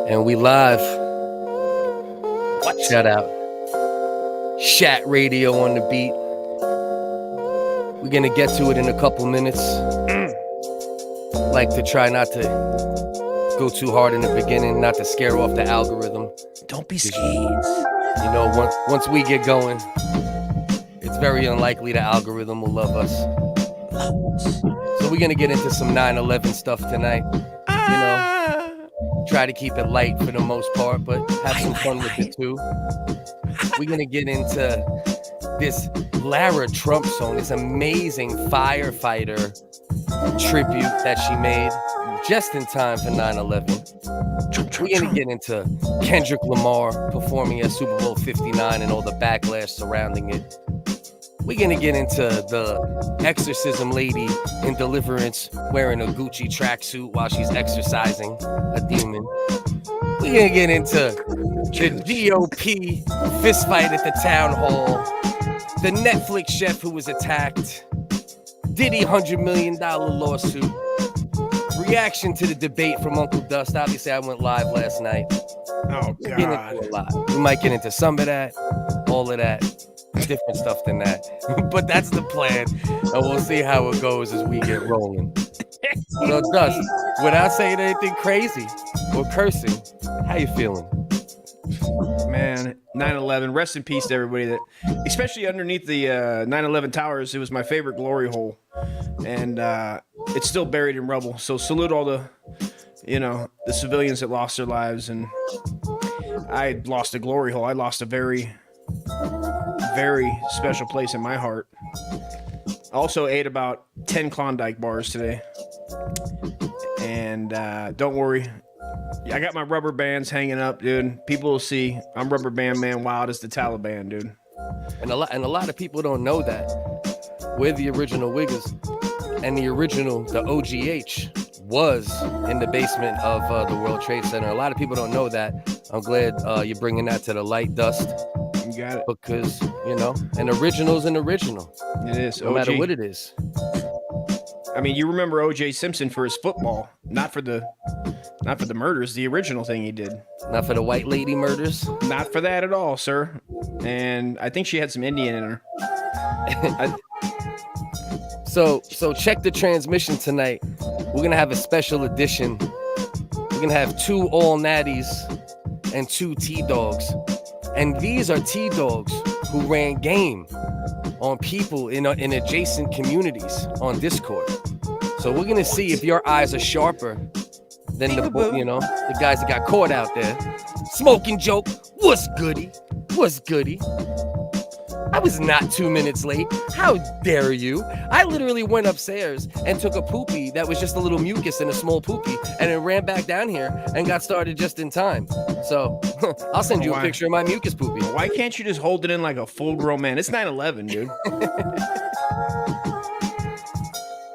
And we live. What? Shout out. Chat Radio on the beat. We're going to get to it in a couple minutes. Like to try not to go too hard in the beginning, not to scare off the algorithm. Don't be scared. You know, once we get going, it's very unlikely the algorithm will love us. So we're going to get into some 9/11 stuff tonight. You know, try to keep it light for the most part, but have some fun with it too. We're going to get into this Lara Trump song, this amazing firefighter tribute that she made just in time for 9/11. We're going to get into Kendrick Lamar performing at Super Bowl 59 and all the backlash surrounding it. We're going to get into the exorcism lady in Deliverance wearing a Gucci tracksuit while she's exorcising a demon. We're going to get into the GOP fistfight at the town hall, the Netflix chef who was attacked, Diddy $100 million lawsuit, reaction to the debate from Uncle Dust. Obviously, I went live last night. Oh, God. We might get into some of that, all of that, different stuff than that. But that's the plan, and we'll see how it goes as we get rolling. So, Dust, without saying anything crazy or cursing, how you feeling? Man, 9/11, rest in peace to everybody that, especially underneath the 9/11 towers. It was my favorite glory hole, and it's still buried in rubble. So salute all the, the civilians that lost their lives. And I lost a glory hole. I lost a very, very special place in my heart. I also ate about 10 Klondike bars today, and don't worry. I got my rubber bands hanging up, dude. People will see I'm rubber band man wild as the Taliban, dude. And a lot of people don't know that we're the original WHiggaz, and the OGH was in the basement of the World Trade Center. A lot of people don't know that. I'm glad you're bringing that to the light, Dust. You got it. Because, an original's an original. It is. No matter what it is. I mean, you remember O.J. Simpson for his football, not for the murders, the original thing he did. Not for the white lady murders? Not for that at all, sir. And I think she had some Indian in her. So check the transmission tonight. We're going to have a special edition. We're going to have 2 all natties and 2 T-Dogs. And these are T-Dogs who ran game on people in adjacent communities on Discord. So we're going to see if your eyes are sharper than the guys that got caught out there. Smoking joke. What's goody? I was not 2 minutes late. How dare you? I literally went upstairs and took a poopy that was just a little mucus in a small poopy, and then ran back down here and got started just in time. So I'll send you a picture of my mucus poopy. Why can't you just hold it in like a full-grown man? It's 9/11, dude.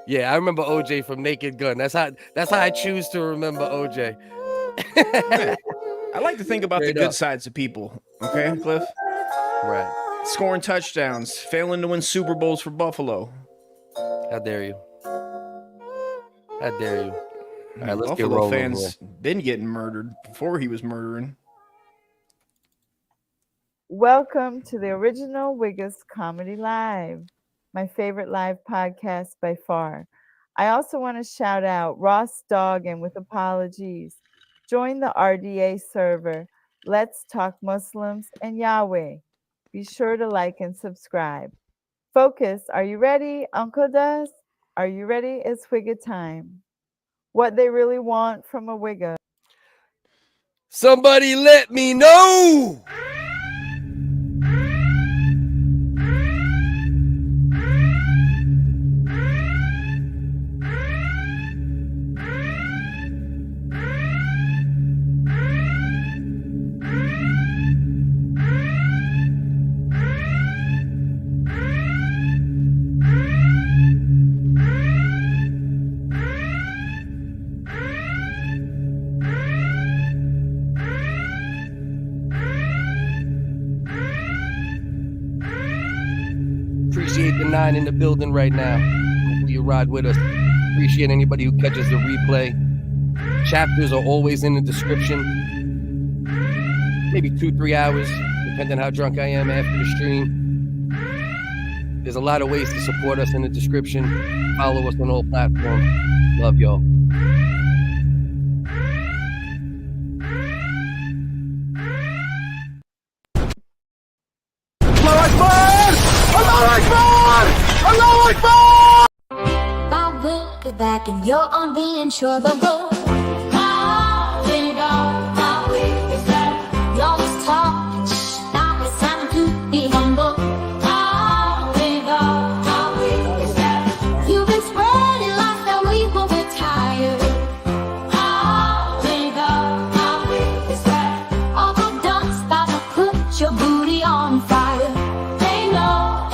Yeah, I remember OJ from Naked Gun. That's how I choose to remember OJ. I like to think about the good sides of people. Okay, Cliff? Right. Scoring touchdowns, failing to win Super Bowls for Buffalo. How dare you? All right, let's Buffalo get rolling. Fans been getting murdered before he was murdering. Welcome to the original WHiggaz Comedy Live, my favorite live podcast by far. I also want to shout out Ross Dog, and with apologies, join the RDA server. Let's talk Muslims and Yahweh. Be sure to like and subscribe. Focus, are you ready, Uncle Dust? Are you ready? It's WHiggaz time. What they really want from a WHiggaz. Somebody let me know! Appreciate the 9 in the building right now. Hopefully you ride with us. Appreciate anybody who catches the replay. Chapters are always in the description. maybe 2-3 hours, depending how drunk I am after the stream. There's a lot of ways to support us in the description. Follow us on all platforms. Love y'all. My will is back and you're on being sure the road. My will is back. Y'all just talk. Now it's time to be humble. My will is back. You've been spreading lies that we won't retire. My will is back. All the dump's about to put your booty on fire. They know,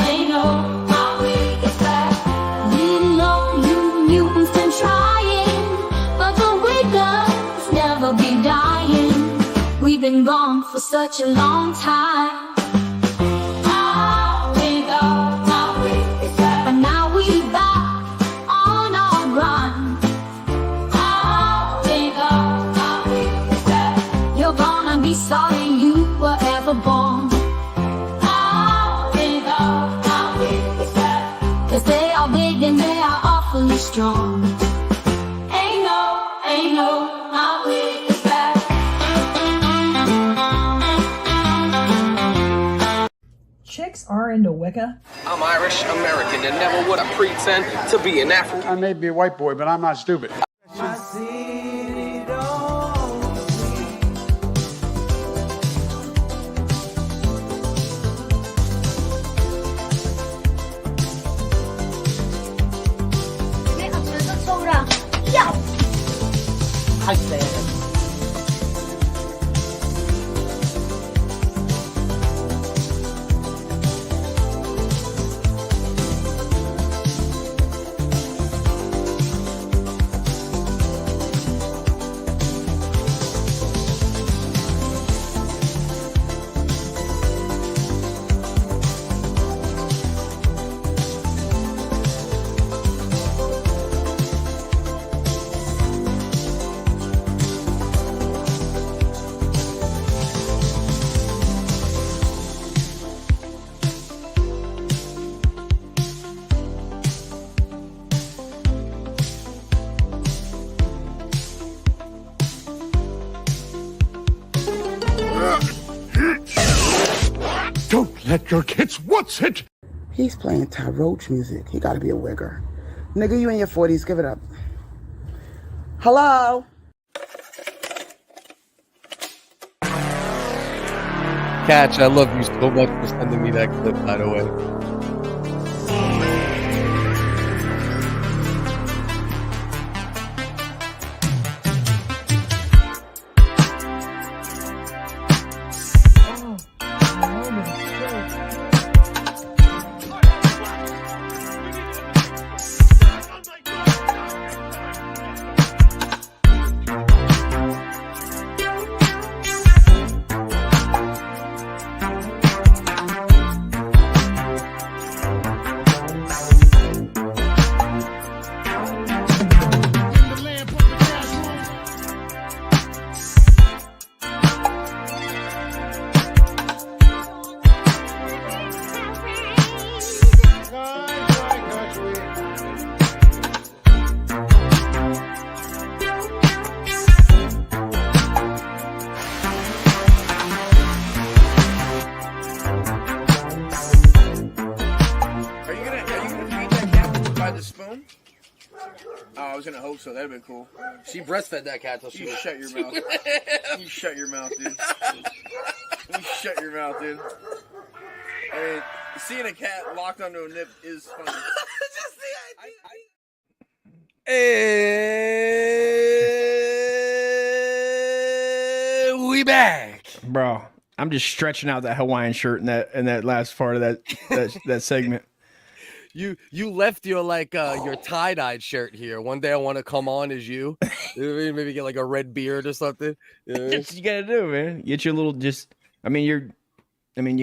my will is back. We know you mutants been trying, but the WHiggaz never be dying. We've been gone for such a long time. My WHiggaz is back. But now we back on our grind. My WHiggaz is back. You're gonna be sorry you were ever born. My WHiggaz is back. 'Cause they are big and they are awfully strong. Ain't no, my wig is back. Chicks are into Wicca. I'm Irish American and never would I pretend to be an African. I may be a white boy, but I'm not stupid. Don't let your kids watch it! He's playing Ty Roach music. He gotta be a wigger. Nigga, you in your 40s. Give it up. Hello? Catch, I love you so much for sending me that clip, by the way. So that'd been cool. She breastfed that cat till she You shut your mouth. You shut your mouth, dude. You shut your mouth, dude. I mean, seeing a cat locked onto a nip is funny. Just the idea. We back. Bro, I'm just stretching out that Hawaiian shirt in that last part of that segment. You left your your tie-dyed shirt here. One day I want to come on as you. Maybe get like a red beard or something. That's what you gotta do, man. Get your little you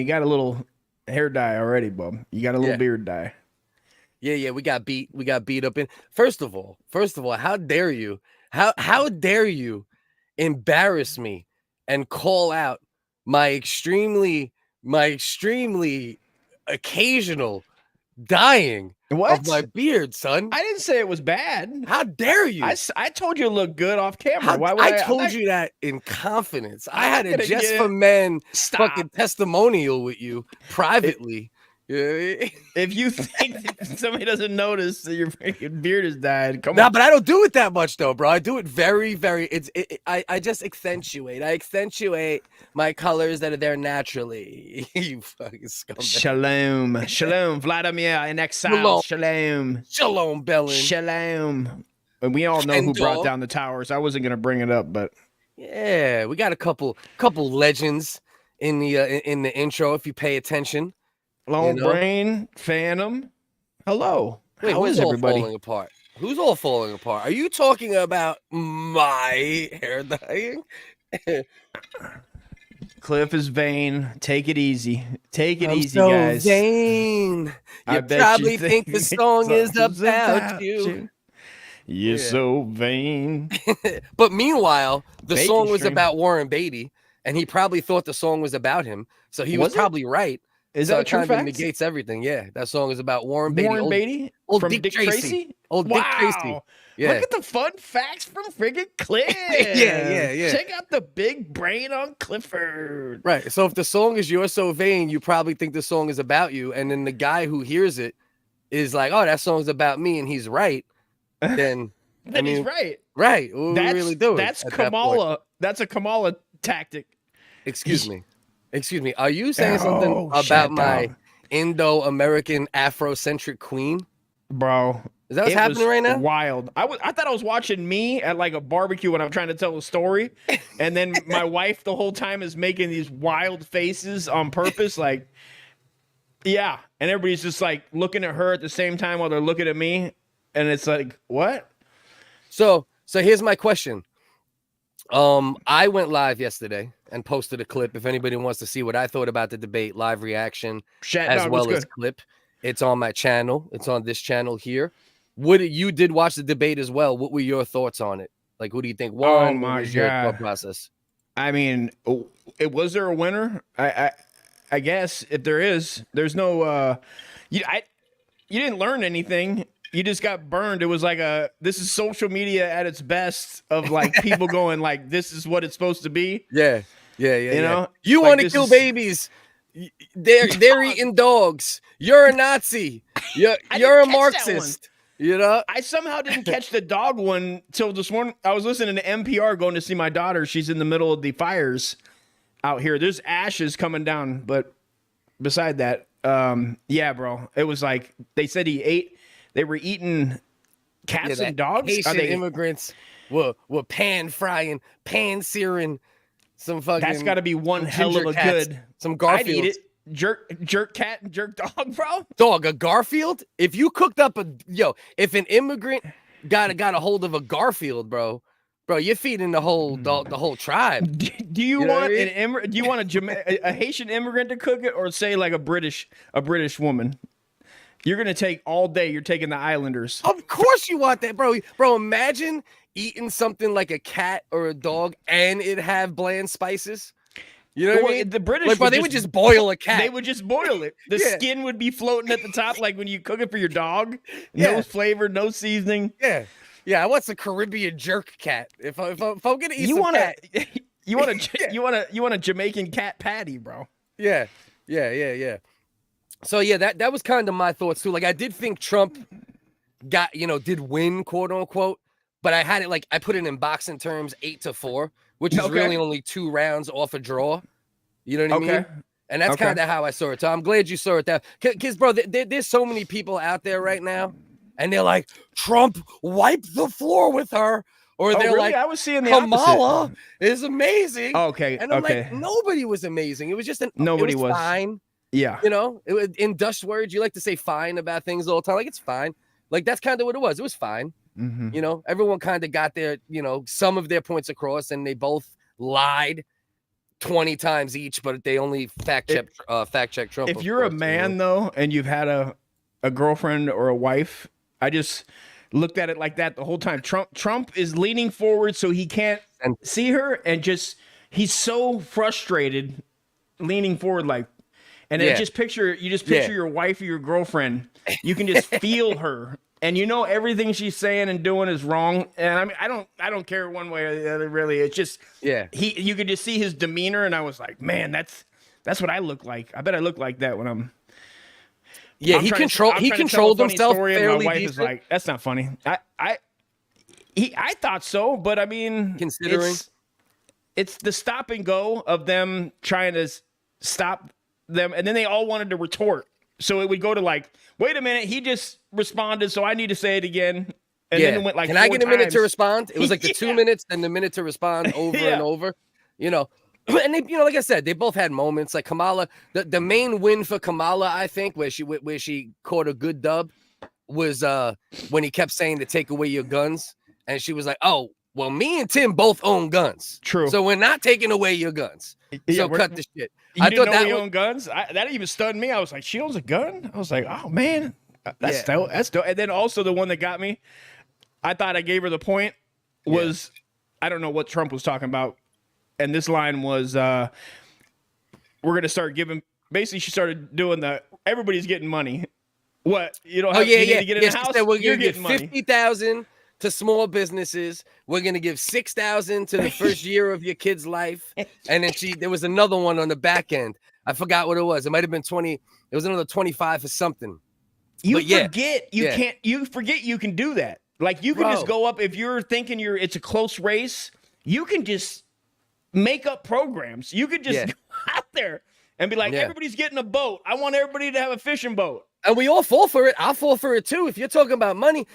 got a little hair dye already, bub. You got a little beard dye. Yeah, we got beat up in. First of all, how dare you? How dare you embarrass me and call out my extremely occasional dying of my beard, son. I didn't say it was bad. How dare you? I told you it looked good off camera. Why would I told you that in confidence. I had a Just for Men fucking testimonial with you privately. If you think that somebody doesn't notice that your freaking beard is dyed, come on. Nah, but I don't do it that much though, bro. I do it very, very. I just accentuate. I accentuate my colors that are there naturally. You fucking scumbag. Shalom, Vladimir in exile. Shalom, Bellin. Shalom. And we all know who brought down the towers. I wasn't gonna bring it up, but yeah, we got a couple legends in the intro. If you pay attention. Long Brain, Phantom. Hello. Wait, how is everybody? Falling apart? Who's all falling apart? Are you talking about my hair dyeing? Cliff is vain. Take it easy. Take it easy, so guys. Vain. You probably think the song is about you. You're so vain. But meanwhile, the song was about Warren Beatty, and he probably thought the song was about him. So he was probably right. Is that true? Kind of negates everything. Yeah, that song is about Warren Beatty. Warren Beatty? Old from Dick Tracy. Old Dick Tracy. Yeah. Look at the fun facts from friggin' Cliff. yeah. Check out the big brain on Clifford. Right. So if the song is You're So Vain, you probably think the song is about you. And then the guy who hears it is like, oh, that song's about me. And he's right. Then he's right. Right. What we really doing? That's Kamala. That's a Kamala tactic. Excuse me. Are you saying something about my Indo-American Afrocentric queen? Bro. Is that what's happening right now? Wild. I thought I was watching me at like a barbecue when I'm trying to tell a story. And then my wife the whole time is making these wild faces on purpose. Like, yeah. And everybody's just like looking at her at the same time while they're looking at me. And it's like, what? So here's my question. I went live yesterday and posted a clip. If anybody wants to see what I thought about the debate, live reaction as well as clip, it's on my channel. It's on this channel here. You did watch the debate as well. What were your thoughts on it? Like, who do you think won? Oh my God. Your thought process? I mean, was there a winner? I guess if there is, there's no. You didn't learn anything. You just got burned. It was like this is social media at its best of like people going like, this is what it's supposed to be. Yeah. You know, you want to kill babies. They're eating dogs. You're a Nazi. You're a Marxist. You know, I somehow didn't catch the dog one till this morning. I was listening to NPR going to see my daughter. She's in the middle of the fires out here. There's ashes coming down. But beside that, yeah, bro, it was like they said they were eating cats and dogs. Haitian immigrants were pan frying, pan searing some fucking. That's got to be one hell of a cats, good. Some Garfield. I'd eat it. Jerk cat and jerk dog, bro. Dog, a Garfield? If you cooked up if an immigrant got a hold of a Garfield, bro, you're feeding the whole tribe. Do you want a Haitian immigrant to cook it, or say like a British woman? You're gonna take all day. You're taking the Islanders. Of course you want that, bro. Bro, imagine eating something like a cat or a dog and it have bland spices. You know what I mean? The British, they would just boil a cat. They would just boil it. The skin would be floating at the top, like when you cook it for your dog. No flavor, no seasoning. Yeah. I want some Caribbean jerk cat. If I'm gonna eat cat, you want a Jamaican cat patty, bro. Yeah. So yeah, that was kind of my thoughts too. Like I did think Trump did win, quote unquote, but I had it like I put it in boxing terms 8-4. Which is really only 2 rounds off a draw. You know what I mean? And that's kind of how I saw it. So I'm glad you saw it that. Because, bro, there's so many people out there right now, and they're like, Trump wiped the floor with her. Or they're really? like, I was seeing the Kamala opposite. is amazing. Okay. And I'm like, nobody was amazing. It was just nobody was fine. Yeah. You know, in Dutch words, you like to say fine about things all the time. Like, it's fine. Like, that's kind of what it was. It was fine. Mm-hmm. You know, everyone kind of got their, some of their points across, and they both lied 20 times each, but they only fact check Trump. If you're a man though, and you've had a girlfriend or a wife, I just looked at it like that the whole time. Trump is leaning forward so he can't see her, and he's so frustrated leaning forward like, and then just picture your wife or your girlfriend. You can just feel her, and you know everything she's saying and doing is wrong. And I mean, I don't care one way or the other. Really, it's just you could just see his demeanor, and I was like, man, that's what I look like. I bet I look like that when I'm. Yeah, he controlled himself fairly my wife decent. is like, that's not funny. I thought so, but I mean, considering it's the stop and go of them trying to stop them, and then they all wanted to retort. So it would go to like, wait a minute, he just responded, so I need to say it again. And then it went like, can I get a minute to respond? It was like the 2 minutes and the minute to respond over and over, you know. And they, like I said, they both had moments. Like Kamala, the main win for Kamala, I think, where she caught a good dub, was when he kept saying to take away your guns, and she was like, "Oh, well, me and Tim both own guns. True. So we're not taking away your guns. So cut the shit." I thought that we own guns. That even stunned me. I was like, "She owns a gun?" I was like, "Oh man, that's dope. That's dope." And then also the one that got me, I thought I gave her the point, was I don't know what Trump was talking about. And this line was, we're going to start giving, basically she started doing everybody's getting money. What? You don't have you need to get in the house? We're You're going to give $50,000 to small businesses. We're going to give $6,000 to the first year of your kid's life. And then there was another one on the back end. I forgot what it was. It might have been 20. It was another 25 for something. You forget you forget you can do that. Like you can just go up, if you're thinking it's a close race, you can just make up programs. You could just go out there and be like, everybody's getting a boat. I want everybody to have a fishing boat. And we all fall for it. I'll fall for it too. If you're talking about money.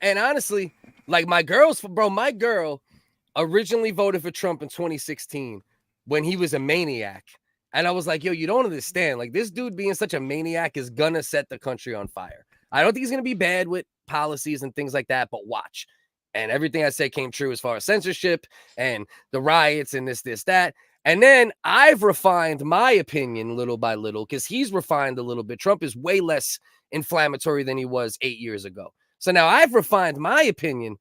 And honestly, like my girl originally voted for Trump in 2016 when he was a maniac. And I was like, yo, you don't understand. Like this dude being such a maniac is gonna set the country on fire. I don't think he's gonna be bad with policies and things like that, but watch. And everything I said came true as far as censorship and the riots and this, that. And then I've refined my opinion little by little because he's refined a little bit. Trump is way less inflammatory than he was 8 years ago. So now I've refined my opinion,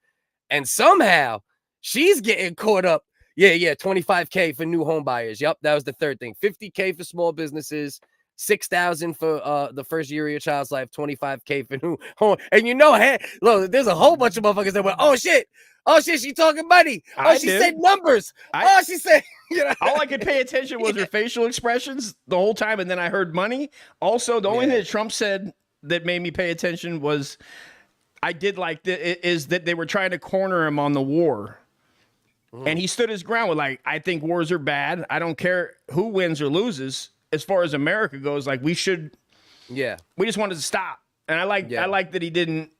and somehow she's getting caught up. Yeah, $25K for new home buyers. Yep, that was the third thing. $50K for small businesses. $6,000 for the first year of your child's life, $25K for new home. And look, there's a whole bunch of motherfuckers that went, oh shit, she talking money. She said numbers. She said, all I could pay attention was her facial expressions the whole time, and then I heard money. Also, the only thing that Trump said that made me pay attention was, I did like is that they were trying to corner him on the war. And he stood his ground with like, I think wars are bad. I don't care who wins or loses. As far as America goes, like we just wanted to stop. And I like that he didn't,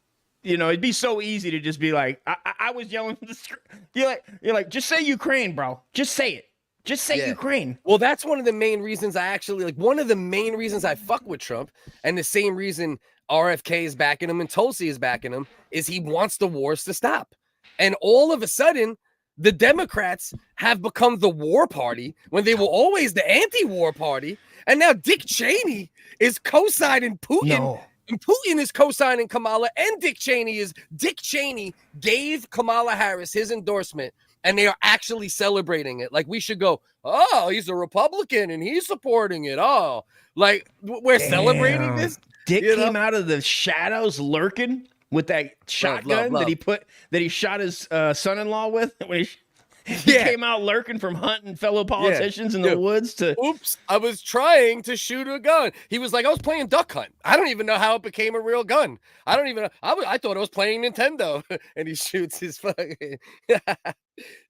it'd be so easy to just be like, I was yelling from the screen. You're like, just say Ukraine, bro. Just say it. Just say Ukraine. Well, that's one of the main reasons I fuck with Trump. And the same reason RFK is backing him and Tulsi is backing him is he wants the wars to stop. And all of a sudden, the Democrats have become the war party when they were always the anti-war party. And now Dick Cheney is co-signing Putin. No. And Putin is co-signing Kamala. And Dick Cheney gave Kamala Harris his endorsement. And they are actually celebrating it. Like we should go, oh, he's a Republican and he's supporting it. Oh, like we're celebrating this. Dick came out of the shadows lurking with that shotgun that he shot his son-in-law with when he came out lurking from hunting fellow politicians in the woods to oops, I was trying to shoot a gun. He was like, I was playing duck hunt. I don't even know how it became a real gun. I don't even know. I thought I was playing Nintendo. And he shoots his fucking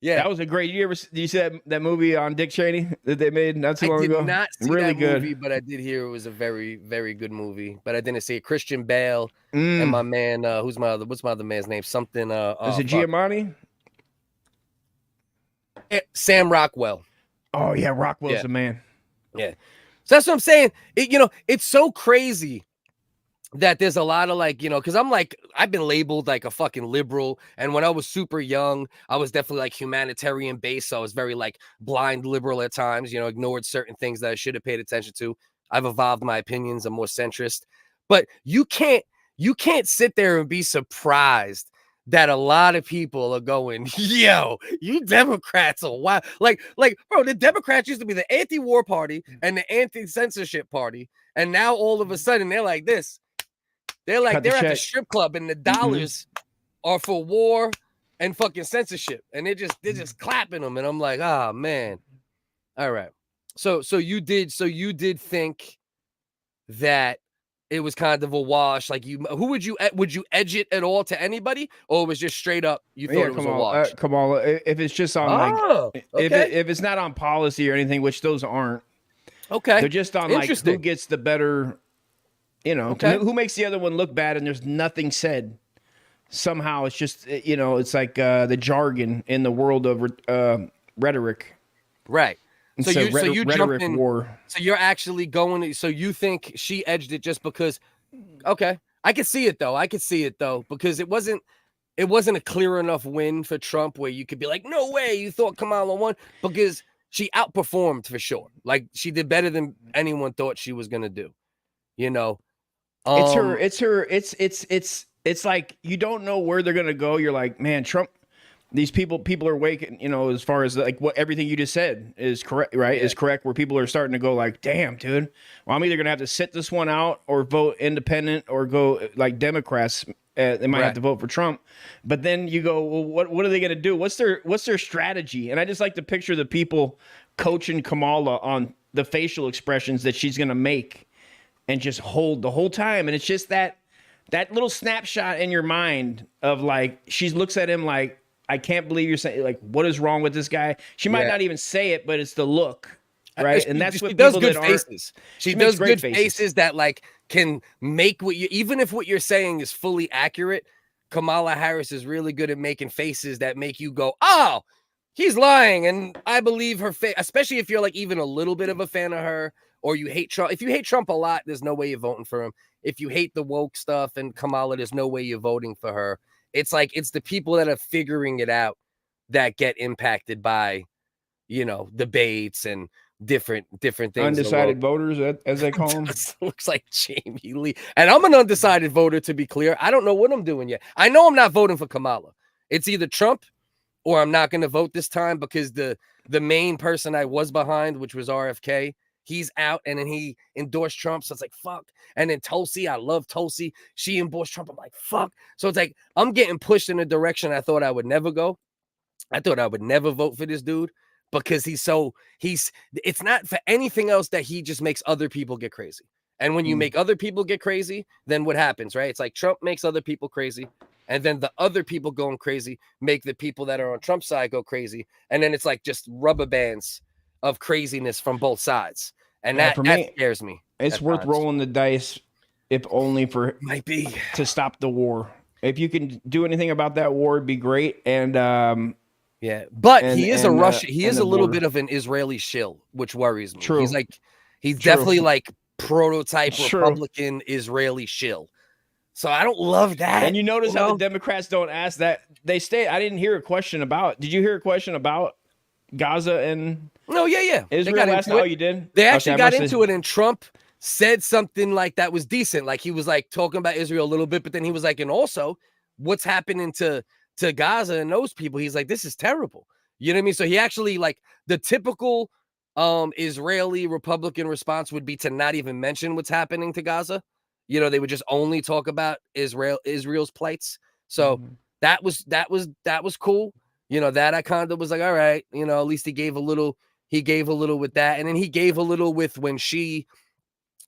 that was a great year. Did you see that movie on Dick Cheney that they made not too long ago? I did not see really that good movie, but I did hear it was a very, very good movie. But I didn't see it. Christian Bale and my man, what's my other man's name? Something is it Giamatti? Sam Rockwell. Oh yeah, Rockwell's the man. Yeah. So that's what I'm saying. It's so crazy that there's a lot of because I've been labeled like a fucking liberal. And when I was super young, I was definitely like humanitarian based. So I was very like blind liberal at times, ignored certain things that I should have paid attention to. I've evolved my opinions. I'm more centrist. But you can't sit there and be surprised that a lot of people are going, yo, you Democrats are wild. Like, bro, the Democrats used to be the anti-war party and the anti-censorship party. And now all of a sudden they're like this. They're like, they're at the strip club and the dollars are for war and fucking censorship. And they're just clapping them. And I'm like, oh man. All right. So you did think that it was kind of a wash. Like who would you edge it at all to anybody, or it was just straight up you thought it was a wash? Kamala, if it's just on if it's not on policy or anything, which those aren't. Okay, they're just on like who gets the better, who makes the other one look bad, and there's nothing said. Somehow it's just it's like the jargon in the world of rhetoric, right? So you jumped in. War. So you're actually going. So you think she edged it just because? Okay, I could see it though. Because it wasn't a clear enough win for Trump where you could be like, no way, you thought Kamala won, because she outperformed for sure. Like she did better than anyone thought she was gonna do. It's like you don't know where they're gonna go. You're like, man, Trump. These people are waking, as far as like what everything you just said is correct, right? Yeah. Is correct, where people are starting to go like, damn, dude, well, I'm either going to have to sit this one out or vote independent or go like Democrats. They might have to vote for Trump. But then you go, well, what are they going to do? What's their strategy? And I just like to picture the people coaching Kamala on the facial expressions that she's going to make and just hold the whole time. And it's just that little snapshot in your mind of like, she looks at him like, I can't believe you're saying, like, what is wrong with this guy? She might not even say it, but it's the look, right? And that's what she does. Good faces. She does good faces that like can make what you, even if what you're saying is fully accurate. Kamala Harris is really good at making faces that make you go, oh, he's lying, and I believe her face. Especially if you're like even a little bit of a fan of her, or you hate Trump. If you hate Trump a lot, there's no way you're voting for him. If you hate the woke stuff and Kamala, there's no way you're voting for her. It's like it's the people that are figuring it out that get impacted by, debates and different things. Undecided voters, as they call them. Looks like Jamie Lee. And I'm an undecided voter, to be clear. I don't know what I'm doing yet. I know I'm not voting for Kamala. It's either Trump or I'm not going to vote this time because the main person I was behind, which was RFK, he's out, and then he endorsed Trump. So it's like, fuck. And then Tulsi, I love Tulsi. She endorsed Trump. I'm like, fuck. So it's like, I'm getting pushed in a direction I thought I would never go. I thought I would never vote for this dude because it's not for anything else that he just makes other people get crazy. And when you make other people get crazy, then what happens, right? It's like Trump makes other people crazy. And then the other people going crazy make the people that are on Trump's side go crazy. And then it's like just rubber bands of craziness from both sides, and that scares me. It's worth rolling the dice, if only for to stop the war. If you can do anything about that war, it'd be great. And but he is a Russian. He is a little bit of an Israeli shill, which worries me. True. He's definitely like prototype Republican Israeli shill. So I don't love that. And you notice how the Democrats don't ask that. They stay. I didn't hear a question about. Did you hear a question about Gaza and Israel last night? Oh, you did? They actually got into it, and Trump said something like that was decent. Like he was like talking about Israel a little bit, but then he was like, and also what's happening to Gaza and those people. He's like, this is terrible. You know what I mean? So he actually, like, the typical Israeli Republican response would be to not even mention what's happening to Gaza. They would just only talk about Israel's plights. So that was cool. That I kind of was like, all right, at least he gave a little with that. And then he gave a little with when she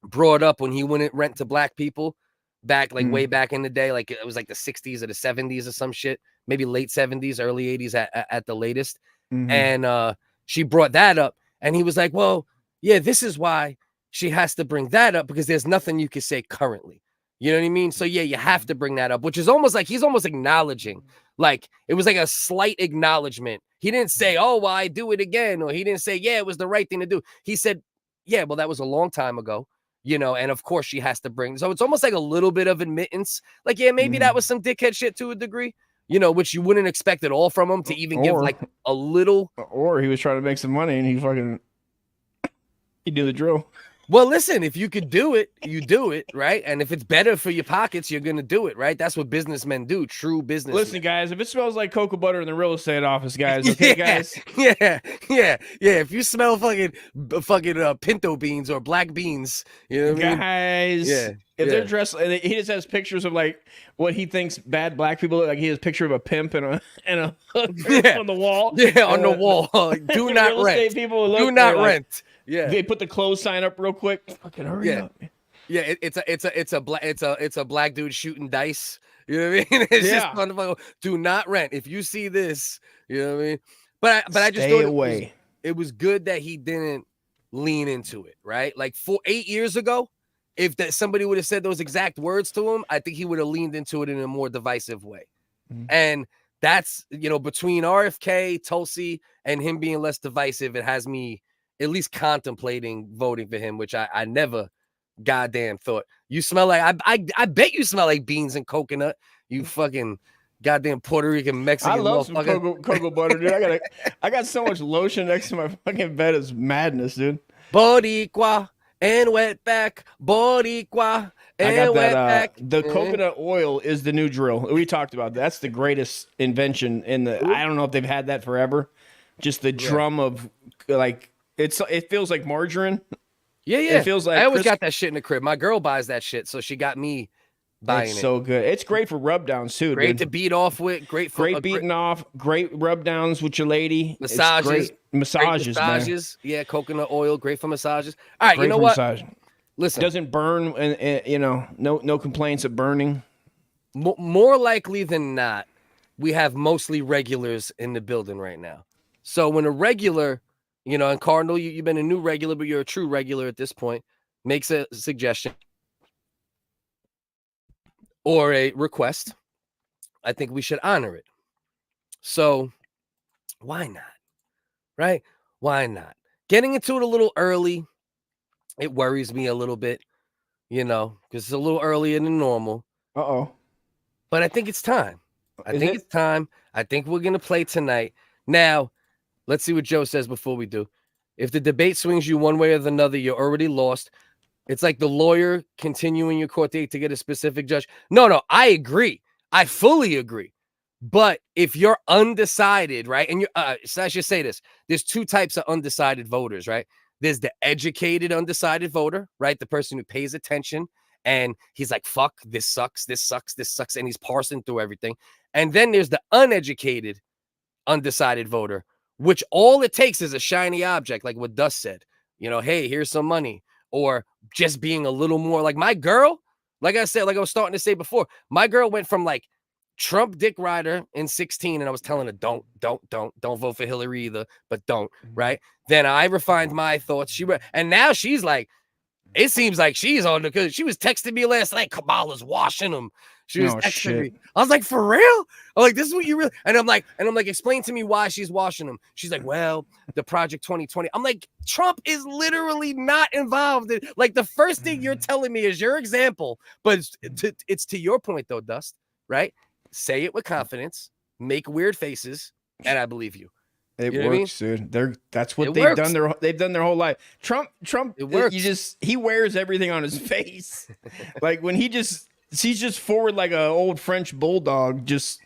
brought up when he wouldn't rent to black people back, like way back in the day, like it was like the 60s or the 70s or some shit, maybe late 70s, early 80s at the latest. And she brought that up, and he was like, well, yeah, this is why she has to bring that up, because there's nothing you can say currently. You know what I mean? So yeah, you have to bring that up, which is almost like he's almost acknowledging, like it was like a slight acknowledgement. He didn't say, oh, well, I do it again. Or he didn't say, yeah, it was the right thing to do. He said, yeah, well, that was a long time ago, and of course she has to bring. So it's almost like a little bit of admittance. Like, yeah, maybe that was some dickhead shit to a degree, which you wouldn't expect at all from him to even give like a little. Or he was trying to make some money and he knew the drill. Well, listen, if you could do it, you do it, right? And if it's better for your pockets, you're going to do it, right? That's what businnesmen do, true business. Listen, guys, if it smells like cocoa butter in the real estate office, guys, okay, guys? Yeah. If you smell fucking pinto beans or black beans, you know what I mean? Guys, if they're dressed, and he just has pictures of like what he thinks bad black people look like. He has a picture of a pimp and a on the wall. Yeah, on the wall. Do not rent. People look, do not like, rent. Yeah, they put the clothes sign up real quick. Fucking hurry up. Yeah, it's a black dude shooting dice. You know what I mean? It's just motherfucker. Do not rent. If you see this, you know what I mean. But I just thought away. It was good that he didn't lean into it, right? Like 8 years ago, if somebody would have said those exact words to him, I think he would have leaned into it in a more divisive way. Mm-hmm. And that's, between RFK, Tulsi, and him being less divisive, it has me at least contemplating voting for him, which I never goddamn thought. You smell like I bet you smell like beans and coconut. You fucking goddamn Puerto Rican Mexican. I love some cocoa butter, dude. I got so much lotion next to my fucking bed. It's madness, dude. Boricua and wetback, Boricua and wetback. The coconut oil is the new drill. We talked about that. That's the greatest invention in the. I don't know if they've had that forever. Just the drum of like. It feels like margarine. Yeah. It feels like I always got that shit in the crib. My girl buys that shit, so she got me buying it. It's so good. It's great for rub downs too. Great to beat off with. Great beating off. Great rub downs with your lady. Massages. Massages. Man. Yeah, coconut oil. Great for massages. All right, great you know what? Massage. Listen, doesn't burn, and no complaints of burning. More likely than not, we have mostly regulars in the building right now. So when a regular. And Cardinal, you've been a new regular, but you're a true regular at this point, makes a suggestion or a request, I think we should honor it. So why not? Right? Why not? Getting into it a little early, it worries me a little bit, because it's a little earlier than normal. Uh-oh. But I think it's time. It's time. I think we're going to play tonight. Now, let's see what Joe says before we do. If the debate swings you one way or another, you're already lost. It's like the lawyer continuing your court date to get a specific judge. No, I agree. I fully agree. But if you're undecided, right? And so I should say this. There's two types of undecided voters, right? There's the educated undecided voter, right? The person who pays attention and he's like, fuck, this sucks, this sucks, this sucks. And he's parsing through everything. And then there's the uneducated undecided voter, which all it takes is a shiny object, like what Dust said. Hey, here's some money. Or just being a little more like my girl. Like I said, like I was starting to say before, my girl went from like Trump dick rider in 16, and I was telling her, don't vote for Hillary either, but don't, right? Then I refined my thoughts. And now she's like, it seems like she's on because she was texting me last night. Kamala's washing them. She was texting me. I was like, for real? I'm like, this is what you really. And I'm like, explain to me why she's washing them. She's like, well, the Project 2020. I'm like, Trump is literally not involved in. Like, the first thing you're telling me is your example, but it's to your point though, Dust. Right? Say it with confidence. Make weird faces, and I believe you. It works, dude. That's what they've done. They've done their whole life. Trump. It works. He wears everything on his face. Like when he's just forward like an old French bulldog. Just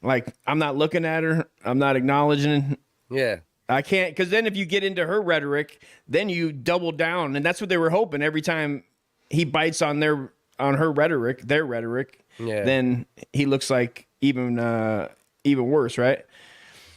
like I'm not looking at her. I'm not acknowledging. Yeah, I can't because then if you get into her rhetoric, then you double down, and that's what they were hoping. Every time he bites on their rhetoric, then he looks like even worse, right?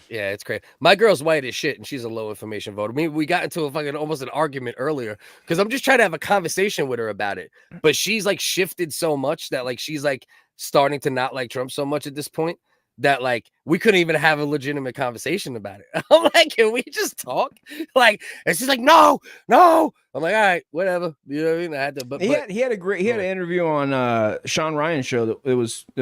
Yeah, it's great. My girl's white as shit, and she's a low information voter. I mean, we got into a fucking almost an argument earlier because I'm just trying to have a conversation with her about it. But she's like shifted so much that like she's like starting to not like Trump so much at this point that like we couldn't even have a legitimate conversation about it. I'm like, can we just talk? Like, and she's like, no. I'm like, all right, whatever. You know what I mean? I had to. But he had an interview on Sean Ryan's show that it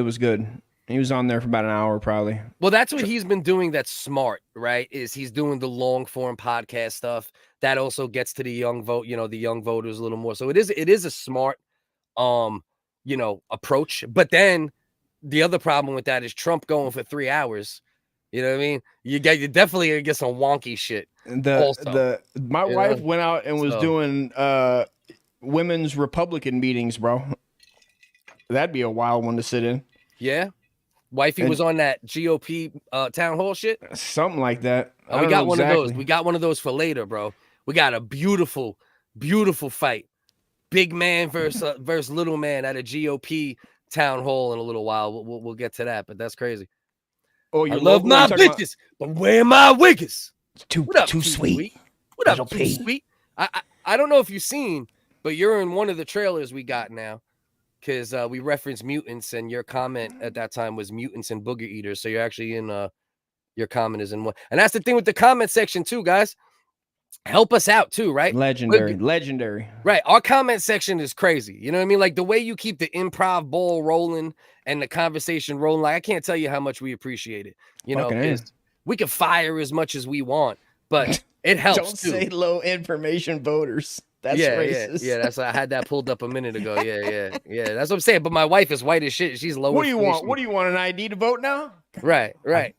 was good. He was on there for about an hour, probably. Well, that's what he's been doing. That's smart, right? Is he's doing the long form podcast stuff that also gets to the young vote, the young voters a little more. So it is a smart, approach. But then the other problem with that is Trump going for 3 hours You know what I mean? You definitely gonna get some wonky shit. My wife went out and was doing women's Republican meetings, bro. That'd be a wild one to sit in. Yeah. Wifey was on that GOP town hall shit. Something like that. We got one of those. We got one of those for later, bro. We got a beautiful, beautiful fight. Big man versus little man at a GOP town hall in a little while. We'll get to that, but that's crazy. Oh, I love my bitches, but where my WHiggaz? Too sweet. What up, too sweet? I don't know if you've seen, but you're in one of the trailers we got now. Because we referenced mutants, and your comment at that time was mutants and booger eaters. So you're actually in your comment is in one. And that's the thing with the comment section too, guys. Help us out too, right? Legendary. Right. Our comment section is crazy. You know what I mean? Like the way you keep the improv ball rolling and the conversation rolling. Like I can't tell you how much we appreciate it. You know, we can fire as much as we want, but it helps. Don't say low information voters. That's racist. Yeah. That's I had that pulled up a minute ago. Yeah. That's what I'm saying. But my wife is white as shit. She's low. What do you want? What do you want? An ID to vote now? Right. What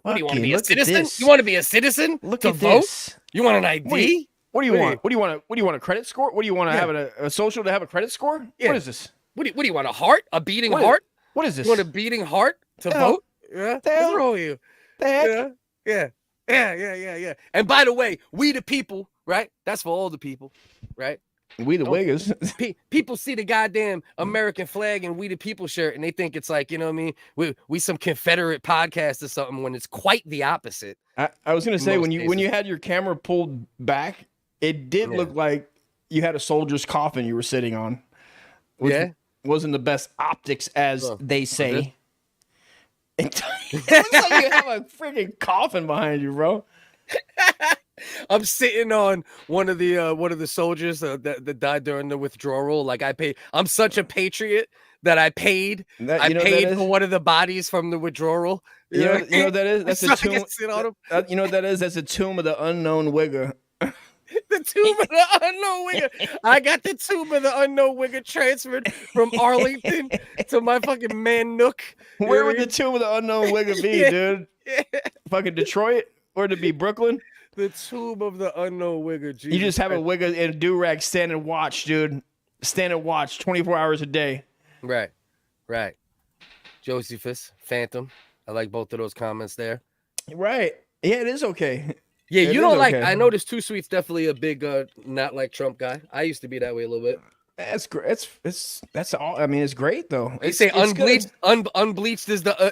do you want to be a citizen? You want to be a citizen to vote? This. You want an ID? What do you want? What do you want? A credit score? What do you want to have a social to have a credit score? Yeah. What is this? What do you want? A heart? A beating heart? What is this? You want a beating heart to vote? Yeah. What's wrong with you? Yeah. And by the way, we the people, right? That's for all the people, right? We the WHiggaz. People see the goddamn American flag and we the people shirt and they think it's like, you know what I mean? We some Confederate podcast or something when it's quite the opposite. I was gonna say when you had your camera pulled back, it did look like you had a soldier's coffin you were sitting on. Wasn't the best optics as they say. It looks like you have a freaking coffin behind you, bro. I'm sitting on one of the soldiers that died during the withdrawal. Like I'm such a patriot that I paid for one of the bodies from the withdrawal. You know what that is? That's a tomb. You know what that is? That's a tomb of the unknown WHiggaz. The tomb of the unknown WHiggaz. I got the tomb of the unknown WHiggaz transferred from Arlington to my fucking man nook. Where would the tomb of the unknown WHiggaz be, dude? Yeah. Fucking Detroit? Or to be Brooklyn? The tomb of the unknown WHiggaz. Jesus you just have a WHiggaz in a do-rag stand and watch, dude. Stand and watch 24 hours a day. Right. Josephus, Phantom. I like both of those comments there. Right. Yeah, it is okay. Yeah, you don't like. I noticed Too Sweet's definitely a big not like Trump guy. I used to be that way a little bit. That's great. That's all. I mean, it's great though. They say unbleached. Unbleached is the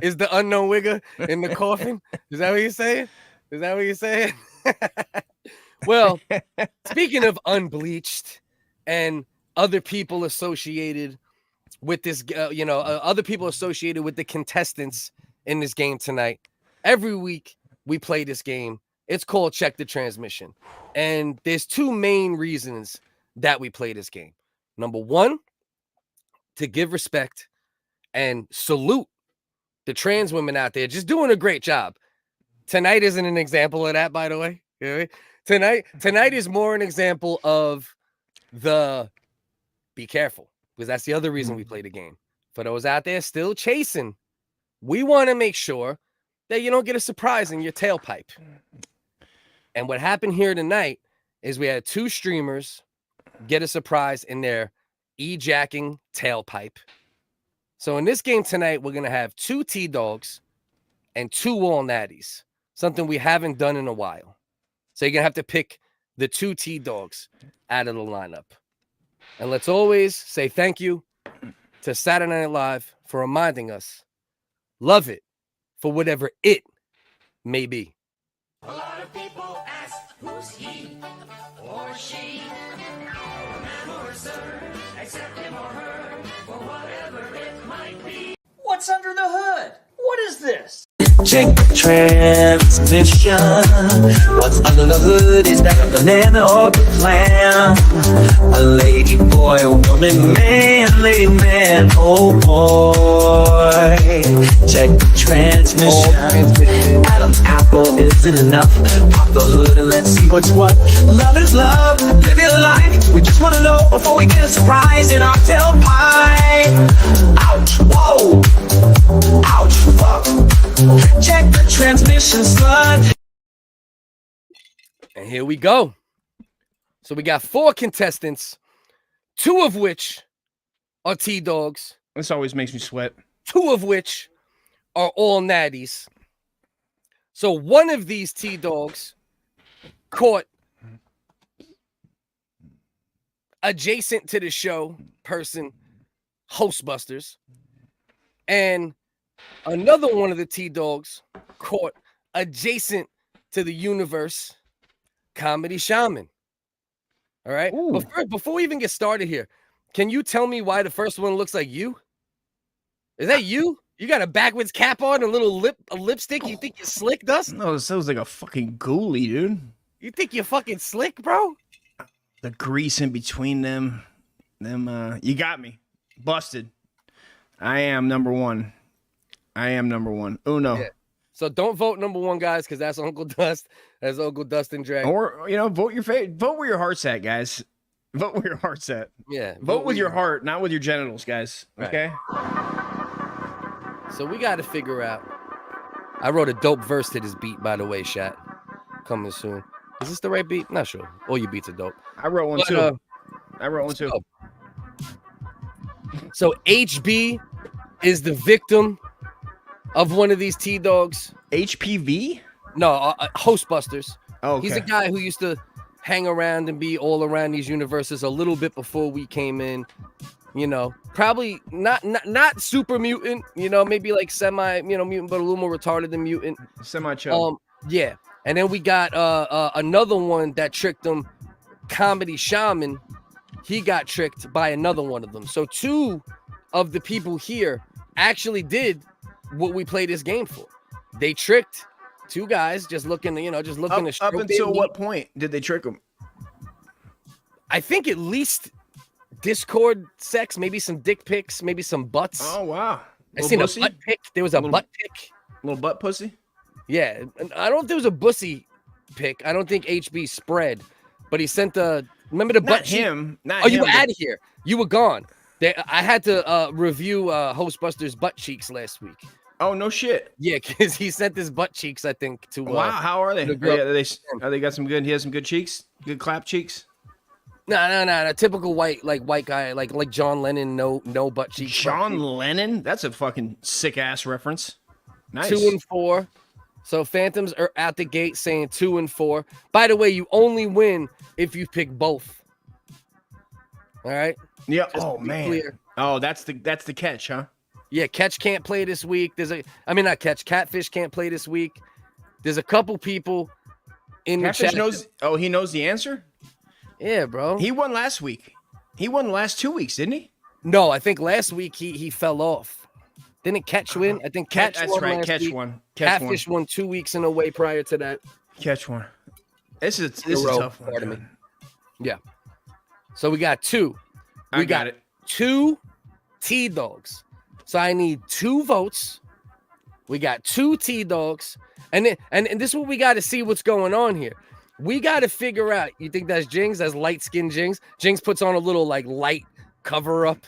is the unknown WHiggaz in the coffin. Is that what you're saying? Well, speaking of unbleached and other people associated with this, other people associated with the contestants in this game tonight. Every week we play this game. It's called Check the Transmission. And there's two main reasons that we play this game. Number one, to give respect and salute the trans women out there just doing a great job. Tonight isn't an example of that, by the way. You know what I mean? Tonight is more an example of the be careful, because that's the other reason we play the game. For those out there still chasing, we want to make sure that you don't get a surprise in your tailpipe. And what happened here tonight is we had two streamers get a surprise in their e-jacking tailpipe. So in this game tonight, we're going to have 2 T-Dogs and 2 Wall Natties, something we haven't done in a while. So you're going to have to pick the 2 T-Dogs out of the lineup. And let's always say thank you to Saturday Night Live for reminding us, love it for whatever it may be. A lot of people ask, who's he or she? Man or sir, accept him or her, for whatever it might be. What's under the hood? What is this? Check the transmission. What's under the hood? Is that the name or the plan? A lady boy, a woman, man, lady man, oh boy. Check the transmission. Adam's apple isn't enough. Pop the hood and let's see what's what. Love is love, live your life. We just want to know before we get a surprise in our tailpipe. Ouch, whoa. Ouch, fuck. Check the transmission, slut. And here we go. So we got 4 contestants, 2 of which are T-Dogs. This always makes me sweat. 2 of which are all natties. So one of these T-Dogs caught adjacent to the show person, Hostbusters, and another one of the T-Dogs caught adjacent to the universe, Comedy Shaman. All right. But before we even get started here, can you tell me why the first one looks like you? Is that you? You got a backwards cap on, a lipstick? You think you're slick, Dust? No, this sounds like a fucking ghoulie, dude. You think you're fucking slick, bro? The grease in between them, you got me. Busted. I am number one. Uno. Yeah. So don't vote number 1, guys, because that's Uncle Dust. That's Uncle Dust and Drag. Or, vote vote where your heart's at, guys. Vote where your heart's at. Yeah. Vote with your heart, not with your genitals, guys. Okay? Right. So we got to figure out. I wrote a dope verse to this beat, by the way, Shat. Coming soon. Is this the right beat? Not sure. All your beats are dope. I wrote one too. So HB is the victim of one of these T-Dogs. HPV? No, Hostbusters. Oh, okay. He's a guy who used to hang around and be all around these universes a little bit before we came in. Probably not super mutant, maybe like semi, mutant, but a little more retarded than mutant. Semi-chill. Yeah. And then we got another one that tricked him, Comedy Shaman. He got tricked by another one of them. So 2 of the people here actually did what we play this game for. They tricked 2 guys just looking to up until what point did they trick them? I think at least Discord sex, maybe some dick pics, maybe some butts. Oh wow. I seen a butt pic. There was a butt pic. Little butt pussy? Yeah. I don't know if there was a bussy pic. I don't think HB spread, but he sent remember the butt cheek? You were out of here. You were gone. I had to review Hostbusters' butt cheeks last week. Oh no shit! Yeah, because he sent his butt cheeks, I think, to. Wow, how are they? They got some good. He has some good cheeks, good clap cheeks. No. Typical white guy, like John Lennon. No butt cheeks. John Lennon? That's a fucking sick ass reference. Nice. 2 and 4. So Phantoms are out the gate saying 2 and 4. By the way, you only win if you pick both. All right. Yeah. Oh man. Clear. Oh, that's the catch, huh? Yeah. Catch can't play this week. Not Catch. Catfish can't play this week. There's a couple people in Catfish the chat. He knows the answer. Yeah, bro. He won last week. He won the last 2 weeks, didn't he? No, I think last week he fell off. Didn't Catch win? I think Catch won. That's right. Catch week. won. Catfish won 2 weeks in a way prior to that. Catch one. This is a tough one. Pardon me. Yeah. So we got 2. We got it. 2 T-Dogs. So I need 2 votes. We got 2 T-Dogs. And this is what we got to see what's going on here. We got to figure out. You think that's Jings? That's light-skinned Jings? Jings puts on a little light cover-up,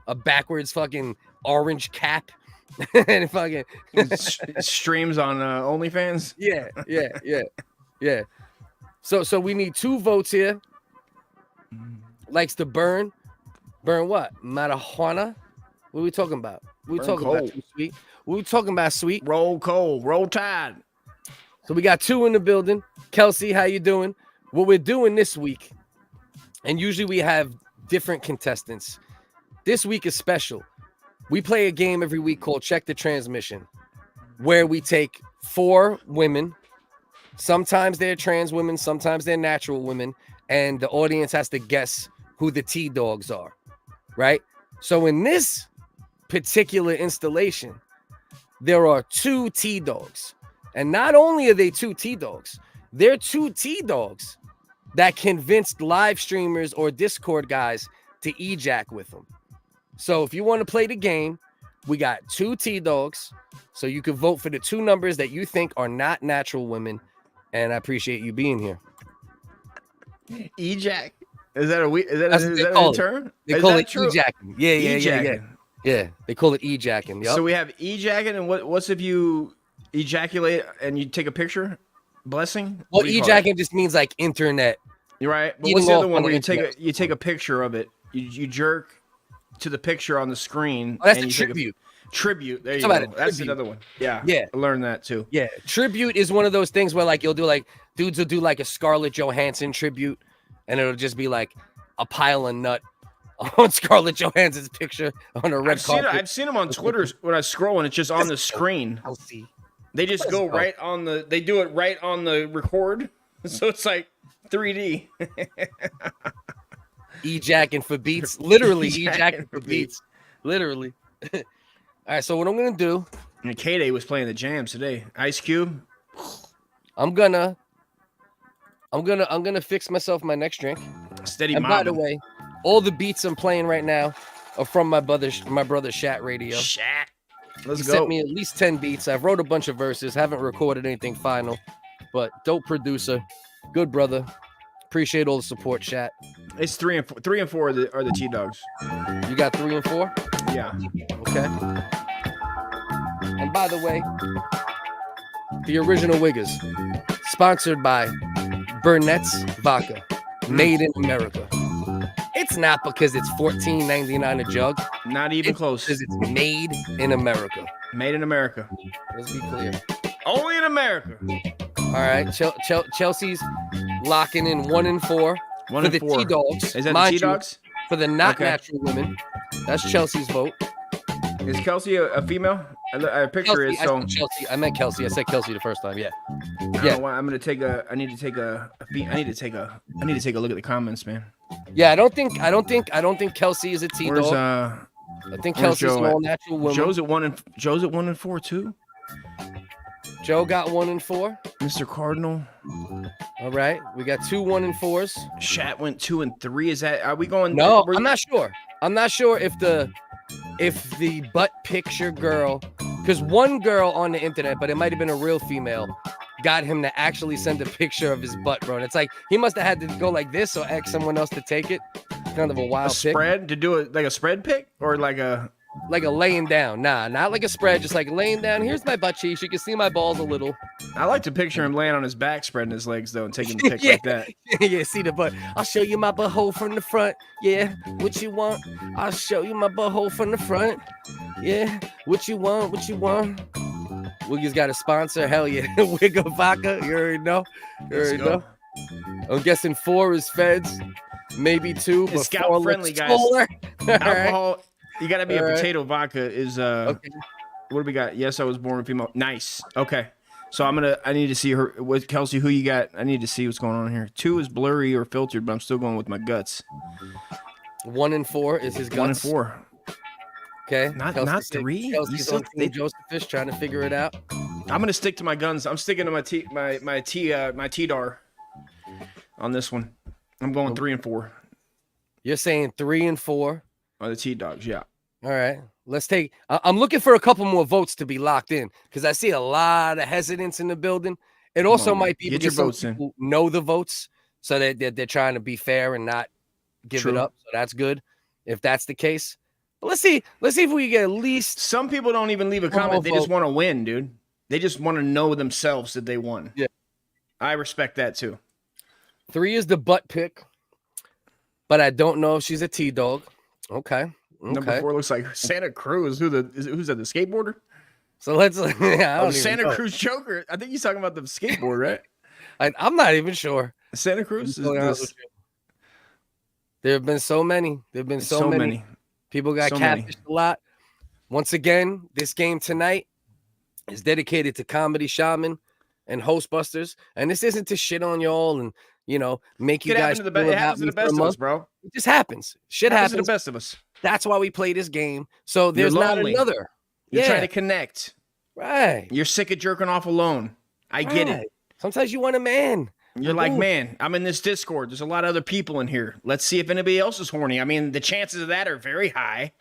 a backwards fucking orange cap. And fucking streams on OnlyFans. Yeah. So we need 2 votes here. Likes to burn what? Marijuana? What are we talking about? What are we talking about? Too sweet? What are we talking about? Sweet? Roll cold, roll tide. So we got 2 in the building. Kelsey, how you doing? What we're doing this week, and usually we have different contestants. This week is special. We play a game every week called Check the Transmission, where we take 4 women. Sometimes they're trans women, sometimes they're natural women, and the audience has to guess who the T-Dogs are, right? So in this particular installation, there are 2 T-Dogs. And not only are they 2 T-Dogs, they're 2 T-Dogs that convinced live streamers or Discord guys to ejac with them. So if you want to play the game, we got 2 T-Dogs. So you can vote for the 2 numbers that you think are not natural women. And I appreciate you being here. Ejac. Is that a term? They call it ejacking. Yeah. Yeah, they call it ejacking. Yep. So we have ejacking, and what's if you ejaculate and you take a picture? Blessing? Well, ejaculate just means like internet. You're right. But what's the other one where you take a picture of it? You jerk to the picture on the screen. Oh, that's a tribute. Tribute. There you go. That's another one. Yeah. I learned that too. Yeah. Tribute is one of those things where like you'll do like dudes will do like a Scarlett Johansson tribute, and it'll just be like a pile of nut on Scarlett Johansson's picture on a red carpet. I've seen them on Twitter when I scroll and it's just on the screen. I'll see. They just go right on the. They do it right on the record, so it's like 3D. Ejacking for beats, literally ejacking for beats, literally. All right, so what I'm gonna do? And Qaeda was playing the jams today. Ice Cube. I'm gonna fix myself my next drink. Steady. And by the way, all the beats I'm playing right now are from my brother Shat Radio. Shat. Let's he go. sent me at least 10 beats. I've wrote a bunch of verses, haven't recorded anything final, but dope producer, good brother. Appreciate all the support, Shat. It's 3 and 4. 3 and 4 are the T-Dogs. You got 3 and 4? Yeah. Okay. And by the way, the original WHiggaz, sponsored by Burnett's Vodka, made in America. It's not because it's $14.99 a jug. Not even close. Because it's made in America. Made in America. Let's be clear. Only in America. All right. Chelsea's locking in 1 and 4 1 for and the 4. T-Dogs. Is that the T-Dogs? For the not natural women. That's Chelsea's vote. Is Kelsey a female? I picture Kelsey, it. So Chelsea. I meant Kelsey. I said Kelsey the first time. Yeah. I'm gonna take a. I need to take a look at the comments, man. Yeah, I don't think Kelsey is a T-Dog. Where's I think Kelsey's an all-natural woman. Joe's at 1 and 4 too. Joe got 1 and 4. Mr. Cardinal. All right, we got 2 1 and 4s. Shat went 2 and 3. Is that? Are we going? No, I'm not sure. I'm not sure if the butt picture girl, because one girl on the internet, but it might have been a real female, got him to actually send a picture of his butt, bro. And it's like he must have had to go like this or ask someone else to take it. Kind of a wild pick. Spread to do it like a spread pick or like a laying down. Nah, not like a spread, just like laying down. Here's my butt cheeks. You can see my balls a little. I like to picture him laying on his back, spreading his legs though, and taking the pic like that. Yeah, see the butt. I'll show you my butthole from the front. Yeah, what you want? I'll show you my butthole from the front. Yeah, what you want? What you want? WHiggaz got a sponsor. Hell yeah, WHiggaz Vodka. You already know. You already know. I'm guessing 4 is feds, maybe 2, but Scout 4 friendly, looks guys. Taller. Alcohol. Right. You got to be All a right. potato vodka is Okay. What do we got? Yes, I was born female. Nice. Okay. So I need to see her with Kelsey. Who you got? I need to see what's going on here. 2 is blurry or filtered, but I'm still going with my guts. 1 and 4 is his guts. 1 and 4. Okay. Not 3. Kelsey's on Team Joseph Fish trying to figure it out. I'm gonna stick to my guns. I'm sticking to my T-Dar on this one. I'm going 3 and 4. You're saying 3 and 4 on the T-Dogs, yeah. All right. Let's take. I'm looking for a couple more votes to be locked in because I see a lot of hesitance in the building. It also might be because some people know the votes, so they're trying to be fair and not give it up. So that's good if that's the case. But let's see if we get at least. Some people don't even leave a comment. They just want to win, dude. They just want to know themselves that they won. Yeah, I respect that too. 3 is the butt pick, but I don't know if she's a T-Dog. Okay. Number 4 looks like Santa Cruz. Who's that? The skateboarder? So let's. Yeah, Santa Cruz Joker. I think he's talking about the skateboard, right? I'm not even sure. Santa Cruz. There have been so many. There have been so many. People got catfished a lot. Once again, this game tonight is dedicated to Comedy Shaman and Hostbusters, and this isn't to shit on y'all and make you guys. It happens to the best of us, bro. It just happens. Shit happens to the best of us. That's why we play this game. So there's not another. You're trying to connect. Right. You're sick of jerking off alone. I get it. Sometimes you want a man. You're like, man, I'm in this Discord. There's a lot of other people in here. Let's see if anybody else is horny. I mean, the chances of that are very high.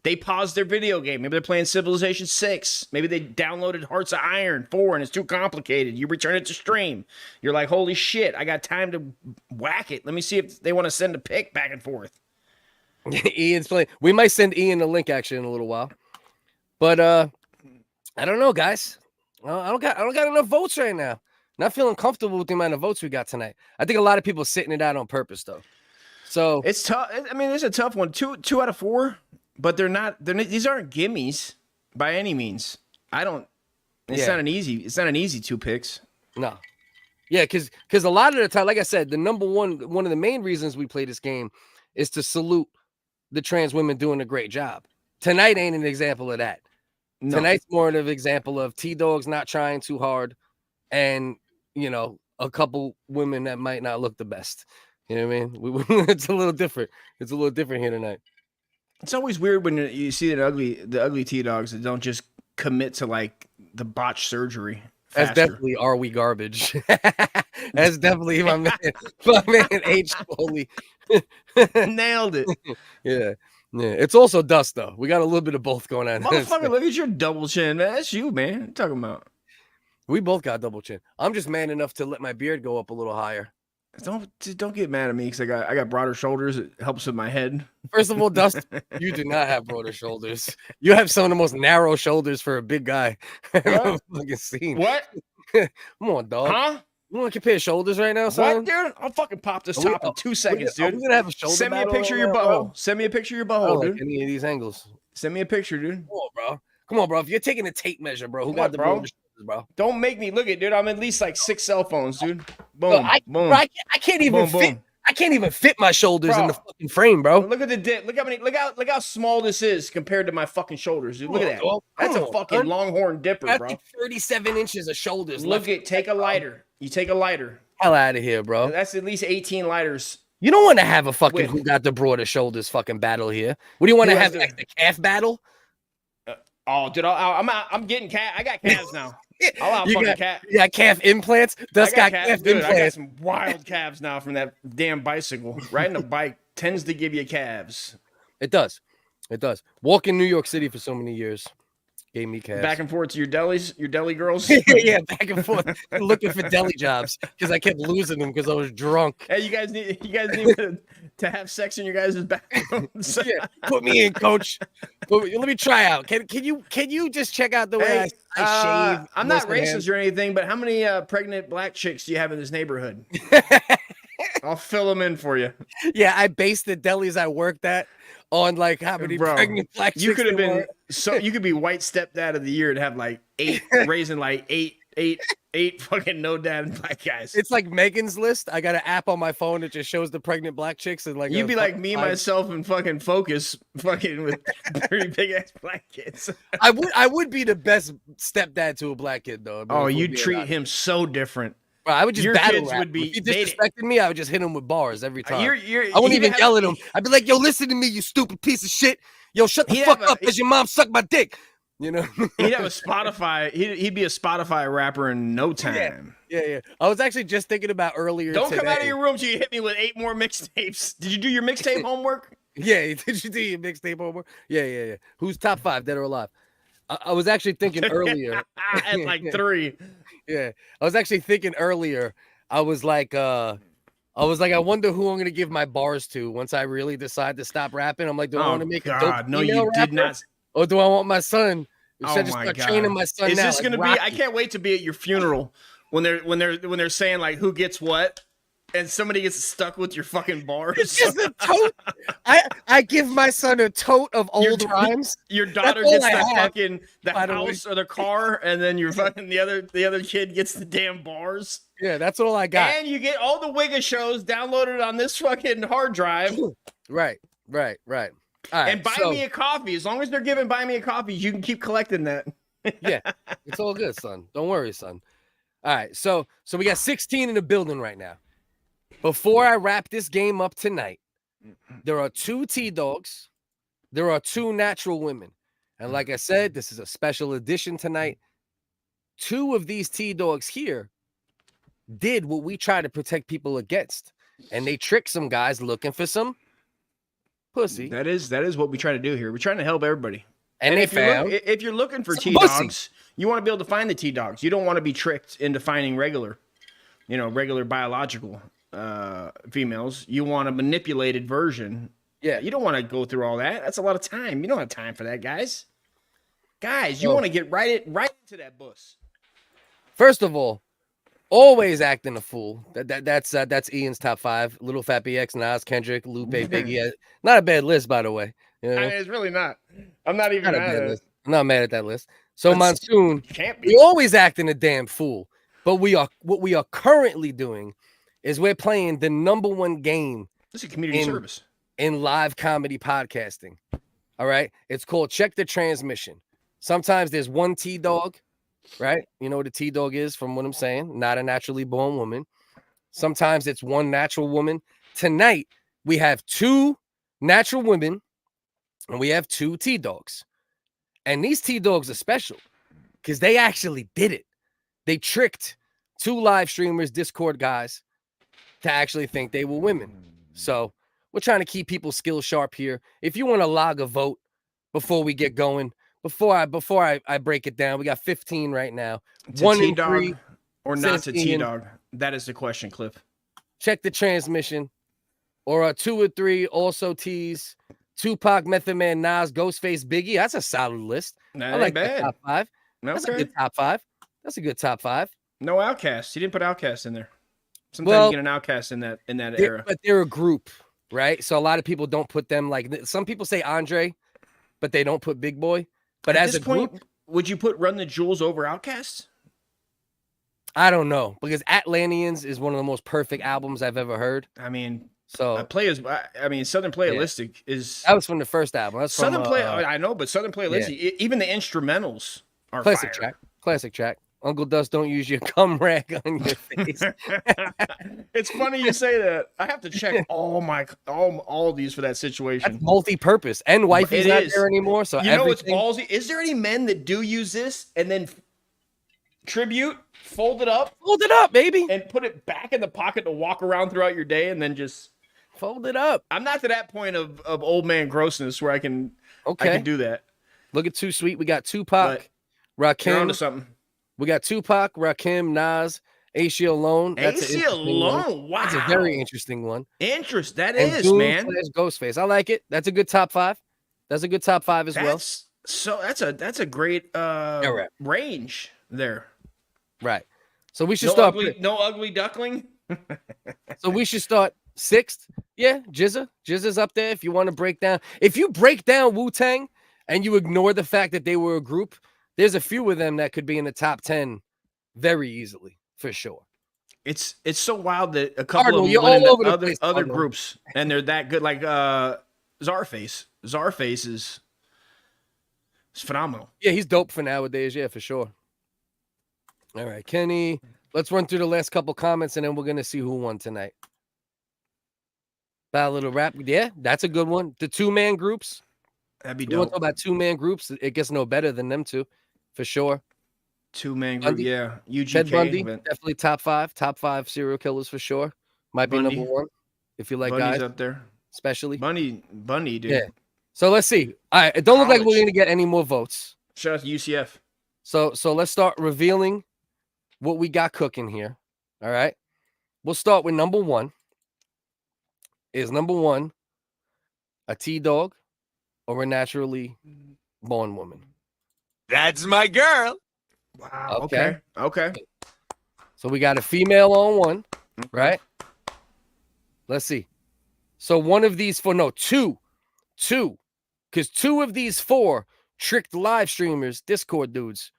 They paused their video game. Maybe they're playing Civilization 6. Maybe they downloaded Hearts of Iron 4 and it's too complicated. You return it to stream. You're like, holy shit, I got time to whack it. Let me see if they want to send a pic back and forth. Ian's playing. We might send Ian a link actually in a little while. But I don't know, guys. I don't got enough votes right now. Not feeling comfortable with the amount of votes we got tonight. I think a lot of people are sitting it out on purpose though. So it's tough. I mean, it's a tough one. Two out of 4, but they're not. These aren't gimmies by any means. It's not an easy 2 picks. No. Yeah, because a lot of the time, like I said, the number one of the main reasons we play this game is to salute the trans women doing a great job. Tonight ain't an example of that. No. Tonight's more of an example of T-Dogs not trying too hard and, a couple women that might not look the best. You know what I mean? It's a little different. It's a little different here tonight. It's always weird when you see the ugly T-Dogs that don't just commit to like the botched surgery. That's definitely Are We Garbage. That's definitely my man H. Foley. Nailed it. Yeah. It's also dust though. We got a little bit of both going on. Motherfucker, look at your double chin, man. That's you, man. What are you talking about? We both got double chin. I'm just man enough to let my beard go up a little higher. Don't get mad at me because I got broader shoulders. It helps with my head. First of all, Dust, you do not have broader shoulders. You have some of the most narrow shoulders for a big guy I've ever fucking seen. What? Come on, dog. Huh? You want to compare shoulders right now, son? What, dude? I'll fucking pop this top in 2 seconds, dude. Are we gonna have a shoulder Send me a battle picture of right your now, butthole. bro? Send me a picture of your I don't butthole, like dude. any of these angles. Send me a picture, dude. Come on, bro. If you're taking a tape measure, bro, who got the broader shoulders, bro? Don't make me look it, dude. I'm at least like 6 cell phones, dude. Boom, Bro, boom. Bro, I can't even boom, fit. boom. I can't even fit my shoulders in the Bro. fucking frame, bro. Look at the dick. Look how small this is compared to my fucking shoulders, dude. Look at that. Dog. That's Come a on, fucking son. longhorn dipper, That's bro. like 37 inches of shoulders. Look at take a lighter. You take a lighter. Hell out of here, bro. That's at least 18 lighters. You don't want to have a fucking Wait. who got the broader shoulders fucking battle here. What do you want to Who has have the- like the calf battle? Oh, dude, I'm getting cat. I got calves now. I'll have fucking cat. You got calf implants? Dust got calf dude, I got implants. some wild calves now from that damn bicycle. Riding a bike tends to give you calves. It does. It does. Walking New York City for so many years gave me calves. Back and forth to your deli girls. Yeah, back and forth looking for deli jobs because I kept losing them because I was drunk. Hey, you guys need to have sex in your guys' bathrooms. Yeah, put me in, coach. Let me try out. Can you just check out the way I shave? I'm not racist or anything, but how many pregnant black chicks do you have in this neighborhood? I'll fill them in for you. Yeah, I based the delis I worked at on like how many pregnant black chicks. You could have there been were. so you could be white stepdad of the year and have like 8 raising like eight fucking no dad black guys. It's like Megan's List. I got an app on my phone that just shows the pregnant black chicks and like You'd be like me, myself, and fucking Focus, fucking with pretty big ass black kids. I would be the best stepdad to a black kid though. Oh, you'd treat him so different. Bro, I would just Your battle kids rap. would be If he disrespected me, I would just hit him with bars every time. You're, I wouldn't even yell at him. I'd be like, "Yo, listen to me, you stupid piece of shit. Yo, shut the fuck up, because your mom sucked my dick." You know, he'd have a Spotify. He'd be a Spotify rapper in no time. Yeah. I was actually just thinking about earlier. Don't today. come out of your room till you hit me with 8 more mixtapes. Did you do your mixtape homework? Yeah, did you do your mixtape homework? Yeah. Who's top 5, dead or alive? I was actually thinking earlier. At like 3. Yeah, I was actually thinking earlier. I was like, I wonder who I'm gonna give my bars to once I really decide to stop rapping. I'm like, do I want to make a dope no, female you rapper? did not. Or do I want my son? Should I Oh just my start God. training my son Is now? this like gonna be? Rocky? I can't wait to be at your funeral when they're saying like who gets what, and somebody gets stuck with your fucking bars. It's just a tote. I give my son a tote of old rhymes. Your daughter That's all gets I the have, fucking the by the way. house or the car, and then your fucking the other kid gets the damn bars. Yeah, that's all I got. And you get all the WHiggaz shows downloaded on this fucking hard drive. Right. All right, And buy me a coffee. As long as they're giving buy me a coffee, you can keep collecting that. Yeah, it's all good, son. Don't worry, son. All right, so we got 16 in the building right now. Before I wrap this game up tonight, there are 2 T-Dogs. There are 2 natural women. And like I said, this is a special edition tonight. 2 of these T-Dogs here did what we try to protect people against. And they tricked some guys looking for some pussy. That is what we try to do here. We're trying to help everybody. And they found if you're looking for some T-Dogs, you want to be able to find the T-Dogs. You don't want to be tricked into finding regular biological females. You want a manipulated version. Yeah, you don't want to go through all that. That's a lot of time. You don't have time for that, guys. You want to get right into that bus. First of all, always acting a fool. That's Ian's top 5. Little Fat BX, Nas, Kendrick, Lupe, Biggie. Not a bad list, by the way. You know? It's really not. I'm not even Not a mad bad at list. it. I'm not mad at that list. So Monsoon, Can't be. we always acting a damn fool. But what we are currently doing is we're playing the number one game. This is community service in live comedy podcasting. All right. It's called Check the Transmission. Sometimes there's one T-Dog, right? You know what a T-Dog is from what I'm saying? Not a naturally born woman. Sometimes it's one natural woman. Tonight, we have 2 natural women and we have 2 T-Dogs. And these T-Dogs are special because they actually did it. They tricked 2 live streamers, Discord guys, to actually think they were women. So we're trying to keep people skill sharp here. If you want to log a vote before we get going, before I break it down, we got 15 right now. To 1 in T-Dog 3 or not to says Ian. T-Dog? That is the question, Cliff. Check the transmission. Or 2 or 3 also T's. Tupac, Method Man, Nas, Ghostface, Biggie. That's a solid list. That I like ain't bad. that top 5. That's a good top 5. That's a good top 5. No Outcast. You didn't put Outcast in there. Sometimes Well, you get an Outcast in that era. But they're a group, right? So a lot of people don't put them like some people say Andre, but they don't put Big Boy. But At as this a point, group, would you put Run the Jewels over Outcast? I don't know because Atlanteans is one of the most perfect albums I've ever heard. I mean, so Southern Playalistic is that was from the first album. That's Southern from, I know, but Southern Playalistic, even the instrumentals are classic fire. Classic track. Uncle Dust, don't use your cum rag on your face. It's funny you say that. I have to check all these for that situation. That's multi-purpose, and wifey's not there anymore. So you know what's ballsy? Is there any men that do use this and then tribute, fold it up, baby, and put it back in the pocket to walk around throughout your day, and then just fold it up? I'm not to that point of old man grossness where I can do that. Look at Too Sweet. We got Tupac, Rakim. You're onto something. We got Tupac, Rakim, Nas, AC Alone. AC Alone, wow. That's a very interesting one. That and is, Doom man. / Ghostface. I like it. That's a good top 5. That's a good top 5 as well. So that's a great range there. Right. So we should start. No ugly duckling. So we should start 6th. Yeah, Jizza's up there. If you want to break down, if you break down Wu-Tang and you ignore the fact that they were a group, there's a few of them that could be in the top 10 very easily, for sure. It's so wild that a couple of them you're went all over the into place, other Bongo. groups, and they're that good. Like Czarface. Czarface is phenomenal. Yeah, he's dope for nowadays. Yeah, for sure. All right, Kenny. Let's run through the last couple comments, and then we're gonna see who won tonight. About a little rap. Yeah, that's a good one. The 2-man groups. That'd be You want dope. to talk about 2-man groups? It gets no better than them 2, for sure. 2-man group, Bundy. yeah. UGK. Ted Bundy, but definitely top 5 serial killers for sure. Might be Bundy. number 1 if you like Bundy's guys, up there. especially. Bundy, dude. Yeah. So let's see. All right, it don't look like we're College. gonna get any more votes. Shout out to UCF. So let's start revealing what we got cooking here. All right. We'll start with number 1. Is number 1 a T-Dog or a naturally born woman? That's my girl. Wow. Okay. So we got a female on 1, right? Let's see. So one of these 4, no, 2, because 2 of these 4 tricked live streamers, Discord dudes,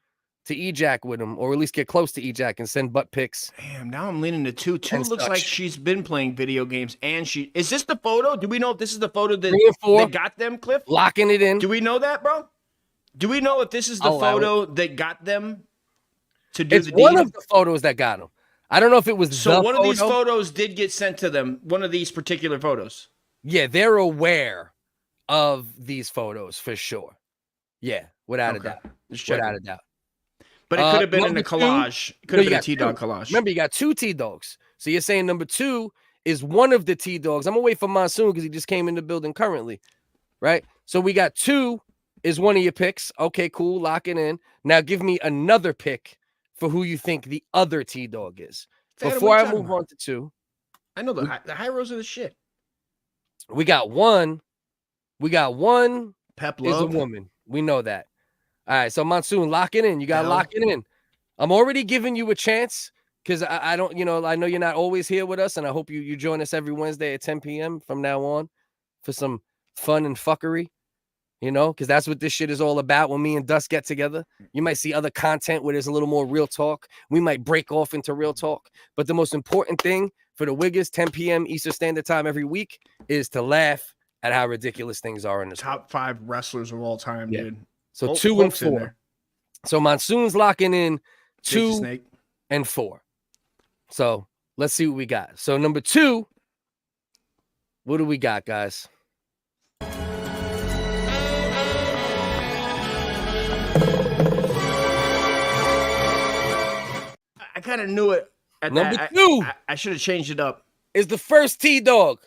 to ejac with them, or at least get close to ejac and send butt pics. Damn, now I'm leaning to 2. 2 And looks such. like she's been playing video games, and is this the photo? Do we know if this is the photo 3 and 4, that got them, Cliff? locking it in. Do we know that, bro? Do we know if this is the photo that got them to do It's the deed? one of the photos that got them. I don't know if it was So the one of these photo. photos did get sent to them. One of these particular photos. Yeah, they're aware of these photos for sure. Yeah, without a doubt. Just checking. Without a doubt. But it could have been in number a collage. It could No, have you been a got T-Dog 2. collage. Remember, you got 2 T-Dogs. So you're saying number 2 is one of the T-Dogs. I'm going to wait for Monsoon because he just came in the building currently, right? So we got 2 is one of your picks. Okay, cool. Lock it in. Now give me another pick for who you think the other T-Dog is. Phantom, Before what I you talking move about? on to 2, I know the high rows are the shit. we got 1. We got 1 Pep is a Love. woman. We know that. All right, so Monsoon, lock it in. You got to Hell. lock it in. I'm already giving you a chance because I don't, I know you're not always here with us, and I hope you join us every Wednesday at 10 p.m. from now on for some fun and fuckery, because that's what this shit is all about. When me and Dust get together, you might see other content where there's a little more real talk. We might break off into real talk, but the most important thing for the WHiggaz, 10 p.m. Eastern Standard Time every week, is to laugh at how ridiculous things are in this top 5 wrestlers of all time, dude. So 2 and 4. So Monsoon's locking in 2 and 4. So let's see what we got. So number 2, what do we got, guys? I kind of knew it. Number 2. I should have changed it up. Is the first T-Dog.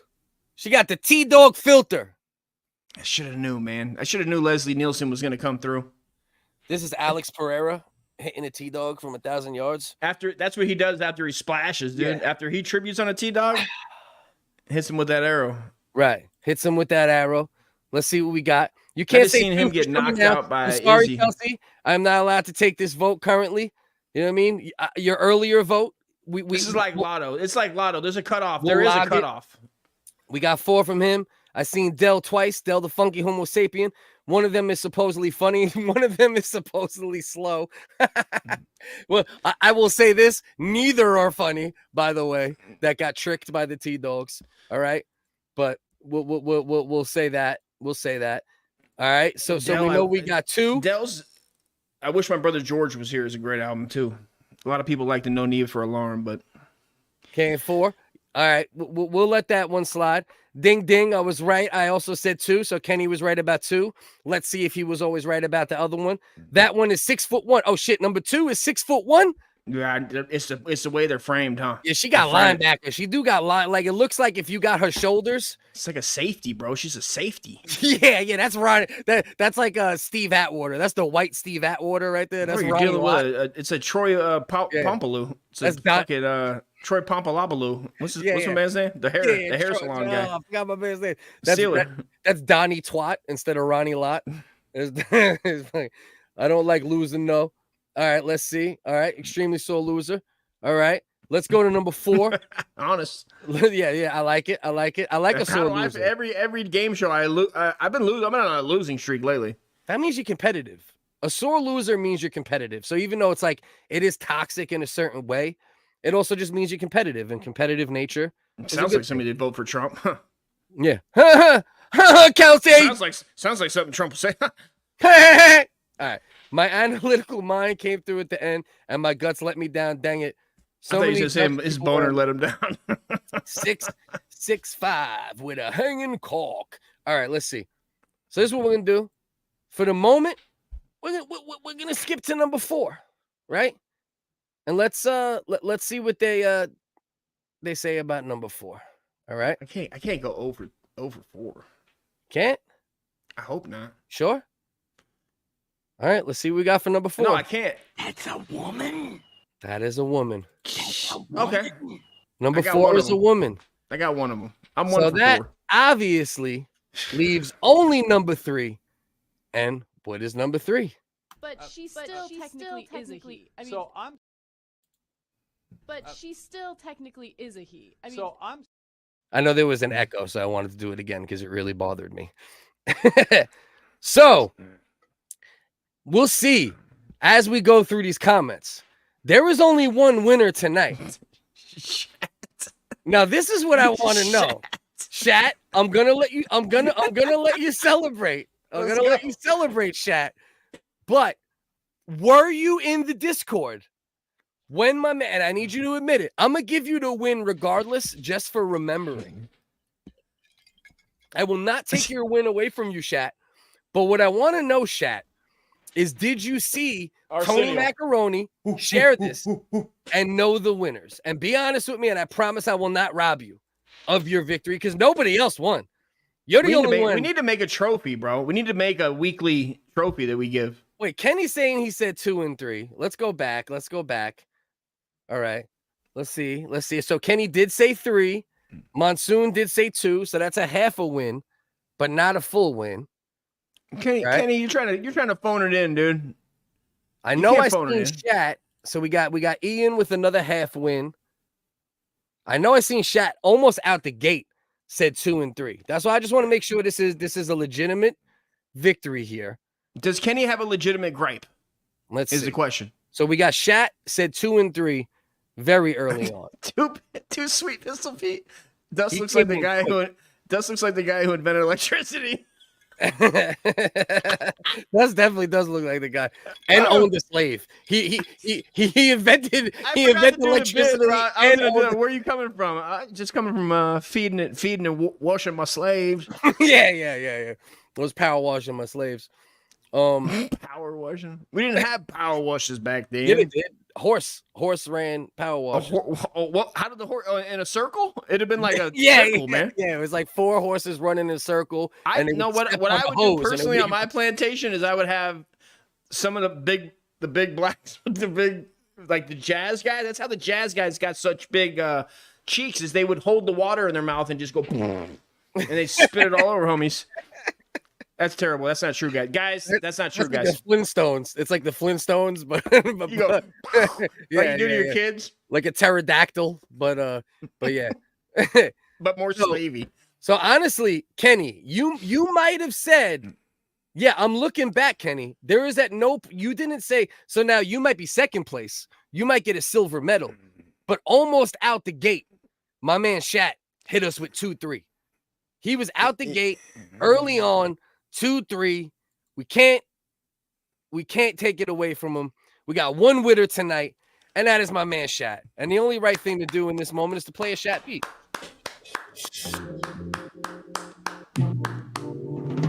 She got the T-Dog filter. I should have knew, man. I should have knew Leslie Nielsen was going to come through. This is Alex Pereira hitting a T-Dog from 1,000 yards. That's what he does after he splashes, dude. Yeah. After he tributes on a T-Dog, hits him with that arrow. Right. Hits him with that arrow. Let's see what we got. You can't say him get knocked out by I'm sorry, Izzy. Kelsey. I'm not allowed to take this vote currently. You know what I mean? Your earlier vote. This is like Lotto. It's like Lotto. There's a cutoff. There is a cutoff. We got 4 from him. I seen Del twice. Del the funky Homo sapien. One of them is supposedly funny. One of them is supposedly slow. Well, I will say this. Neither are funny, by the way, that got tricked by the T-Dogs. All right. But we'll say that. We'll say that. All right. So we know we got 2. Del's I Wish My Brother George Was Here is a great album too. A lot of people like the No Need for Alarm, but okay, 4. All right, we'll let that one slide. Ding, ding. I was right. I also said 2, so Kenny was right about 2. Let's see if he was always right about the other one. That one is 6'1". Oh shit, number 2 is 6'1". Yeah, it's the way they're framed, huh? Yeah, she got linebacker. She do got line. Like it looks like if you got her shoulders, it's like a safety, bro. She's a safety. Yeah, that's Ronnie. That's like Steve Atwater. That's the white Steve Atwater right there. That's Ronnie Watt. It's a Troy Pompalou. That's fucking Troy Pompalabaloo. What's my man's name? The hair salon guy. I forgot my man's name. That's Donnie Twat instead of Ronnie Lott. I don't like losing, no. All right, let's see. All right, extremely sore loser. All right, let's go to number 4. Honest. Yeah, I like it. I like a sore loser. Every game show I've been losing. I've been on a losing streak lately. That means you're competitive. A sore loser means you're competitive. So even though it's like it is toxic in a certain way, it also just means you're competitive, and competitive nature. Sounds like somebody did vote for Trump. Yeah. Kelsey. Sounds like something Trump would say. All right. My analytical mind came through at the end, and my guts let me down. Dang it. So I thought you said his boner let him down. 6'5" with a hanging cork. All right, let's see. So this is what we're gonna do. For the moment, we're gonna skip to number 4, right? And let's see what they say about number 4. All right. I can't go over 4. Can't? I hope not. Sure. All right, let's see what we got for number 4. No, I can't. That's a woman. That is a woman. Okay. Number 4 is a woman. I got one of them. I'm one for that 4. Obviously leaves only number 3. And what is number 3? But she still technically is a he. I mean, but she still technically is a he. I mean, I know there was an echo, so I wanted to do it again because it really bothered me. So we'll see as we go through these comments. There is only one winner tonight. Now, this is what I want to know. Shat, I'm gonna let you celebrate. I'm gonna let you celebrate, Shat. But were you in the Discord when my man, and I need you to admit it, I'm gonna give you the win regardless, just for remembering. I will not take your win away from you, Shat. But what I want to know, Shat, is did you see Tony Macaroni share this and know the winners? And be honest with me, and I promise I will not rob you of your victory because nobody else won. You're the only one. We need to make a trophy, bro. We need to make a weekly trophy that we give. Wait, Kenny's saying he said 2 and 3. Let's go back. All right. Let's see. So Kenny did say 3. Monsoon did say 2. So that's a half a win, but not a full win. Kenny, you're trying to phone it in, dude. I know I seen chat So we got Ian with another half win. I know I seen Shat almost out the gate said 2 and 3. That's why I just want to make sure this is a legitimate victory here. Does Kenny have a legitimate gripe? Let's see. The question. So we got Shat said 2 and 3 very early on. Too sweet, Pistol Pete. Dust looks like the guy who invented electricity. That definitely does look like the guy, and owned a slave. He invented electricity. Where are you coming from? Just coming from feeding and washing my slaves. yeah. I was power washing my slaves. Power washing. We didn't have power washes back then. Yeah, they did. Horse ran power wash. How did the horse in a circle? It'd have been like a circle, man. Yeah, it was like 4 horses running in a circle. I know what I would do personally on my plantation is I would have some of the big blacks, the jazz guys. That's how the jazz guys got such big cheeks, is they would hold the water in their mouth and just go, and they spit it all over homies. That's terrible. That's not true, guys. That's not true, guys. Like the Flintstones. It's like the Flintstones, but you go, like you do to your kids, like a pterodactyl, but yeah, but more slavey. So honestly, Kenny, you might have said, yeah, I'm looking back, Kenny. There is that nope. You didn't say so. Now you might be second place. You might get a silver medal, but almost out the gate, my man Shat hit us with 2-3. He was out the gate early on. 2-3. We can't take it away from him. We got one winner tonight, and that is my man Shat. And the only right thing to do in this moment is to play a Shat beat.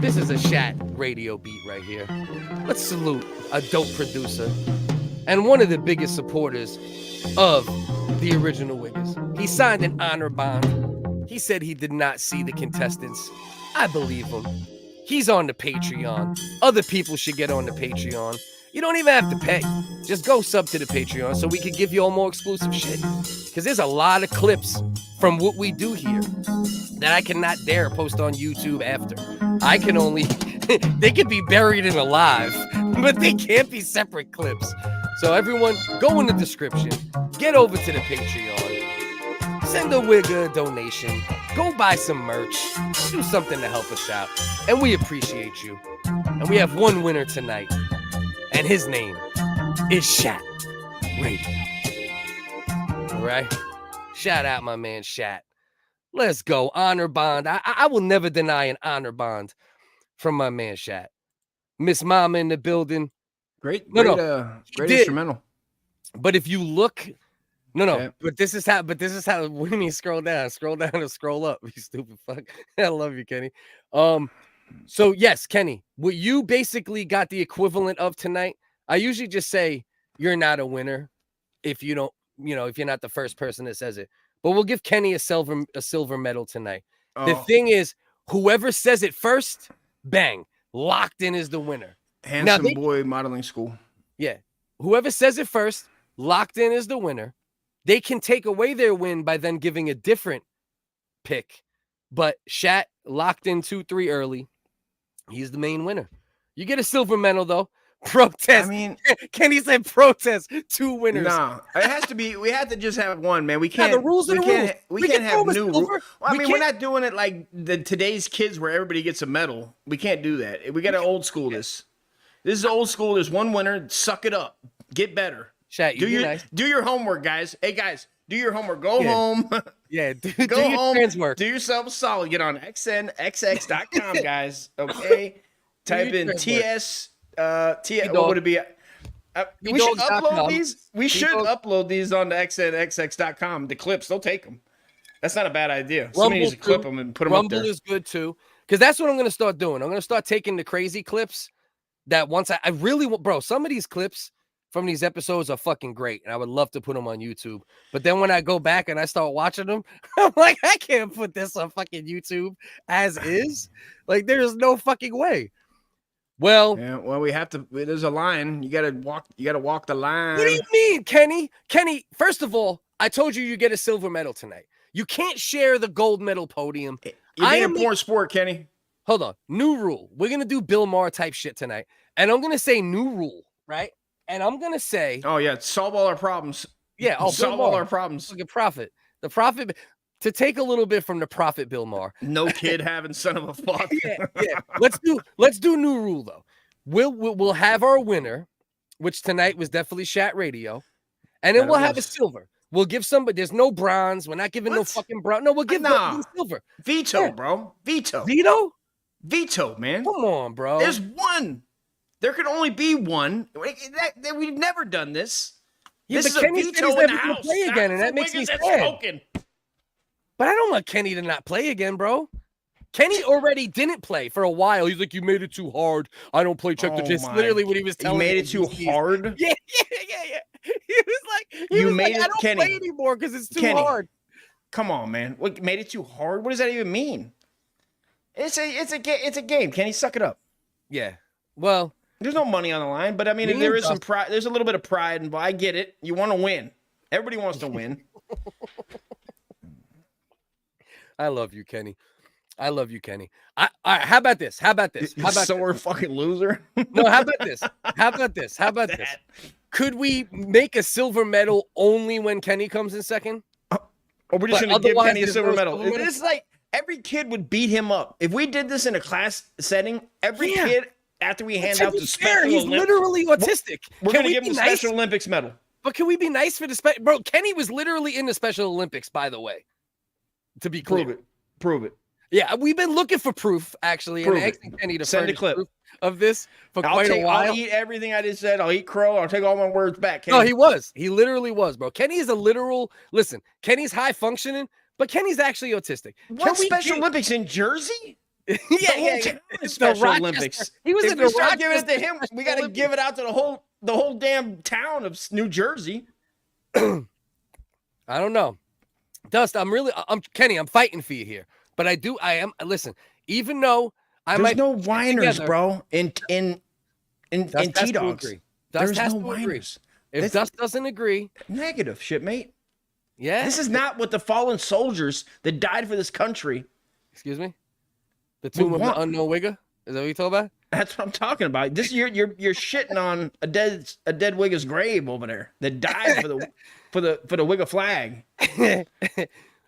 This is a Shat Radio beat right here. Let's salute a dope producer and one of the biggest supporters of the original WHiggaz. He signed an honor bond. He said he did not see the contestants. I believe him. He's on the Patreon. Other people should get on the Patreon. You don't even have to pay. Just go sub to the Patreon so we can give you all more exclusive shit. Because there's a lot of clips from what we do here that I cannot dare post on YouTube after. I can only... they can be buried in alive, but they can't be separate clips. So everyone, go in the description. Get over to the Patreon. Send a WHiggaz donation. Go buy some merch. Do something to help us out. And we appreciate you. And we have one winner tonight. And his name is Shat Radio. All right? Shout out my man Shat. Let's go. Honor bond. I will never deny an honor bond from my man Shat. Miss Mama in the building. Great instrumental. But if you look... No. Yeah. But this is how. What do you mean scroll down? Scroll down or scroll up? You stupid fuck. I love you, Kenny. So yes, Kenny, what you basically got the equivalent of tonight. I usually just say you're not a winner if you don't, if you're not the first person that says it. But we'll give Kenny a silver medal tonight. Oh. The thing is, whoever says it first, bang, locked in is the winner. Handsome boy modeling school. Yeah, whoever says it first, locked in is the winner. They can take away their win by then giving a different pick. But Shat locked in 2-3 early. He's the main winner. You get a silver medal, though. Protest. I mean, Kenny said protest. 2 winners. No, it has to be. We have to just have one, man. We can't. The rules are the rules. We can't have new rules. Well, I mean, we're not doing it like today's kids where everybody gets a medal. We can't do that. We got to old school this. This is old school. There's one winner. Suck it up. Get better. Shat, do your homework, guys. Hey, guys, do your homework. Go home. Yeah, go home. Transwork. Do yourself a solid. Get on xnxx.com, guys. Okay. Type in TS. What would it be? We should upload these. We should upload these on the xnxx.com. The clips, they'll take them. That's not a bad idea. Somebody needs to clip them and put them up there. Rumble is good too, because that's what I'm going to start doing. I'm going to start taking the crazy clips that once I really want, bro. Some of these clips from these episodes are fucking great, and I would love to put them on YouTube. But then when I go back and I start watching them, I'm like, I can't put this on fucking YouTube as is. Like, there's no fucking way. Well, yeah, well, we have to. There's a line. You gotta walk. You gotta walk the line. What do you mean, Kenny? Kenny, first of all, I told you get a silver medal tonight. You can't share the gold medal podium. You're being a poor sport, Kenny. Hold on. New rule. We're gonna do Bill Maher type shit tonight, and I'm gonna say new rule, right? And I'm gonna say, oh yeah, solve all our problems. Yeah, solve all our problems. Look at Prophet. The Prophet, to take a little bit from the Prophet Bill Maher. No kid having son of a fuck. yeah. Let's do new rule though. We'll have our winner, which tonight was definitely Shat Radio, and then we'll have a silver. We'll give somebody. There's no bronze. We're not giving no fucking bronze. No, we'll give the silver. Veto, bro. Veto. Veto, man. Come on, bro. There's one. There can only be one. We've never done this. Yeah, this but is Kenny a said veto he's in never the gonna house. play again, and that makes me sad. But I don't want Kenny to not play again, bro. Kenny already didn't play for a while. He's like, you made it too hard. I don't play check the disc. Literally what he was telling me. You made it too hard? Yeah. He was like, I don't play anymore because it's too hard. Come on, man. What made it too hard? What does that even mean? It's a game. Kenny, suck it up. Yeah. Well, there's no money on the line, but I mean, there is some pride. There's a little bit of pride, and I get it. You want to win. Everybody wants to win. I love you, Kenny. I love you, Kenny. How about this? How about we're a fucking loser? No, how about this? Could we make a silver medal only when Kenny comes in second? Or we're just going to give Kenny a silver medal? It's like every kid would beat him up. If we did this in a class setting, every kid, after we hand out the special he's literally autistic. We're going to give him the Special Olympics medal. But can we be nice for the special? Bro, Kenny was literally in the Special Olympics, by the way. To be clear. Prove it. Yeah, we've been looking for proof, actually, and asking Kenny to send a clip of this for quite a while. I'll eat everything I just said. I'll eat crow. I'll take all my words back, Kenny. No, he was. He literally was, bro. Kenny is a literal. Listen, Kenny's high functioning, but Kenny's actually autistic. What Special Olympics in Jersey? yeah. Special Olympics. He was if in we the start giving it to him, we got to give it out to the whole damn town of New Jersey. I don't know. Dust, I'm Kenny, I'm fighting for you here. But listen, even though there's no whiners, bro, in T-Dogs. Dust has to agree. If Dust doesn't agree. Negative shit, mate. Yeah. This is not what the fallen soldiers that died for this country. Excuse me? The tomb of the unknown WHiggaz? Is that what you talking about? That's what I'm talking about. This you're shitting on a dead WHiggaz grave over there that died for the WHiggaz flag.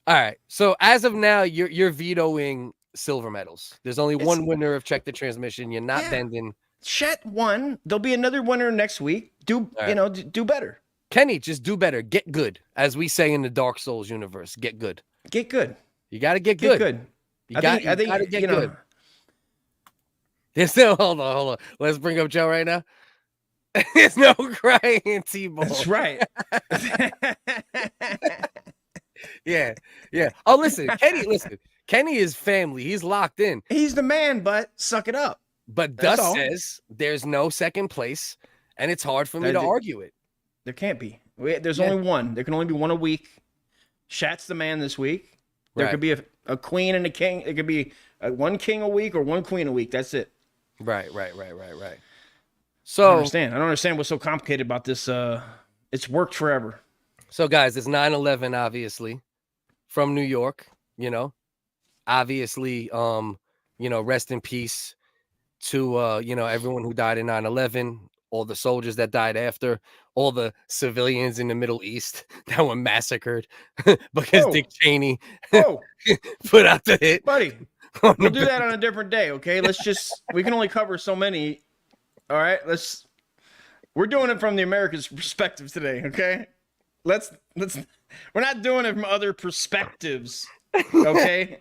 All right. So as of now, you're vetoing silver medals. There's only one winner of Check the Transmission. You're not bending. Chet won. There'll be another winner next week. Do better. Kenny, just do better. Get good, as we say in the Dark Souls universe. Get good. Get good. You got to get good. I think got to get good. There's no hold on. Let's bring up Joe right now. There's no crying T-ball. That's right. Yeah. Oh, listen. Kenny is family. He's locked in. He's the man, but suck it up. But Dust says there's no second place, and it's hard for me to argue it. There can't be. There's only one. There can only be one a week. Shat's the man this week. There could be a queen and a king. It could be one king a week or one queen a week. That's it. Right. So I don't understand what's so complicated about this. It's worked forever. So guys, it's 9/11, obviously, from New York. Obviously, rest in peace to everyone who died in 9/11, all the soldiers that died after, all the civilians in the Middle East that were massacred because Dick Cheney put out the hit. Buddy, we'll do that on a different day, okay? We can only cover so many. All right, we're doing it from the American's perspective today, okay? Let's we're not doing it from other perspectives, okay?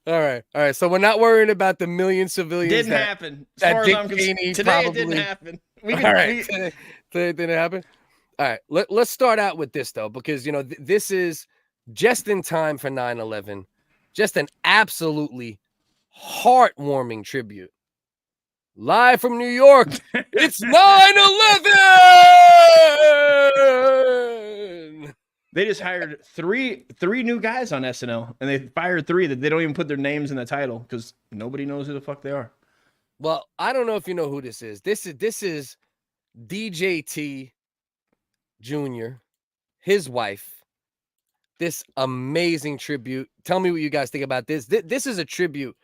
All right. So we're not worrying about the million civilians. Didn't happen. As far as I'm concerned, today it didn't happen. Today it didn't happen. All right. Let's start out with this though, because this is just in time for 9/11. Just an absolutely heartwarming tribute. Live from New York, it's 9/11. They just hired three new guys on SNL, and they fired three that they don't even put their names in the title because nobody knows who the fuck they are. Well, I don't know if you know who this is. This is DJT Jr., his wife. This amazing tribute. Tell me what you guys think about this. This is a tribute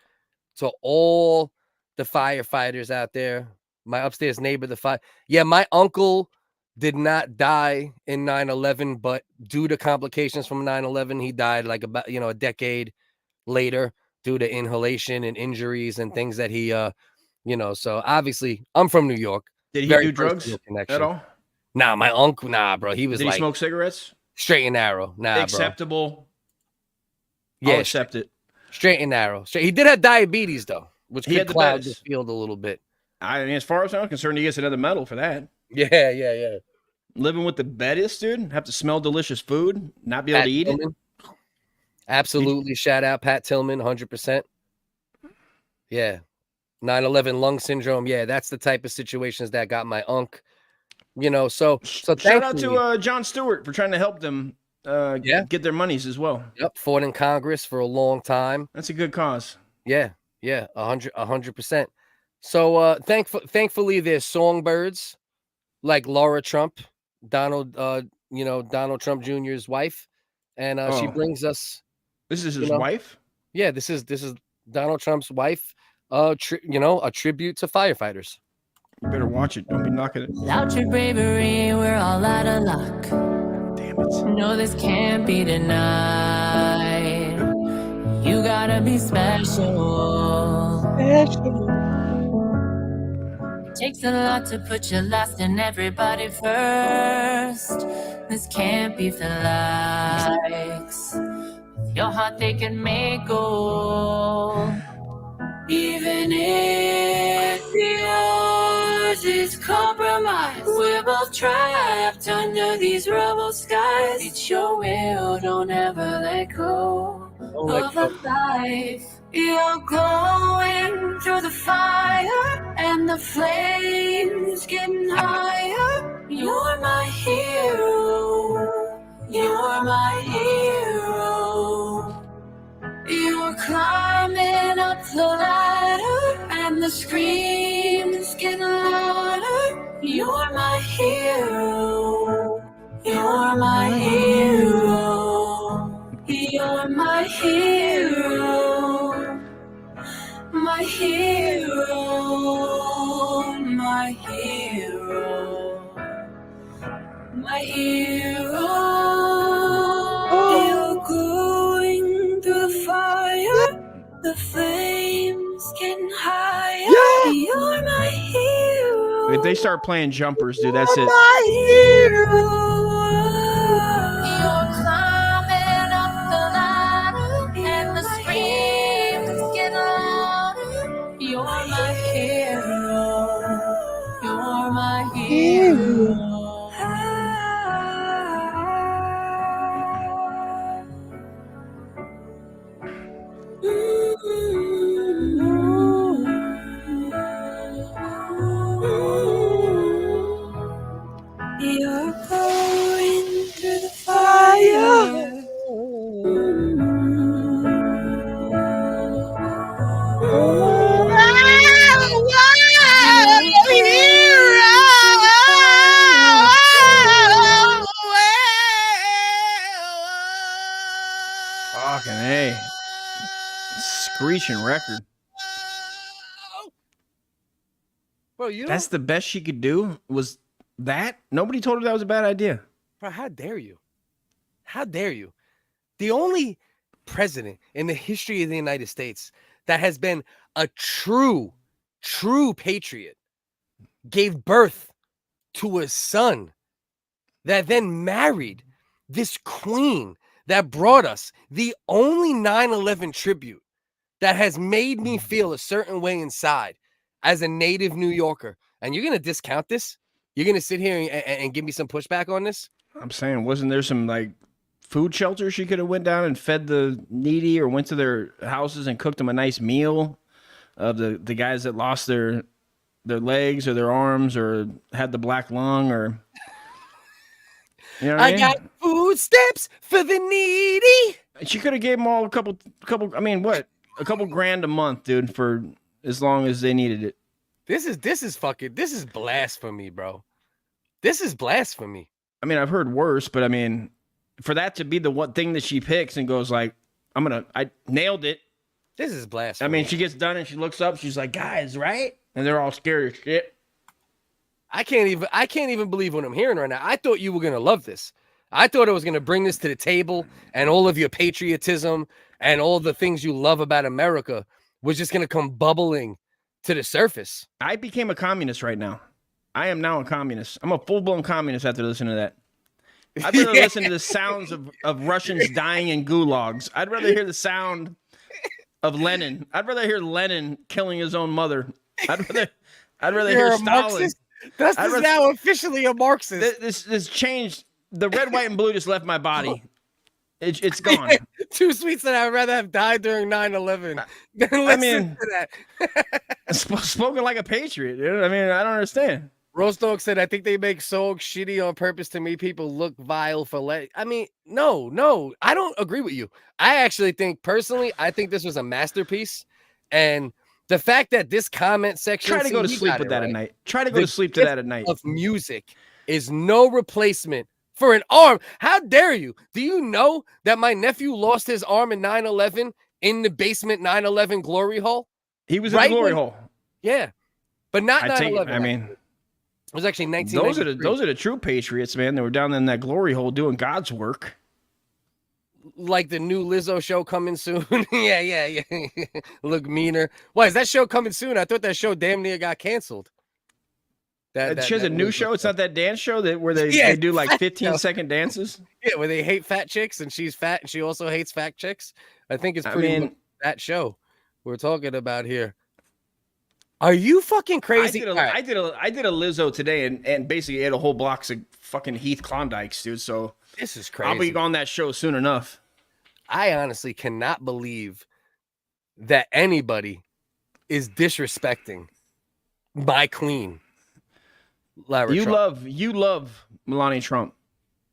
to all the firefighters out there, My upstairs neighbor, the 5. Yeah, my uncle did not die in 9/11, but due to complications from 9/11, he died like about a decade later due to inhalation and injuries and things that he so obviously I'm from New York. Did he Very do drugs personal connection. at all? Nah, my uncle, bro. He was Did he smoke cigarettes? Straight and narrow. Nah, acceptable. Bro. I'll accept it. Straight and narrow. He did have diabetes though, which He could had the cloud the best. field a little bit. I mean, as far as I'm concerned, he gets another medal for that. Yeah. Living with the baddest, dude. Have to smell delicious food, not be able to eat it. Absolutely. Shout out Pat Tillman, 100%. Yeah. 9/11 lung syndrome. Yeah, that's the type of situations that got my unk. So shout out to John Stewart for trying to help them get their monies as well. Yep, fought in Congress for a long time. That's a good cause. Yeah, 100%. So thankfully there's songbirds like Lara Trump, Donald Trump Jr.'s wife, and she brings us. This is his wife? Yeah, this is Donald Trump's wife. A tribute to firefighters. You better watch it. Don't be knocking it. Without your bravery, we're all out of luck. Damn it. No, this can't be denied. You gotta be special. It takes a lot to put your last and everybody first. This can't be for likes. With your heart they can make gold. Even if yours is compromised, we're both trapped under these rubble skies. It's your will, don't ever let go of a life. You're going through the fire and the flames getting higher. You're my hero. You're my hero. You're climbing up the ladder and the screams get louder. You're my hero. You're my hero. You're my hero. My hero. My hero. My hero. You're going through the fire, the flames getting higher. You're my hero. If they start playing jumpers, dude, that's it. My hero. You're climbing up the ladder and the screams get louder. You're my hero. You're my hero. You're going through the fire. Fucking A. Screeching record. Bro, that's the best she could do was that? Nobody told her that was a bad idea. Bro, how dare you? How dare you? The only president in the history of the United States that has been a true patriot gave birth to a son that then married this queen that brought us the only 9/11 tribute that has made me feel a certain way inside as a native New Yorker. And you're going to discount this? You're going to sit here and give me some pushback on this? I'm saying, wasn't there some like food shelter she could have went down and fed the needy, or went to their houses and cooked them a nice meal of the guys that lost their legs or their arms or had the black lung, or you know what I mean? got food stamps for the needy. She could have gave them all a couple I mean, what? A couple grand a month, dude, for as long as they needed it. This is blasphemy, bro. This is blasphemy. I mean, I've heard worse, but I mean, for that to be the one thing that she picks and goes like, I nailed it. This is blasphemy. I mean, she gets done and she looks up. She's like, guys, right? And they're all scared as shit. I can't even believe what I'm hearing right now. I thought you were gonna love this. I thought it was gonna bring this to the table, and all of your patriotism and all the things you love about America was just gonna come bubbling to the surface. I became a communist right now. I am now a communist. I'm a full-blown communist after listening to that. I'd rather listen to the sounds of Russians dying in gulags. I'd rather hear the sound of Lenin. I'd rather hear Lenin killing his own mother. I'd rather hear Stalin. Marxist? This is now officially a Marxist. This changed. The red, white, and blue just left my body. It's gone. Two sweets that I'd rather have died during 9/11 than listen to that. Spoken like a patriot, dude. I mean, I don't understand. Roast Dog said, I think they make songs shitty on purpose to make people look vile for I mean, no, I don't agree with you. I actually think, personally, I think this was a masterpiece. And the fact that this comment section... Try to go to sleep with that at night. Try to go to sleep to that at night. ...of music is no replacement for an arm. How dare you? Do you know that my nephew lost his arm in 9/11 in the basement 9/11 glory hole? He was in the glory hole. Yeah. But not 9/11. I mean... It was actually 1993. Those are the true patriots, man. They were down in that glory hole doing God's work. Like the new Lizzo show coming soon. yeah. Look meaner. Why is that show coming soon? I thought that show damn near got canceled. That show's a new show. It's not that dance show where they do like 15-second dances. Yeah, where they hate fat chicks and she's fat and she also hates fat chicks. I think it's pretty much that show we're talking about here. Are you fucking crazy? I did a Lizzo today and basically ate a whole box of fucking Heath Klondikes, dude. So this is crazy. I'll be on that show soon enough. I honestly cannot believe that anybody is disrespecting my queen, Lara. You love Melania Trump.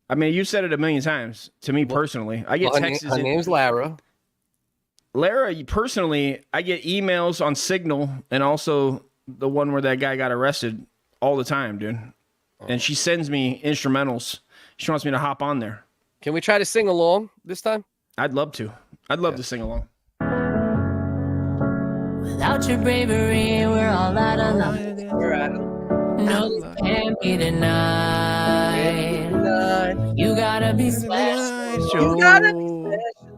I mean, you said it a million times to me personally. I get texts. Her name's Lara. Lara, personally, I get emails on Signal and also the one where that guy got arrested all the time, dude. And she sends me instrumentals. She wants me to hop on there. Can we try to sing along this time? I'd love to. I'd love to sing along. Without your bravery, we're all out of luck. We're out of luck. No, this can't be denied. You gotta be special. You gotta be special.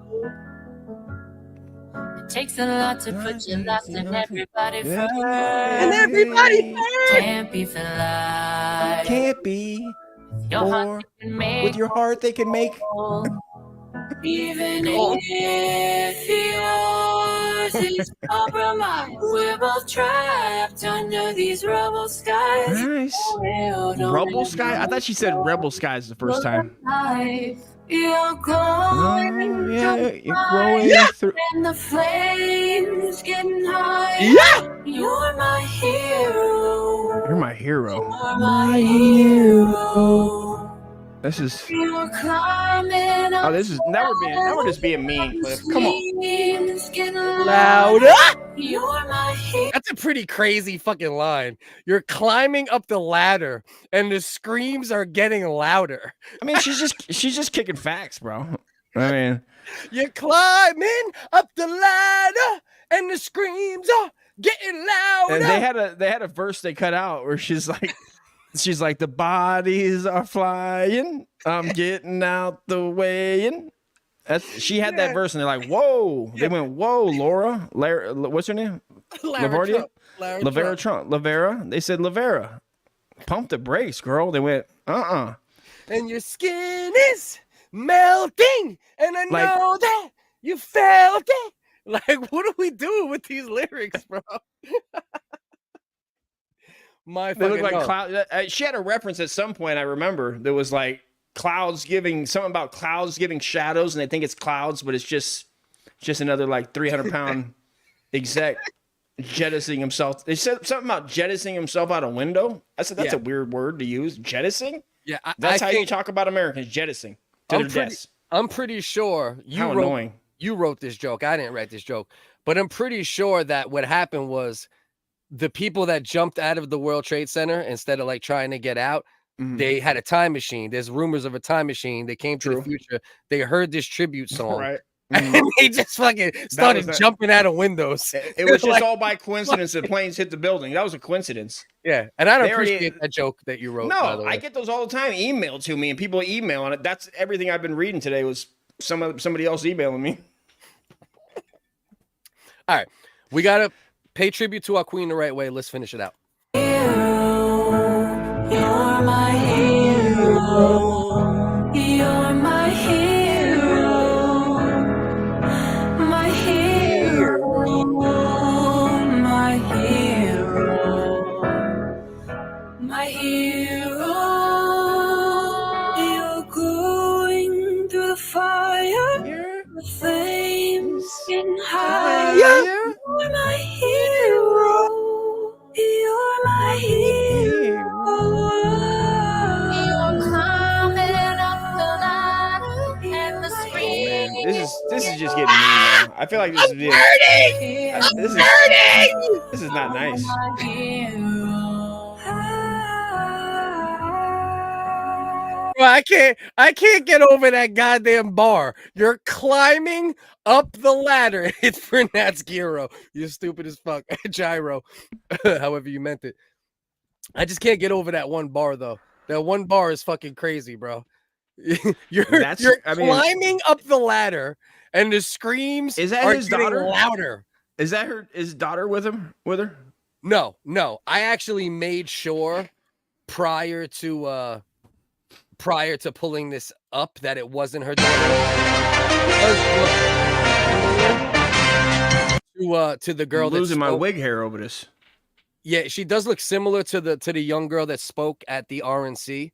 Takes a lot to put your last and everybody first. And everybody first. Can't be for life. Can't be. With your heart they can make. Even if yours is compromised, we're both trapped under these rubble skies. Nice. Rubble sky? I thought she said rebel skies the first time. You're growing, you're growing through. And the flames getting high. Yeah, you're my hero. You're my hero. You're my hero. This is. You're climbing up. Oh, this is now we're just being mean, Cliff. Come on. Louder. You're my hero. That's a pretty crazy fucking line. You're climbing up the ladder and the screams are getting louder. I mean, she's just kicking facts, bro. I mean, you're climbing up the ladder and the screams are getting louder. And they had a verse they cut out where she's like the bodies are flying. I'm getting out the way. And she had that verse and they're like, whoa. They went, whoa, Lara, what's her name? Lavera Trump. Lavera. They said Lavera. Pump the brakes, girl. They went, And your skin is melting. And I know that you felt it. Like, what are we doing with these lyrics, bro? They look like clouds. She had a reference at some point, I remember. There was like something about clouds giving shadows, and they think it's clouds, but it's just another like 300-pound exec jettisoning himself. They said something about jettisoning himself out a window. I said that's a weird word to use. Jettisoning? Yeah, that's how you talk about Americans, jettisoning to their deaths. I'm pretty sure annoying. You wrote this joke. I didn't write this joke, but I'm pretty sure that what happened was the people that jumped out of the World Trade Center, instead of like trying to get out, they had a time machine. There's rumors of a time machine. They came to the future. They heard this tribute song. Right. And they just fucking started jumping out of windows. It was just all by coincidence that planes hit the building. That was a coincidence. Yeah, and I don't appreciate that joke that you wrote. No, I get those all the time emailed to me, and people email on it. That's everything I've been reading today was somebody else emailing me. All right, we gotta pay tribute to our queen the right way. Let's finish it out. You're my hero. You're my hero. My hero. My hero. My hero. You're going through the fire. The flames getting higher. You're my hero. You're my hero. You're climbing up the ladder and the scream. This is just getting mean now. I feel like this is being this is not nice. Bro, I can't get over that goddamn bar. You're climbing up the ladder. It's pronounced gyro. You're stupid as fuck. Gyro. However you meant it. I just can't get over that one bar though. That one bar is fucking crazy, bro. You're climbing up the ladder and the screams are his daughter louder. Is that his daughter with him? With her? No. I actually made sure prior to pulling this up that it wasn't her daughter. To the girl I'm losing my wig hair over this. Yeah, she does look similar to the young girl that spoke at the RNC.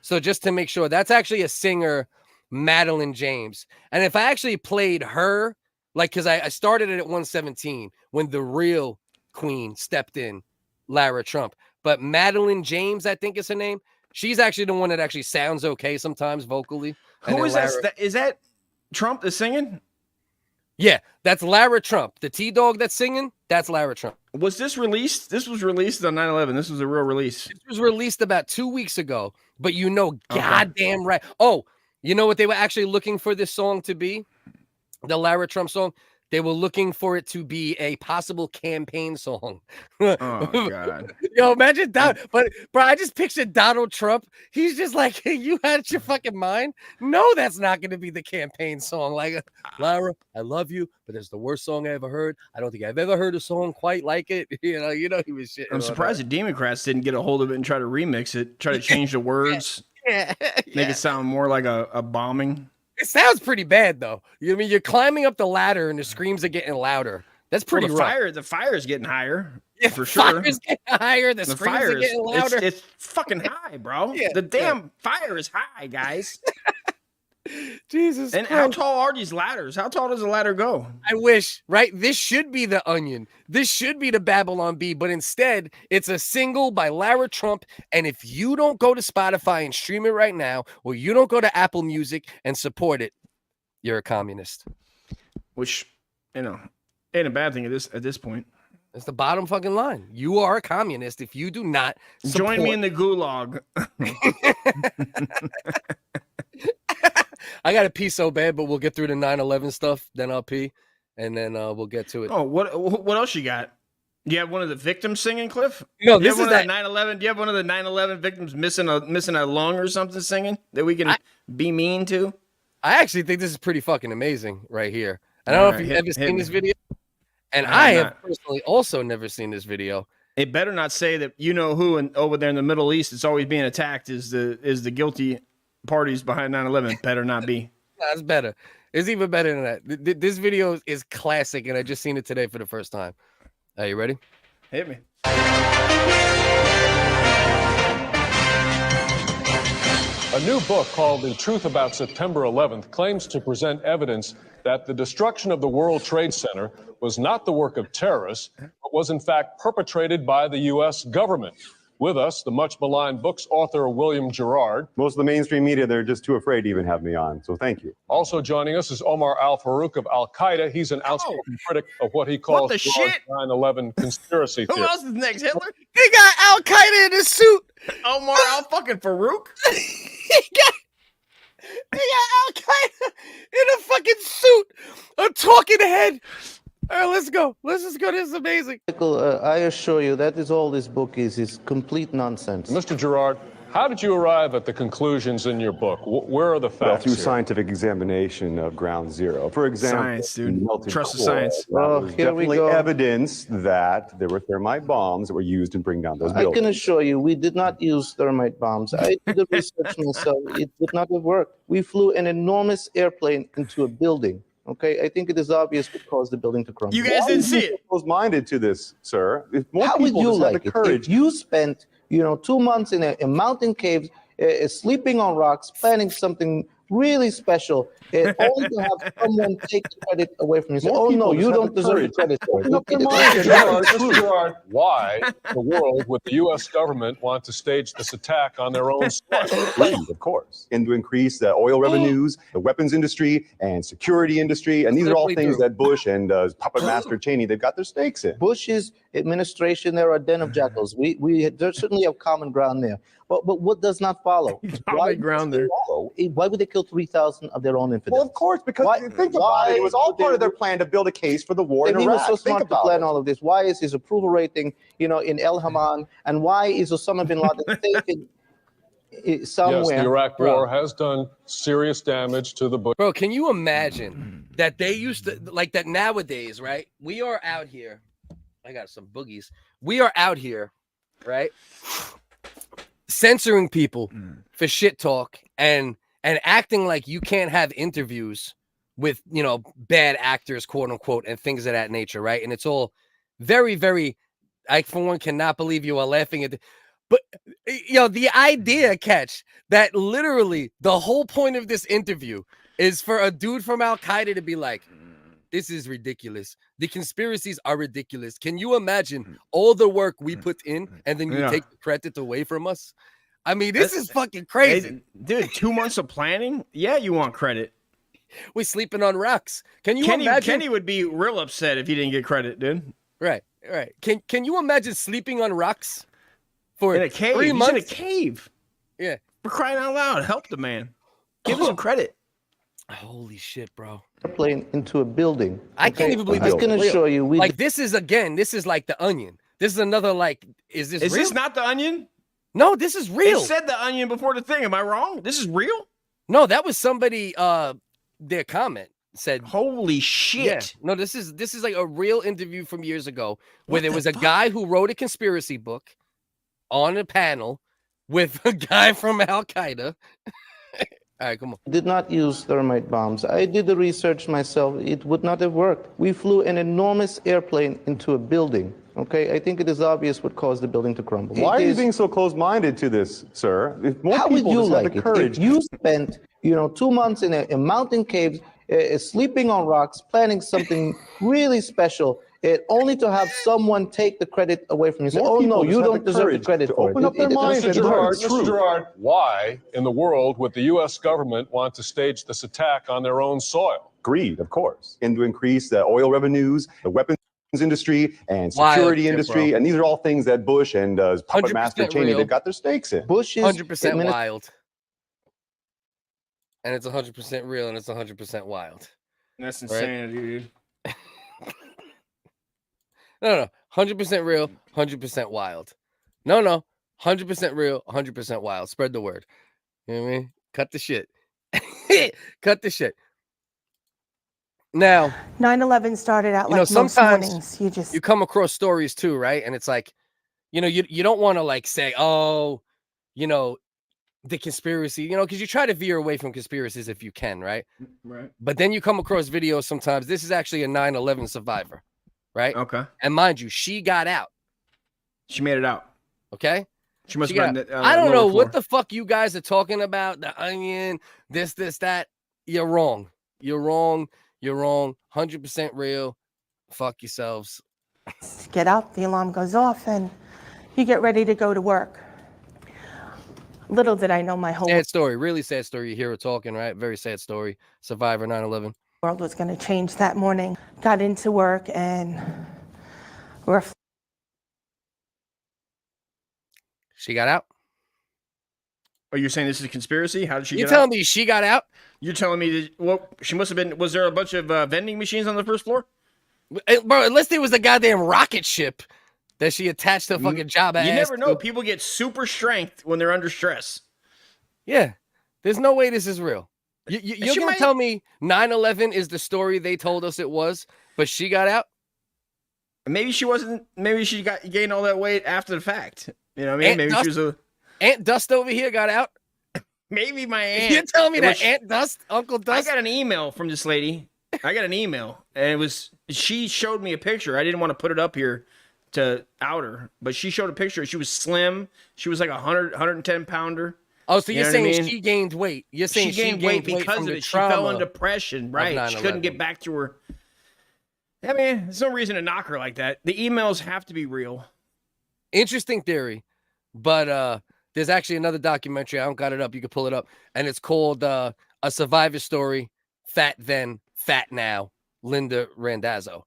So just to make sure, that's actually a singer, Madeline James. And if I actually played her, like, because I started it at 117 when the real queen stepped in, Lara Trump. But Madeline James, I think is her name. She's actually the one that actually sounds okay sometimes vocally. Who is that? Is that Trump that's singing? Yeah, that's Lara Trump. The T-Dog that's singing, that's Lara Trump. Was this released? This was released on 9/11. This was a real release. This was released about 2 weeks ago, but you know goddamn right. Oh, you know what they were actually looking for this song to be? The Lara Trump song? They were looking for it to be a possible campaign song. Oh, God. Yo, imagine that. But, bro, I just pictured Donald Trump. He's just like, hey, you had your fucking mind? No, that's not going to be the campaign song. Like, Lara, I love you, but it's the worst song I ever heard. I don't think I've ever heard a song quite like it. You know, he was shit. I'm surprised the Democrats didn't get a hold of it and try to remix it, try to change the words, make it sound more like a bombing. It sounds pretty bad, though. I mean, you're climbing up the ladder and the screams are getting louder. That's pretty rough. The fire is getting higher, for The sure. fire's getting higher. The screams are getting louder. It's fucking high, bro. The damn fire is high, guys. Jesus And Christ. how tall are these ladders? How tall does a ladder go? I wish, right? This should be the Onion. This should be the Babylon Bee, but instead, it's a single by Lara Trump. And if you don't go to Spotify and stream it right now, or you don't go to Apple Music and support it, you're a communist. Which, ain't a bad thing at this point. That's the bottom fucking line. You are a communist if you do not support. Join me in the gulag. I got to pee so bad, but we'll get through the 9/11 stuff. Then I'll pee, and then we'll get to it. Oh, what else you got? Do you have one of the victims singing, Cliff? No, this is is that 9/11. Do you have one of the 9/11 victims missing a lung or something singing that we can be mean to? I actually think this is pretty fucking amazing right here. I don't know if you've ever seen this video, and I have personally also never seen this video. It better not say that you know who and over there in the Middle East it's always being attacked is the guilty parties behind 9/11. Better not be. That's better. It's even better than that. This video is classic, and I just seen it today for the first time. Are you ready? Hit me. A new book called The Truth About September 11th claims to present evidence that the destruction of the World Trade Center was not the work of terrorists, but was in fact perpetrated by the U.S. government. With us, the much maligned book's author, William Gerard. Most of the mainstream media, they're just too afraid to even have me on, so thank you. Also joining us is Omar Al-Farouk of Al-Qaeda. He's an outspoken critic of what he calls the 9/11 conspiracy theory. Who else is next, Hitler? He got Al-Qaeda in his suit. Omar Al-Farouk? He got Al-Qaeda in a fucking suit. A talking head. All right, let's go. Let's just go. This is amazing. Michael, I assure you that is all this book is complete nonsense. Mr. Gerard, how did you arrive at the conclusions in your book? Where are the facts? Well, through here? scientific examination of ground zero. For example, Science, dude. melted Trust the core, science. There's Here we definitely go. evidence that there were thermite bombs that were used in bringing down those I buildings. can assure you we did not use thermite bombs. I did the research myself. It would not have worked. We flew an enormous airplane into a building. Okay, I think it is obvious what caused the building to crumble. You guys didn't see it. Close-minded to this, sir. If more How would people you just had like the it courage. if you spent, 2 months in a mountain cave, sleeping on rocks, planning something really special, only to have someone take the credit away from you? Say, More oh no, people you just don't have the deserve the courage. credit for it. Open up their It- minds. Mr. Gerard, why in the world would the U.S. government want to stage this attack on their own soil? Greed, of course, and to increase the oil revenues, the weapons industry, and security industry, and these are all Simply things true. that Bush and puppet master Cheney, they've got their stakes in. Bush's administration, they're a den of jackals. We certainly have common ground there. But what does not follow? Common ground there. Why would they kill 3,000 of their own infidels? Well, of course, because Why- think about why it. It was all would part they- of their plan to build a case for the war in If he was Iraq. so Think smart to about plan it. all of this, why is his approval rating, in El Haman, and why is Osama bin Laden safe somewhere? Yes, the Iraq War has done serious damage to the Bush. Bro, can you imagine that they used to like that nowadays, right? We are out here. I got some boogies. We are out here, right? Censoring people for shit talk and acting like you can't have interviews with, bad actors, quote unquote, and things of that nature, right? And it's all very, very, I for one cannot believe you are laughing at but the idea, Catch, that literally the whole point of this interview is for a dude from Al Qaeda to be like, this is ridiculous. The conspiracies are ridiculous. Can you imagine all the work we put in and then you take the credit away from us? I mean, this is fucking crazy. Dude, 2 months of planning? Yeah, you want credit. We're sleeping on rocks. Can you imagine? Kenny would be real upset if he didn't get credit, dude. Right. Can you imagine sleeping on rocks for in a cave? 3 months? He's in a cave. Yeah. For crying out loud. Help the man. Give him some credit. Holy shit, bro. Airplane into a building. I can't even believe this. I can assure you, this is like The Onion. This is another is this Is real? this not The Onion? No, this is real. It said The Onion before the thing. Am I wrong? This is real? No, that was somebody their comment said. Holy shit. Yeah. No, this is like a real interview from years ago where there was a guy who wrote a conspiracy book on a panel with a guy from Al Qaeda. All right, come on. Did not use thermite bombs. I did the research myself. It would not have worked. We flew an enormous airplane into a building. Okay, I think it is obvious what caused the building to crumble. Why are you being so close-minded to this, sir? If more How would people you just had like the it courage. if you spent, 2 months in a mountain cave, sleeping on rocks, planning something really special, only to have someone take the credit away from you? Say, More oh no, people you just had don't the deserve the courage credit to for open it. up their minds Mr. and Gerard, learn. Mr. Gerard, why in the world would the U.S. government want to stage this attack on their own soil? Greed, of course, and to increase the oil revenues, the weapons industry, and security shit, industry, bro. and these are all things that Bush and puppet 100% master Cheney, real. they've got their stakes in. Bush is 100% wild. And it's 100% real and it's 100% wild. That's insanity, dude. No. 100% real, 100% wild. No. 100% real, 100% wild. Spread the word. You know what I mean? Cut the shit. Cut the shit. Now, 9/11 started out like most sometimes mornings. you come across stories too, right? And it's like, you don't want to like say, oh, the conspiracy, because you try to veer away from conspiracies if you can, right? Right. But then you come across videos sometimes. This is actually a 9/11 survivor, right? Okay. And mind you, she got out. She made it out. Okay. She must She have got been. out. I don't know lower what floor. the fuck you guys are talking about. The Onion, this, that. You're wrong. You're wrong. 100% real. Fuck yourselves. Get up, the alarm goes off, and you get ready to go to work. Little did I know my whole Sad story. Really sad story. You hear her talking, right? Very sad story. Survivor 9/11. world was going to change that morning. Got into work and She got out. Are you saying this is a conspiracy? How did she You get telling out? me she got out? You're telling me that, well, she must have been, was there a bunch of vending machines on the first floor? Bro, unless there was a goddamn rocket ship that she attached to fucking job. You never know. People get super strength when they're under stress. Yeah. There's no way this is real. You're going to tell me 9/11 is the story they told us it was, but she got out? Maybe she wasn't. Maybe she gained all that weight after the fact. You know what I mean? Maybe she was Aunt Dust over here got out? Maybe my aunt. You're telling me that Aunt Dust, Uncle Dust? I got an email from this lady. And it was, she showed me a picture. I didn't want to put it up here to out her, but she showed a picture. She was slim. She was like 110 pounder. Oh, so you're saying she gained weight. You're saying she gained weight because of it. She fell in depression, right? She couldn't get back to her. I mean, there's no reason to knock her like that. The emails have to be real. Interesting theory, but there's actually another documentary. I don't got it up. You can pull it up, and it's called A Survivor Story: Fat Then, Fat Now. Linda Randazzo.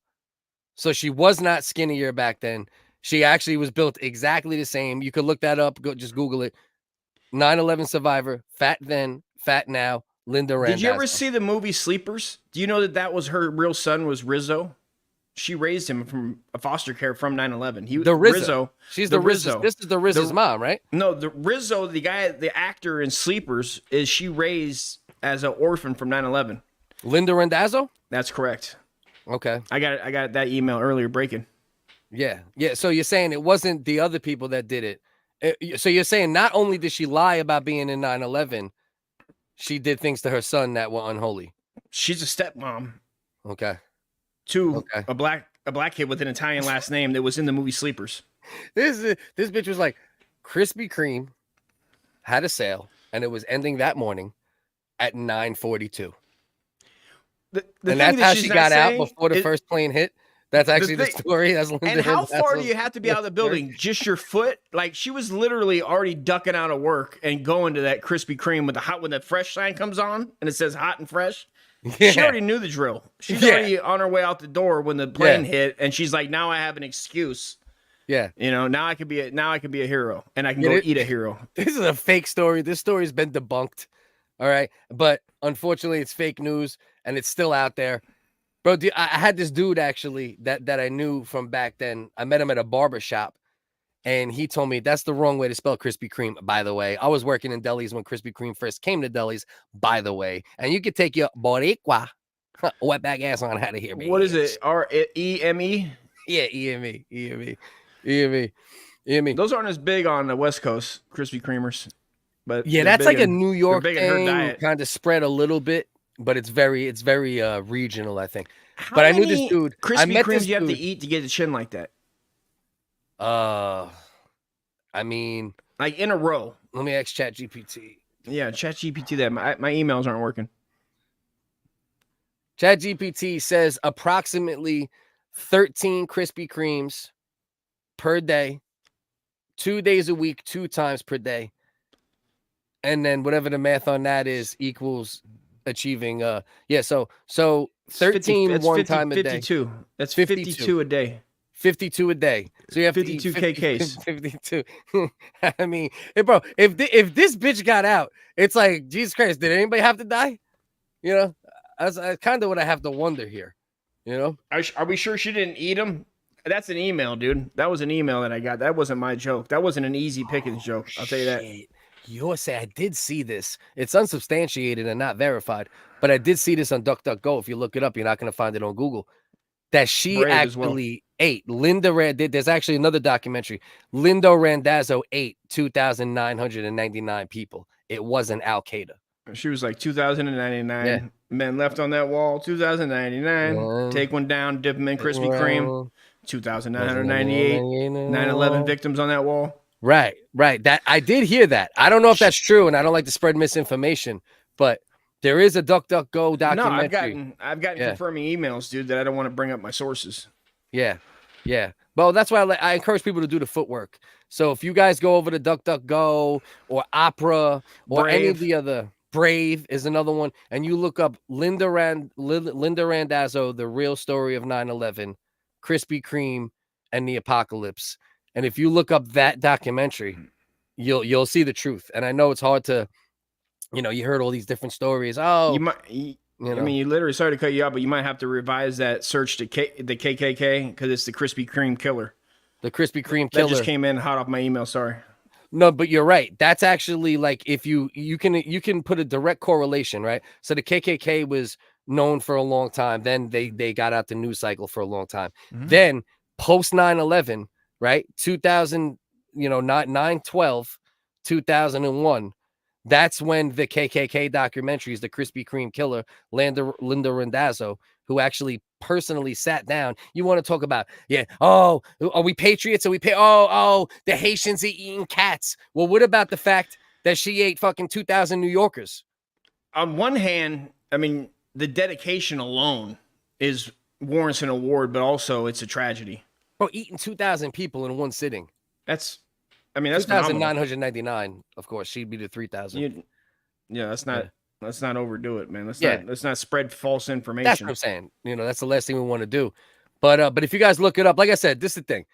So she was not skinnier back then. She actually was built exactly the same. You could look that up. Just Google it. 9/11 survivor, fat then, fat now. Linda Randazzo. Did you ever see the movie Sleepers? Do you know that was her real son was Rizzo? She raised him from a foster care from 9/11. He was the Rizzo. She's the Rizzo. This is the Rizzo's mom, right? No, the Rizzo, the guy, the actor in Sleepers, is she raised as an orphan from 9/11. Linda Randazzo? That's correct. Okay. I got that email earlier breaking. Yeah. So you're saying it wasn't the other people that did it. So you're saying not only did she lie about being in 9/11, she did things to her son that were unholy. She's a stepmom. Okay. A black kid with an Italian last name that was in the movie Sleepers. This bitch was like, Krispy Kreme had a sale and it was ending that morning at 9:42. And that's how she got out before the first plane hit. That's actually the story. That's Linda. And how far do you have to be out of the building? Just your foot? Like she was literally already ducking out of work and going to that Krispy Kreme when the fresh sign comes on and it says hot and fresh. Yeah. She already knew the drill. She's already on her way out the door when the plane hit, and she's like, "Now I have an excuse." Yeah, you know, now I could be a hero, and I can go eat a hero. This is a fake story. This story's been debunked. All right, but unfortunately, it's fake news, and it's still out there. Bro, I had this dude actually that I knew from back then. I met him at a barber shop, and he told me that's the wrong way to spell Krispy Kreme, by the way. I was working in delis when Krispy Kreme first came to delis, by the way. And you could take your Boricua wetback ass on out of here, man. What is it? R-E-M-E? Yeah, E-M-E. Those aren't as big on the West Coast, Krispy Kremers. But yeah, that's like a New York thing, kind of spread a little bit. But it's very regional, I think. But I knew this dude. Krispy Kremes you have to eat to get a chin like that? I mean, like in a row. Let me ask ChatGPT. Yeah, ChatGPT that. My emails aren't working. ChatGPT says approximately 13 Krispy Kremes per day, 2 days a week, 2 times per day. And then whatever the math on that is equals achieving so 13 one time a day. 52. That's 52 a day. 52 a day. So you have 52 KKs. 52. I mean, bro, if this bitch got out, it's like, Jesus Christ, did anybody have to die? You know, that's kind of what I have to wonder here. You know, are we sure she didn't eat them? That's an email, dude. That was an email that I got. That wasn't my joke. That wasn't an easy pickings joke. I'll tell you that. You say I did see this. It's unsubstantiated and not verified, but I did see this on DuckDuckGo. If you look it up, you're not going to find it on Google. That she actually ate. There's actually another documentary. Linda Randazzo ate 2,999 people. It wasn't Al Qaeda. She was like 2,099 men left on that wall. 2,099. Take one down, dip them in Krispy Kreme. 2,998. 9/11 victims on that wall. Right. That I did hear that. I don't know if that's true, and I don't like to spread misinformation, but there is a DuckDuckGo documentary. No, I've gotten confirming emails, dude, that I don't want to bring up my sources. Yeah. Well, that's why I encourage people to do the footwork. So if you guys go over to DuckDuckGo or Opera or any of the other, Brave is another one, and you look up Linda Randazzo, the real story of 9/11, Krispy Kreme, and the apocalypse. And if you look up that documentary, you'll see the truth. And I know it's hard to, you heard all these different stories. Oh, I mean, you literally, sorry to cut you out, but you might have to revise that search to the KKK because it's the Krispy Kreme killer. The Krispy Kreme killer. That just came in hot off my email. Sorry. No, but you're right. That's actually like if you can put a direct correlation, right? So the KKK was known for a long time. Then they got out the news cycle for a long time. Mm-hmm. Then post 9/11, right? 2000, 9/12, 2001. That's when the KKK documentaries, the Krispy Kreme killer, Linda Randazzo, who actually personally sat down. You want to talk about, are we patriots? Are we the Haitians are eating cats. Well, what about the fact that she ate fucking 2,000 New Yorkers? On one hand, I mean, the dedication alone warrants an award, but also it's a tragedy. Bro, eating 2,000 people in one sitting. That's 2,999. Of course, she'd be the 3,000. Let's not overdo it, man. Let's not spread false information. That's what I'm saying. That's the last thing we want to do. But if you guys look it up, like I said, this is the thing.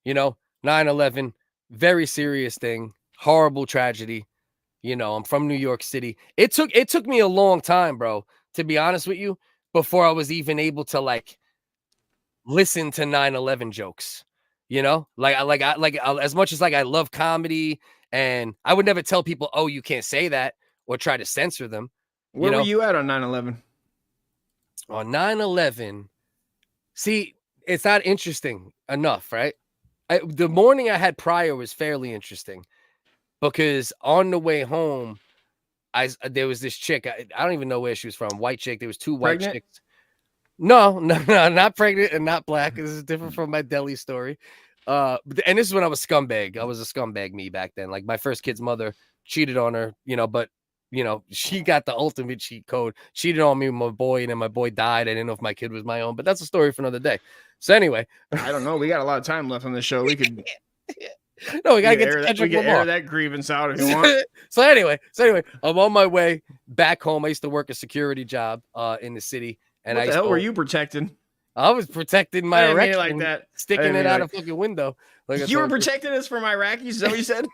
9/11, very serious thing, horrible tragedy. I'm from New York City. It took me a long time, bro, to be honest with you, before I was even able to like listen to 9/11 jokes. As much as like I love comedy, and I would never tell people, oh, you can't say that, or try to censor them. Where were you at on 9/11? On 9/11, see, it's not interesting enough, right? The morning I had prior was fairly interesting because on the way home, there was this chick. I don't even know where she was from. White chick. There was two white chicks. No, not pregnant and not black. This is different from my deli story. And this is when I was scumbag. I was a scumbag me back then. Like my first kid's mother cheated on her, but she got the ultimate cheat code. Cheated on me with my boy, and then my boy died. I didn't know if my kid was my own, but that's a story for another day. So anyway, I don't know. We got a lot of time left on the show. We could. No, we gotta get to Kendrick Lamar. Air that grievance out if you want. So anyway, I'm on my way back home. I used to work a security job in the city. And what the hell were you protecting? I was protecting my erection, like that. Sticking it out a fucking window. Like you were protecting us from Iraqis? Is that what you said?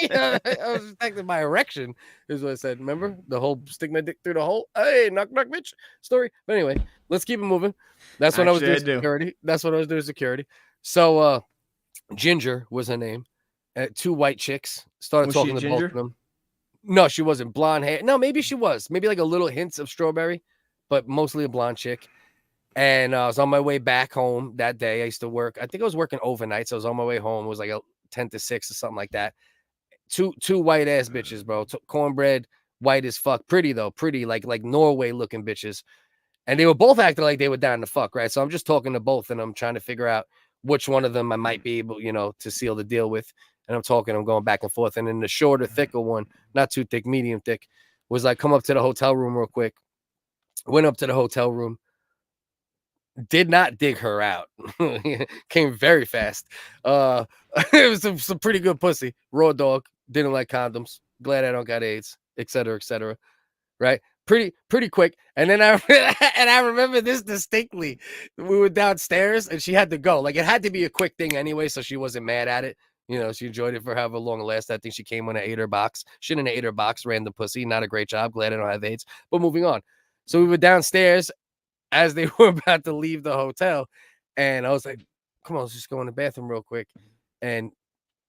Yeah, I was protecting my erection, is what I said. Remember the whole stick my dick through the hole? Hey, knock, bitch story. But anyway, let's keep it moving. That's when I was doing security. That's when I was doing security. So, Ginger was her name. Two white chicks started talking to both of them. No, she wasn't. Blonde hair. No, maybe she was. Maybe like a little hints of strawberry, but mostly a blonde chick. And I was on my way back home that day. I used to work. I think I was working overnight, so I was on my way home. It was like a 10 to 6 or something like that. Two white ass bitches, bro. Cornbread, white as fuck. Pretty though, pretty like Norway looking bitches. And they were both acting like they were down to fuck, right? So I'm just talking to both, and I'm trying to figure out which one of them I might be able, to seal the deal with. And I'm going back and forth. And then the shorter, thicker one, not too thick, medium thick, was like, come up to the hotel room real quick. Went up to the hotel room. Did not dig her out. Came very fast. It was some pretty good pussy. Raw dog. Didn't like condoms. Glad I don't got AIDS, et cetera, right? Pretty quick. And then I remember this distinctly. We were downstairs and she had to go. Like it had to be a quick thing anyway, so she wasn't mad at it. She enjoyed it for however long it lasted. I think she came on an 8-er box. She didn't 8-er box, ran the pussy. Not a great job. Glad I don't have AIDS. But moving on. So we were downstairs as they were about to leave the hotel. And I was like, come on, let's just go in the bathroom real quick. And,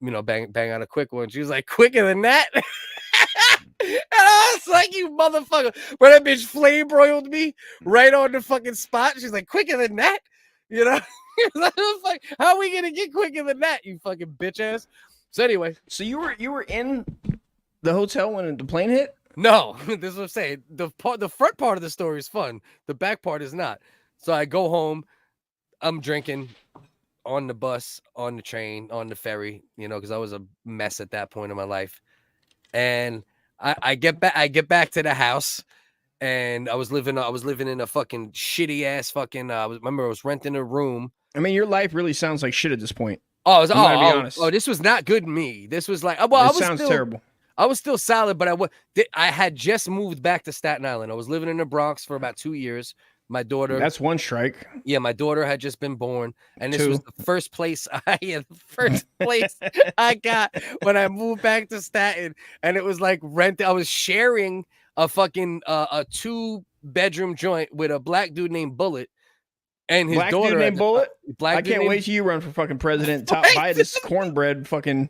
bang out a quick one. She was like, quicker than that? And I was like, you motherfucker. But that bitch flame broiled me right on the fucking spot. She's like, quicker than that? Like, how are we gonna get quicker than that, you fucking bitch ass? So anyway, so you were in the hotel when the plane hit? No, this is what I'm saying. The front part of the story is fun. The back part is not. So I go home. I'm drinking on the bus, on the train, on the ferry. Because I was a mess at that point in my life. And I get back to the house. And I was living in a fucking shitty ass fucking. I was renting a room. I mean, your life really sounds like shit at this point. Oh, this was not good. Me, this was like. Well, it sounds terrible. I was still solid, but I had just moved back to Staten Island. I was living in the Bronx for about 2 years. My daughter. That's one strike. Yeah, my daughter had just been born, and this 2. was the first place the first place I got when I moved back to Staten, and it was like rent. I was sharing a fucking a 2-bedroom joint with a black dude named Bullet, and his Black daughter dude named Bullet. Black I dude can't named- wait till you run for fucking president. Buy this cornbread, fucking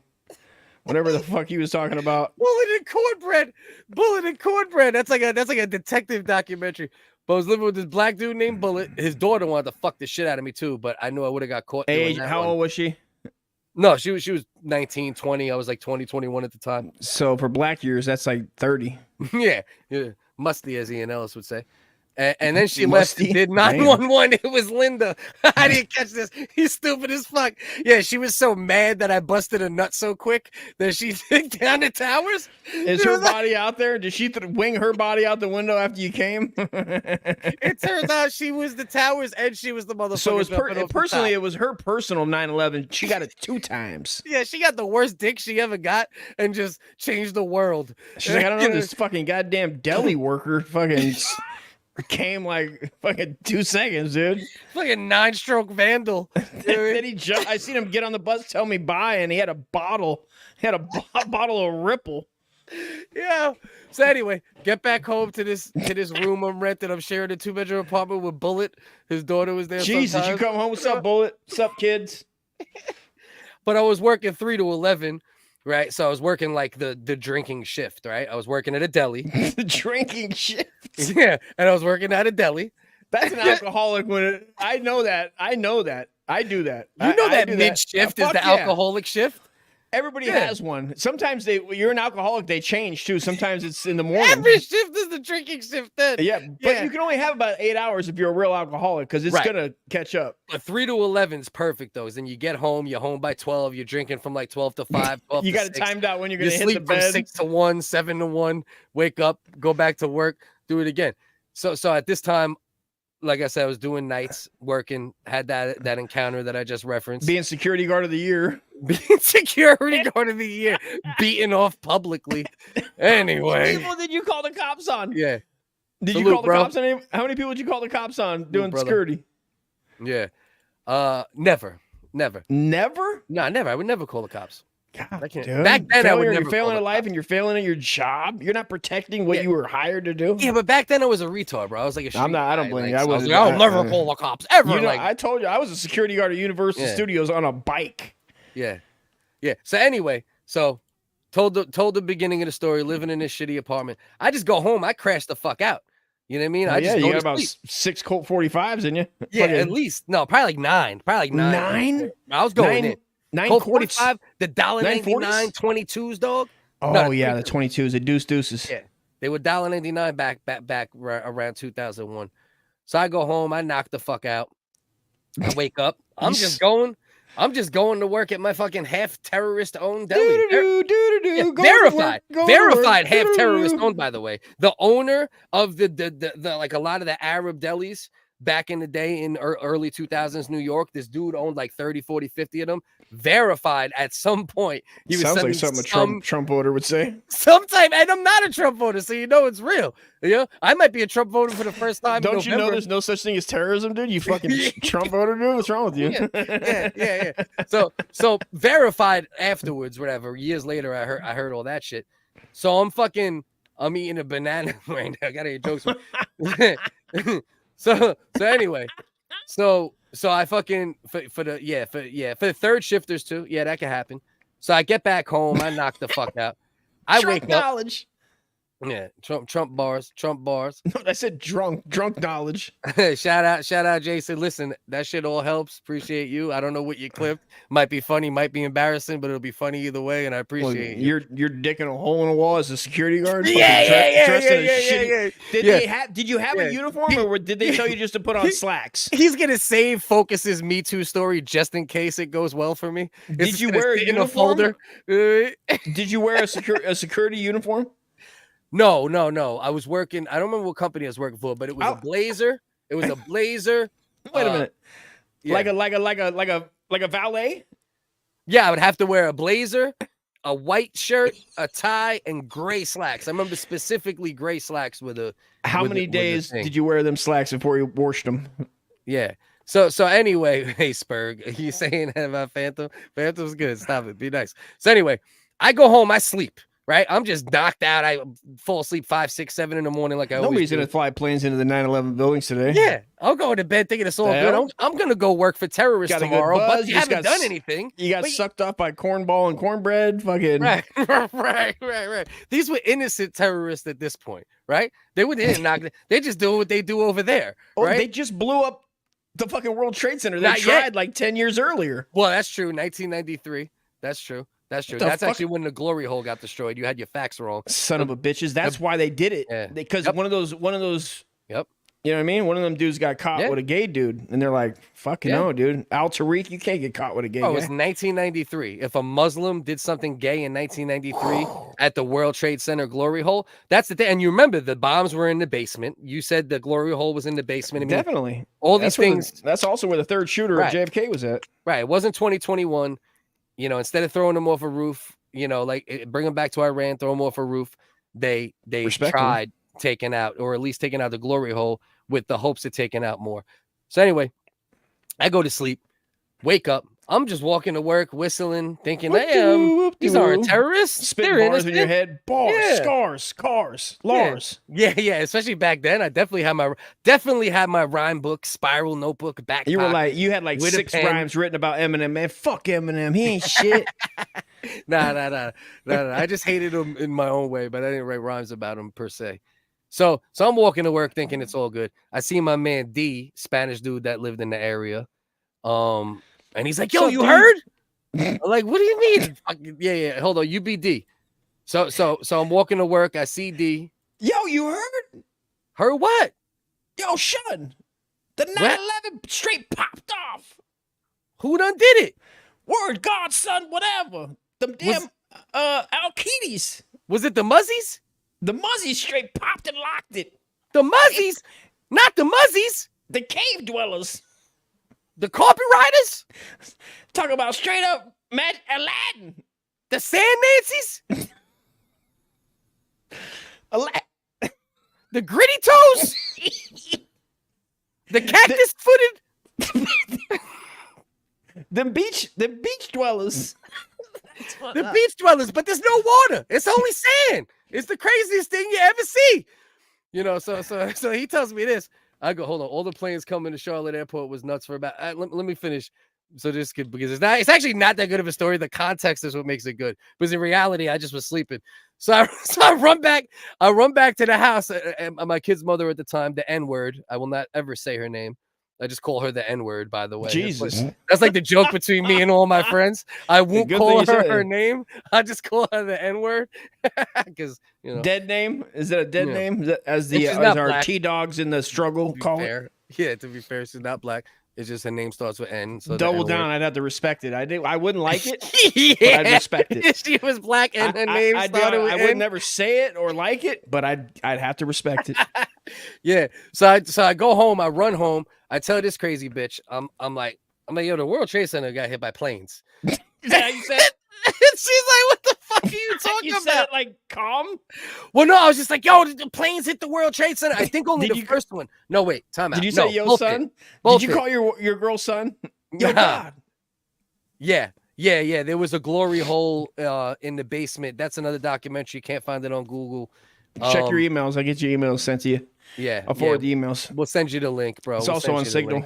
whatever the fuck he was talking about. Bullet and cornbread. That's like a detective documentary. But I was living with this black dude named Bullet. His daughter wanted to fuck the shit out of me too, but I knew I would have got caught. Age? How old was she? No, she was 19, 20. I was like 20, 21 at the time. So for black years, that's like 30. yeah, musty, as Ian Ellis would say. And then she Musty? left. Did 911. It was Linda. I didn't catch this. He's stupid as fuck. Yeah, she was so mad that I busted a nut so quick that she took down the towers. Is her body out there? Did she wing her body out the window after you came? It turns out she was the towers and she was the motherfucker. So personally, it was her personal 9/11. She got it 2 times. Yeah, she got the worst dick she ever got and just changed the world. She's like, I don't know, this fucking goddamn deli worker fucking came like fucking 2 seconds, dude. Like a 9-stroke vandal. Then he jumped. I seen him get on the bus, tell me bye, and he had a bottle. He had a bottle of Ripple. Yeah. So anyway, get back home to this room I'm renting. I'm sharing a 2-bedroom apartment with Bullet. His daughter was there. Jesus, sometimes. you come home. What's up, Bullet? What's up, kids? But I was working 3 to 11. Right, so I was working like the drinking shift. Right, I was working at a deli. The drinking shift. Yeah, and I was working at a deli. That's an alcoholic. I know that. I do that. You know that mid shift is the alcoholic shift. Everybody has one. Sometimes you're an alcoholic. They change too. Sometimes it's in the morning. Every shift is the drinking shift. Then but you can only have about 8 hours if you're a real alcoholic because it's gonna catch up. But 3 to 11 is perfect though. Then you get home. You're home by 12. You're drinking from like 12 to 5. 12 you to got it 6. timed out when you're gonna hit sleep the bed. from 6 to 1, 7 to 1. Wake up, go back to work, do it again. So at this time, like I said, I was doing nights, working, had that encounter that I just referenced. Being security guard of the year. Being security guard of the year. Beaten off publicly. Anyway. How many people did you call the cops on? Yeah. Did you call the cops on? How many people did you call the cops on doing security? Yeah. Never. Never? No, never. I would never call the cops. God, I can't. dude. Back then, I would never. You're failing at life and you're failing at your job. You're not protecting what you were hired to do. Yeah, but back then I was a retard, bro. I was like a street I don't blame you. I was like, I'll never call the cops ever. You know, like, I told you I was a security guard at Universal Studios on a bike. Yeah. So anyway, told the beginning of the story. Living in this shitty apartment, I just go home. I crash the fuck out. You know what I mean? You got about 6 Colt 45s, didn't you? Yeah, at least. No, probably like 9. Probably like 9. 9? I was going in. 9 Colt quarts? 45, the $1.99 22s, dog. Oh, No, yeah, the 22s, the deuces. Yeah, they were $1.99 back around 2001. So I go home, I knock the fuck out. I wake up. I'm just going to work at my fucking half terrorist owned deli. Verified half terrorist owned, by the way. The owner of the like a lot of the Arab delis back in the day in early 2000s New York, this dude owned like 30, 40, 50 of them. Verified at some point. He Sounds like something a Trump voter would say. Sometime, and I'm not a Trump voter, so you know it's real. Yeah, I might be a Trump voter for the first time. Don't you know there's no such thing as terrorism, dude? You fucking Trump voter, dude. What's wrong with you? Yeah. So verified afterwards, whatever. Years later, I heard all that shit. So I'm eating a banana right now. I gotta eat jokes. So anyway, so I fucking for the third shifters too. Yeah, that could happen. So I get back home, I knock the fuck out. I Trump wake knowledge. up. Yeah, Trump bars. No, I said drunk knowledge. Shout out, Jason. Listen, that shit all helps. Appreciate you. I don't know what you clipped. Might be funny, might be embarrassing, but it'll be funny either way. And I appreciate you. You're dicking a hole in a wall as a security guard. Yeah. Did you have a uniform, or did they tell you just to put on slacks? He's gonna save Focus's Me Too story just in case it goes well for me. Did you wear a uniform? In a folder? Did you wear a security uniform? No. I was working. I don't remember what company I was working for, but it was a blazer. It was a blazer. Wait a minute. Yeah. Like a valet? Yeah, I would have to wear a blazer, a white shirt, a tie, and gray slacks. I remember specifically gray slacks with a. How many days did you wear them slacks before you washed them? Yeah. So anyway, hey Spurg, you saying that about Phantom? Phantom's good. Stop it. Be nice. So anyway, I go home. I sleep. Right, I'm just knocked out. I fall asleep 5, 6, 7 in the morning like I always do. Nobody's gonna fly planes into the 9/11 buildings today. Yeah, I'll go to bed thinking it's all good. I'm gonna go work for terrorists tomorrow, but you haven't done anything. You got sucked up by cornball and cornbread. Fucking right. These were innocent terrorists at this point, right? They didn't knock. They just do what they do over there. Right? They just blew up the fucking World Trade Center. They tried like 10 years earlier. Well, that's true. 1993. That's true. That's true. That's actually when the glory hole got destroyed. You had your facts wrong. Son of a bitches. That's why they did it. Yeah. Because one of those. Yep. You know what I mean? One of them dudes got caught with a gay dude, and they're like, "Fucking no, dude. Al Tariq, you can't get caught with a gay guy." It was 1993. If a Muslim did something gay in 1993 at the World Trade Center glory hole, that's the thing. And you remember the bombs were in the basement. You said the glory hole was in the basement. I mean, definitely. All these things. That's also where the third shooter at JFK was at. Right. It wasn't 2021. You know, instead of throwing them off a roof, you know, like bring them back to Iran, throw them off a roof. They tried taking out, or at least taking out the glory hole with the hopes of taking out more. So anyway, I go to sleep, wake up. I'm just walking to work, whistling, thinking, hey, these aren't terrorists. Spitting bars in your head. Bars, scars, cars, Lars. Yeah. Especially back then, I definitely had my rhyme book, spiral notebook back. You had like 6 rhymes written about Eminem. Man, fuck Eminem. He ain't shit. Nah. I just hated him in my own way, but I didn't write rhymes about him per se. So I'm walking to work thinking it's all good. I see my man D, Spanish dude that lived in the area. And he's like, yo, you heard? I'm like, what do you mean? Yeah. Hold on. You be D. So I'm walking to work. I see D. Yo, you heard? Heard what? Yo, Shaman. The 9/11 straight popped off. Who done did it? Word God, son, whatever. Them damn Al-Qaedis. Was it the Muzzies? The Muzzies straight popped and locked it. The Muzzies? Not the Muzzies. The cave dwellers. The carpet riders? Talk about straight up Aladdin. The Sand Nancies? The Gritty Toes? The Cactus Footed? The beach dwellers. The beach dwellers, but there's no water. It's only sand. It's the craziest thing you ever see. You know, so he tells me this. I go, hold on. All the planes coming to Charlotte Airport was nuts for about. Let me finish. So this could, because it's actually not that good of a story. The context is what makes it good. Because in reality, I just was sleeping. So I run back. I run back to the house. And my kid's mother at the time, the N-word. I will not ever say her name. I just call her the N-word, by the way. Jesus. That's like the joke between me and all my friends. I won't call her name. I just call her the N-word. Because, you know. Dead name? Is it a dead name? As our T-Dogs in the struggle call it? Yeah, to be fair, she's not black. It's just her name starts with N. So double down, I'd have to respect it. I wouldn't like it, but I'd respect it. She was black and her name started with N. I would never say it or like it, but I'd have to respect it. Yeah. So I go home. I run home. I tell this crazy bitch, I'm like, yo, the World Trade Center got hit by planes. Is that how you said it? She's like, what the fuck are you talking you about? Said it like calm? Well, no, I was just like, yo, the planes hit the World Trade Center. I think only the first one. No, wait, time out. Did you say yo, son? Did you call your girl son? Yo, God. Yeah. There was a glory hole in the basement. That's another documentary. You can't find it on Google. Check your emails. I'll get your emails sent to you. Yeah. I'll forward the emails. We'll send you the link, bro. It's also on Signal.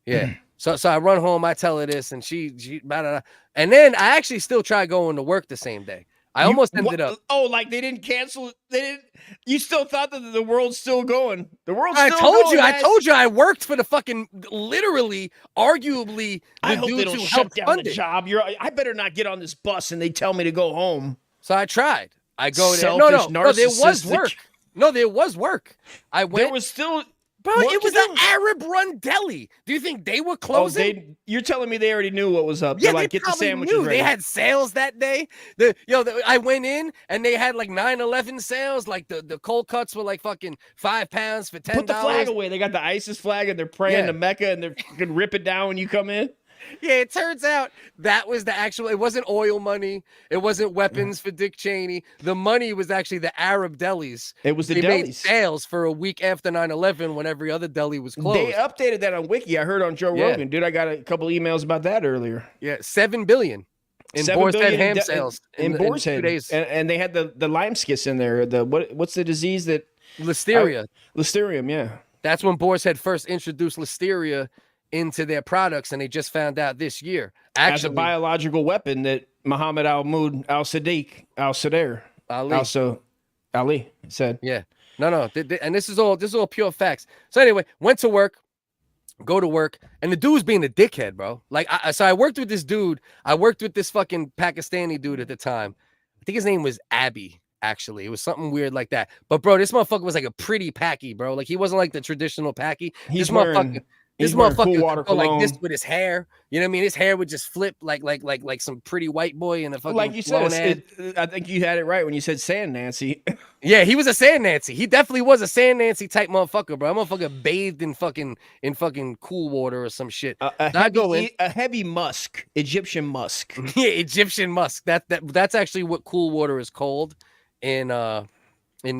Yeah. So I run home, I tell her this, and she and then I actually still try going to work the same day. I almost ended up. Oh, like they didn't cancel. They didn't. You still thought that the world's still going. The world's I still told going. You. I told you I worked for the fucking literally, arguably. I hope they don't shut down the job. I better not get on this bus and they tell me to go home. So I tried. I go there. No, there was work. No, there was work. I went. There was still. Bro, it was an Arab-run deli. Do you think they were closing? You're telling me they already knew what was up? Yeah, like, they get the sandwiches knew. ready. They had sales that day. I went in and they had like 9/11 sales. Like the cold cuts were like fucking £5 for $10. Put the flag away. They got the ISIS flag and they're praying to Mecca and they're fucking rip it down when you come in. Yeah, it turns out that was the actual. It wasn't oil money. It wasn't weapons for Dick Cheney. The money was actually the Arab delis. It was the they made delis. sales for a week after 9/11 when every other deli was closed. They updated that on Wiki. I heard on Joe Rogan. Dude, I got a couple emails about that earlier. Yeah, $7 billion in Boar's Head ham sales in Boar's Head. 2 days. And they had the Lyme skis in there. What's the disease that Listeria. Listerium, yeah. That's when Boar's Head first introduced Listeria into their products, and they just found out this year. Actually, as a biological weapon that Muhammad al-Mud al-Sadiq al-Sadr Ali said. Yeah. No. And this is all pure facts. So anyway, went to work, go to work, and the dude's being a dickhead, bro. Like, so I worked with this dude. I worked with this fucking Pakistani dude at the time. I think his name was Abby. Actually, it was something weird like that. But bro, this motherfucker was like a pretty packy, bro. Like he wasn't like the traditional packy. This motherfucker cool water would go like this cologne. with his hair. You know what I mean? His hair would just flip like some pretty white boy in a fucking Like you said, I think you had it right when you said Sand Nancy. Yeah, he was a Sand Nancy. He definitely was a Sand Nancy type motherfucker, bro. That motherfucker bathed in fucking cool water or some shit. A heavy musk, Egyptian musk. Yeah, Egyptian musk. That's actually what cool water is called in the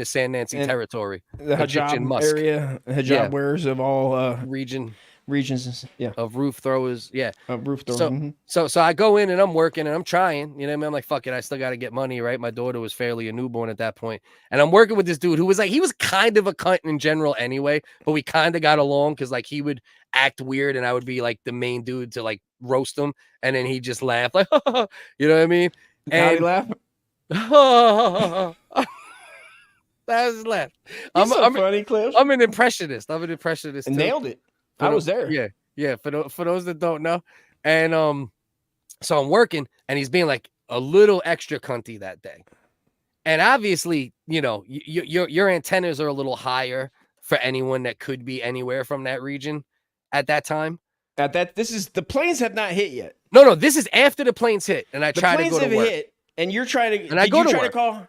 Sand Nancy territory. The hijab area, hijab wearers of all regions, yeah, of roof throwers, yeah, of roof throwers. So I go in and I'm working and I'm trying, you know what I mean? I'm like, fuck it, I still got to get money, right? My daughter was fairly a newborn at that point, and I'm working with this dude who was like, he was kind of a cunt in general anyway, but we kind of got along because like he would act weird and I would be like the main dude to like roast him, and then he just laugh like, you know what I mean? How'd he laugh? That was laugh. I'm funny, Cliff. I'm an impressionist. Too. Nailed it. I was there. Yeah. For those that don't know, and so I'm working, and he's being like a little extra cunty that day, and obviously, you know, your antennas are a little higher for anyone that could be anywhere from that region at that time. The planes have not hit yet. No, this is after the planes hit, and I try to go to work. The planes have hit, and you're trying to. And I go to work. To call?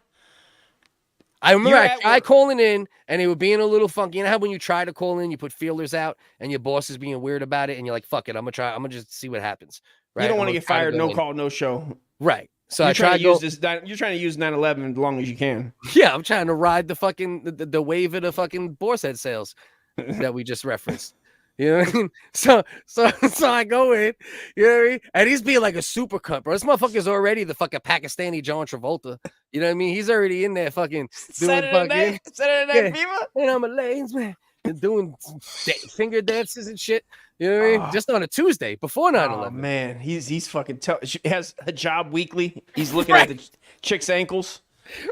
I remember I tried calling in, and they were being a little funky. You know how when you try to call in, you put feelers out, and your boss is being weird about it, and you're like, "Fuck it, I'm gonna just see what happens." Right? You don't want to get fired. No call, no show. Right. So you're trying to use 9/11 as long as you can. Yeah, I'm trying to ride the fucking the wave of the fucking Boar's Head sales that we just referenced. You know what I mean? So I go in, you know what I mean? And he's being like a super cunt, bro. This motherfucker's already the fucking Pakistani John Travolta. You know what I mean? He's already in there fucking doing Saturday Night Fever. And I'm a ladies man. Doing finger dances and shit. You know what I mean? Just on a Tuesday before 9/11. Oh man, he's fucking he has a job weekly. He's looking at the chick's ankles.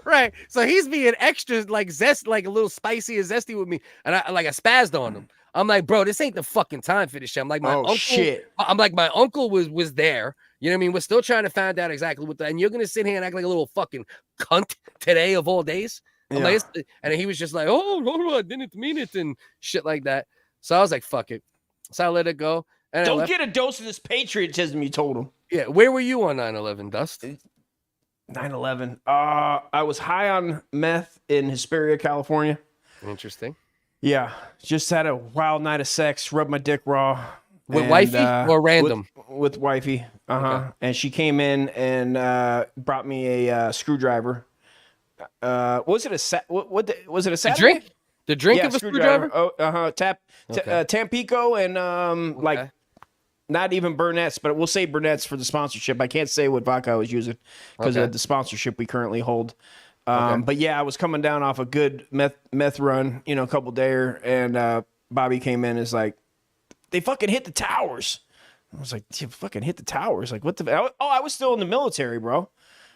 Right. So he's being extra like like a little spicy and zesty with me. And I spazzed on him. I'm like, bro, this ain't the fucking time for this shit. I'm like, my uncle. Shit. I'm like, my uncle was there. You know what I mean? We're still trying to find out exactly what and you're gonna sit here and act like a little fucking cunt today of all days. I'm like, and he was just like, oh, I didn't mean it and shit like that. So I was like, fuck it. So I let it go. And don't get a dose of this patriotism, you told him. Yeah. Where were you on 9/11, Dust? 9/11. I was high on meth in Hesperia, California. Interesting. Yeah, just had a wild night of sex, rubbed my dick raw. With wifey or random? With wifey. Okay. And she came in and brought me a screwdriver. Was it a Saturday? A drink? The drink of a screwdriver? Oh, Tampico and like not even Burnett's, but we'll say Burnett's for the sponsorship. I can't say what vodka I was using because of the sponsorship we currently hold. But yeah, I was coming down off a good meth run, you know, a couple days, and Bobby came in and is like, they fucking hit the towers. I was like, you fucking hit the towers. Like, what the? Oh, I was still in the military, bro.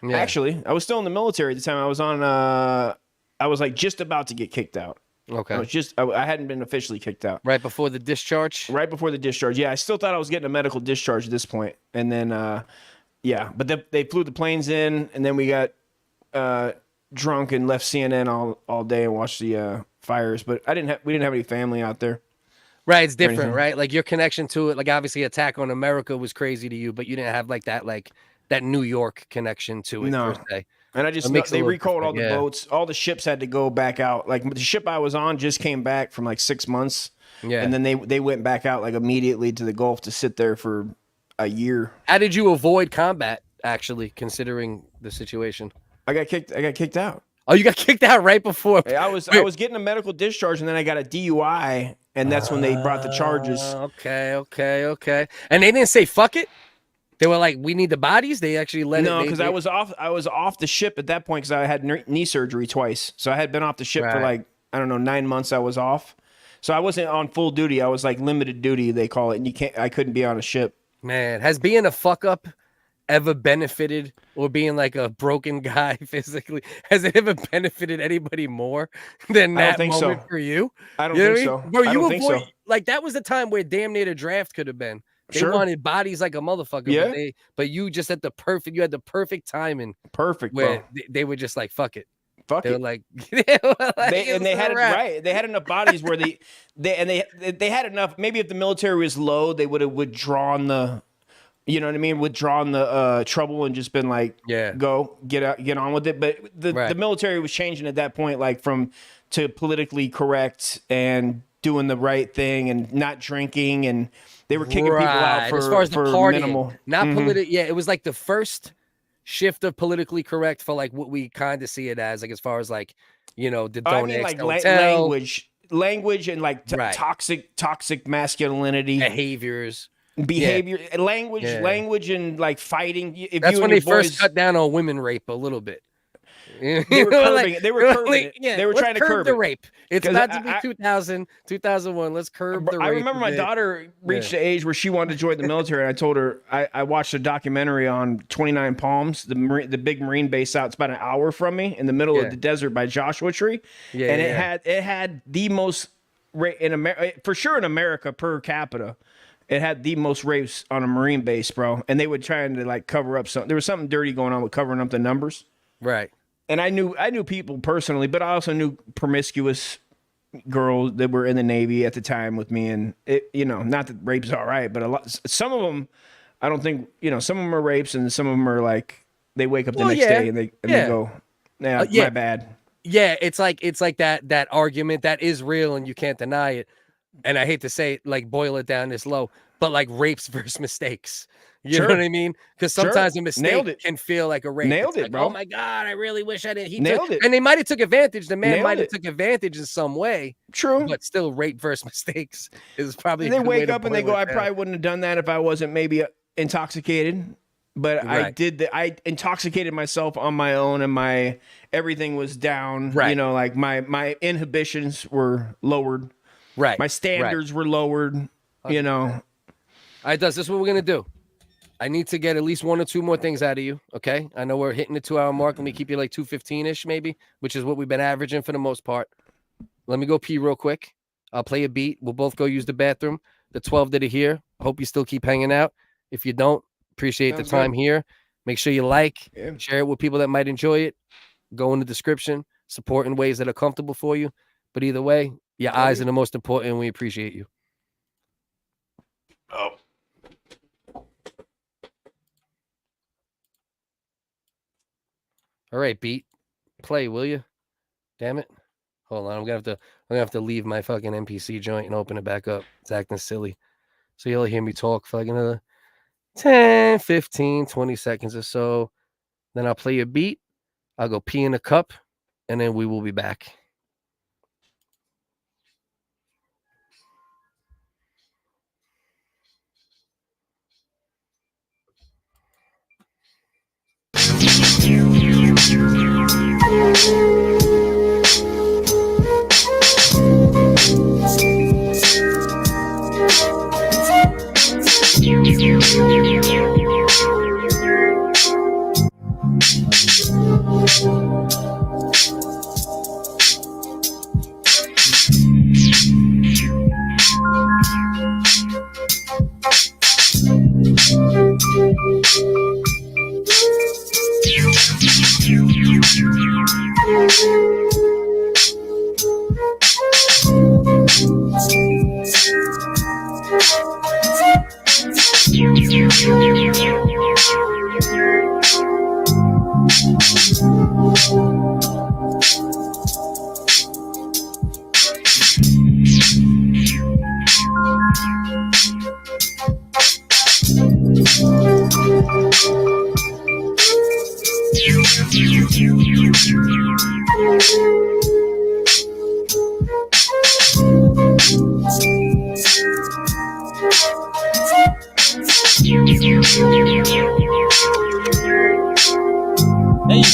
Yeah. Actually, I was still in the military at the time. I was on. I was like just about to get kicked out. Okay. I hadn't been officially kicked out. Right before the discharge. Right before the discharge. Yeah, I still thought I was getting a medical discharge at this point, and then yeah, but they flew the planes in, and then we got drunk and left CNN all day and watched the fires. But we didn't have any family out there. Right, it's different, right? Like your connection to it, like obviously Attack on America was crazy to you, but you didn't have like that New York connection to it per se. And I just they recalled all the boats, all the ships had to go back out. Like the ship I was on just came back from like 6 months. Yeah. And then they went back out like immediately to the Gulf to sit there for a year. How did you avoid combat? Actually, considering the situation, I got kicked out. Oh, you got kicked out right before. I was getting a medical discharge, and then I got a DUI, and that's when they brought the charges. Okay. And they didn't say fuck it. They were like, we need the bodies. They actually let it. No, because I was off the ship at that point because I had knee surgery twice. So I had been off the ship for like, I don't know, 9 months. I was off, so I wasn't on full duty. I was like limited duty, they call it, and I couldn't be on a ship. Man, has being a fuck up ever benefited, or being like a broken guy physically, has it ever benefited anybody more than that moment for you? I don't think so. Bro, I don't think so. Like that was the time where damn near the draft could have been. They wanted bodies like a motherfucker, yeah. But you just had the perfect timing. Perfect, where bro. they were just like, fuck it. Fuck they it. Were like, they had it right. They had enough bodies where they had enough. Maybe if the military was low, they would have withdrawn the, you know what I mean, withdrawn the trouble and just been like, go get on with it. But the military was changing at that point, like to politically correct and doing the right thing and not drinking, and they were kicking people out for, as far as the party, minimal, not political. Yeah, it was like the first shift of politically correct for like what we kind of see it as, like as far as like, you know, the don't like tell. language and like toxic masculinity behaviors, language and like fighting. If that's you when and they your first cut down on women rape a little bit. They were curbing it. They were curbing it. They were trying to curb the it. rape. It's about to be 2000, 2001. Let's curb the rape. I remember my daughter reached the age where she wanted to join the military, and I told her I watched a documentary on 29 Palms, the big Marine base out. It's about an hour from me in the middle of the desert by Joshua Tree, and it had the most in America, for sure in America per capita. It had the most rapes on a Marine base, bro. And they were trying to like cover up something. There was something dirty going on with covering up the numbers. Right. And I knew people personally, but I also knew promiscuous girls that were in the Navy at the time with me. And it, you know, not that rape's all right, but some of them, I don't think, you know, some of them are rapes and some of them are like, they wake up the next day and they go, my bad. Yeah. It's like that argument that is real and you can't deny it. And I hate to say it, like boil it down this low, but like rapes versus mistakes. You know what I mean? Because sometimes a mistake can feel like a rape. Nailed it, bro. Oh my God, I really wish I didn't. Nailed it. And they might have took advantage. The man might have took advantage in some way. True. But still, rape versus mistakes is probably. They wake up and they go, I probably wouldn't have done that if I wasn't maybe intoxicated. But I intoxicated myself on my own, and everything was down. Right. You know, like my inhibitions were lowered. Right. My standards were lowered. You know. All right, this is what we're gonna do. I need to get at least one or two more things out of you, okay? I know we're hitting the 2 hour mark. Let me keep you like 2:15-ish maybe, which is what we've been averaging for the most part. Let me go pee real quick. I'll play a beat. We'll both go use the bathroom. The 12 that are here, hope you still keep hanging out. If you don't, appreciate the time here. Make sure you share it with people that might enjoy it. Go in the description, support in ways that are comfortable for you. But either way, your eyes are the most important, and we appreciate you. Oh. All right, beat. Play, will you? Damn it. Hold on. I'm gonna have to leave my fucking NPC joint and open it back up. It's acting silly. So you'll hear me talk for like another 10, 15, 20 seconds or so. Then I'll play a beat. I'll go pee in a cup, and then we will be back.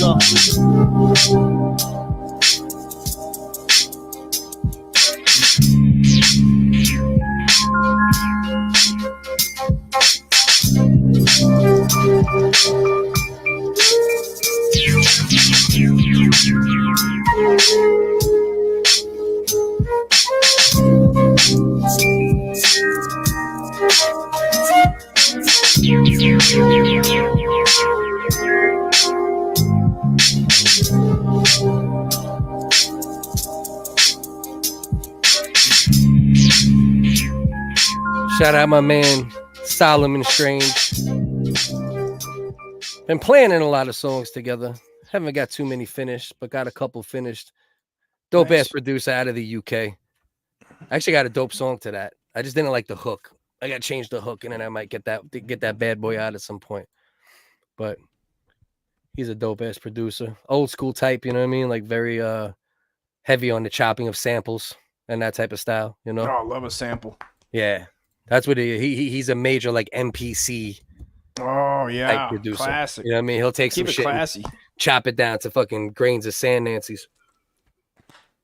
go. Shout out my man Solomon Strange. Been planning a lot of songs together. Haven't got too many finished, but got a couple finished. Dope ass producer out of the UK. I actually got a dope song to that. I just didn't like the hook. I got to change the hook, and then I might get that bad boy out at some point. But he's a dope ass producer, old school type. You know what I mean? Like very heavy on the chopping of samples and that type of style. You know? Oh, I love a sample. Yeah, that's what he's a major like MPC. Oh yeah, type producer. Classic. You know what I mean? He'll take Keep some it shit, classy, chop it down to fucking grains of sand Nancy's.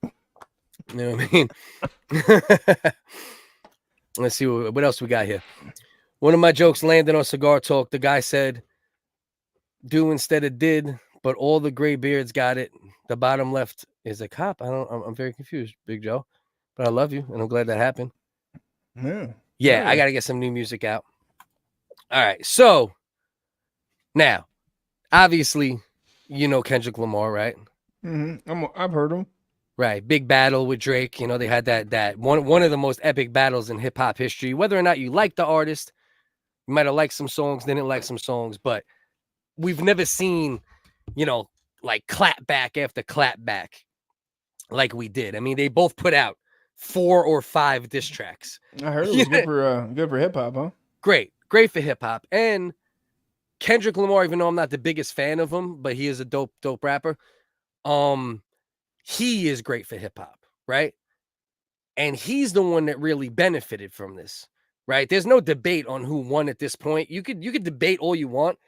You know what I mean? Let's see what else we got here. One of my jokes landed on Cigar Talk. The guy said, "Do instead of did," but all the gray beards got it. The bottom left is a cop. I'm very confused, Big Joe, but I love you and I'm glad that happened. Yeah, I got to get some new music out. All right, so now, obviously, you know Kendrick Lamar, right? Mm-hmm. I've heard him. Right, big battle with Drake. You know, they had that one of the most epic battles in hip hop history. Whether or not you like the artist, you might have liked some songs, didn't like some songs, but we've never seen, you know, like clap back after clap back like we did. I mean, they both put out 4 or 5 diss tracks. I heard it was good for hip hop, huh? Great for hip hop. And Kendrick Lamar, even though I'm not the biggest fan of him, but he is a dope rapper. He is great for hip hop, right? And he's the one that really benefited from this, right? There's no debate on who won at this point. You could debate all you want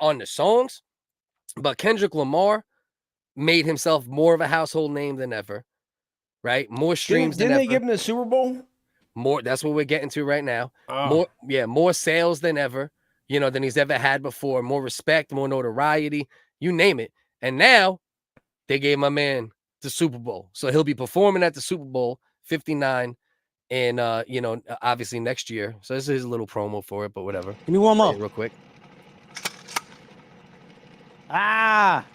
on the songs, but Kendrick Lamar made himself more of a household name than ever, right? More streams than ever. Didn't they give him the Super Bowl? More. That's what we're getting to right now. Oh. More sales than ever, you know, than he's ever had before. More respect, more notoriety, you name it. And now they gave my man the Super Bowl. So he'll be performing at the Super Bowl 59 and you know, obviously next year. So this is his little promo for it, but whatever. Give me one more. Real quick. Ah.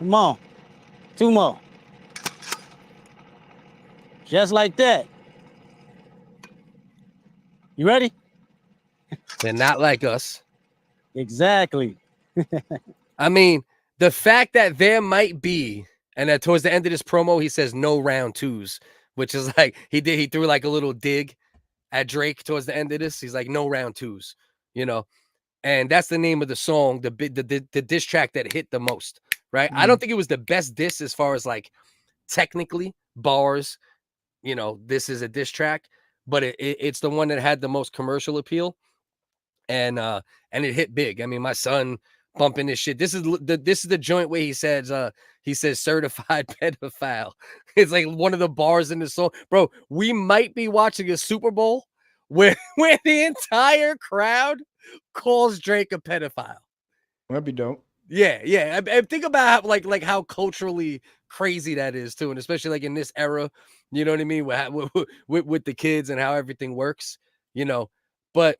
Come on. 2 more. Just like that. You ready? They're not like us. Exactly. I mean, the fact that there might be, and that towards the end of this promo, he says no round 2s, which is like he threw like a little dig at Drake towards the end of this. He's like no round 2s, you know, and that's the name of the song, the diss track that hit the most, right? I don't think it was the best diss as far as like technically bars, you know, this is a diss track, but it's the one that had the most commercial appeal, and it hit big. I mean, my son bumping this shit. This is the joint where he says certified pedophile. It's like one of the bars in the song. Bro, we might be watching a Super Bowl where the entire crowd calls Drake a pedophile. That'd be dope. Yeah. I think about how, how culturally crazy that is too, and especially like in this era, you know what I mean, with the kids and how everything works, you know. But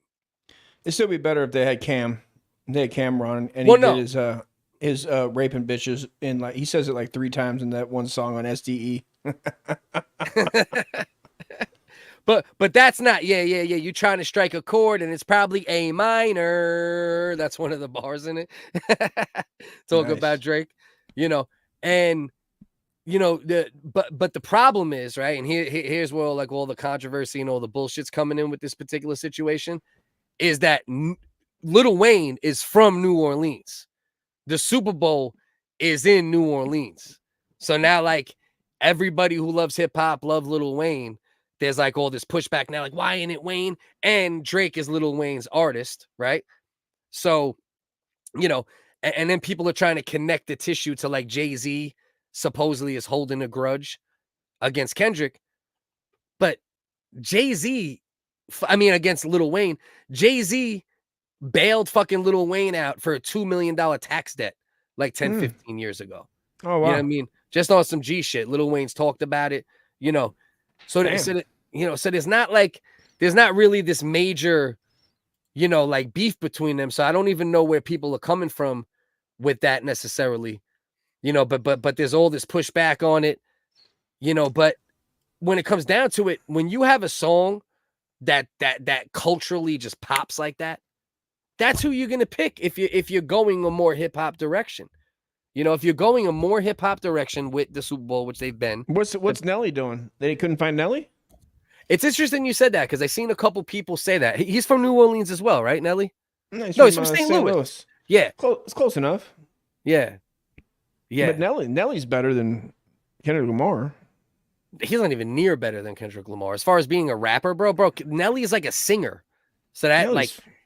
it'd still be better if they had Cam. They had Cameron, and he did his raping bitches in, like, he says it like 3 times in that one song on SDE. But that's not you're trying to strike a chord and it's probably A minor. That's one of the bars in it. Talk about Drake, you know, and you know, but the problem is, right, and here's where like all the controversy and all the bullshit's coming in with this particular situation, is that Lil Wayne is from New Orleans. The Super Bowl is in New Orleans. So now, like, everybody who loves hip hop love Lil Wayne. There's like all this pushback now, like, why ain't it Wayne? And Drake is Lil Wayne's artist, right? So, you know, And then people are trying to connect the tissue to like Jay-Z supposedly is holding a grudge against Kendrick. But Jay-Z, against Lil Wayne, Jay-Z bailed fucking Lil Wayne out for a $2 million tax debt like 10, 15 years ago. Oh, wow. You know what I mean? Just on some G shit. Lil Wayne's talked about it, you know. So there's not really this major, you know, like beef between them. So I don't even know where people are coming from with that necessarily, you know, but there's all this pushback on it, you know, but when it comes down to it, when you have a song that culturally just pops like that, that's who you're going to pick if you're going a more hip hop direction. You know, if you're going a more hip hop direction with the Super Bowl, which they've been. What's Nelly doing? They couldn't find Nelly? It's interesting you said that because I seen a couple people say that. He's from New Orleans as well, right, Nelly? No, he's from St. Louis. Yeah. It's close enough. Yeah. Yeah. But Nelly's better than Kendrick Lamar. He's not even near better than Kendrick Lamar. As far as being a rapper, bro, Nelly is like a singer. So that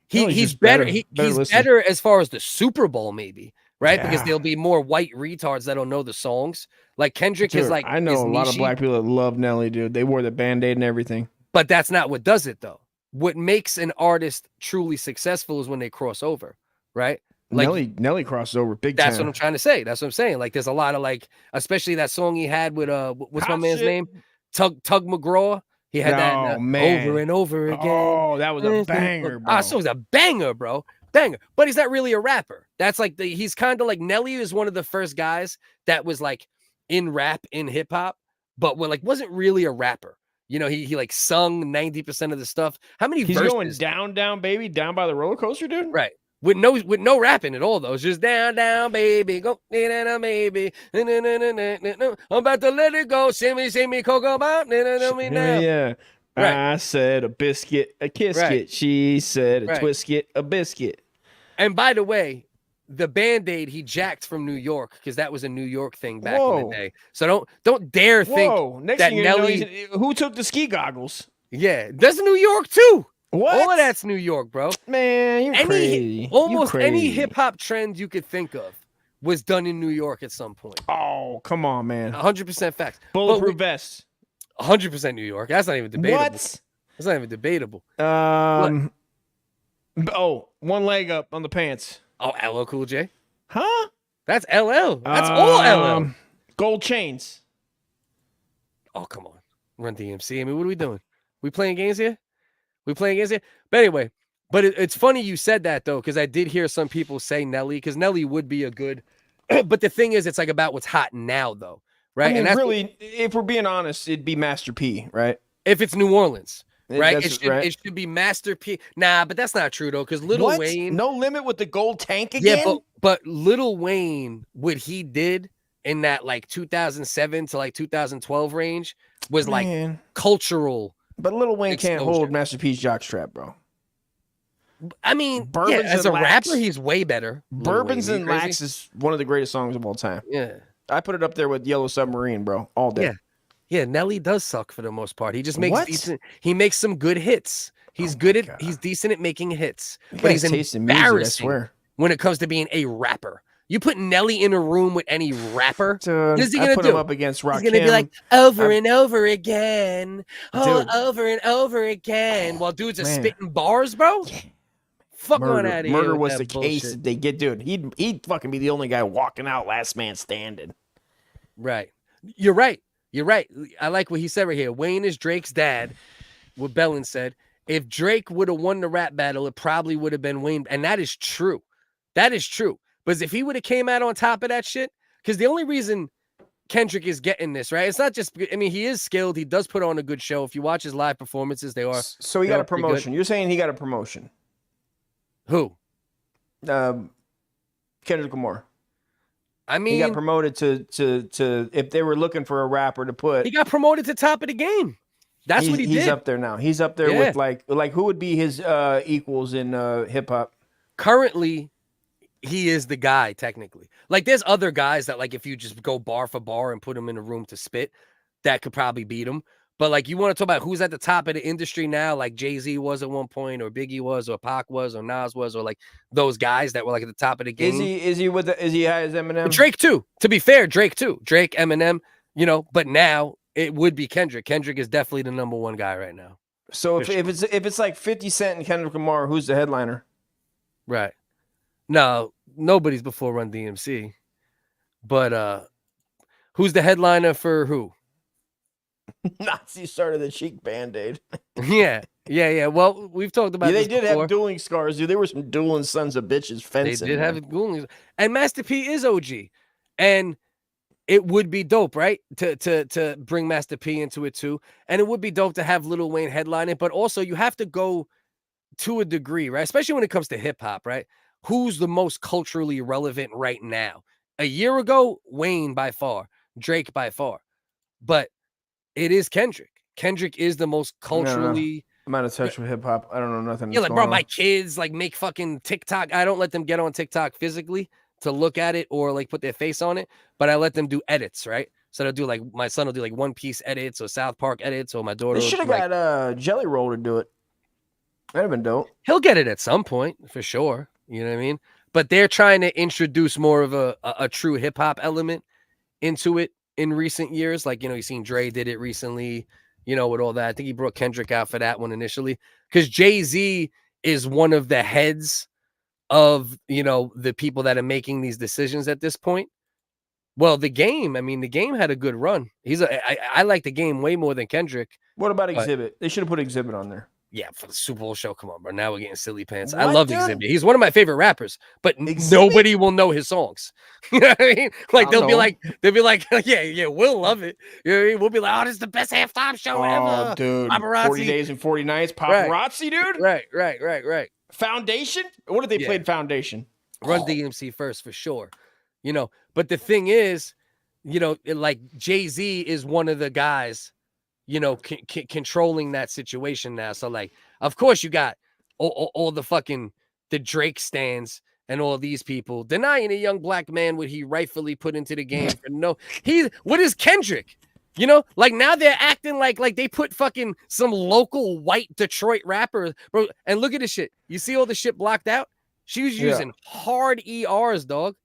he's better. He's better as far as the Super Bowl, maybe. Right? Yeah. Because there'll be more white retards that don't know the songs. Like Kendrick is like, I know a lot of black people that love Nelly, dude. They wore the Band-Aid and everything. But that's not what does it, though. What makes an artist truly successful is when they cross over, right? Like Nelly crosses over big time. That's what I'm trying to say. That's what I'm saying. Like there's a lot of like, especially that song he had with what's my man's name? Tug McGraw. He had that over and over again. Oh, that was a banger, bro. Ah, so it was a banger, bro. Banger. But he's not really a rapper. That's like he's kind of like Nelly is one of the first guys that was like in rap, in hip hop, but wasn't really a rapper. You know, he like sung 90% of the stuff. How many He's verses? Going down, baby, down by the roller coaster, dude? Right. With no rapping at all, though. It's just down, baby, go, baby. I'm about to let it go. Shimmy, cocoa bop, yeah. Right. I said a biscuit, a kisket. She said a twisket, a biscuit. And by the way, the Band-Aid he jacked from New York because that was a New York thing back in the day. So don't dare think Next that thing Nelly. Who took the ski goggles? Yeah, that's New York too. What? All of that's New York, bro. Man, you're crazy. Almost any hip hop trend you could think of was done in New York at some point. Oh, come on, man. 100% facts. Bulletproof vest. 100% New York. That's not even debatable. What? That's not even debatable. One leg up on the pants. Oh, LL Cool J? Huh? That's LL. That's all LL. Gold chains. Oh, come on. Run DMC. I mean, what are we doing? We playing games here? But anyway, it's funny you said that, though, because I did hear some people say Nelly, because Nelly would be a good, but the thing is, it's like about what's hot now, though, right? I mean, and really, if we're being honest, it'd be Master P, right? If it's New Orleans, right? It should be Master P. Nah, but that's not true, though, because Lil Wayne. No Limit with the gold tank again? Yeah, but Lil Wayne, what he did in that like 2007 to like 2012 range was like cultural. But Lil Wayne can't hold Master P's jockstrap, bro. I mean, as a rapper, he's way better. Bourbons and Lax is one of the greatest songs of all time. Yeah. I put it up there with Yellow Submarine, bro, all day. Yeah, Nelly does suck for the most part. He just makes decent, he makes some good hits. He's he's decent at making hits. But he's embarrassing when it comes to being a rapper. You put Nelly in a room with any rapper, what is he going to do? Him up against Rakim. He's going to be like, over and over again. Over and over again. While dudes are spitting bars, bro. Yeah. Fuck on out of here. Murder was the case that they get, dude. He'd fucking be the only guy walking out last man standing. Right. You're right. I like what he said right here. Wayne is Drake's dad, what Bellin said. If Drake would have won the rap battle, it probably would have been Wayne. And that is true. Because if he would have came out on top of that shit, because the only reason Kendrick is getting this, right? It's not just, I mean, he is skilled. He does put on a good show. If you watch his live performances, they are. So he got a promotion. You're saying he got a promotion? Who? Kendrick Lamar. I mean, he got promoted to if they were looking for a rapper to put. He got promoted to top of the game. That's what he did. He's up there now. He's up there with like who would be his equals in hip hop? Currently, he is the guy, technically. Like, there's other guys that, like, if you just go bar for bar and put them in a room to spit, that could probably beat him. But like, you want to talk about who's at the top of the industry now, like Jay-Z was at one point, or Biggie was, or Pac was, or Nas was, or like those guys that were like at the top of the game. Is he high as Eminem? But Drake too. To be fair, Drake too. Drake, Eminem, you know, but now it would be Kendrick. Kendrick is definitely the number one guy right now. So if it's like 50 Cent and Kendrick Lamar, who's the headliner? Right. No, nobody's before Run DMC. But who's the headliner for who? Nazi started the cheek band-aid. Yeah. Well, we've talked about they this did before. have dueling scars, dude. There were some dueling sons of bitches fencing. They did have dueling. And Master P is OG. And it would be dope, right? To bring Master P into it too. And it would be dope to have Lil Wayne headline it, but also you have to go to a degree, right? Especially when it comes to hip hop, right? Who's the most culturally relevant right now? A year ago, Wayne by far, Drake by far. But it is Kendrick. Kendrick is the most culturally. I'm out of touch with hip hop. I don't know nothing. Yeah, like, bro, my kids like make fucking TikTok. I don't let them get on TikTok physically to look at it or like put their face on it, but I let them do edits, right? So they'll do like, my son will do like One Piece edits or South Park edits, or my daughter. They should have got Jelly Roll to do it. That'd have been dope. He'll get it at some point for sure. You know what I mean? But they're trying to introduce more of a true hip hop element into it in recent years. Like, you know, you've seen Dre did it recently, you know, with all that. I think he brought Kendrick out for that one initially, because Jay-Z is one of the heads of, you know, the people that are making these decisions at this point. Well, the Game had a good run. I like the Game way more than Kendrick. What about Exhibit? They should have put Exhibit on there. Yeah, for the Super Bowl show. Come on, bro. Now we're getting silly pants. What, I love dude? Exhibit. He's one of my favorite rappers, but Exhibit? nobody will know his songs. You know what I mean? Like they'll be like, yeah, we'll love it. You know what I mean? We'll be like, oh, this is the best halftime show ever. Dude, Paparazzi. 40 Days and 40 Nights, Paparazzi, dude. Right. Foundation. What did they played Foundation? Run DMC first for sure. You know, but the thing is, you know, like Jay-Z is one of the guys, you know, controlling that situation now. So like, of course you got all the fucking the Drake stands and all these people denying a young black man what he rightfully put into the game. What is Kendrick? You know, like now they're acting like they put fucking some local white Detroit rapper, bro. And look at this shit. You see all the shit blocked out? She was using hard ERs, dog,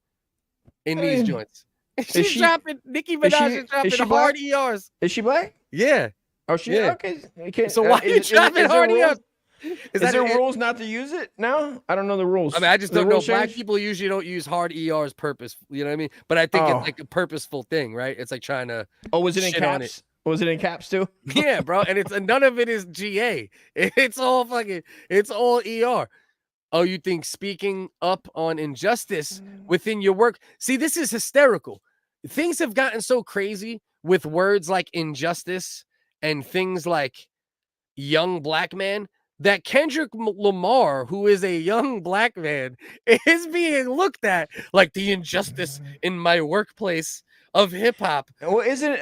in these joints. She's dropping Nicki Minaj is dropping hard ERs. Is she black? Yeah. Oh, she okay. So why are you dropping hard ERs? Is there rules not to use it now? I don't know the rules. I mean, I just don't know. Black people usually don't use hard ERs purpose. You know what I mean? But I think it's like a purposeful thing, right? It's like trying to. Oh, was it in caps? Was it in caps too? Yeah, bro. And none of it is GA. It's all ER. Oh, you think speaking up on injustice within your work? See, this is hysterical. Things have gotten so crazy with words like injustice and things like young black man that Kendrick Lamar, who is a young black man, is being looked at like the injustice in my workplace of hip hop. Well, isn't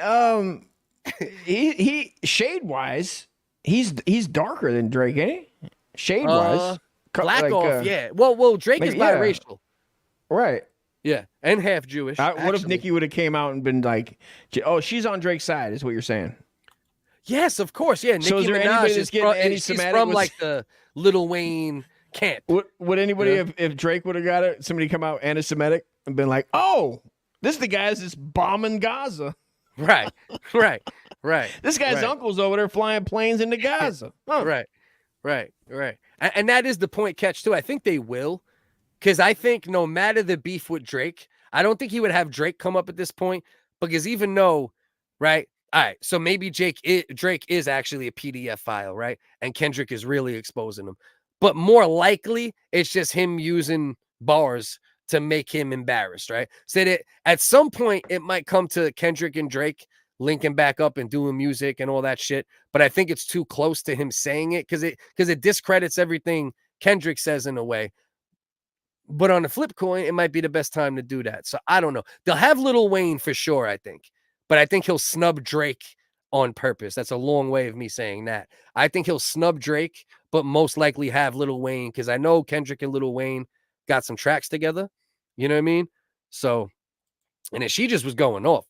he shade wise, he's darker than Drake, ain't he? Shade wise. Black off, yeah. Well, Drake is biracial. Right. Yeah, and half Jewish. What if Nicki would have came out and been like, oh, she's on Drake's side, is what you're saying? Yes, of course. Yeah, Nicki Minaj is from like the Lil Wayne camp. Would anybody, if Drake would have got it, somebody come out anti-Semitic and been like, oh, this is the guy that's bombing Gaza. Right. This guy's uncle's over there flying planes into Gaza. Huh. Right. And that is the point catch too. I think they will, because I think no matter the beef with Drake, I don't think he would have Drake come up at this point, because even though, right? All right, so maybe Drake is actually a PDF file, right? And Kendrick is really exposing him. But more likely, it's just him using bars to make him embarrassed, right? So that at some point, it might come to Kendrick and Drake linking back up and doing music and all that shit. But I think it's too close to him saying it because it discredits everything Kendrick says in a way. But on the flip coin, it might be the best time to do that. So I don't know. They'll have Lil Wayne for sure, I think. But I think he'll snub Drake on purpose. That's a long way of me saying that. I think he'll snub Drake, but most likely have Lil Wayne, because I know Kendrick and Lil Wayne got some tracks together. You know what I mean? So, and then she just was going off.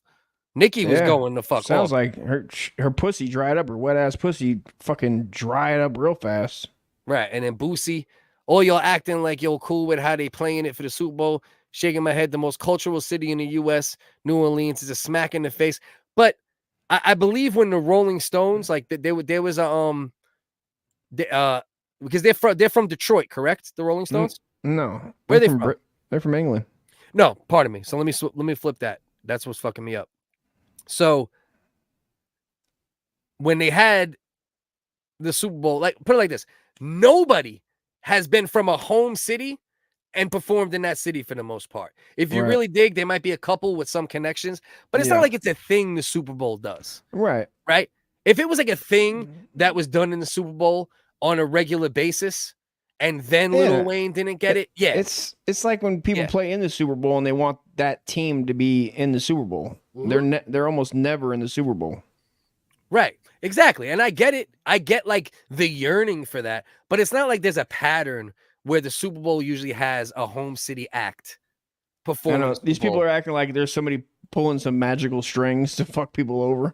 Nicki was going the fuck off. Sounds like her pussy dried up. Her wet ass pussy fucking dried up real fast. Right. And then Boosie, all y'all acting like you're cool with how they playing it for the Super Bowl. Shaking my head. The most cultural city in the U.S., New Orleans, is a smack in the face. But I believe when the Rolling Stones, like there was a because they're from Detroit, correct? The Rolling Stones? No. Where are they from? They're from England. No, pardon me. So let me flip that. That's what's fucking me up. So when they had the Super Bowl, like put it like this, nobody has been from a home city and performed in that city for the most part. If you really dig, there might be a couple with some connections, but it's not like it's a thing the Super Bowl does. Right. Right? If it was like a thing that was done in the Super Bowl on a regular basis and then Lil Wayne didn't get it, It's like when people play in the Super Bowl and they want that team to be in the Super Bowl. They're almost never in the Super Bowl. Right. Exactly. And I get it. I get like the yearning for that, but it's not like there's a pattern where the Super Bowl usually has a home city act perform. I know, these people are acting like there's somebody pulling some magical strings to fuck people over.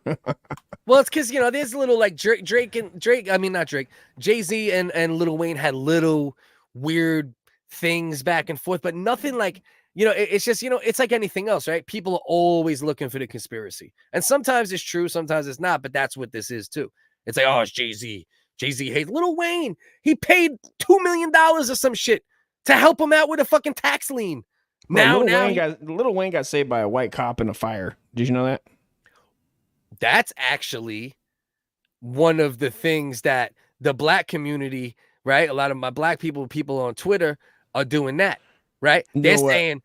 Well, it's because, there's a little like Jay-Z and Lil Wayne had little weird things back and forth, but nothing like, it's just, it's like anything else, right? People are always looking for the conspiracy. And sometimes it's true, sometimes it's not, but that's what this is too. It's like, oh, it's Jay-Z. Jay-Z hates Lil Wayne. He paid $2 million or some shit to help him out with a fucking tax lien. Lil Wayne got saved by a white cop in a fire. Did you know that? That's actually one of the things that the black community, right? A lot of my black people on Twitter are doing that, right? They're saying,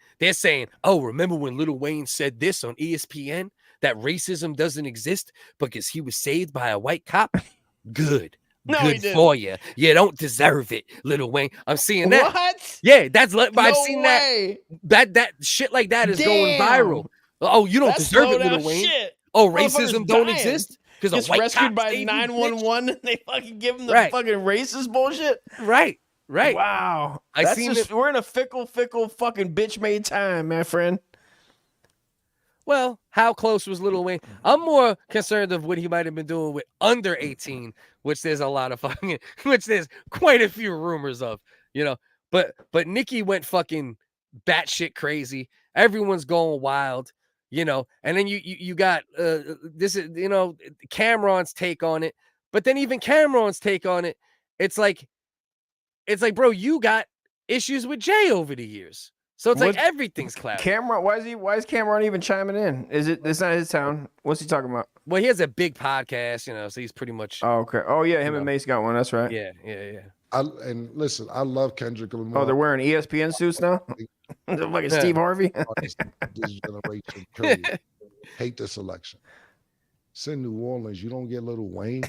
oh, remember when Lil Wayne said this on ESPN, that racism doesn't exist because he was saved by a white cop? Good. No, good for you. You don't deserve it, Lil Wayne. I'm seeing that. What? Yeah, I've seen way. that shit like that is going viral. Oh, you don't deserve it, Lil Wayne. Shit. Oh, racism don't exist because a white rescued cop by 911 and they fucking give him the fucking racist bullshit. Right. Wow. We're in a fickle fucking bitch made time, my friend. Well, how close was Lil Wayne? I'm more concerned of what he might have been doing with under 18, which there's a lot of which there's quite a few rumors of, But Nicki went fucking batshit crazy. Everyone's going wild, and then you got this is Cameron's take on it, but then even Cameron's take on it, it's like, bro, you got issues with Jay over the years. So it's like everything's clouded. Cameron, why is Cameron even chiming in? It's not his town. What's he talking about? Well, he has a big podcast, so he's pretty much. Oh, okay. Oh yeah, him and Mace got one. That's right. Yeah. And listen, I love Kendrick Lamar. Oh, they're wearing ESPN suits now. They're like Steve Harvey. This generation, period. Hate this election. It's in New Orleans. You don't get Lil Wayne.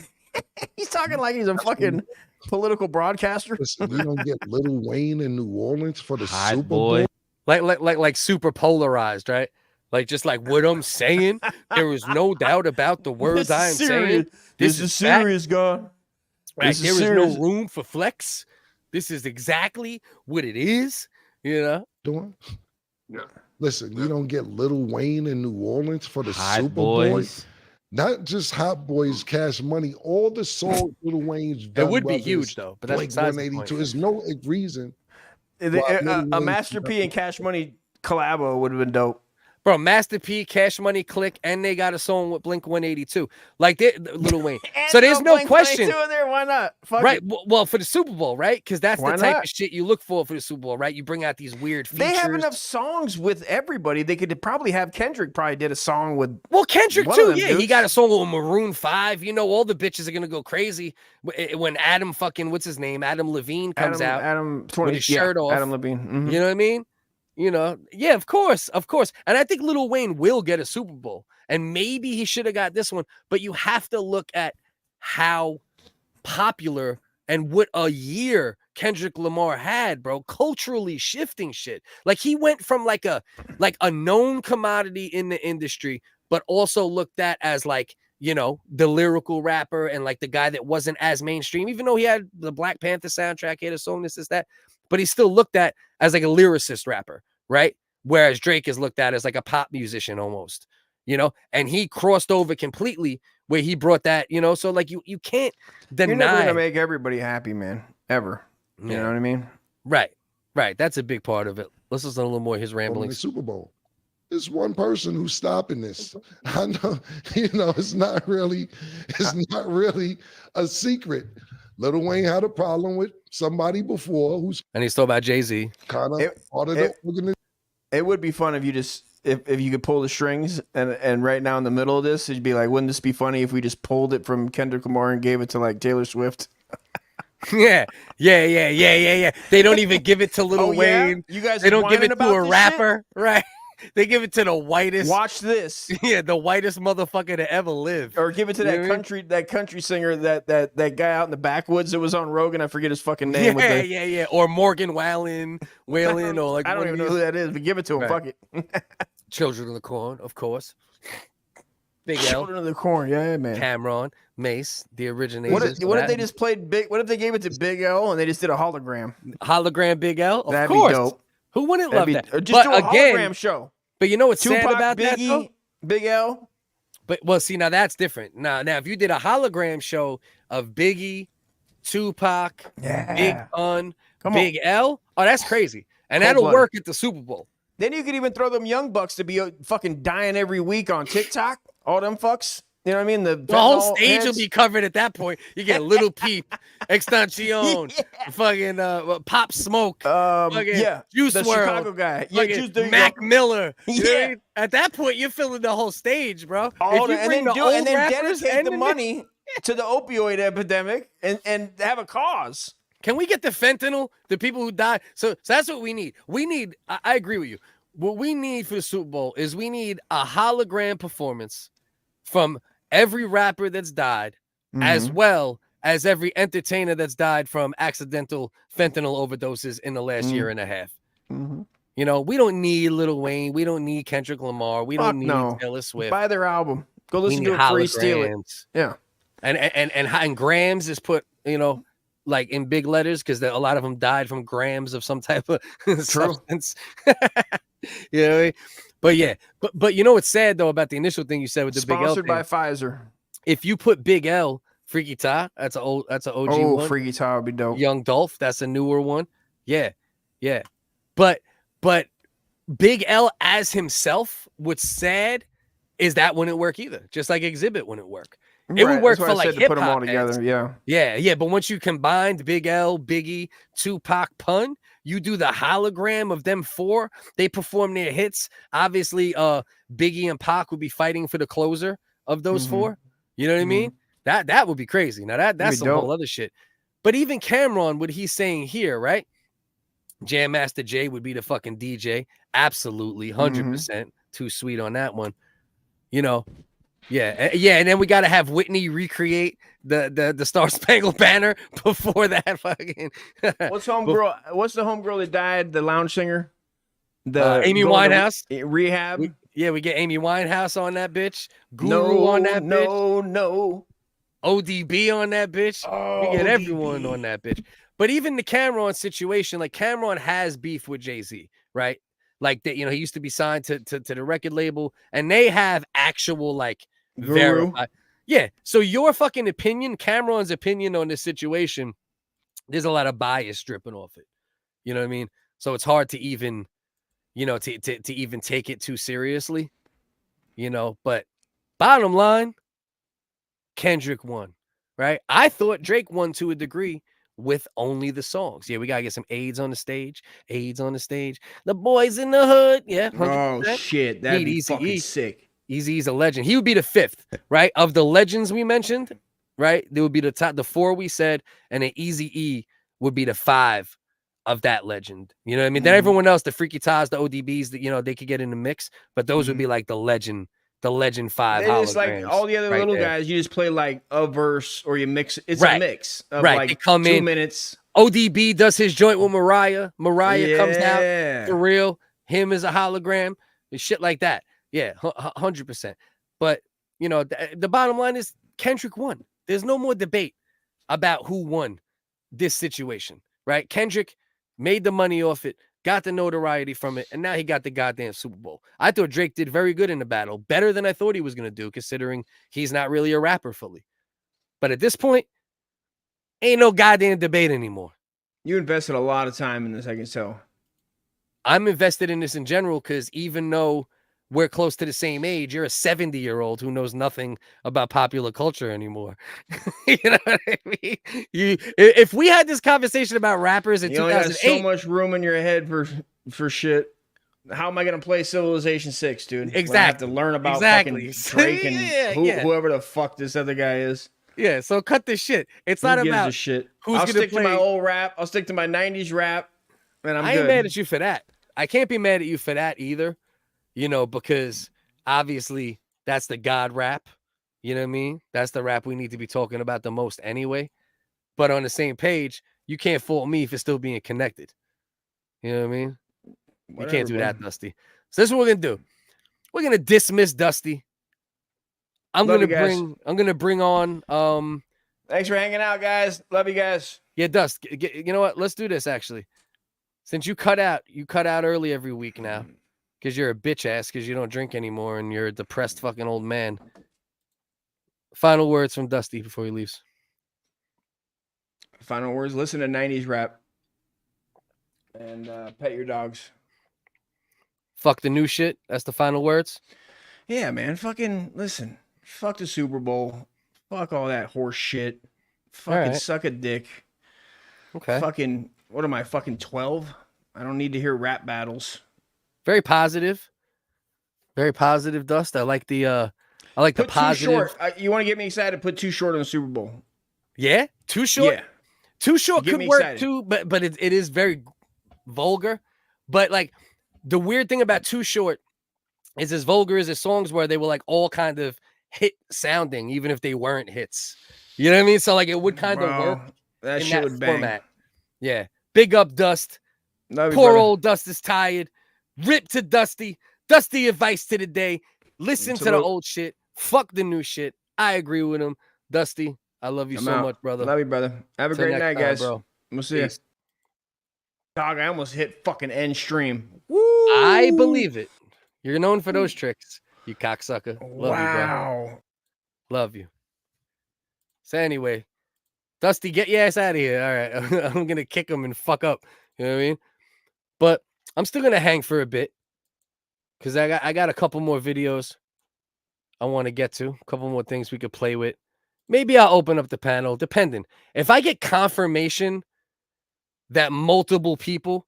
He's talking like he's a fucking political broadcaster. Listen, you don't get Lil Wayne in New Orleans for the Super Bowl. Like super polarized, right? Like just like what I'm saying. There is no doubt about the words I am saying. This is serious, God. Right? There is no room for flex. This is exactly what it is. Doing. Yeah. Listen, you don't get Lil Wayne in New Orleans for the Super Bowl. Not just Hot Boys, Cash Money, all the songs Lil Wayne's done. It would be huge though, but that's besides the point. There's no reason. A Master P and Cash Money collabo would have been dope. Bro, Master P, Cash Money, Click, and they got a song with Blink 182. Like Lil Wayne. So there's no question. In there. Why not? Right. Well, for the Super Bowl, right? Because that's the type of shit you look for the Super Bowl, right? You bring out these weird features. They have enough songs with everybody. They could probably have Kendrick did a song with. Well, Kendrick too. Yeah, dudes. He got a song with Maroon 5. All the bitches are gonna go crazy when Adam what's his name? Adam Levine comes out. Adam with his shirt off. Adam Levine. Mm-hmm. You know what I mean? Yeah, of course. And I think Lil Wayne will get a Super Bowl. And maybe he should have got this one. But you have to look at how popular and what a year Kendrick Lamar had, bro. Culturally shifting shit. Like he went from like a known commodity in the industry, but also looked at as the lyrical rapper and like the guy that wasn't as mainstream, even though he had the Black Panther soundtrack, he had a song, this, that. But he's still looked at as like a lyricist rapper, right? Whereas Drake is looked at as like a pop musician almost, you know, and he crossed over completely where he brought that, you know, so like you can't deny. You're never gonna make everybody happy, man, ever. You know what I mean? Right. That's a big part of it. Let's listen to a little more of his ramblings. The Super Bowl. There's one person who's stopping this. I know, you know, it's not really a secret. Lil Wayne had a problem with somebody before who's, and he's talking about Jay-Z. Kind of part of the organization. It would be fun if you just if you could pull the strings and right now in the middle of this, it'd be like, wouldn't this be funny if we just pulled it from Kendrick Lamar and gave it to like Taylor Swift? Yeah. They don't even give it to Lil Wayne. You guys, they don't give it to about a rapper, right? They give it to the whitest. Watch this. Yeah, the whitest motherfucker to ever live. Or give it to that country singer, that guy out in the backwoods that was on Rogan. I forget his fucking name. Yeah. Or Morgan Wallen, or like I don't even know who that is, but give it to him. Right. Fuck it. Children of the Corn, of course. Big L. Children of the Corn, yeah, man. Cameron, Mace, the originators. What if they just played Big? What if they gave it to Big L and they just did a hologram? Hologram Big L? Of That'd course. be dope. Who wouldn't love that? Just do a hologram show. But you know what's Tupac, sad about Biggie, that, though? Big L? But, well, see, now that's different. Now, if you did a hologram show of Biggie, Tupac, Big Pun, Big L, oh, that's crazy. And that'll work at the Super Bowl. Then you could even throw them young bucks to be fucking dying every week on TikTok. All them fucks. You know what I mean? The whole stage will be covered at that point. You get Little Peep, Extension, fucking Pop Smoke, Juice the WRLD, Chicago guy, Mac Miller. Yeah. You know? At that point, you're filling the whole stage, bro. And then rappers dedicate the new- money to the opioid epidemic and have a cause. Can we get the fentanyl? The people who died. So that's what we need. I agree with you. What we need for the Super Bowl is we need a hologram performance from every rapper that's died, as well as every entertainer that's died from accidental fentanyl overdoses in the last year and a half. You know, we don't need Lil Wayne. We don't need Kendrick Lamar. We don't need Taylor Swift. Buy their album. Go listen to it free, steal it. Yeah. And grams is put, you know, like in big letters because a lot of them died from grams of some type of substance. You know what I mean? But yeah, but you know what's sad though about the initial thing you said with the Big L Sponsored by Pfizer. If you put Big L, Freaky Ty, that's an OG one. Freaky Ty would be dope. Young Dolph, that's a newer one. Yeah. But Big L as himself, what's sad is that wouldn't work either. Just like Exhibit wouldn't work. It would work for like hip put them all hop together. Yeah. But once you combined Big L, Biggie, Tupac, Pun, you do the hologram of them four. They perform their hits. Obviously, Biggie and Pac would be fighting for the closer of those four. You know what I mean? That would be crazy. Now that's some whole other shit. But even Cameron, what he's saying here, right? Jam Master Jay would be the fucking DJ. Absolutely, 100%. Too sweet on that one. You know. Yeah, and then we got to have Whitney recreate the Star Spangled Banner before that fucking. What's the homegirl that died? The lounge singer, the Amy Winehouse rehab. We get Amy Winehouse on that bitch. Guru on that bitch. No. ODB on that bitch. We get everyone on that bitch. But even the Cameron situation, like Cameron has beef with Jay-Z, right? Like that, you know, he used to be signed to the record label, and they have actual like verified. Yeah. So your fucking opinion, Cameron's opinion on this situation, there's a lot of bias dripping off it. You know what I mean? So it's hard to even, you know, to even take it too seriously. You know, but bottom line, Kendrick won, right? I thought Drake won to a degree with only the songs. Yeah, we gotta get some AIDS on the stage. The boys in the hood. Yeah. 100%. Oh shit, that'd be fucking sick. Eazy-E's a legend. He would be the fifth, right? Of the legends we mentioned, right? There would be the four we said, and then Eazy-E would be the five of that legend. You know what I mean? Then everyone else, the Freaky Ties, the ODBs, that, you know, they could get in the mix, but those would be like the legend five. It's like all the other little guys, you just play like a verse or you mix. It's a mix of like they come 2 in. minutes. ODB does his joint with Mariah. Mariah comes out for real. Him as a hologram and shit like that. Yeah, 100%. But, you know, the bottom line is Kendrick won. There's no more debate about who won this situation, right? Kendrick made the money off it, got the notoriety from it, and now he got the goddamn Super Bowl. I thought Drake did very good in the battle, better than I thought he was going to do, considering he's not really a rapper fully. But at this point, ain't no goddamn debate anymore. You invested a lot of time in this, I can tell. I'm invested in this in general because even though we're close to the same age, you're a 70-year-old who knows nothing about popular culture anymore. You know what I mean? If we had this conversation about rappers in You only got 2008, so much room in your head for shit. How am I gonna play Civilization 6, dude? Exactly. When I have to learn about fucking Drake and whoever the fuck this other guy is. Yeah, so cut this shit. It's Who not gives about a shit. who's I'll gonna stick play. to my old rap. I'll stick to my 90s rap, and I good. ain't mad at you for that. I can't be mad at you for that either. You know, because obviously that's the God rap. You know what I mean? That's the rap we need to be talking about the most anyway. But on the same page, you can't fault me for still being connected. You know what I mean? You can't do that, Dusty. So this is what we're gonna do. We're gonna dismiss Dusty. I'm gonna bring on Thanks for hanging out, guys. Love you guys. Yeah, Dust. You know what? Let's do this actually. Since you cut out early every week now, because you're a bitch ass, because you don't drink anymore and you're a depressed fucking old man. Final words from Dusty before he leaves. Final words. Listen to 90s rap. And pet your dogs. Fuck the new shit. That's the final words. Yeah, man. Fucking listen. Fuck the Super Bowl. Fuck all that horse shit. Fucking suck a dick. Okay. Fucking, what am I, fucking 12? I don't need to hear rap battles. Very positive. Very positive, Dust. I like the Put positive. Too Short. You want to get me excited? Put Too Short on the Super Bowl. Yeah? Too Short? Yeah. Too Short Get could me work excited. too, but it is very vulgar. But like the weird thing about Too Short is as vulgar as his songs were, they were like all kind of hit sounding, even if they weren't hits. You know what I mean? So like it would kind of work That in shit that would bang. format. Yeah. Big up Dust. Love you, Poor brother. old Dust is tired. Rip to Dusty. Dusty advice to the day. Listen to the Salute. old shit. Fuck the new shit. I agree with him. Dusty, I love you I'm so out. much, brother. Love you, brother. Have a Till great next night, time, guys. bro. We'll see you. Peace. Dog, I almost hit fucking end stream. I believe it. You're known for those tricks, you cocksucker. Love you, bro. Wow. Love you. So anyway, Dusty, get your ass out of here. All right. I'm going to kick him and fuck up. You know what I mean? But I'm still going to hang for a bit because I got a couple more videos I want to get to, a couple more things we could play with. Maybe I'll open up the panel, depending. If I get confirmation that multiple people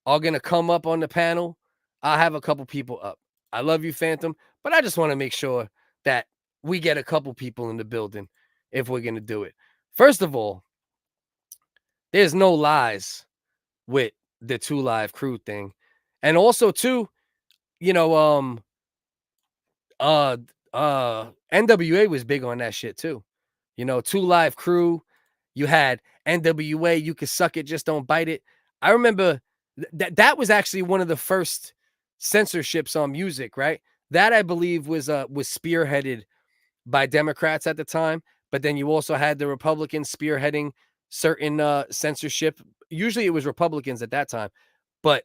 are going to come up on the panel, I'll have a couple people up. I love you, Phantom, but I just want to make sure that we get a couple people in the building if we're going to do it. First of all, there's no lies with the 2 Live Crew thing. And also, too, you know, NWA was big on that shit, too. You know, 2 Live Crew, you had NWA, you could suck it, just don't bite it. I remember that was actually one of the first censorships on music, right? That I believe was spearheaded by Democrats at the time, but then you also had the Republicans spearheading certain censorship. Usually it was Republicans at that time, but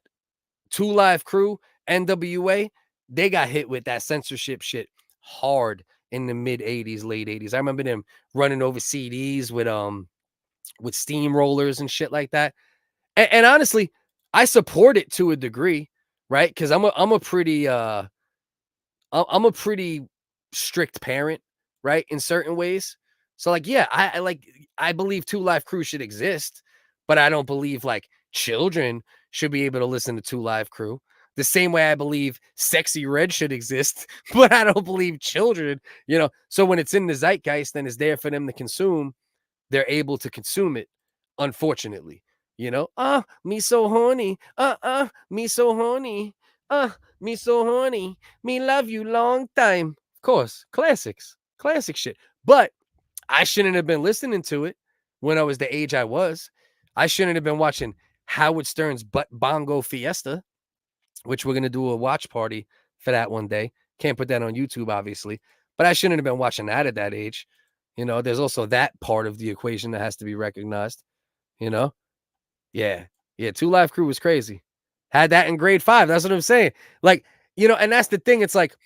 2 Live Crew, NWA, they got hit with that censorship shit hard in the mid 80s, late 80s. I remember them running over CDs with steamrollers and shit like that. And honestly, I support it to a degree, right? Because I'm a pretty strict parent, right? In certain ways. So like, yeah, I believe 2 Live Crew should exist, but I don't believe like children should be able to listen to 2 Live Crew. The same way I believe Sexy Red should exist, but I don't believe children, you know. So when it's in the zeitgeist and it's there for them to consume, they're able to consume it, unfortunately. You know, me so horny. Me so horny. Me so horny. Me love you long time. Of course, classics, classic shit. But I shouldn't have been listening to it when I was the age I was. I shouldn't have been watching Howard Stern's Bongo Fiesta, which we're going to do a watch party for that one day. Can't put that on YouTube, obviously. But I shouldn't have been watching that at that age. You know, there's also that part of the equation that has to be recognized. You know? Yeah. 2 Live Crew was crazy. Had that in grade 5. That's what I'm saying. Like, you know, and that's the thing. It's like,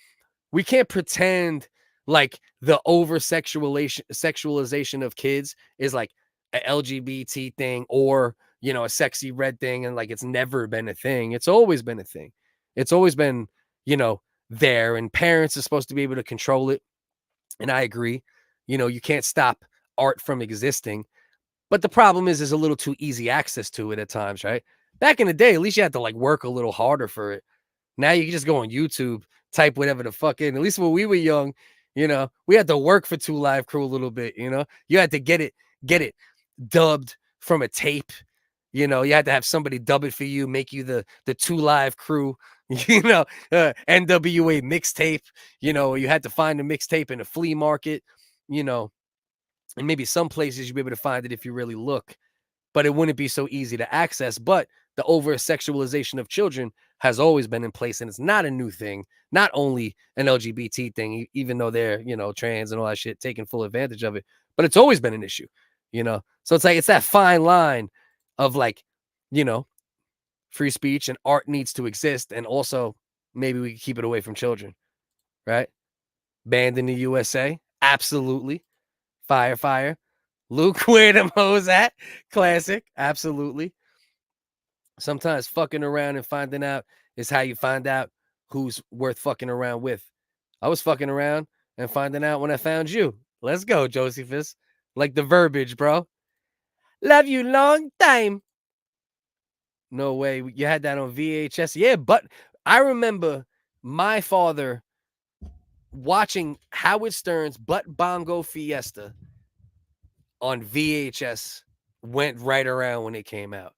we can't pretend like the sexualization of kids is like a LGBT thing or, you know, a sexy red thing. And like, it's never been a thing. It's always been a thing. It's always been, you know, there, and parents are supposed to be able to control it. And I agree, you know, you can't stop art from existing, but the problem is there's a little too easy access to it at times, right? Back in the day, at least you had to like work a little harder for it. Now you can just go on YouTube, type whatever the fuck in. At least when we were young, you know, we had to work for 2 Live Crew a little bit, you know? You had to get it dubbed from a tape. You know, you had to have somebody dub it for you, make you the 2 Live Crew, you know, NWA mixtape. You know, you had to find a mixtape in a flea market, you know, and maybe some places you'd be able to find it if you really look, but it wouldn't be so easy to access. But the over-sexualization of children has always been in place, and it's not a new thing, not only an LGBT thing, even though they're, you know, trans and all that shit, taking full advantage of it, but it's always been an issue, you know? So it's like, it's that fine line of like, you know, free speech and art needs to exist, and also maybe we can keep it away from children, right? Banned in the USA, absolutely. Fire. Luke, where them hoes at? Classic, absolutely. Sometimes fucking around and finding out is how you find out who's worth fucking around with. I was fucking around and finding out when I found you. Let's go, Josephus. Like the verbiage, bro. Love you long time. No way. You had that on VHS. Yeah, but I remember my father watching Howard Stern's But Bongo Fiesta on VHS. Went right around when it came out.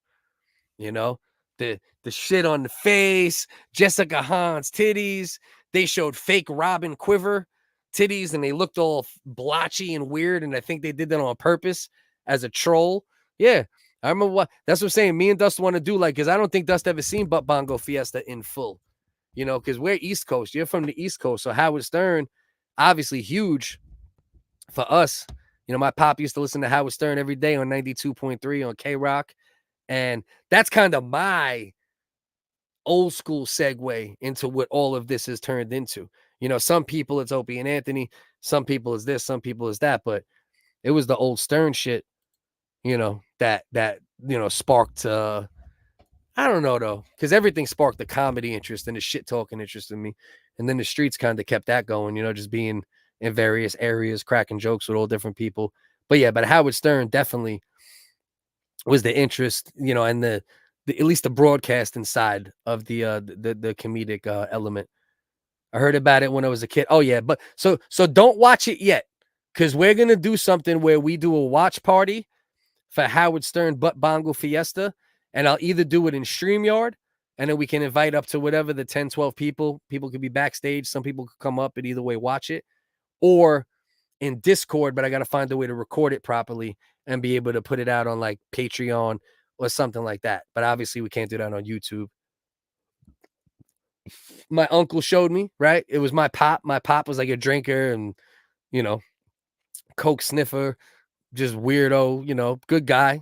You know, the shit on the face, Jessica Hahn's titties. They showed fake Robin Quiver titties, and they looked all blotchy and weird, and I think they did that on purpose as a troll. Yeah, I remember that's what I'm saying. Me and Dust want to do, like, because I don't think Dust ever seen But Bongo Fiesta in full. You know, because we're East Coast. You're from the East Coast, so Howard Stern, obviously huge for us. You know, my pop used to listen to Howard Stern every day on 92.3 on K-Rock. And that's kind of my old school segue into what all of this has turned into. You know, some people it's Opie and Anthony, some people is this, some people is that, but it was the old Stern shit, you know, that you know, sparked I don't know though, because everything sparked the comedy interest and the shit talking interest in me. And then the streets kind of kept that going, you know, just being in various areas, cracking jokes with all different people. But yeah, but Howard Stern definitely was the interest, you know, and the at least the broadcasting side of the comedic element. I heard about it when I was a kid. Oh yeah, but so don't watch it yet, because we're gonna do something where we do a watch party for Howard Stern But Bongo Fiesta, and I'll either do it in StreamYard, and then we can invite up to whatever the 10, 12 people. People could be backstage. Some people could come up and either way watch it, or in Discord, but I got to find a way to record it properly and be able to put it out on like Patreon or something like that. But obviously we can't do that on YouTube. My uncle showed me, right? It was my pop. My pop was like a drinker and, you know, coke sniffer, just weirdo, you know, good guy,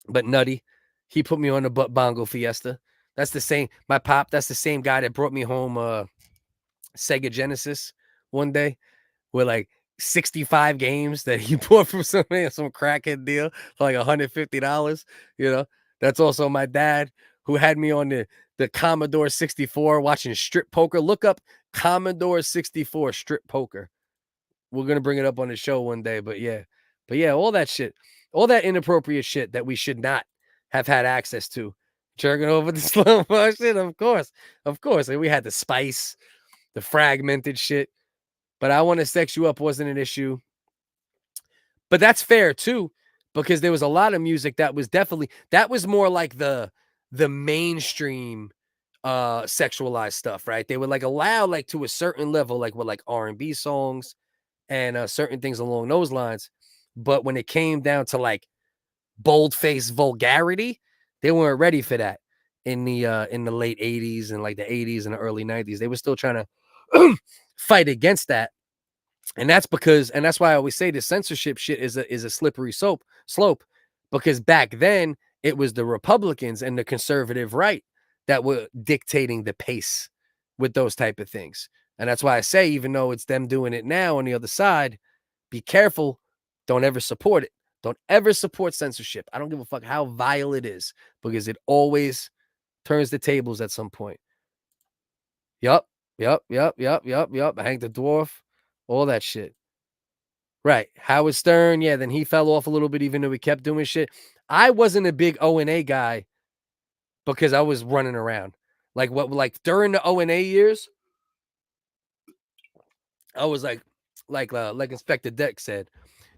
but nutty. He put me on the But Bongo Fiesta. That's the same. My pop, that's the same guy that brought me home Sega Genesis one day with like 65 games that he bought from some crackhead deal for like $150. You know, that's also my dad who had me on the Commodore 64 watching strip poker. Look up Commodore 64 strip poker. We're going to bring it up on the show one day, but yeah, all that shit, all that inappropriate shit that we should not have had access to. Jerking over the slow motion, of course. And we had the spice, the fragmented shit. But I Want to Sex You Up wasn't an issue. But that's fair too, because there was a lot of music that was definitely, that was more like the mainstream sexualized stuff, right? They would like allow like to a certain level, like with like R&B songs and certain things along those lines. But when it came down to like bold-faced vulgarity, they weren't ready for that in the late 80s and like the 80s and the early 90s. They were still trying to fight against that. And that's because, and that's why I always say the censorship shit is a slippery slope, because back then it was the Republicans and the conservative right that were dictating the pace with those type of things. And that's why I say, even though it's them doing it now on the other side, be careful. Don't ever support it. Don't ever support censorship. I don't give a fuck how vile it is, because it always turns the tables at some point. Yup. Hank the Dwarf, all that shit. Right. Howard Stern, yeah, then he fell off a little bit, even though he kept doing shit. I wasn't a big O&A guy because I was running around. Like during the O&A years, I was like Inspector Deck said,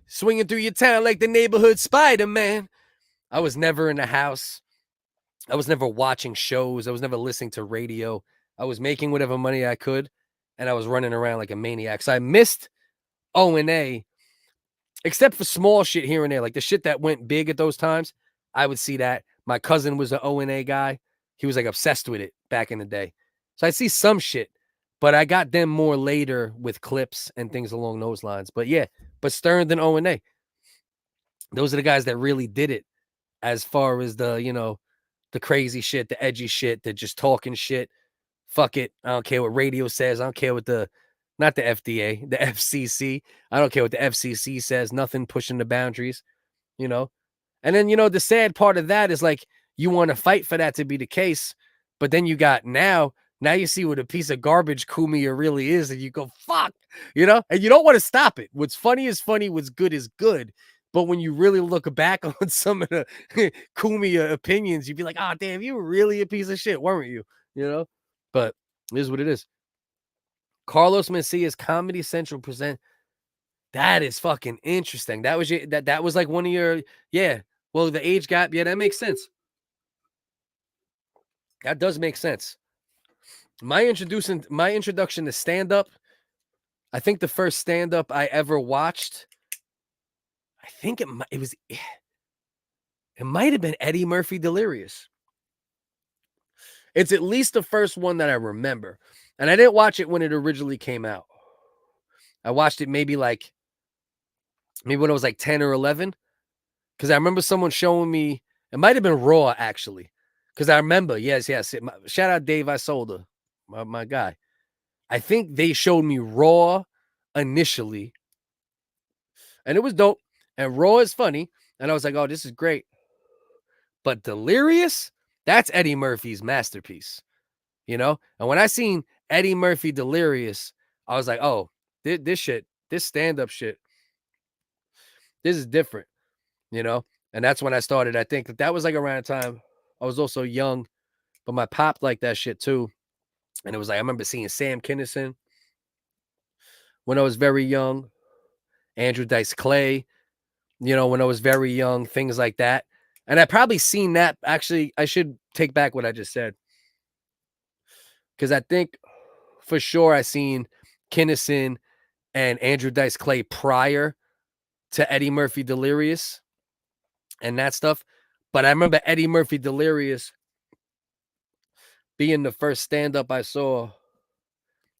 swinging through your town like the neighborhood Spider-Man. I was never in the house. I was never watching shows. I was never listening to radio. I was making whatever money I could, and I was running around like a maniac. So I missed O&A, except for small shit here and there. Like the shit that went big at those times, I would see that. My cousin was an O&A guy. He was like obsessed with it back in the day. So I see some shit, but I got them more later with clips and things along those lines. But yeah, but Stern than O&A. Those are the guys that really did it as far as the, you know, the crazy shit, the edgy shit, the just talking shit. Fuck it. I don't care what radio says. I don't care what not the FDA, the FCC. I don't care what the FCC says. Nothing pushing the boundaries, you know? And then, you know, the sad part of that is like, you want to fight for that to be the case. But then you got now you see what a piece of garbage Kumia really is. And you go, fuck, you know, and you don't want to stop it. What's funny is funny. What's good is good. But when you really look back on some of the Kumia opinions, you'd be like, oh, damn, you were really a piece of shit, weren't you? You know? But it is what it is. Carlos Mencia's Comedy Central present. That is fucking interesting. That was that was like one of your, yeah. Well, the age gap, yeah, that makes sense. That does make sense. My introduction to stand-up, I think the first stand-up I ever watched, I think it might have been Eddie Murphy Delirious. It's at least the first one that I remember. And I didn't watch it when it originally came out. I watched it maybe when I was like 10 or 11. Because I remember someone showing me, it might have been Raw, actually. Because I remember, yes. Shout out Dave Isolda, my guy. I think they showed me Raw initially. And it was dope. And Raw is funny. And I was like, oh, this is great. But Delirious, that's Eddie Murphy's masterpiece. You know? And when I seen Eddie Murphy Delirious, I was like, oh, this stand-up shit, this is different. You know? And that's when I started. I think that was like around the time I was also young, but my pop liked that shit too. And it was like, I remember seeing Sam Kinison when I was very young, Andrew Dice Clay, you know, when I was very young, things like that. And I probably seen that. Actually, I should take back what I just said. Because I think for sure I seen Kinison and Andrew Dice Clay prior to Eddie Murphy Delirious and that stuff. But I remember Eddie Murphy Delirious being the first stand-up I saw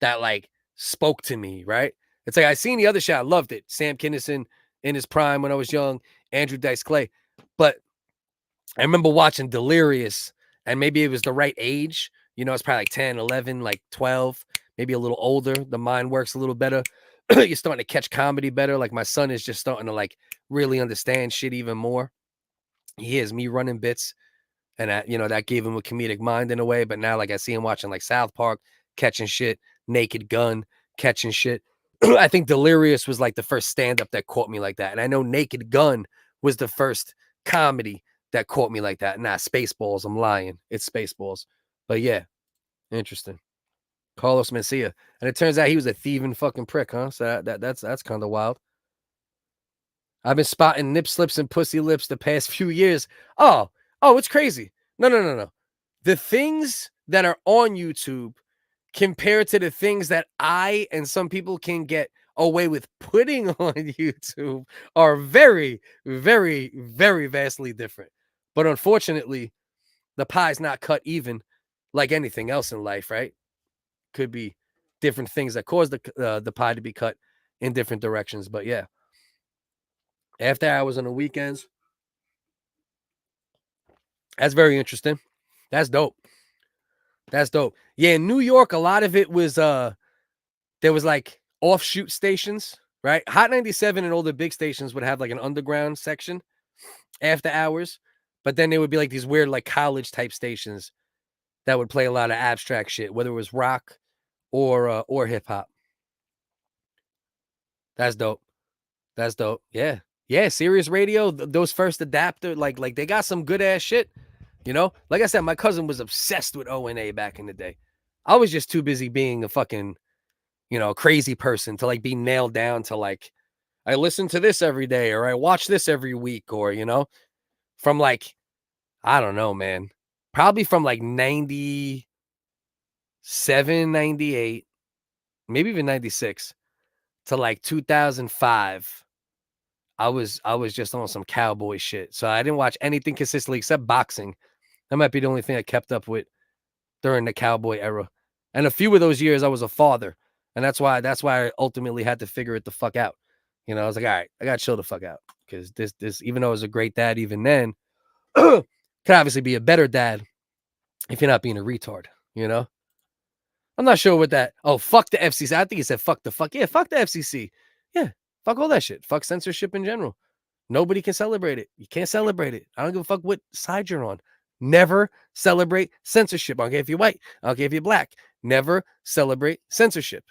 that like spoke to me, right? It's like I seen the other shit. I loved it. Sam Kinison in his prime when I was young, Andrew Dice Clay. But I remember watching Delirious, and maybe it was the right age. You know, it's probably like 10, 11, like 12, maybe a little older. The mind works a little better. You're starting to catch comedy better. Like my son is just starting to like really understand shit even more. He hears me running bits, and that gave him a comedic mind in a way. But now, like I see him watching like South Park, catching shit, Naked Gun, catching shit. I think Delirious was like the first stand-up that caught me like that. And I know Naked Gun was the first comedy that caught me like that. Nah, Spaceballs, I'm lying. It's Spaceballs. But yeah, interesting. Carlos Mencia. And it turns out he was a thieving fucking prick, huh? So that's kind of wild. I've been spotting nip slips and pussy lips the past few years. Oh, it's crazy. No. The things that are on YouTube compared to the things that I and some people can get away with putting on YouTube are very, very, very vastly different. But unfortunately, the pie's not cut even like anything else in life, right? Could be different things that cause the pie to be cut in different directions. But yeah, after hours on the weekends, that's very interesting. That's dope. That's dope. Yeah, in New York, a lot of it was there was like offshoot stations, right? Hot 97 and all the big stations would have like an underground section after hours, but then there would be like these weird like college type stations that would play a lot of abstract shit, whether it was rock or hip hop. That's dope. That's dope. Yeah. Yeah, Sirius Radio, those first adapter, like they got some good ass shit. You know, like I said, my cousin was obsessed with O&A back in the day. I was just too busy being a fucking, crazy person to like be nailed down to like, I listen to this every day or I watch this every week or, from like, I don't know, man, probably from like 97, 98, maybe even 96 to like 2005. I was just on some cowboy shit. So I didn't watch anything consistently except boxing. That might be the only thing I kept up with during the cowboy era. And a few of those years I was a father. And that's why I ultimately had to figure it the fuck out. I was like, all right, I got to chill the fuck out. Because this, even though I was a great dad even then, could obviously be a better dad if you're not being a retard, I'm not sure what that. Oh, fuck the FCC. I think he said fuck the fuck. Yeah, fuck the FCC. Yeah, fuck all that shit. Fuck censorship in general. Nobody can celebrate it. You can't celebrate it. I don't give a fuck what side you're on. Never celebrate censorship. I don't care if you're white. I don't care if you're black. Never celebrate censorship.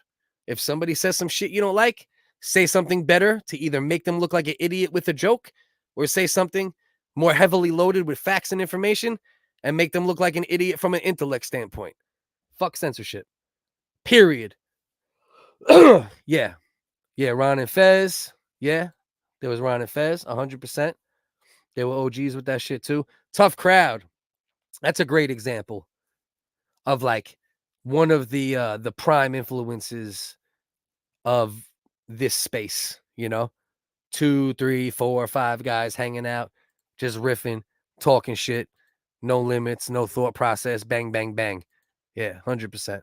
If somebody says some shit you don't like, say something better to either make them look like an idiot with a joke or say something more heavily loaded with facts and information and make them look like an idiot from an intellect standpoint. Fuck censorship. Period. Yeah. Yeah, Ron and Fez. Yeah. There was Ron and Fez, 100%. They were OGs with that shit too. Tough Crowd. That's a great example of like one of the prime influences of this space, 2, 3, 4, 5 guys hanging out, just riffing, talking shit, no limits, no thought process, bang, bang, bang. Yeah, 100%.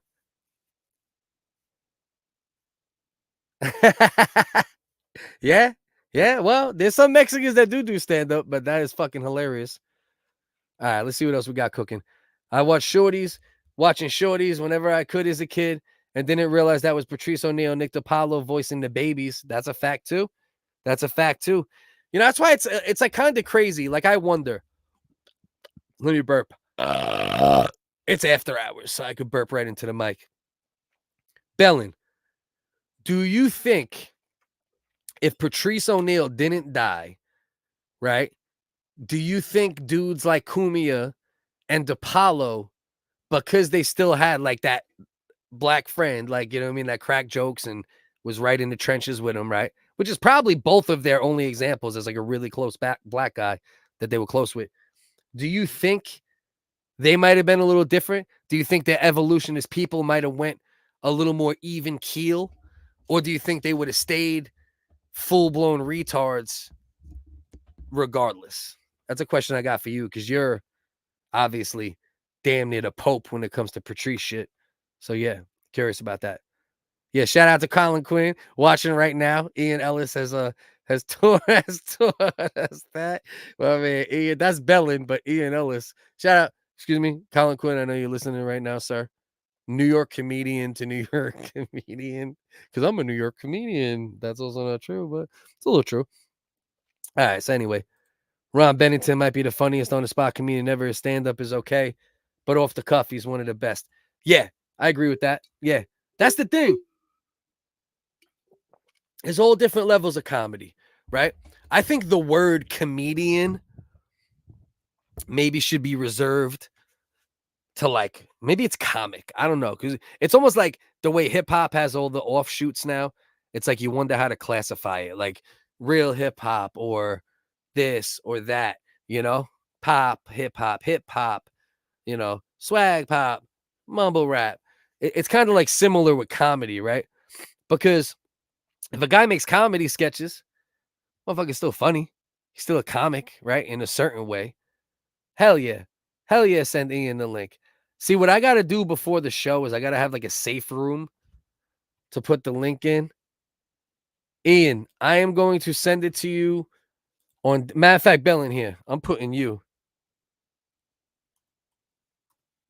Yeah. Yeah. Well, there's some Mexicans that do stand up, but that is fucking hilarious. All right, let's see what else we got cooking. I watching Shorties whenever I could as a kid, and didn't realize that was Patrice O'Neal, Nick DiPaolo voicing the babies. That's a fact too. That's why it's like kind of crazy. Like I wonder. Let me burp. It's after hours, so I could burp right into the mic. Bellin, do you think if Patrice O'Neal didn't die, right? Do you think dudes like Cumia and DiPaolo, because they still had like that black friend, like, that cracked jokes and was right in the trenches with him, right? Which is probably both of their only examples as like a really close black guy that they were close with. Do you think they might have been a little different? Do you think their evolution as people might have went a little more even keel? Or do you think they would have stayed full-blown retards regardless? That's a question I got for you, because you're obviously damn near the Pope when it comes to Patrice shit. So yeah, curious about that. Yeah, shout out to Colin Quinn watching right now. Ian Ellis has told us that. Well, I mean, Ian, that's Bellin, but Ian Ellis. Shout out, excuse me, Colin Quinn. I know you're listening right now, sir. New York comedian to New York comedian, because I'm a New York comedian. That's also not true, but it's a little true. All right, so anyway, Ron Bennington might be the funniest on the spot comedian ever. His stand-up is okay, but off the cuff, he's one of the best. Yeah, I agree with that. Yeah, that's the thing. There's all different levels of comedy, right? I think the word comedian maybe should be reserved to like, maybe it's comic. I don't know, because it's almost like the way hip-hop has all the offshoots now. It's like you wonder how to classify it, like real hip-hop or this or that, pop, hip-hop, swag pop, mumble rap. It's kind of like similar with comedy, right? Because if a guy makes comedy sketches, motherfucker's still funny. He's still a comic, right? In a certain way. Hell yeah. Hell yeah, send Ian the link. See, what I got to do before the show is I got to have like a safe room to put the link in. Ian, I am going to send it to you on, matter of fact, Bellin here. I'm putting you.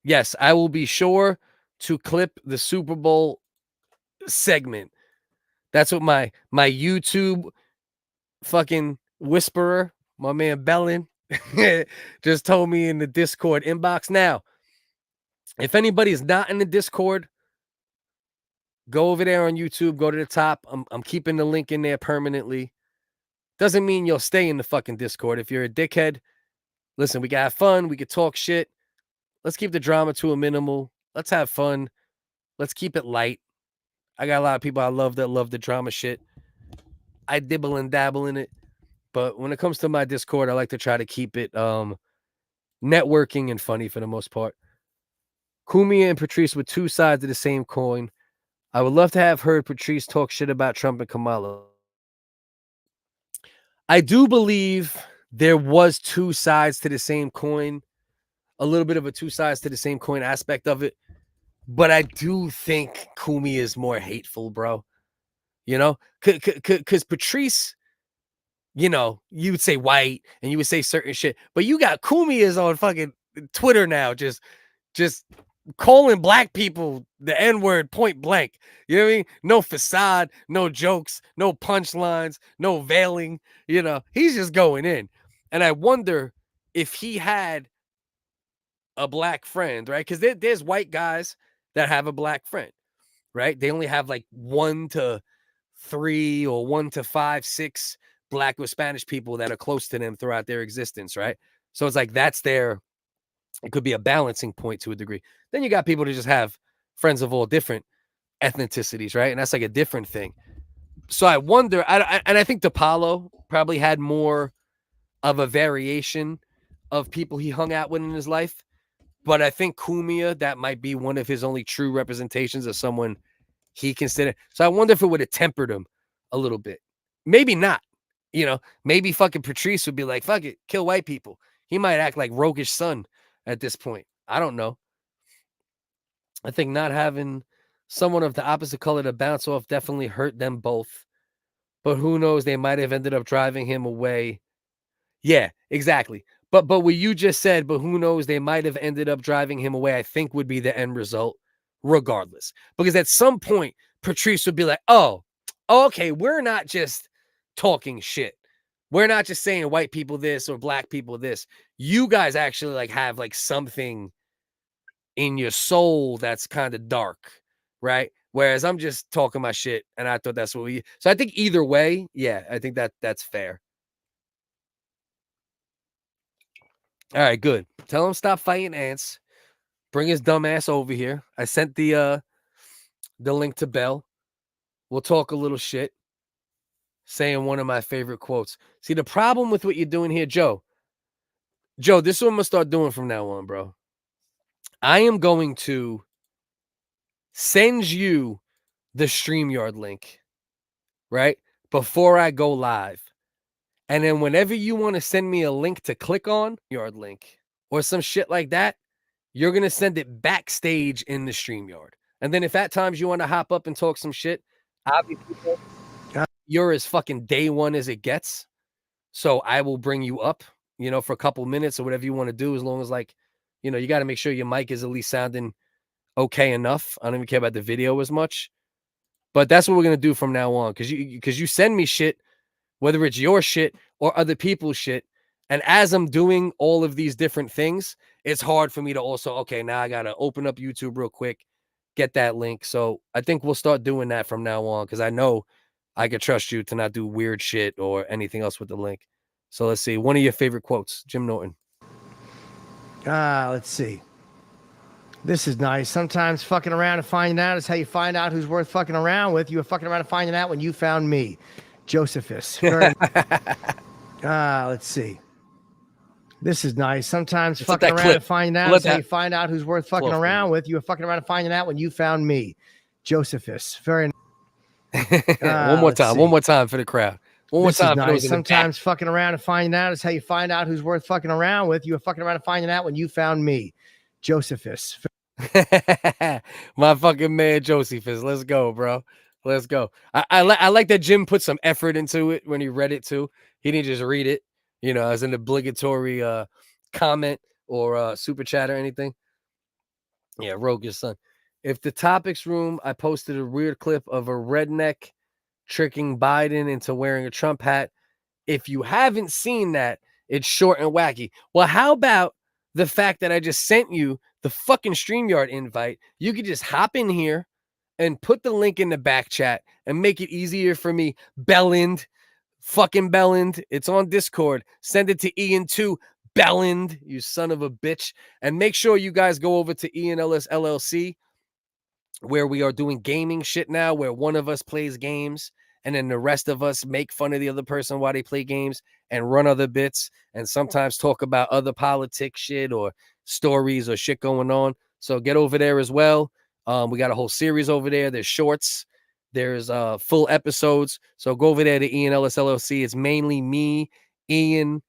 Yes, I will be sure to clip the Super Bowl segment. That's what my YouTube fucking whisperer, my man Bellin, just told me in the Discord inbox. Now, if anybody's not in the Discord, go over there on YouTube, go to the top. I'm keeping the link in there permanently. Doesn't mean you'll stay in the fucking Discord. If you're a dickhead, listen, we can have fun. We can talk shit. Let's keep the drama to a minimal. Let's have fun. Let's keep it light. I got a lot of people I love that love the drama shit. I dibble and dabble in it. But when it comes to my Discord, I like to try to keep it networking and funny for the most part. Cumia and Patrice were two sides of the same coin. I would love to have heard Patrice talk shit about Trump and Kamala. I do believe there was two sides to the same coin, a little bit of a two sides to the same coin aspect of it. But I do think Cumia is more hateful, bro. You know, because Patrice, you know, you would say white and you would say certain shit, but you got Cumia's on fucking Twitter now, just calling black people the N-word point blank. You know what I mean? No facade, no jokes, no punchlines, no veiling. You know, he's just going in. And I wonder if he had a black friend, right? Because there's white guys that have a black friend, right? They only have like 1 to 3 or 1 to 5, 6 black or Spanish people that are close to them throughout their existence, right? So it's like that's their, it could be a balancing point to a degree. Then you got people that just have friends of all different ethnicities, right? And that's like a different thing. So I wonder, and I think DePaulo probably had more of a variation of people he hung out with in his life. But I think Cumia, that might be one of his only true representations of someone he considered. So I wonder if it would have tempered him a little bit. Maybe not. You know, maybe fucking Patrice would be like, fuck it, kill white people. He might act like Roguish Son at this point. I don't know. I think not having someone of the opposite color to bounce off definitely hurt them both. But who knows? They might have ended up driving him away. Yeah, exactly. But what you just said, but who knows? They might have ended up driving him away, I think would be the end result regardless. Because at some point, Patrice would be like, oh, okay, we're not just talking shit. We're not just saying white people this or black people this. You guys actually like have like something in your soul that's kind of dark, right? Whereas I'm just talking my shit, and I thought that's what we. So I think either way, yeah, I think that's fair. All right, good. Tell him stop fighting ants. Bring his dumb ass over here. I sent the link to Bell. We'll talk a little shit. Saying one of my favorite quotes. See, the problem with what you're doing here, Joe, this is what I'm going to start doing from now on, bro. I am going to send you the StreamYard link, right? Before I go live. And then whenever you want to send me a link to click on, Yard link, or some shit like that, you're going to send it backstage in the StreamYard. And then if at times you want to hop up and talk some shit, obviously you're as fucking day one as it gets. So I will bring you up, you know, for a couple minutes or whatever you want to do, as long as like, you know, you got to make sure your mic is at least sounding okay enough. I don't even care about the video as much. But that's what we're going to do from now on. Because you send me shit, whether it's your shit or other people's shit. And as I'm doing all of these different things, it's hard for me to also, okay, now I got to open up YouTube real quick, get that link. So I think we'll start doing that from now on, because I know I can trust you to not do weird shit or anything else with the link. So let's see. One of your favorite quotes, Jim Norton. Let's see. This is nice. Sometimes fucking around and finding out is how you find out who's worth fucking around with. You were fucking around and finding out when you found me. Josephus. Let's see. This is nice. Sometimes it's fucking around and finding out is how you find out who's worth fucking around with. You were fucking around and finding out when you found me. Josephus. Very one more time. One more time for the crowd. One more time. Nice. Sometimes fucking around and finding out is how you find out who's worth fucking around with. You were fucking around and finding out when you found me. Josephus. My fucking man Josephus. Let's go, bro. Let's go. I like that Jim put some effort into it when he read it too. He didn't just read it, you know, as an obligatory comment or super chat or anything. Yeah, Rogue your son. If the topics room, I posted a weird clip of a redneck tricking Biden into wearing a Trump hat. If you haven't seen that, it's short and wacky. Well, how about the fact that I just sent you the fucking StreamYard invite? You could just hop in here and put the link in the back chat and make it easier for me. Belland, fucking Belland. It's on Discord. Send it to Ian too. Belland, you son of a bitch. And make sure you guys go over to Ian Ellis LLC, where we are doing gaming shit now, where one of us plays games and then the rest of us make fun of the other person while they play games and run other bits and sometimes talk about other politics shit or stories or shit going on. So get over there as well. We got a whole series over there. There's shorts. There's full episodes. So go over there to Ian Ellis LLC. It's mainly me, Ian,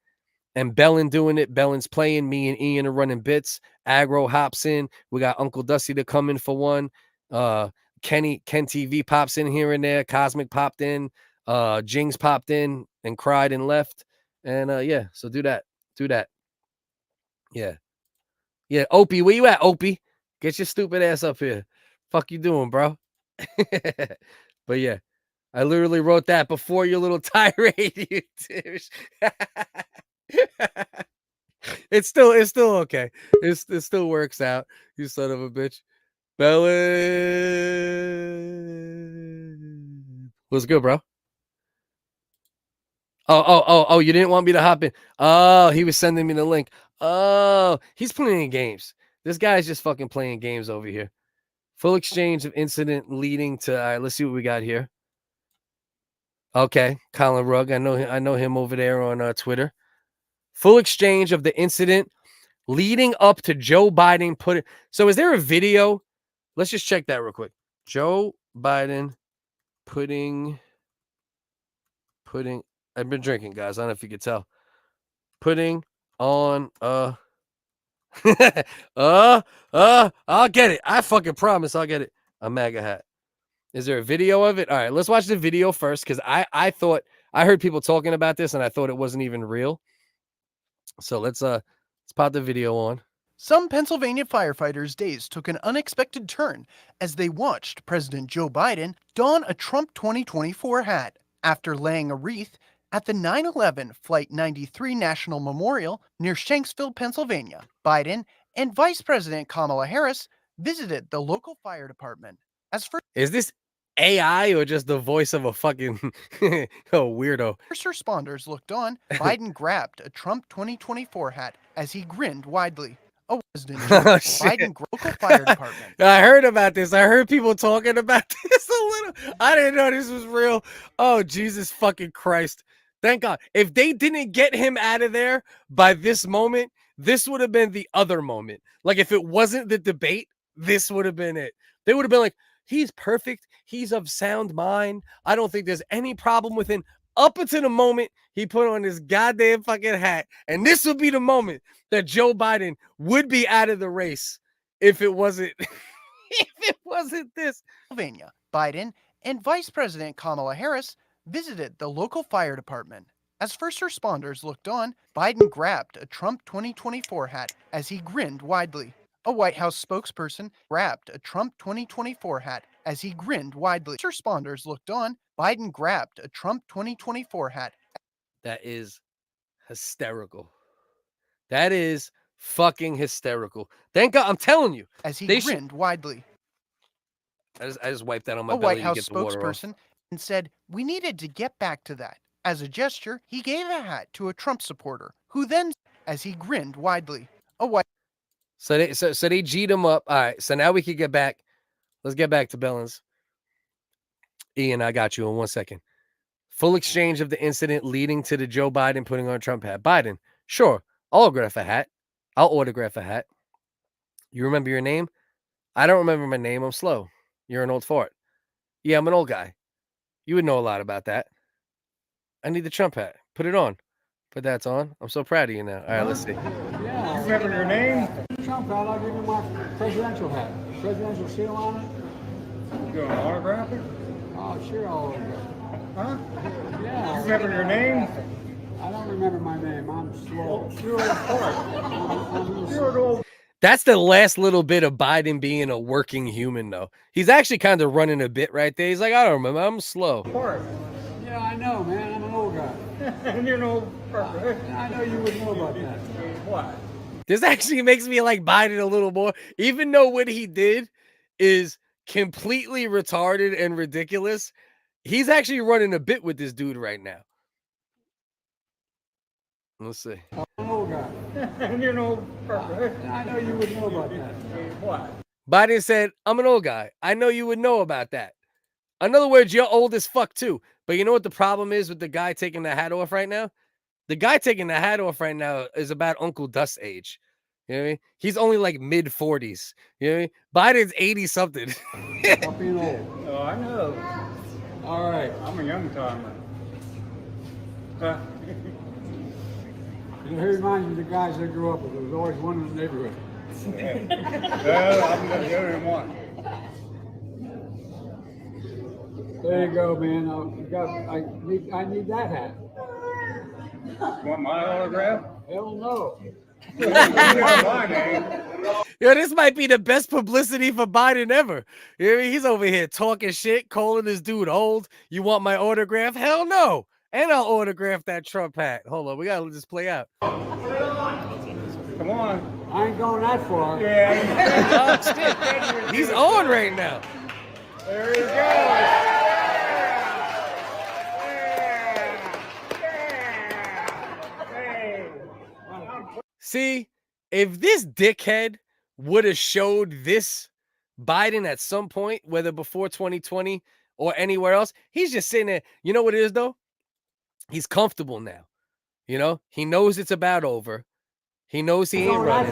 and Bellin doing it. Bellin's playing. Me and Ian are running bits. Aggro hops in. We got Uncle Dusty to come in for one. Ken TV pops in here and there. Cosmic popped in. Jings popped in and cried and left. And yeah, so do that. Yeah, Opie, where you at, Opie? Get your stupid ass up here. Fuck you doing, bro? But yeah, I literally wrote that before your little tirade. You douche. It's still okay. It still works out. You son of a bitch. Bella, what's good, bro? Oh, you didn't want me to hop in. Oh, he was sending me the link. Oh, he's playing games. This guy's just fucking playing games over here. Full exchange of incident leading to, all right, let's see what we got here. Okay, Colin Rugg. I know him over there on Twitter. Full exchange of the incident leading up to Joe Biden put it. So is there a video? Let's just check that real quick. Joe Biden putting I've been drinking, guys. I don't know if you could tell. Putting on I'll get it. I fucking promise I'll get it. A MAGA hat. Is there a video of it? All right, let's watch the video first, because I thought I heard people talking about this and I thought it wasn't even real. So let's pop the video on. Some Pennsylvania firefighters' days took an unexpected turn as they watched President Joe Biden don a Trump 2024 hat after laying a wreath at the 9/11 Flight 93 National Memorial near Shanksville, Pennsylvania. Biden and Vice President Kamala Harris visited the local fire department. Is this AI or just the voice of a fucking weirdo? First responders looked on. Biden grabbed a Trump 2024 hat as he grinned widely. Oh, President Biden local fire department. I heard about this. I heard people talking about this a little. I didn't know this was real. Oh, Jesus fucking Christ. Thank God. If they didn't get him out of there by this moment, this would have been the other moment. Like, if it wasn't the debate, this would have been it. They would have been like, he's perfect. He's of sound mind. I don't think there's any problem with him. Up until the moment he put on this goddamn fucking hat. And this would be the moment that Joe Biden would be out of the race if it wasn't this. Pennsylvania. Biden and Vice President Kamala Harris visited the local fire department. As first responders looked on, Biden grabbed a Trump 2024 hat as he grinned widely. A White House spokesperson grabbed a Trump 2024 hat as he grinned widely. First responders looked on, Biden grabbed a Trump 2024 hat. That is hysterical. That is fucking hysterical. Thank God. I'm telling you. As he grinned widely. I just wiped that on my belly. A White House to get the water spokesperson and said, we needed to get back to that. As a gesture, he gave a hat to a Trump supporter, who then, as he grinned widely, So they G'd him up. All right, so now we can get back. Let's get back to Bellins. Ian, I got you in 1 second. Full exchange of the incident leading to the Joe Biden putting on a Trump hat. Biden, sure, I'll autograph a hat. I'll autograph a hat. You remember your name? I don't remember my name. I'm slow. You're an old fart. Yeah, I'm an old guy. You would know a lot about that. I need the Trump hat. Put it on. Put that on. I'm so proud of you now. All right, let's see. Yeah, remember your name? Trump hat. I'll give you my presidential hat. Presidential seal on it. You want to autograph it? Oh, sure, I'll autograph it. Huh? Yeah. Remember your name? I don't remember my name. I'm slow. You're old. That's the last little bit of Biden being a working human, though. He's actually kind of running a bit right there. He's like, I don't remember. I'm slow. Yeah, I know, man. I'm an old guy. And you're an old person. I know you would know about that. What? This actually makes me like Biden a little more, even though what he did is completely retarded and ridiculous. He's actually running a bit with this dude right now. Let's see. I'm an old guy. And you're an old person. I know you would know about that. What? Biden said, I'm an old guy. I know you would know about that. In other words, you're old as fuck too. But you know what the problem is with the guy taking the hat off right now? The guy taking the hat off right now is about Uncle Dust's age. You know what I mean? He's only like mid-40s. You know what I mean? Biden's 80-something. Stop being old. Oh, I know. All right. I'm a young timer. It reminds me of the guys I grew up with. There was always one in the neighborhood. Well, I'm the only one. There you go, man. I need that hat. Want my autograph? Hell no. Yo, this might be the best publicity for Biden ever. You know what I mean? He's over here talking shit, calling this dude old. You want my autograph? Hell no. And I'll autograph that Trump hat. Hold on, we gotta let this play out. Come on. I ain't going that far. Yeah. Oh, shit. He's on right now. There he goes. See, if this dickhead would have showed this Biden at some point, whether before 2020 or anywhere else, he's just sitting there. You know what it is, though? He's comfortable now. You know, he knows it's about over. He knows he ain't running.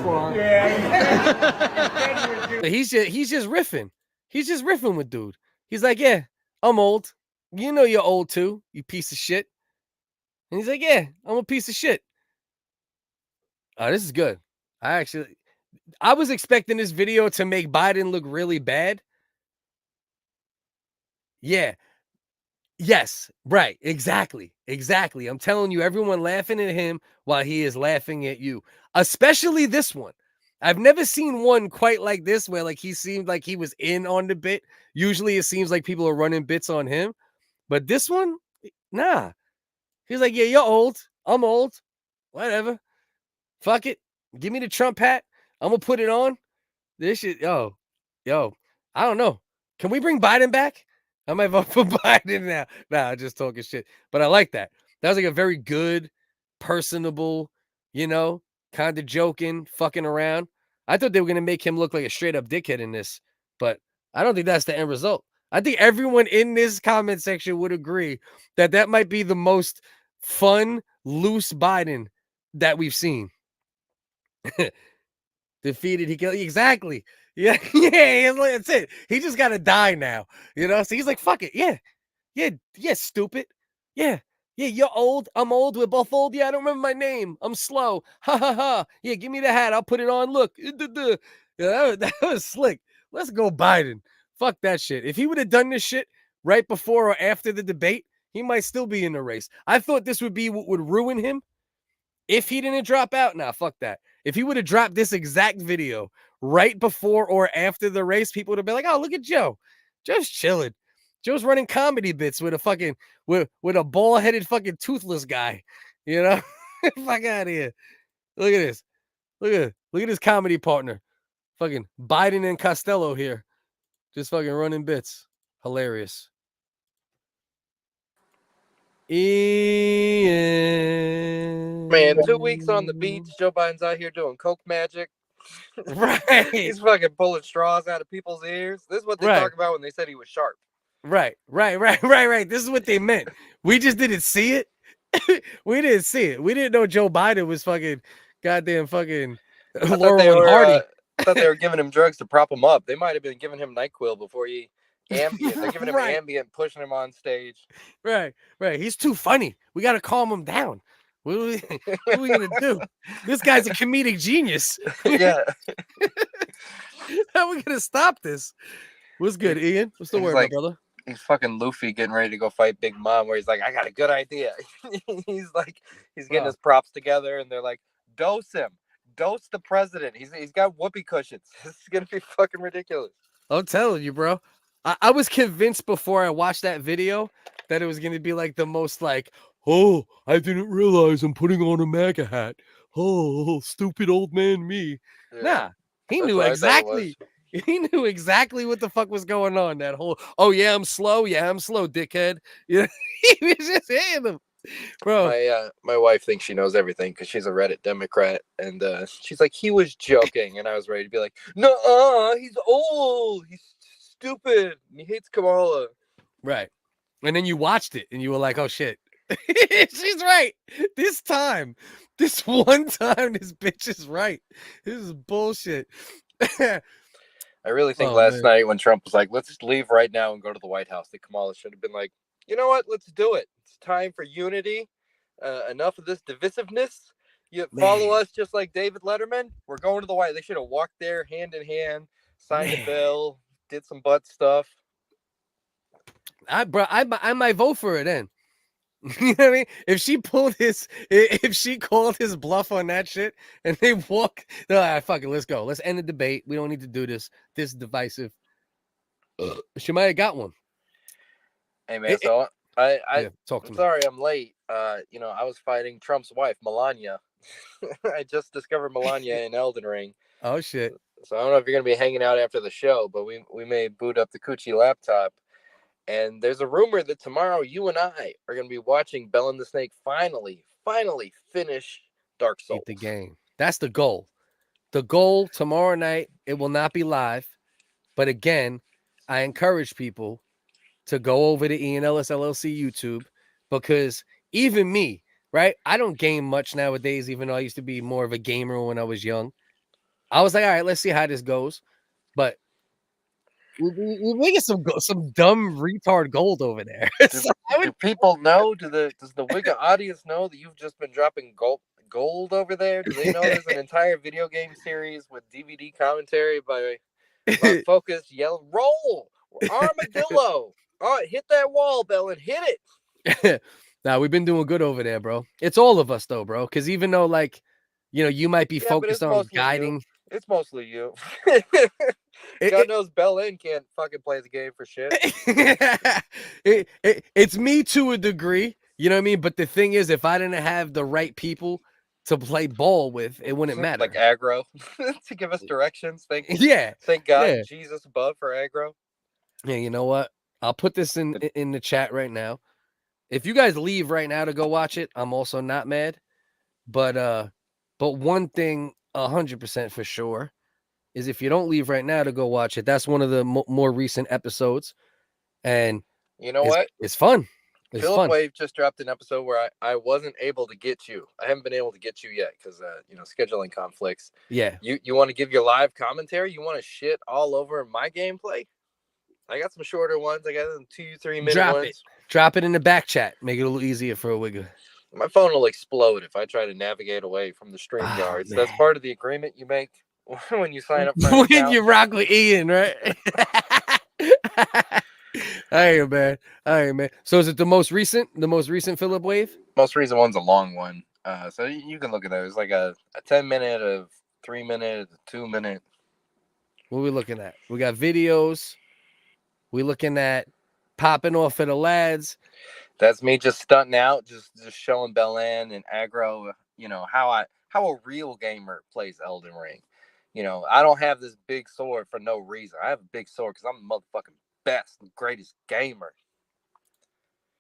He's just riffing. He's just riffing with dude. He's like, yeah, I'm old. You know you're old too, you piece of shit. And he's like, yeah, I'm a piece of shit. Oh, this is good. I was expecting this video to make Biden look really bad. Yeah. Yes. Right. Exactly. I'm telling you, everyone laughing at him while he is laughing at you. Especially this one. I've never seen one quite like this where like he seemed like he was in on the bit. Usually it seems like people are running bits on him. But this one, nah. He's like, yeah, you're old. I'm old. Whatever. Fuck it. Give me the Trump hat. I'm going to put it on. This shit, yo, I don't know. Can we bring Biden back? I might vote for Biden now. Nah, I'm just talking shit. But I like that. That was like a very good, personable, you know, kind of joking, fucking around. I thought they were going to make him look like a straight up dickhead in this. But I don't think that's the end result. I think everyone in this comment section would agree that that might be the most fun, loose Biden that we've seen. Defeated, he killed. Exactly. Yeah, that's it. He just got to die now. You know, so he's like, fuck it. Yeah, stupid. Yeah, you're old. I'm old. We're both old. Yeah, I don't remember my name. I'm slow. Ha, ha, ha. Yeah, give me the hat. I'll put it on. Look. Yeah, that was slick. Let's go, Biden. Fuck that shit. If he would have done this shit right before or after the debate, he might still be in the race. I thought this would be what would ruin him if he didn't drop out. Nah, fuck that. If he would have dropped this exact video right before or after the race, people would have been like, oh, look at Joe. Joe's chilling. Joe's running comedy bits with a fucking with a bald-headed fucking toothless guy. You know? Fuck out of here. Look at this. Look at his comedy partner. Fucking Biden and Costello here. Just fucking running bits. Hilarious. Ian. Man, 2 weeks on the beach. Joe Biden's out here doing coke magic. Right. He's fucking pulling straws out of people's ears. This is what they talk about when they said he was sharp. Right. This is what they meant. We just didn't see it. We didn't see it. We didn't know Joe Biden was fucking goddamn fucking Laurel and Hardy. I thought they were giving him drugs to prop him up. They might have been giving him NyQuil before he Ambient. They're giving him Ambient, pushing him on stage. Right. He's too funny. We got to calm him down. What are we going to do? This guy's a comedic genius. Yeah. How are we going to stop this? What's good, Ian? What's the word, my brother? He's fucking Luffy getting ready to go fight Big Mom, where he's like, I got a good idea. He's getting his props together, and they're like, dose him. dose the president. He's got whoopee cushions. This is gonna be fucking ridiculous. I'm telling you, bro. I was convinced before I watched that video that it was gonna be like the most like, oh, I didn't realize I'm putting on a MAGA hat. Oh, stupid old man me. Yeah. Nah, he That's knew what I thought it exactly. He knew exactly what the fuck was going on. That whole, oh yeah, I'm slow. Yeah, I'm slow, dickhead. Yeah, he was just hitting them, bro. My wife thinks she knows everything because she's a Reddit Democrat, and she's like, he was joking, and I was ready to be like, no, he's old, he's stupid, and he hates Kamala. Right, and then you watched it, and you were like, oh shit, she's right. This one time, this bitch is right. This is bullshit. I really think last night when Trump was like, let's leave right now and go to the White House, that Kamala should have been like, you know what? Let's do it. It's time for unity. Enough of this divisiveness. You follow us just like David Letterman. We're going to the White House. They should have walked there hand in hand, signed a bill, did some butt stuff. I might vote for it then. You know what I mean? If she called his bluff on that shit and they walk, all right, fuck it, let's go. Let's end the debate. We don't need to do this. This is divisive. She might have got one. Hey man, so I'm me. sorry I'm late. I was fighting Trump's wife, Melania. I just discovered Melania in Elden Ring. Oh shit. So I don't know if you're gonna be hanging out after the show, but we may boot up the Coochie laptop. And there's a rumor that tomorrow you and I are going to be watching Bell and the Snake finally finish Dark Souls. Beat the game. That's the goal. The goal tomorrow night, it will not be live. But again, I encourage people to go over to Ian Ellis LLC YouTube, because even me, right? I don't game much nowadays, even though I used to be more of a gamer when I was young. I was like, all right, let's see how this goes. But we making some dumb retard gold over there. Do people know? Does the WHiggaz audience know that you've just been dropping gold over there? Do they know there's an entire video game series with DVD commentary by Focus? Yell, roll, armadillo. Oh, hit that wall, Bell, and hit it. Nah, we've been doing good over there, bro. It's all of us though, bro. Because even though, like, you might be focused on guiding. It's mostly you. God knows Bell N can't fucking play the game for shit. It's me to a degree, you know what I mean? But the thing is, if I didn't have the right people to play ball with, it wouldn't matter. Like aggro to give us directions. Thank God, Jesus above for aggro. Yeah, you know what? I'll put this in the chat right now. If you guys leave right now to go watch it, I'm also not mad. But one thing 100% for sure is if you don't leave right now to go watch it, that's one of the more recent episodes. And you know what? It's fun. It's Philip fun. Wave just dropped an episode where I wasn't able to get you. I haven't been able to get you yet because scheduling conflicts. Yeah. You want to give your live commentary? You want to shit all over my gameplay? I got some shorter ones. I got some 2-3 minute ones. Drop it in the back chat. Make it a little easier for a WHiggaz. My phone will explode if I try to navigate away from the stream yards. That's part of the agreement you make when you sign up for an when account. you rock with Ian, right? Hey man. So is it the most recent Philip Wave? Most recent one's a long one. So you can look at those. Like a 10-minute, a 3-minute, a 2-minute. What are we looking at? We got videos. We looking at popping off of the lads. That's me just stunting out, just showing Belen and aggro, how a real gamer plays Elden Ring. I don't have this big sword for no reason. I have a big sword because I'm the motherfucking best and greatest gamer.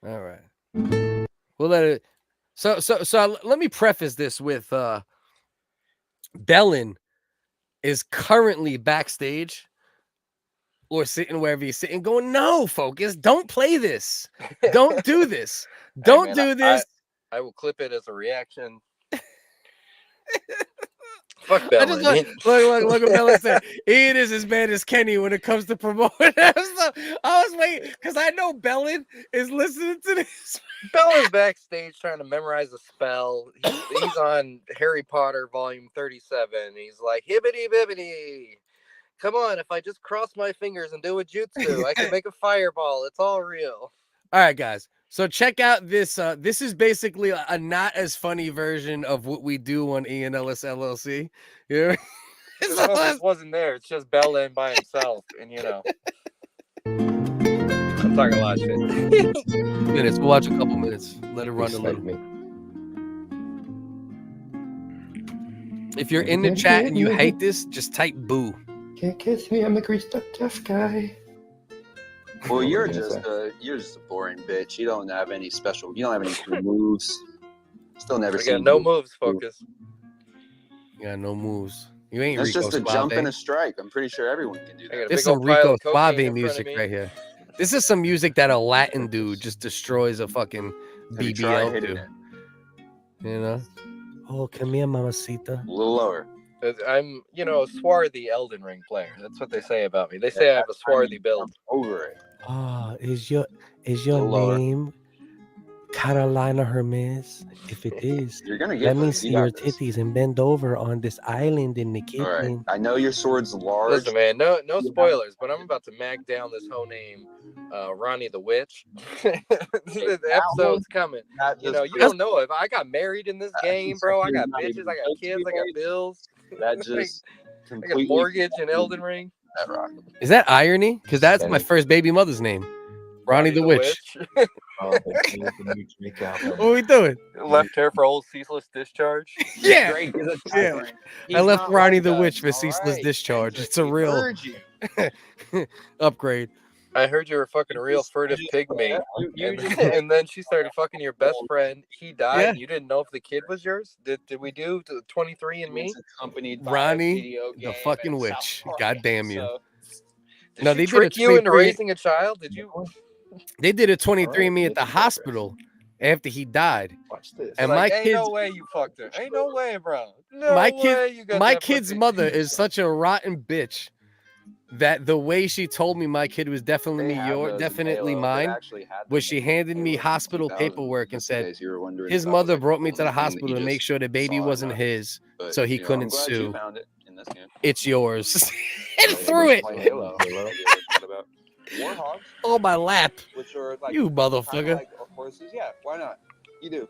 All right. We'll let it. So let me preface this with Belen is currently backstage or sitting wherever he's sitting going, no, Focus, don't play this. Don't do this. Don't do this. I will clip it as a reaction. Fuck Belen. Look what Belen said. Ian is as bad as Kenny when it comes to promoting. I was waiting because I know Belen is listening to this. Belen's backstage trying to memorize a spell. He's on Harry Potter volume 37. He's like, hibbity bibbity. Come on, if I just cross my fingers and do a jutsu, I can make a fireball. It's all real. All right, guys. So check out this. This is basically a not as funny version of what we do on Ian Ellis LLC. Yeah. Focus wasn't there. It's just Bella in by himself, and you know. I'm talking a lot of shit. Minutes. We'll watch a couple minutes. Let it run a little. If you're in the chat and you hate this, just type boo. Can't kiss me, I'm a greased up tough guy. Well, you're just a boring bitch. You don't have any special. You don't have any cool moves. Still never seen. got no moves, Focus. You got no moves. You ain't. That's Rico just a Suave. jump and a strike. I'm pretty sure everyone can do that. This is some Rico Suave music right here. This is some music that a Latin dude just destroys a fucking BBL to. You know? Oh, come here, mamacita. A little lower. I'm, a swarthy Elden Ring player. That's what they say about me. They say I have a swarthy build. Over it. Ah, is your name Carolina Hermes? If it is, you're gonna get let me see your titties and bend over on this island in the kitchen. All right. I know your sword's large. Listen, man, no spoilers, but I'm about to mag down this whole name, Ronnie the Witch. The episode's coming. You don't know if I got married in this game, bro. I got bitches, I got kids, I got bills. That just I got a mortgage in Elden Ring. Is that irony? Because that's my first baby mother's name, Ronnie the Witch. Oh, what are we doing? Left her for old ceaseless discharge. Yeah. I left Ronnie the Witch for ceaseless discharge. It's a real upgrade. I heard you were fucking a real furtive pygmy. And then she started fucking your best friend. He died. Yeah. And you didn't know if the kid was yours? Did we do 23andMe? Ronnie the fucking witch. God damn you. Did they trick you into raising a child? Did you? They did a 23andMe at the hospital after he died. Watch this. And Like, my ain't kids, no way you fucked her. Ain't no way, bro. No way you got my that kid's pussy. mother is such a rotten bitch that the way she told me my kid was definitely mine was she handed me hospital paperwork and said his mother brought me to the hospital to make sure the baby wasn't his, so he couldn't sue. It's yours. And threw it. Warhogs. On my lap. Which are like, You motherfucker. like horses. Yeah, why not? You do.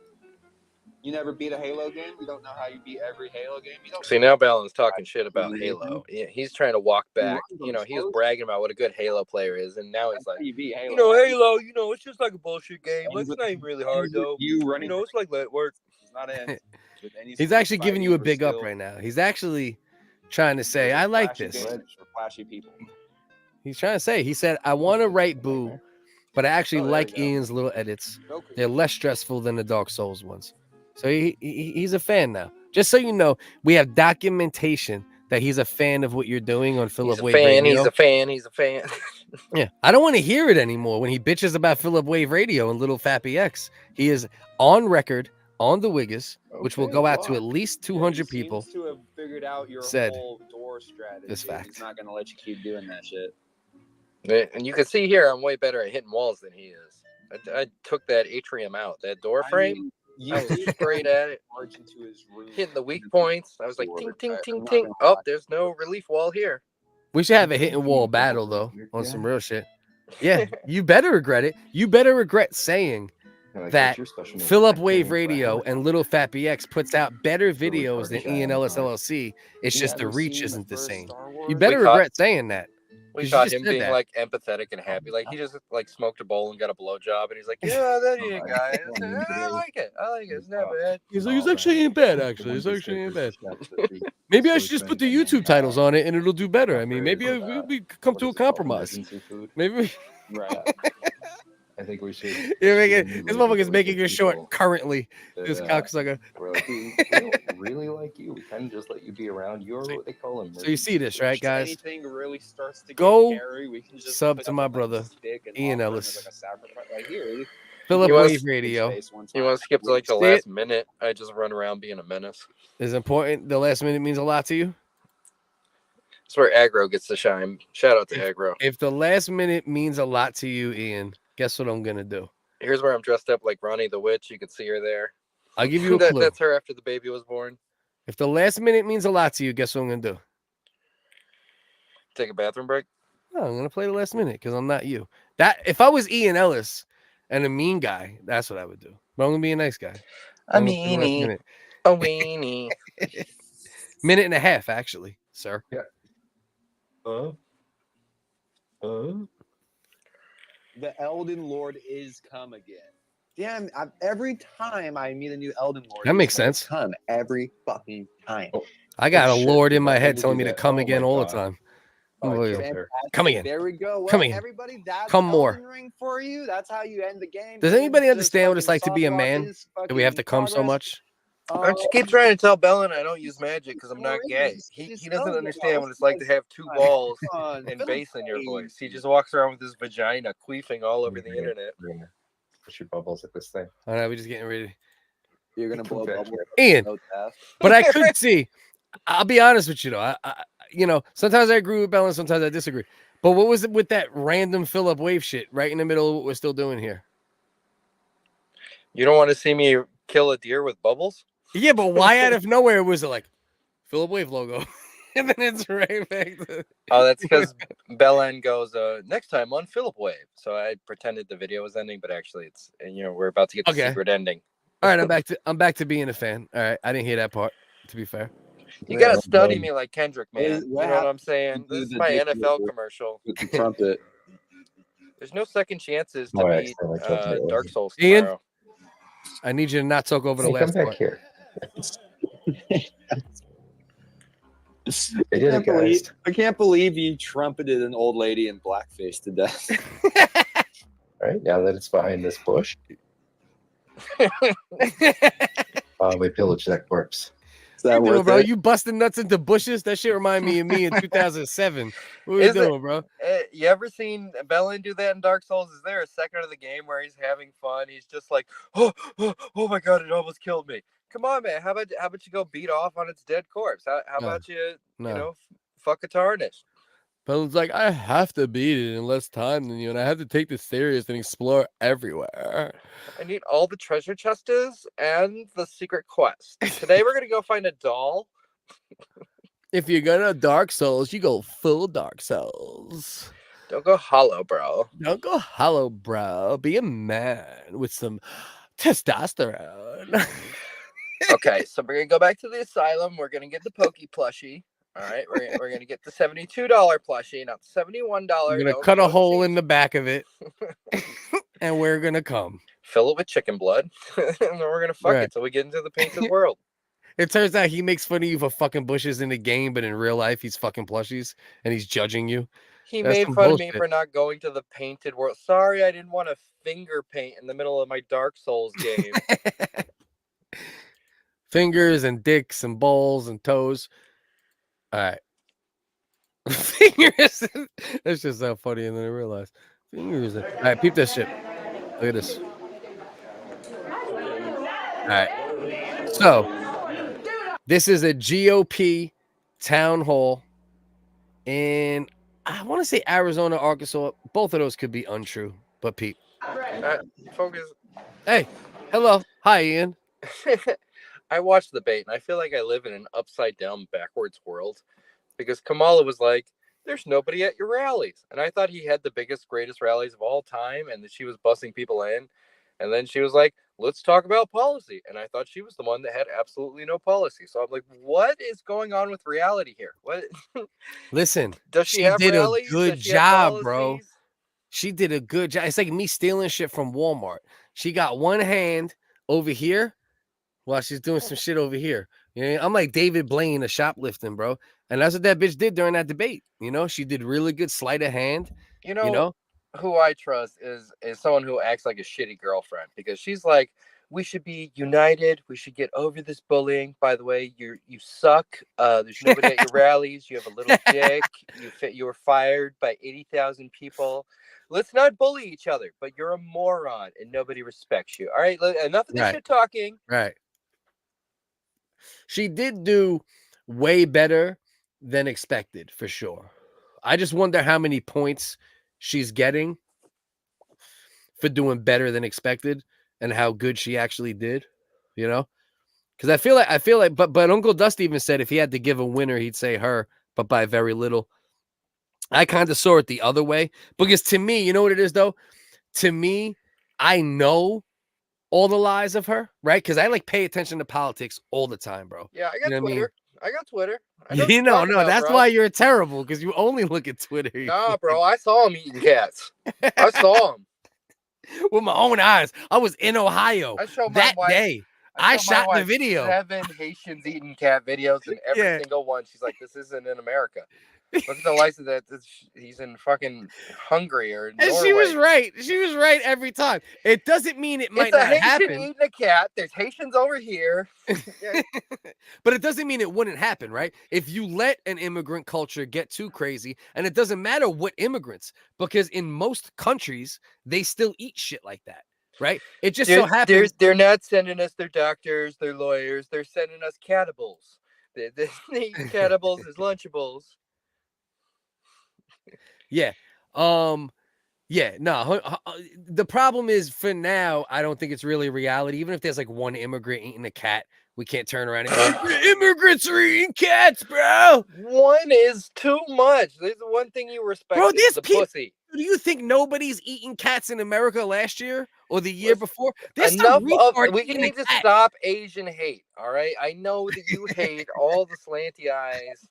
You never beat a Halo game. You don't know how you beat every Halo game. You don't. See, now Ballin's talking shit about Halo. Yeah, he's trying to walk back. He was bragging about what a good Halo player is, and now he's like, Halo, it's just like a bullshit game. Like, it's not even really hard, though. It's like let work. It's not in. He's actually giving you a big up right now. He's actually trying to say, I like this. For flashy people. He's trying to say, he said, I want to write Boo, but I actually like Ian's little edits. They're less stressful than the Dark Souls ones. So he's a fan now. Just so you know, we have documentation that he's a fan of what you're doing on Philip Wave Radio. He's a fan. Yeah, I don't want to hear it anymore when he bitches about Philip Wave Radio and Little Fappy X. He is on record on the WHiggaz, which will go out to at least 200 people. To have figured out your said whole door strategy. this fact. He's not going to let you keep doing that shit. And you can see here, I'm way better at hitting walls than he is. I took that atrium out, that door frame. I was great at it. Hitting the weak points. I was like, ting, ting, ting, ting. Oh, there's no relief wall here. We should have a hit and wall battle, though, on some real shit. Yeah, you better regret it. You better regret saying that Philip Wave Radio and Little Fat BX puts out better videos than Ian Ellis LLC. It's just the reach isn't the same. You better regret saying that. We caught him being like empathetic and happy. Like he just like smoked a bowl and got a blowjob, and he's like, "Yeah, that is, guys. I like it. It's not bad." He's like, "It's actually ain't bad. Actually, it's actually ain't bad." Maybe I should just put the YouTube titles on it, and it'll do better. I mean, maybe we come to a compromise. Maybe. Right. I think we should. This motherfucker's making it short currently. This cocksucker. We don't really like you. We kind of just let you be around. You're what they call him. So you see this, right, guys? Anything really starts to Go get hairy, we can just sub put to up my a brother, stick and Ian offer him Ellis. as like a sacrifice. Like, here, Philip Wave Radio. You want to skip to like the last minute? I just run around being a menace. Is important. The last minute means a lot to you. That's where aggro gets to shine. Shout out to aggro. If the last minute means a lot to you, Ian, guess what I'm gonna do? Here's where I'm dressed up like Ronnie the Witch. You can see her there. I'll give you a clue. That's her after the baby was born. If the last minute means a lot to you, guess what I'm gonna do? Take a bathroom break. No, I'm gonna play the last minute because I'm not you. That if I was Ian Ellis, and a mean guy. That's what I would do. But I'm gonna be a nice guy. A meanie. A weenie. Minute and a half, actually, sir. Yeah. The Elden Lord is come again. Damn, every time I meet a new Elden Lord, That makes he's gonna sense. Come every fucking time. I got a shit. lord in my Why head did telling you me do to that? come Oh again my all the God. time. Oh, Oh, yeah. fantastic. Come again. There we go. Well, Come again. everybody, that's Come more. Elden Ring for you. That's how you end the game. Does dude. anybody Just understand what it's fucking like to be a soft rock man? his Do we have to fucking come so progress. much? I just keep trying to tell Bellin I don't use magic because I'm not gay. He He's doesn't so understand gay. what it's like to have two balls Come on, and Philip bass in your Hayes. voice. He just walks around with his vagina queefing all over the internet. Push your bubbles at this thing. All right, we're just getting ready. You're gonna blow bubbles. Ian, So fast. but I could see. I'll be honest with you, though. Sometimes I agree with Bellin, sometimes I disagree. But what was it with that random Philip Wave shit right in the middle of what we're still doing here? You don't want to see me kill a deer with bubbles? Yeah, but why out of nowhere was it like Philip Wave logo? And then it's right back to... Oh, that's because Bellin goes, next time on Philip Wave. So I pretended the video was ending, but actually it's, we're about to get the secret ending. All right, I'm back to being a fan. All right, I didn't hear that part, to be fair. You gotta study me like Kendrick, man. What You know what I'm saying? This is my NFL commercial. With the trumpet. There's no second chances to Oh, I beat accidentally killed it. Dark Souls Ian, tomorrow. I need you to not talk over the Hey, last come back part. here. They did it, guys. I can't believe you trumpeted an old lady in blackface to death. All right, now that it's behind this bush, we pillaged that corpse. Is that What you doing, worth bro? it? You busting nuts into bushes? That shit remind me of me in 2007. What are you doing, bro? You ever seen Bellin do that in Dark Souls? Is there a second of the game where he's having fun? He's just like, oh my god, it almost killed me. Come on, man. How about you go beat off on its dead corpse? How about you fuck a tarnish? Bellin's like, I have to beat it in less time than you, and I have to take this serious and explore everywhere. I need all the treasure chests and the secret quest. Today we're gonna go find a doll. If you're gonna Dark Souls, you go full Dark Souls. Don't go hollow, bro. Don't go hollow, bro. Be a man with some testosterone. Okay, so we're gonna go back to the asylum. We're gonna get the Pokey plushie. All right, we're gonna get the $72 plushie, not the $71. We're gonna cut a hole in the back of it, and we're gonna come. Fill it with chicken blood, and then we're gonna fuck it till we get into the painted world. It turns out he makes fun of you for fucking bushes in the game, but in real life he's fucking plushies and he's judging you. He That's made some fun of me bullshit. for not going to the painted world. Sorry, I didn't want to finger paint in the middle of my Dark Souls game. Fingers and dicks and balls and toes. All right. Fingers. That's just so funny, and then I realized fingers. All right, peep this shit. Look at this. All right. So this is a GOP town hall in, I want to say Arizona, Arkansas. Both of those could be untrue, but peep. Focus. Hey, hello. Hi, Ian. I watched the debate, and I feel like I live in an upside down, backwards world because Kamala was like, there's nobody at your rallies. And I thought he had the biggest, greatest rallies of all time, and that she was bussing people in. And then she was like, let's talk about policy. And I thought she was the one that had absolutely no policy. So I'm like, what is going on with reality here? What? Listen, Does she have did rallies? a good Does she have job, bro. policies? She did a good job. It's like me stealing shit from Walmart. She got one hand over here while she's doing some shit over here. You know, I'm like David Blaine of shoplifting, bro. And that's what that bitch did during that debate. You know, she did really good sleight of hand. You know who I trust is someone who acts like a shitty girlfriend, because she's like, we should be united. We should get over this bullying. By the way, you suck. There's nobody at your rallies. You have a little dick. You were fired by 80,000 people. Let's not bully each other, but you're a moron and nobody respects you. All right, enough of this shit talking. Right. She did do way better than expected, for sure. I just wonder how many points she's getting for doing better than expected and how good she actually did, you know? Because I feel like, but Uncle Dusty even said if he had to give a winner, he'd say her, but by very little. I kind of saw it the other way, because to me, you know what it is though? To me, I know all the lies of her, right? Because I like pay attention to politics all the time, bro. Yeah, I got You know what I mean? Twitter. I got Twitter. I You know, know, no, that's why you're terrible, because you only look at Twitter. Nah, bro, I saw him eating cats. I saw him with my own eyes. I was in Ohio I showed that my wife, day. I showed my shot the wife video. 7 Haitians eating cat videos, and every Yeah. single one, she's like, "This isn't in America. Look at the license that he's in fucking Hungary or And Norway." she was right. She was right every time. It doesn't mean it might It's a not Haitian happen. eating a cat. There's Haitians over here. But it doesn't mean it wouldn't happen, right? If you let an immigrant culture get too crazy, and it doesn't matter what immigrants, because in most countries, they still eat shit like that, right? It just so happens. They're not sending us their doctors, their lawyers. They're sending us catables. They eat catables as Lunchables. Yeah. Yeah, no. The problem is, for now, I don't think it's really reality. Even if there's like one immigrant eating a cat, we can't turn around and go, immigrants are eating cats, bro. One is too much. There's one thing you respect. Bro, is there's the people. pussy. Do you think nobody's eating cats in America last year or the year before? There's Enough some retard of. We eating a need to cat. stop Asian hate. All right, I know that you hate all the slanty eyes,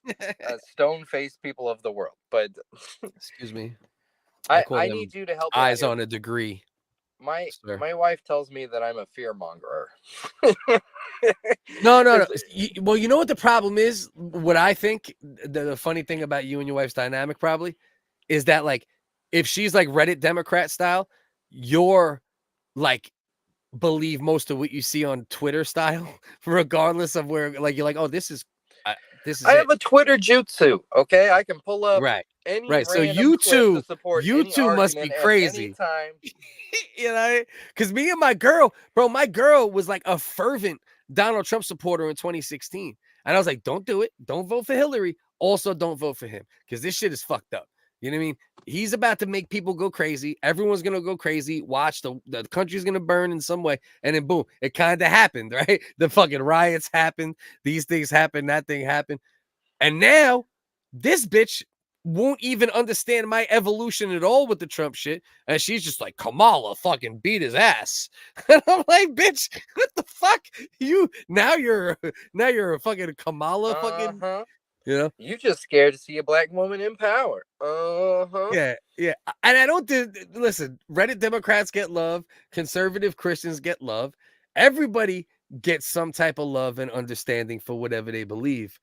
stone-faced people of the world, but excuse me. I need you to help me out eyes here. on a degree. My sir. my wife tells me that I'm a fearmonger. No. Well, you know what the problem is? What I think the funny thing about you and your wife's dynamic probably is that, like, if she's like Reddit Democrat style, you're like believe most of what you see on Twitter style, regardless of where, like, you're like, oh, this is I it. have a Twitter jutsu. Okay, I can pull up Right. any Right. So random you clip two, to support you any two must be argument at crazy. any time. You know, because me and my girl, bro, my girl was like a fervent Donald Trump supporter in 2016. And I was like, don't do it. Don't vote for Hillary. Also, don't vote for him, because this shit is fucked up. You know what I mean? He's about to make people go crazy. Everyone's going to go crazy. Watch, the country's going to burn in some way. And then boom, it kind of happened, right? The fucking riots happened. These things happened. That thing happened. And now this bitch won't even understand my evolution at all with the Trump shit. And she's just like, Kamala fucking beat his ass. And I'm like, bitch, what the fuck? Now you're a fucking Kamala fucking, you know? You just scared to see a black woman in power. Yeah. And I don't listen, Reddit Democrats get love, conservative Christians get love. Everybody gets some type of love and understanding for whatever they believe.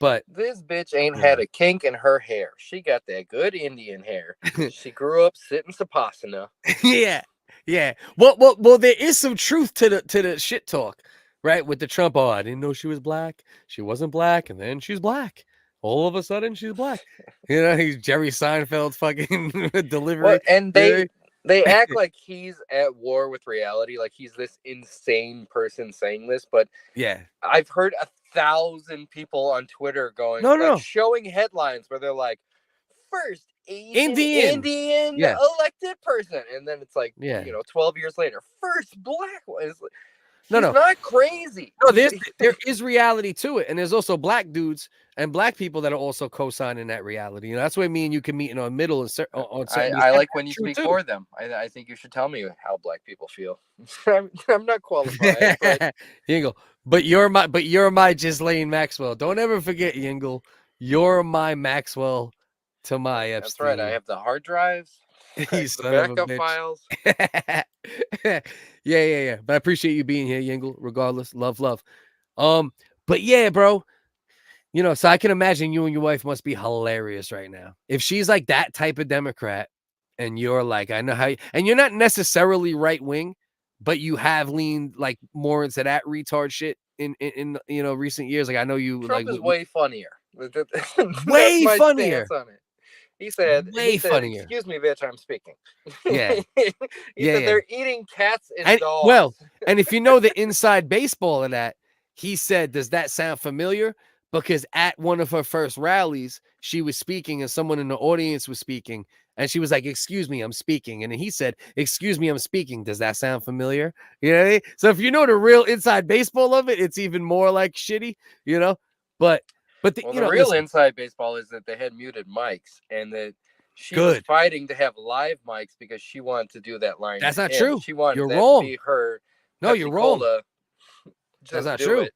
But this bitch ain't had a kink in her hair. She got that good Indian hair. She grew up sitting Sapasana. Yeah. Well, there is some truth to the shit talk, right? With the Trump, oh, I didn't know she was black. She wasn't black, and then she's black. All of a sudden, she's black. You know, he's Jerry Seinfeld's fucking delivery. Well, and they act like he's at war with reality, like he's this insane person saying this. But yeah, I've heard 1,000 people on Twitter going, No. showing headlines where they're like, first Indian elected person, and then it's like, 12 years later, first black one. It's like, he's not crazy. No, there is reality to it, and there's also black dudes and black people that are also co-signing that reality. You know, that's why me and you can meet in the middle. I like when you speak for them. I think you should tell me how black people feel. I'm not qualified. But... Yingle, but you're my Ghislaine Maxwell. Don't ever forget, Yingle. You're my Maxwell to my Epstein. That's right. I have the hard drives. The backup files. Yeah. But I appreciate you being here, Yingle. Regardless, love. But yeah, bro. You know, so I can imagine you and your wife must be hilarious right now. If she's like that type of Democrat, and you're like, I know how, and you're not necessarily right wing, but you have leaned like more into that retard shit in recent years. Like I know you. Trump is way funnier. Way funnier. On it. He said, funnier. Excuse me, bitch, I'm speaking. Yeah. He said they're eating cats and dogs. Well, and if you know the inside baseball of that, he said, does that sound familiar? Because at one of her first rallies, she was speaking and someone in the audience was speaking. And she was like, excuse me, I'm speaking. And then he said, excuse me, I'm speaking. Does that sound familiar? You know what I mean? So if you know the real inside baseball of it, it's even more like shitty, But the real inside baseball is that they had muted mics and that She was fighting to have live mics because she wanted to do that line. That's not true. She wanted You're that wrong. to be her. No, you're wrong. That's not true.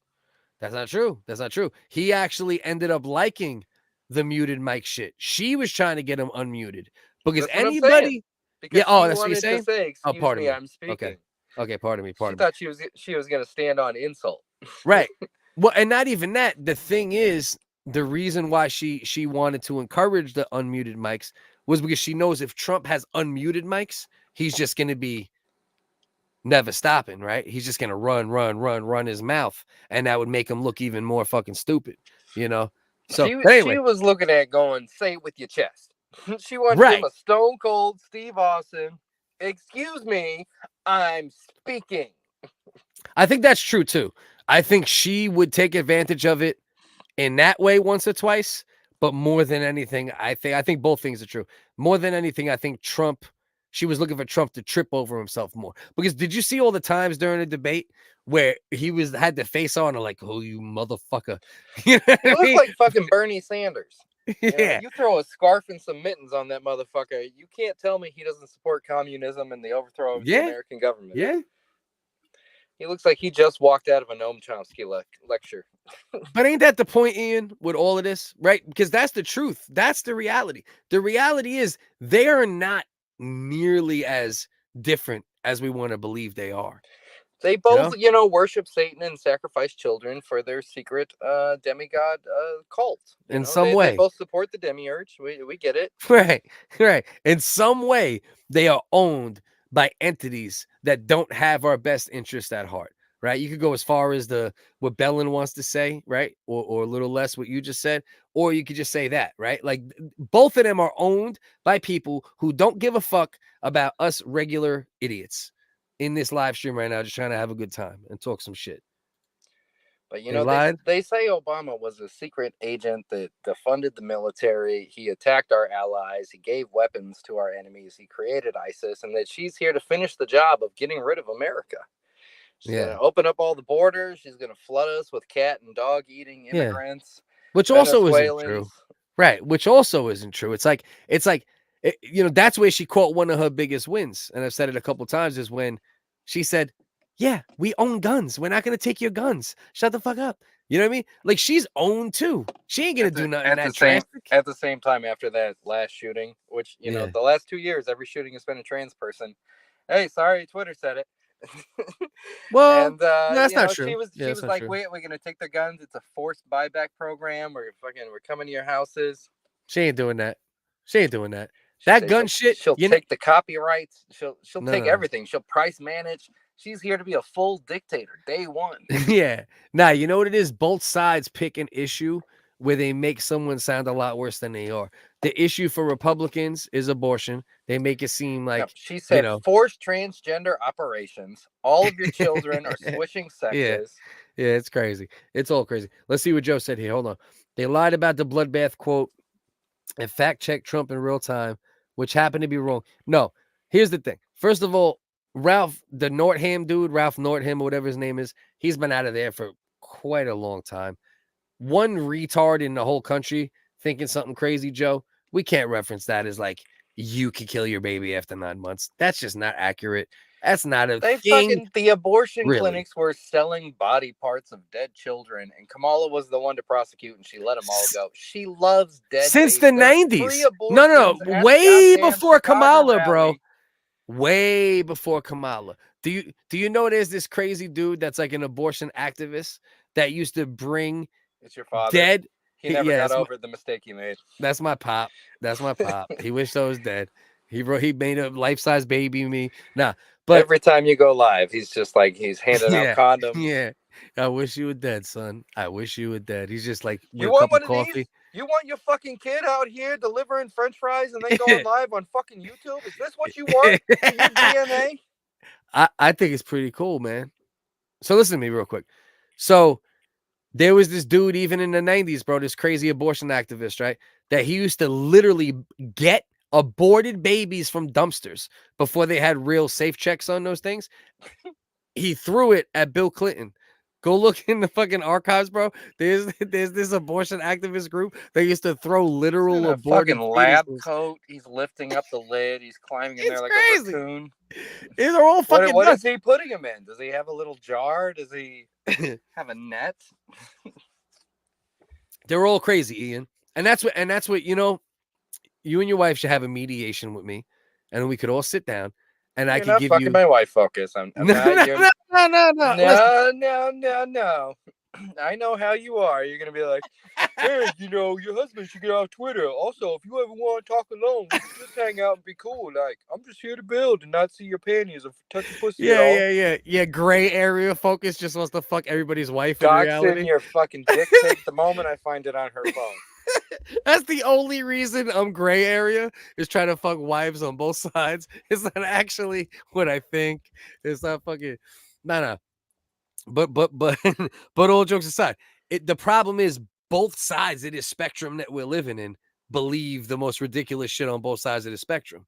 That's not true. That's not true. He actually ended up liking the muted mic shit. She was trying to get him unmuted because That's what I'm anybody. saying. Because that's what you're saying. Oh, pardon me. I'm speaking. Okay, pardon me. She thought she was going to stand on insult. Right. Well, and not even that. The thing is, the reason why she wanted to encourage the unmuted mics was because she knows if Trump has unmuted mics, he's just going to be never stopping, right? He's just going to run his mouth, and that would make him look even more fucking stupid, you know? So anyway. She was looking at going, say it with your chest. She wanted to give him a stone cold Steve Austin. Excuse me, I'm speaking. I think that's true too. I think she would take advantage of it in that way once or twice, but more than anything, I think both things are true. More than anything, I think she was looking for Trump to trip over himself more. Because did you see all the times during the debate where he had the face on, like, oh, you motherfucker. You know he looked like fucking Bernie Sanders. Yeah. You throw a scarf and some mittens on that motherfucker, you can't tell me he doesn't support communism and the overthrow of the American government. Yeah. He looks like he just walked out of a Noam Chomsky lecture. But ain't that the point, Ian, with all of this, right? Because that's the truth. That's the reality. The reality is they are not nearly as different as we want to believe they are. They both, worship Satan and sacrifice children for their secret demigod cult. In some way. They both support the demiurge. We get it. Right. In some way, they are owned by entities that don't have our best interest at heart, right? You could go as far as what Bellin wants to say, right? Or a little less what you just said, or you could just say that, right? Like both of them are owned by people who don't give a fuck about us regular idiots in this live stream right now, just trying to have a good time and talk some shit. But they say Obama was a secret agent that defunded the military. He attacked our allies. He gave weapons to our enemies. He created ISIS, and that she's here to finish the job of getting rid of America. She's going to open up all the borders. She's going to flood us with cat and dog eating immigrants. Which also isn't true. Right. Which also isn't true. It's like, that's where she caught one of her biggest wins. And I've said it a couple of times is when she said, yeah, we own guns. We're not going to take your guns. Shut the fuck up. You know what I mean? Like she's owned too. She ain't going to do nothing. At the same time, after that last shooting, which, the last 2 years, every shooting has been a trans person. Hey, sorry, Twitter said it. Well, and that's not true. She was like, wait, we're going to take their guns. It's a forced buyback program. We're coming to your houses. She ain't doing that. That gun shit. She'll take the copyrights. She'll take everything. She'll price manage. She's here to be a full dictator. Day one. Yeah. Now, you know what it is? Both sides pick an issue where they make someone sound a lot worse than they are. The issue for Republicans is abortion. They make it seem like she said forced transgender operations. All of your children are switching sexes. Yeah, it's crazy. It's all crazy. Let's see what Joe said here. Hold on. They lied about the bloodbath quote and fact-checked Trump in real time, which happened to be wrong. No, here's the thing. First of all, Ralph Northam, or whatever his name is, he's been out of there for quite a long time. One retard in the whole country thinking something crazy, Joe. We can't reference that as like you could kill your baby after 9 months. That's just not accurate. That's not a thing. The abortion clinics were selling body parts of dead children, and Kamala was the one to prosecute, and she let them all go. She loves dead since babies. the 90s. No, way before Kamala, bro. Way before Kamala. Do you know there's this crazy dude that's like an abortion activist that used to bring it's your father dead? He never got over the mistake he made. That's my pop. He wished I was dead. He made a life-size baby me. Nah, but every time you go live, he's just like he's handing out condoms. Yeah. I wish you were dead, son. I wish you were dead. He's just like you want one of these? You want your fucking kid out here delivering French fries and then going live on fucking YouTube? Is this what you want for your DNA? I think it's pretty cool, man. So listen to me real quick. So there was this dude even in the 90s, bro, this crazy abortion activist, right? That he used to literally get aborted babies from dumpsters before they had real safe checks on those things. He threw it at Bill Clinton. Go look in the fucking archives, bro. There's this abortion activist group that used to throw literal In a aborted fucking lab fetuses. coat. He's lifting up the lid. He's climbing in It's there like crazy. a raccoon. These are all fucking What nuts. is he putting him in? Does he have a little jar? Does he have a net? They're all crazy, Ian. And that's what you know. You and your wife should have a mediation with me, and we could all sit down, and I You're could not give fucking you my wife. Focus. I'm no, not. no. No. I know how you are. You're gonna be like, hey, you know, your husband should get off Twitter. Also, if you ever want to talk alone, we can just hang out and be cool. Like, I'm just here to build and not see your panties or touch your pussy at all. Yeah. Gray area focus just wants to fuck everybody's wife in Doxing reality. your fucking dick pic the moment I find it on her phone. That's the only reason I'm gray area is trying to fuck wives on both sides. It's not actually what I think. It's not fucking no. But all jokes aside, the problem is both sides of this spectrum that we're living in believe the most ridiculous shit on both sides of the spectrum,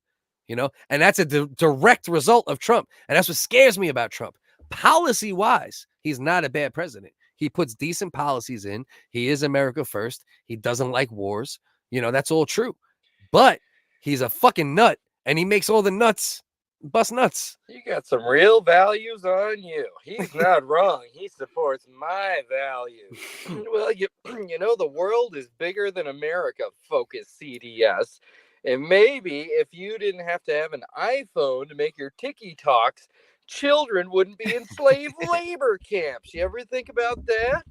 you know, and that's a direct result of Trump. And that's what scares me about Trump. Policy wise, he's not a bad president. He puts decent policies in. He is America first. He doesn't like wars. You know, that's all true. But he's a fucking nut, and he makes all the nuts bust nuts. You got some real values on you. He's not wrong. He supports my values. Well, you know, the world is bigger than America, Focus CDS. And maybe if you didn't have to have an iPhone to make your TikToks, children wouldn't be in slave labor camps. You ever think about that?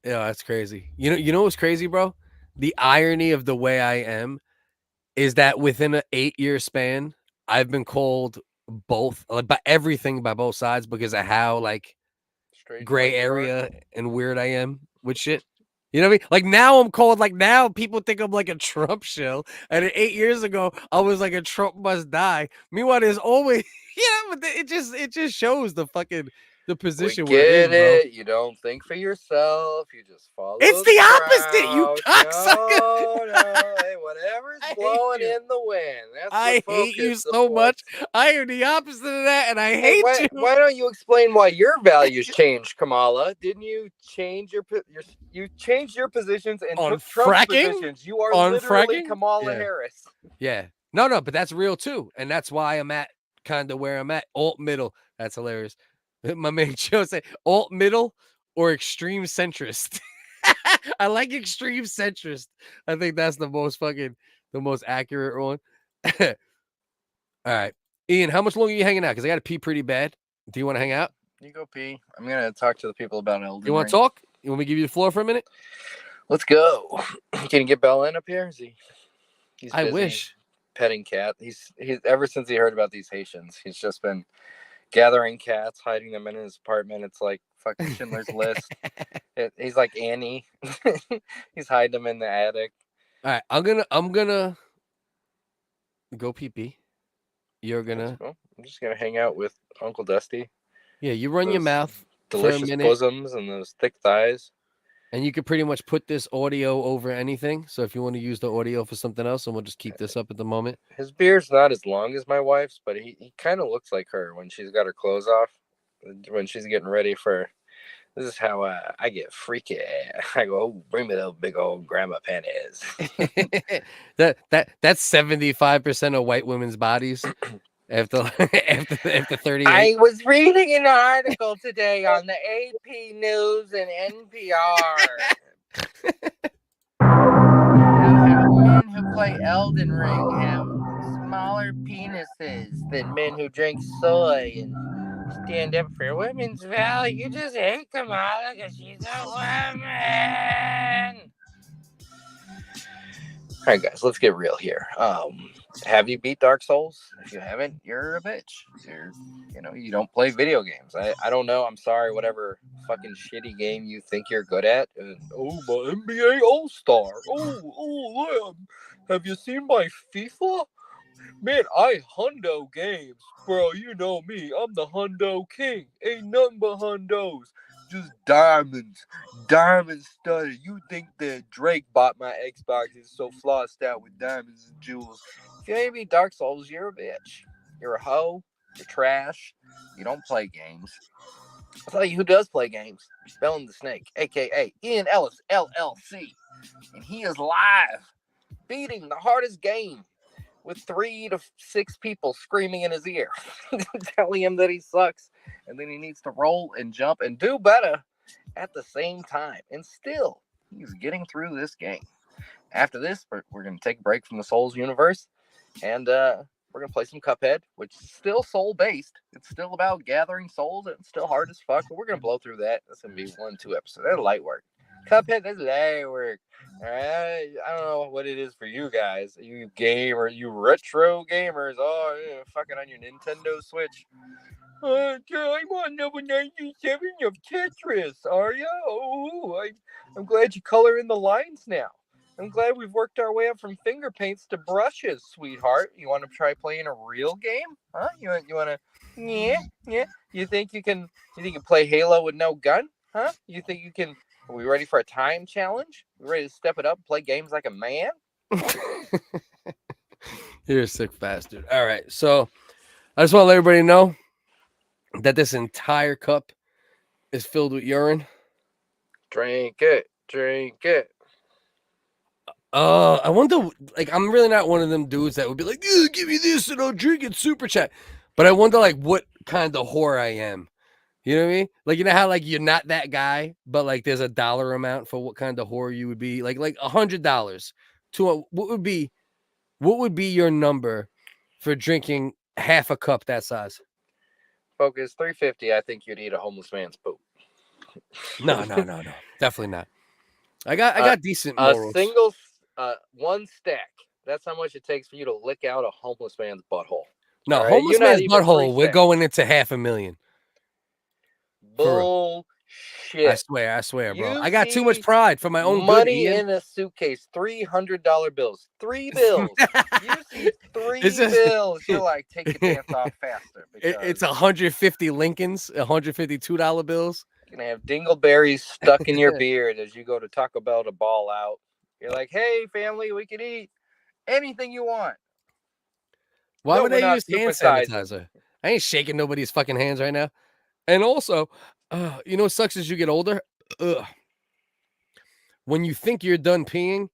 Yeah, that's crazy. You know what's crazy, bro? The irony of the way I am is that within an 8-year span, I've been called both, like, by everything by both sides because of how like Straight gray area and weird I am with shit. You know what I mean? Like now I'm called, like now people think I'm like a Trump shill. And 8 years ago, I was like a Trump must die. Meanwhile, there's always but it just shows the position We we're in, get bro. it. You don't think for yourself. You just follow. It's the opposite, you cocksucker. No. Hey, whatever's blowing in the wind. That's I what hate you Focus so much. supports. I am the opposite of that, and I Hey, hate you. why don't you explain why your values changed, Kamala? Didn't you change your positions and On took Trump's fracking? positions? You are On literally fracking? Kamala Yeah. Harris. Yeah. No, but that's real too. And that's why I'm at kind of where I'm at. Alt middle. That's hilarious. My man Joe said alt middle or extreme centrist. I like extreme centrist. I think that's the most accurate one. All right. Ian, how much longer are you hanging out? Because I got to pee pretty bad. Do you want to hang out? You go pee. I'm going to talk to the people about Elden You want Ring. to talk? You want me to give you the floor for a minute? Let's go. Can you get Belen up here? He's I busy wish. petting cat. He's ever since he heard about these Haitians, he's just been gathering cats, hiding them in his apartment. It's like fucking Schindler's List. He's like Annie. He's hiding them in the attic. All right, I'm gonna go pee pee. You're gonna. Cool. I'm just gonna hang out with Uncle Dusty. Yeah, you run your mouth Delicious for a minute. bosoms and those thick thighs. And you could pretty much put this audio over anything. So if you want to use the audio for something else, and we'll just keep this up at the moment. His beard's not as long as my wife's, but he kind of looks like her when she's got her clothes off. When she's getting ready for, this is how I get freaky. I go, oh, bring me those big old grandma panties. That's 75% of white women's bodies. After 30. I was reading an article today on the AP News and NPR. Men who play Elden Ring have smaller penises than men who drink soy and stand up for women's value. You just hate Kamala because she's a woman. All right, guys, let's get real here. Have you beat Dark Souls? If you haven't, you're a bitch. You don't play video games. I don't know. I'm sorry, whatever fucking shitty game you think you're good at. My NBA All-Star. Oh, have you seen my FIFA? Man, I hundo games. Bro, you know me. I'm the hundo king. Ain't nothing but hundos. Just diamonds studded. You think that Drake bought my Xbox is so flossed out with diamonds and jewels? If you ain't beat Dark Souls, you're a bitch. You're a hoe. You're trash. You don't play games. I'll tell you who does play games. Spelling the Snake, a.k.a. Ian Ellis, LLC. And he is live, beating the hardest game with 3 to 6 people screaming in his ear, telling him that he sucks, and then he needs to roll and jump and do better at the same time. And still, he's getting through this game. After this, we're going to take a break from the Souls universe, and we're going to play some Cuphead, which is still soul-based. It's still about gathering souls, and it's still hard as fuck, but we're going to blow through that. That's going to be 1-2 episodes. That's light work. Cuphead, that's light work. All right? I don't know what it is for you guys. You gamer, you retro gamers. Oh, yeah, fucking on your Nintendo Switch. I'm on number 97 of Tetris, are you? Oh, I'm glad you color in the lines now. I'm glad we've worked our way up from finger paints to brushes, sweetheart. You want to try playing a real game? Huh? You want to? Yeah. You think you can play Halo with no gun? Huh? You think you can? Are we ready for a time challenge? We ready to step it up, play games like a man? You're a sick bastard. All right, so I just want to let everybody know that this entire cup is filled with urine. Drink it. I wonder, like, I'm really not one of them dudes that would be like, give me this and I'll drink it, super chat. But I wonder, like, what kind of whore I am. You know what I mean? Like, you know how, like, you're not that guy, but, like, there's a dollar amount for what kind of whore you would be? Like $100 to what would be your number for drinking half a cup that size? Focus, $3.50. I think you'd eat a homeless man's poop. No. Definitely not. I got decent morals. A single... one stack. That's how much it takes for you to lick out a homeless man's butthole. No, right? homeless man's butthole, we're going into $500,000. Bullshit. I swear, bro. I got too much pride for my own money good, in a suitcase. $300 bills. 3 bills. You see 3 bills. You're like, take your pants off faster. It's 150 Lincolns, $152 bills. You're gonna have dingleberries stuck in your beard as you go to Taco Bell to ball out. You're like, hey, family, we can eat anything you want. Why would they use hand sanitizer? I ain't shaking nobody's fucking hands right now. And also, you know what sucks as you get older? When you think you're done peeing,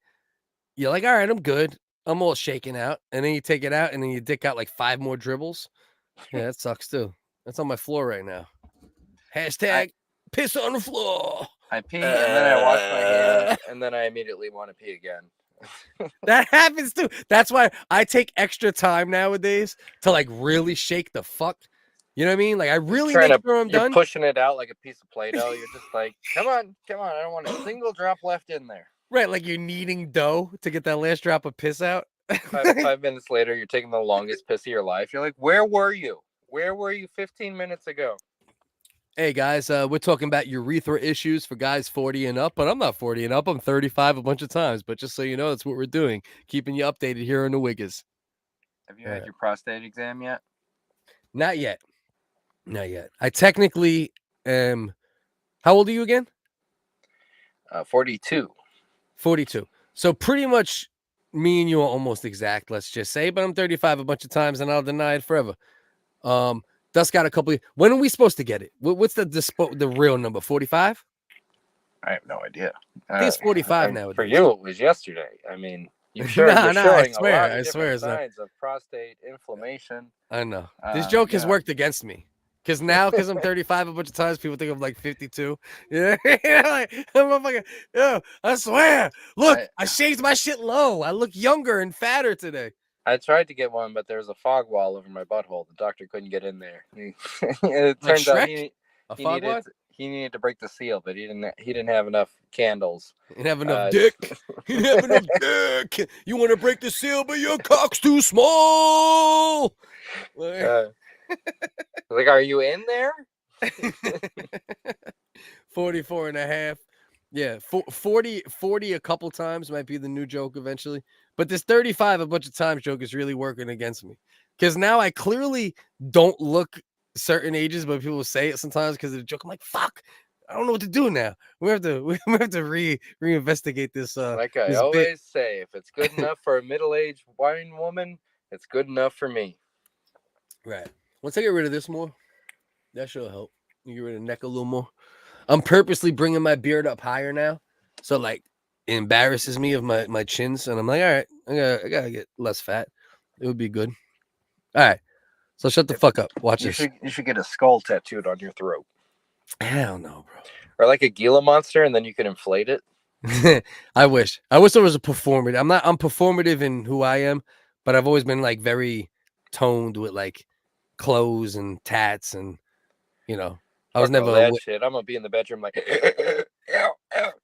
you're like, all right, I'm good. I'm all shaken out. And then you take it out, and then you dick out like 5 more dribbles. Yeah, that sucks too. That's on my floor right now. Hashtag piss on the floor. I pee, and then I wash my hands, and then I immediately want to pee again. That happens too. That's why I take extra time nowadays to like really shake the fuck. You know what I mean? Like I really make sure I'm done. You're pushing it out like a piece of Play-Doh. You're just like, come on. I don't want a single drop left in there. Right, like you're kneading dough to get that last drop of piss out. 5 minutes later, you're taking the longest piss of your life. You're like, where were you? Where were you 15 minutes ago? Hey guys, we're talking about urethra issues for guys 40 and up, but I'm not 40 and up. I'm 35 a bunch of times, but just so you know, that's what we're doing. Keeping you updated here on the WHiggaz. Have you had your prostate exam yet? Not yet. I technically am. How old are you again? 42. 42. So pretty much me and you are almost exact, let's just say, but I'm 35 a bunch of times and I'll deny it forever. Dust got a couple of, when are we supposed to get it? What's the real number? 45? I have no idea. I think it's 45 now. For you, it was yesterday. I mean, you're showing a lot of different signs of prostate inflammation. I know. This joke has worked against me. Because I'm 35 a bunch of times, people think I'm like 52. Yeah, like, I swear. Look, I shaved my shit low. I look younger and fatter today. I tried to get one, but there was a fog wall over my butthole. The doctor couldn't get in there. It turns out he needed to break the seal, but he didn't have enough candles. He didn't have enough dick. He didn't have enough dick. You want to break the seal, but your cock's too small. Like, are you in there? 44 and a half. Yeah, 40 a couple times might be the new joke eventually. But this 35 a bunch of times joke is really working against me. Because now I clearly don't look certain ages, but people say it sometimes because of the joke. I'm like, fuck, I don't know what to do now. We have to reinvestigate this. Like I always say, if it's good enough for a middle-aged wine woman, it's good enough for me. Right. Once I get rid of this more, that should help. You get rid of the neck a little more. I'm purposely bringing my beard up higher now, so like it embarrasses me of my chins, and I'm like, all right, I gotta get less fat. It would be good. All right, so shut the fuck up. Watch this. You should get a skull tattooed on your throat. Hell no, bro. Or like a Gila monster, and then you can inflate it. I wish there was a performative. I'm performative in who I am, but I've always been like very toned with like clothes and tats, and you know, I was never that shit. I'm gonna be in the bedroom like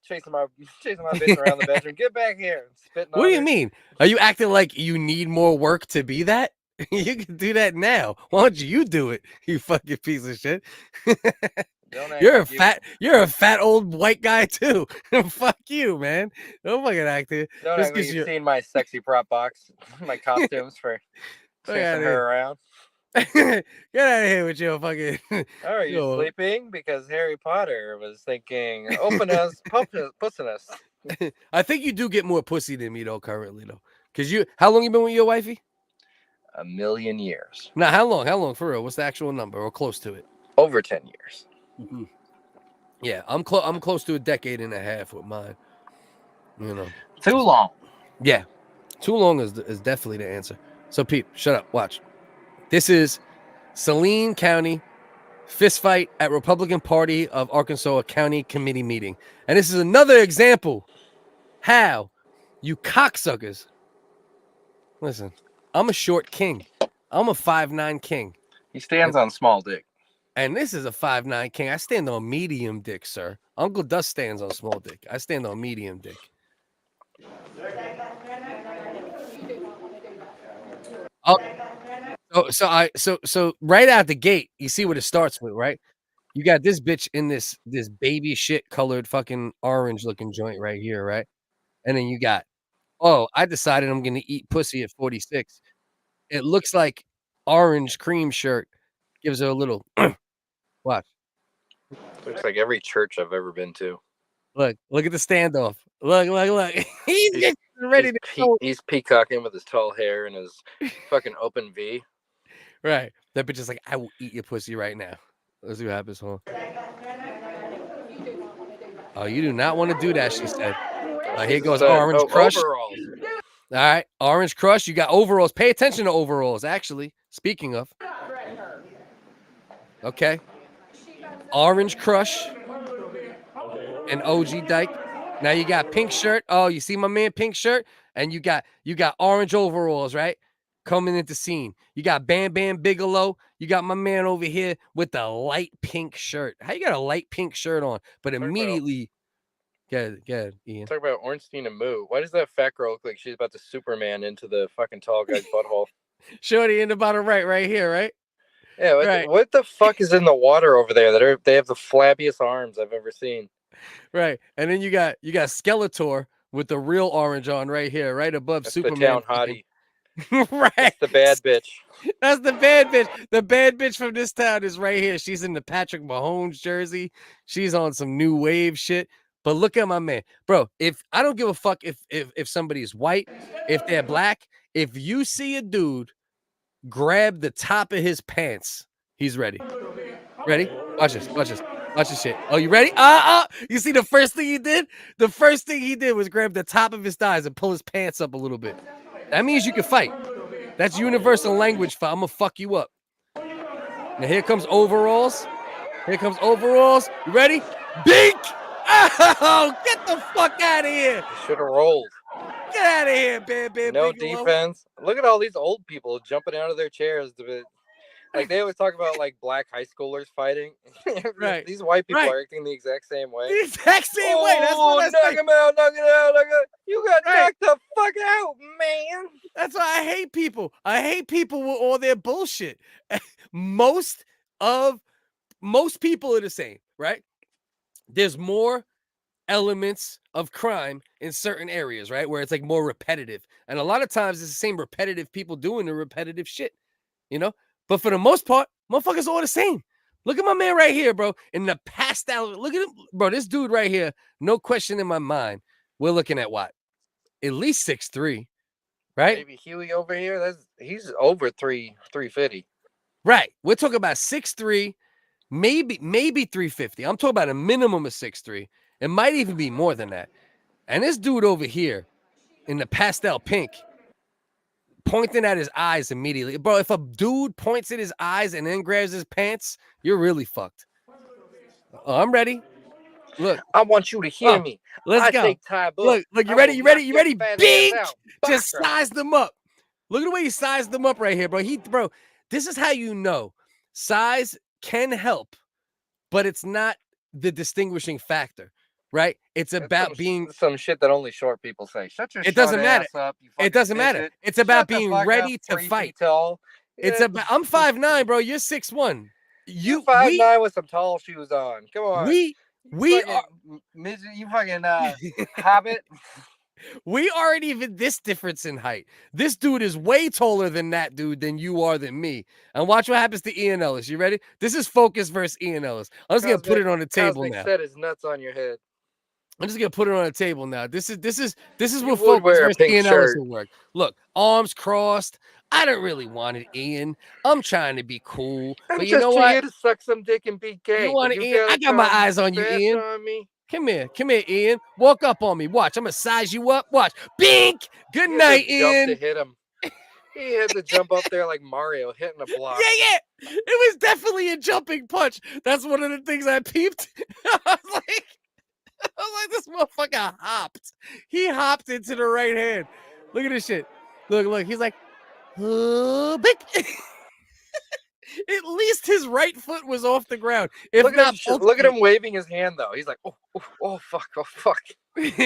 chasing my bitch around the bedroom. Get back here. Spitting What do you mean? Are you acting like you need more work to be that? You can do that now. Why don't you do it? You fucking piece of shit. You're a fat old white guy too. Fuck you, man. Don't fucking act it. Don't act like you've seen my sexy prop box, my costumes for chasing her around. Get out of here with your fucking. Are you sleeping? Because Harry Potter was thinking, open us, pussing us. I think you do get more pussy than me though, currently though. Cause how long you been with your wifey? 1,000,000 years. Now, how long? How long for real? What's the actual number or close to it? Over 10 years. Mm-hmm. Yeah, I'm close to a decade and a half with mine. You know, too long. Yeah, too long is definitely the answer. So, Pete, shut up. Watch. This is Saline County fist fight at Republican Party of Arkansas County Committee meeting, and this is another example how you cocksuckers. Listen, I'm a short king. I'm a 5'9" king. He stands on small dick. And this is a 5'9" king. I stand on medium dick, sir. Uncle Dust stands on small dick. I stand on medium dick. Oh, so right out the gate, you see what it starts with, right? You got this bitch in this baby shit colored fucking orange looking joint right here, right? And then you got, I decided I'm gonna eat pussy at 46. It looks like orange cream shirt gives her a little. Watch. Looks like every church I've ever been to. Look at the standoff. Look. He's ready to go. He's peacocking with his tall hair and his fucking open V. Right. That bitch is like, I will eat your pussy right now. Let's see what happens. Hold on. Oh, you do not want to do that, she said. Here goes Orange Crush. Overalls. All right. Orange Crush. You got overalls. Pay attention to overalls, actually. Speaking of. Okay. Orange Crush and OG Dyke. Now you got pink shirt. Oh, you see my man pink shirt? And you got orange overalls, right? Coming into scene. You got Bam Bam Bigelow. You got my man over here with the light pink shirt. How you got a light pink shirt on? But immediately Good, Ian. Talk about Ornstein and Moo. Why does that fat girl look like she's about to Superman into the fucking tall guy's butthole? Shorty in the bottom right here, right? Yeah, what the fuck is in the water over there? They have the flabbiest arms I've ever seen. Right, and then you got Skeletor with the real orange on right here, right above That's Superman. The town hottie. Right, that's the bad bitch. That's the bad bitch. The bad bitch from this town is right here. She's in the Patrick Mahomes jersey. She's on some new wave shit. But look at my man, bro. If I don't give a fuck if somebody's white, if they're black, if you see a dude grab the top of his pants, he's ready. Ready? Watch this shit. Oh, you ready? You see the first thing he did? The first thing he did was grab the top of his thighs and pull his pants up a little bit. That means you can fight. That's universal language for I'm gonna fuck you up. Now here comes overalls. You ready? Bink! Oh, get the fuck out of here. Should have rolled. Get out of here, Bam. No defense. Look at all these old people jumping out of their chairs. Like they always talk about like black high schoolers fighting. Right. These white people are acting the exact same way. The exact same way. That's what knock him out. You got knocked the fuck out, man. That's why I hate people. I hate people with all their bullshit. Most people are the same, right? There's more elements of crime in certain areas, right? Where it's like more repetitive. And a lot of times it's the same repetitive people doing the repetitive shit, you know? But for the most part, motherfuckers all the same. Look at my man right here, bro. In the pastel. Look at him. Bro, this dude right here, no question in my mind. We're looking at what? At least 6'3", right? Maybe Huey over here. He's over 350. Right. We're talking about 6'3", maybe 350. I'm talking about a minimum of 6'3". It might even be more than that. And this dude over here in the pastel pink pointing at his eyes immediately. Bro, if a dude points at his eyes and then grabs his pants, you're really fucked. Oh, I'm ready. Look. I want you to hear me. Let's go. Look, you ready? You ready? Bing! Just size them up. Look at the way he sized them up right here, bro. Bro, this is how you know size can help, but it's not the distinguishing factor, right? It's about being some shit that only short people say. Shut your it doesn't matter. Ass up, it doesn't matter. It's about being ready to fight. It's about I'm 5'9", bro. You're 6'1". You 5'9" with some tall shoes on. Come on. We are you fucking hobbit. We aren't even this difference in height. This dude is way taller than that dude than you are than me. And watch what happens to Ian Ellis. You ready? This is Focus versus Ian Ellis. I'm just gonna put it on the table now. Set his nuts on your head. I'm just gonna put it on the table now. This is what Focus versus Ian Ellis will work. Look, arms crossed. I don't really want it, Ian. I'm trying to be cool, but you know what? Here to suck some dick and be gay. You want it, Ian? I got my eyes on you, Ian. Come here, Ian. Walk up on me. Watch, I'm gonna size you up. Watch, bink. Good night, Ian. To hit him. He had to jump up there like Mario hitting a block. Yeah. It was definitely a jumping punch. That's one of the things I peeped. I was like, this motherfucker hopped. He hopped into the right hand. Look at this shit. Look. He's like, bink. At least his right foot was off the ground. If look at him waving his hand though. He's like, oh fuck.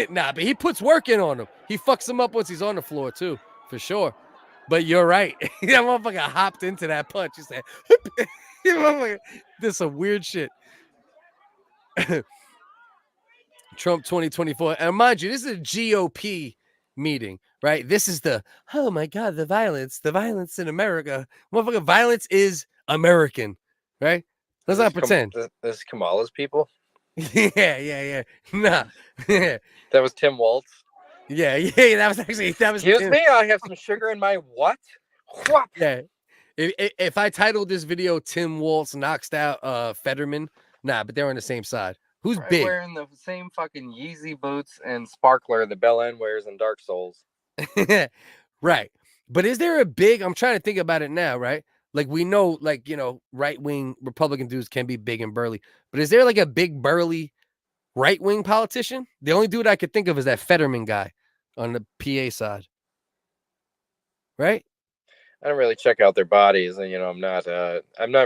Nah, but he puts work in on him. He fucks him up once he's on the floor too, for sure. But you're right. That motherfucker hopped into that punch. He said, this is some weird shit. Trump 2024. And mind you, this is a GOP meeting, right? This is oh my God, the violence in America. Motherfucker, violence is American, right? Let's not pretend. This is Kamala's people. Yeah. Nah. That was Tim Waltz. Yeah. That was Excuse Tim. me, I have some sugar in my what? Yeah. If I titled this video Tim Waltz knocks out Fetterman, nah, but they're on the same side. Who's big? Wearing the same fucking Yeezy boots and sparkler that Bell wears in Dark Souls. Right. But is there a big, I'm trying to think about it now, right? Like we know, like, you know, right-wing Republican dudes can be big and burly, but is there like a big burly right-wing politician? The only dude I could think of is that Fetterman guy on the PA side. Right? I don't really check out their bodies, and I'm not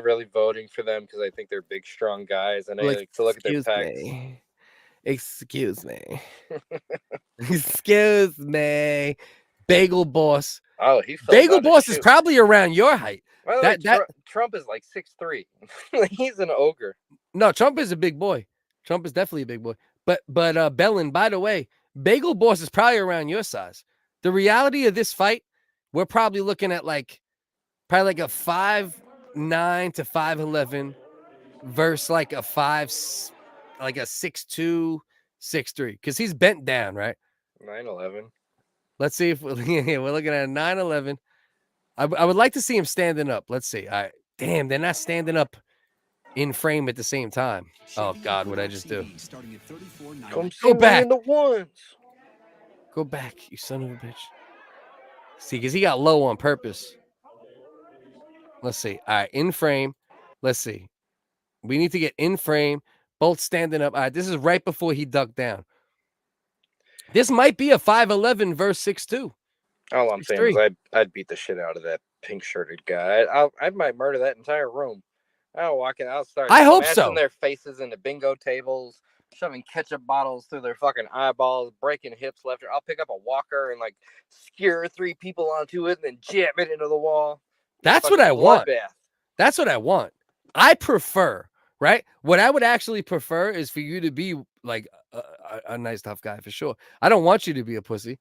really voting for them because I think they're big, strong guys, and I like to look at their pecs. Excuse me. Bagel Boss. Oh, Bagel Boss is probably around your height. Trump is like 6'3". He's an ogre. No, Trump is a big boy. Trump is definitely a big boy. But Bellin, by the way, Bagel Boss is probably around your size. The reality of this fight, we're probably looking at like a 5'9" to 5'11" versus like a 6'2", 6'3", because he's bent down, right? 9'11". Let's see if we're looking at a 9'11". I would like to see him standing up. Let's see. All right. Damn, they're not standing up in frame at the same time. Oh God, what'd I just do? Go back. Go back, you son of a bitch. See, because he got low on purpose. Let's see. All right, in frame. Let's see. We need to get in frame, both standing up. All right, this is right before he ducked down. This might be a 5'11" versus 6'2". All I'm saying is I'd beat the shit out of that pink-shirted guy. I might murder that entire room. I'll walk in. I'll start. I hope so. Their faces into bingo tables, shoving ketchup bottles through their fucking eyeballs, breaking hips left. I'll pick up a walker and like skewer 3 people onto it, and then jam it into the wall. That's what I want. That's what I want. I prefer, right? What I would actually prefer is for you to be like a nice tough guy for sure. I don't want you to be a pussy.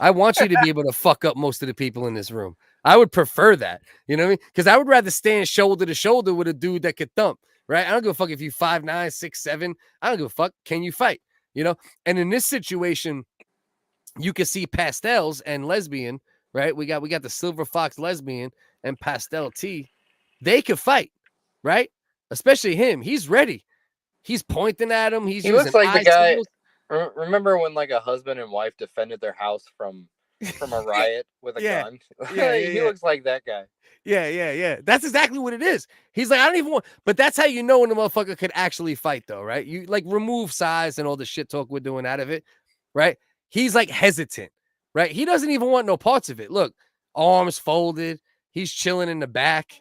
I want you to be able to fuck up most of the people in this room. I would prefer that. You know what I mean? Because I would rather stand shoulder to shoulder with a dude that could thump, right? I don't give a fuck if you 5'9", 6'7". I don't give a fuck. Can you fight? You know? And in this situation, you can see Pastels and Lesbian, right? We got the Silver Fox Lesbian and Pastel T. They could fight, right? especially him. He's ready. He's pointing at him. He looks like the guy. Remember when like a husband and wife defended their house from a riot with a gun? He looks like that guy. Yeah. That's exactly what it is. He's like, I don't even want, but that's how you know when the motherfucker could actually fight, though, right? You like remove size and all the shit talk we're doing out of it, right? He's like hesitant, right? He doesn't even want no parts of it. Look, arms folded. He's chilling in the back,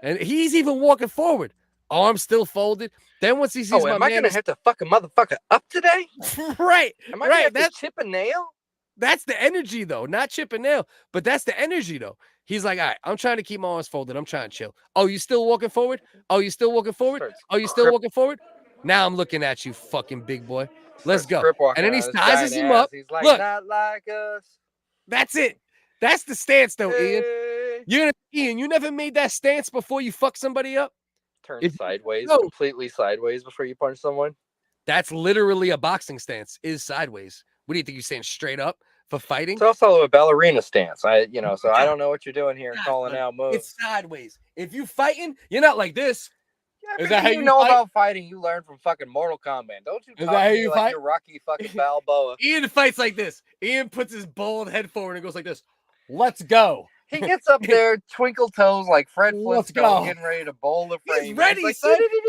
and he's even walking forward. Arms still folded. Then once he sees, am I gonna have to fuck a motherfucker up today? Right. Am I gonna have to chip a nail? That's the energy, though. Not chip a nail, but that's the energy, though. He's like, all right, I'm trying to keep my arms folded. I'm trying to chill. Oh, you still walking forward? Oh, you still walking forward? Oh, you still walking forward? Now I'm looking at you, fucking big boy. Let's go. And then he sizes him up. He's like, look, not like us. That's it. That's the stance, though, Ian. Ian, you never made that stance before you fuck somebody up? Turn sideways, completely sideways before you punch someone. That's literally a boxing stance, is sideways. What do you think? You're saying straight up for fighting? It's also a ballerina stance. So I don't know what you're doing here, calling out moves. It's sideways. If you fighting, you're not like this. Yeah, is that how you know about fighting? You learn from fucking Mortal Kombat. Don't you? Is that how you fight? You're Rocky fucking Balboa. Ian fights like this. Ian puts his bald head forward and goes like this. Let's go. He gets up there, twinkle toes like Fred Flintstone, getting ready to bowl the frame. He's ready. Like,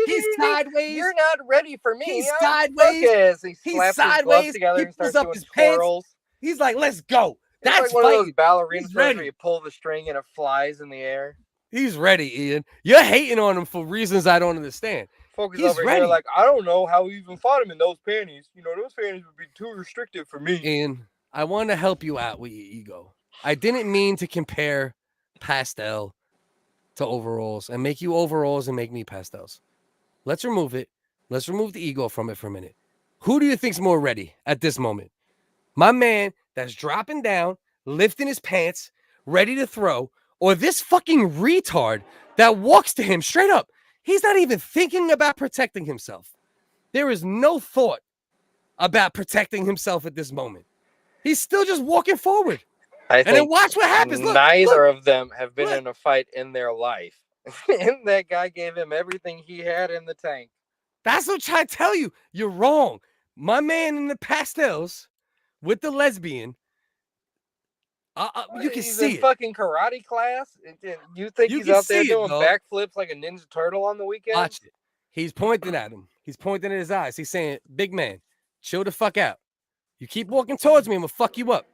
he's sideways. You're not ready for me. He's sideways. He slaps his gloves together and starts doing twirls. He's like, let's go. That's like one of those ballerinas where you pull the string and it flies in the air. He's ready, Ian. You're hating on him for reasons I don't understand. Focus over here like, I don't know how we even fought him in those panties. Those panties would be too restrictive for me. Ian, I want to help you out with your ego. I didn't mean to compare Pastel to overalls and make you overalls and make me pastels. Let's remove it. Let's remove the ego from it for a minute. Who do you think's more ready at this moment? My man that's dropping down, lifting his pants, ready to throw, or this fucking retard that walks to him straight up. He's not even thinking about protecting himself. There is no thought about protecting himself at this moment. He's still just walking forward. And then watch what happens. Neither of them have been in a fight in their life. And that guy gave him everything he had in the tank. That's what I'm trying to tell you. You're wrong. My man in the pastels with the lesbian, you can he's see in fucking karate class. You think he's out there doing backflips like a Ninja Turtle on the weekend? Watch it. He's pointing at him. He's pointing at his eyes. He's saying, big man, chill the fuck out. You keep walking towards me, I'm going to fuck you up.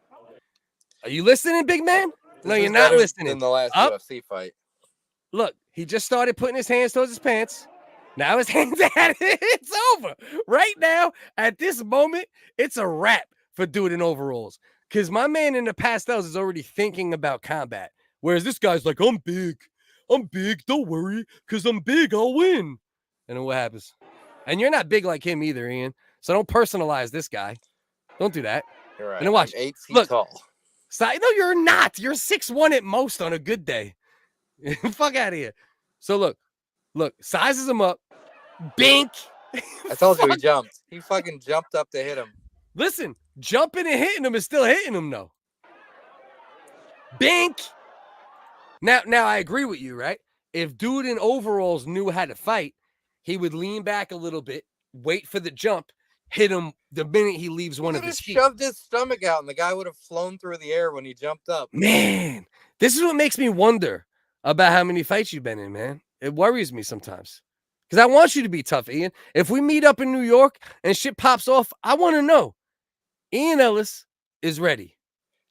Are you listening, big man? No, you're not listening. In the last UFC fight. Look, he just started putting his hands towards his pants. Now his hands at it. It's over. Right now, at this moment, it's a wrap for dude in overalls. Because my man in the pastels is already thinking about combat. Whereas this guy's like, I'm big. I'm big. Don't worry. Because I'm big. I'll win. And then what happens? And you're not big like him either, Ian. So don't personalize this guy. Don't do that. You're right. And then watch. I'm 8 feet tall. No, you're not. You're 6'1" at most on a good day. Fuck out of here. So look, sizes him up. Bink. I told you he jumped. He fucking jumped up to hit him. Listen, jumping and hitting him is still hitting him, though. Bink. Now I agree with you, right? If dude in overalls knew how to fight, he would lean back a little bit, wait for the jump, hit him the minute he leaves one of his feet. Shoved his stomach out, and the guy would have flown through the air when he jumped up. Man, this is what makes me wonder about how many fights you've been in, man. It worries me sometimes. Because I want you to be tough, Ian. If we meet up in New York and shit pops off, I want to know. Ian Ellis is ready.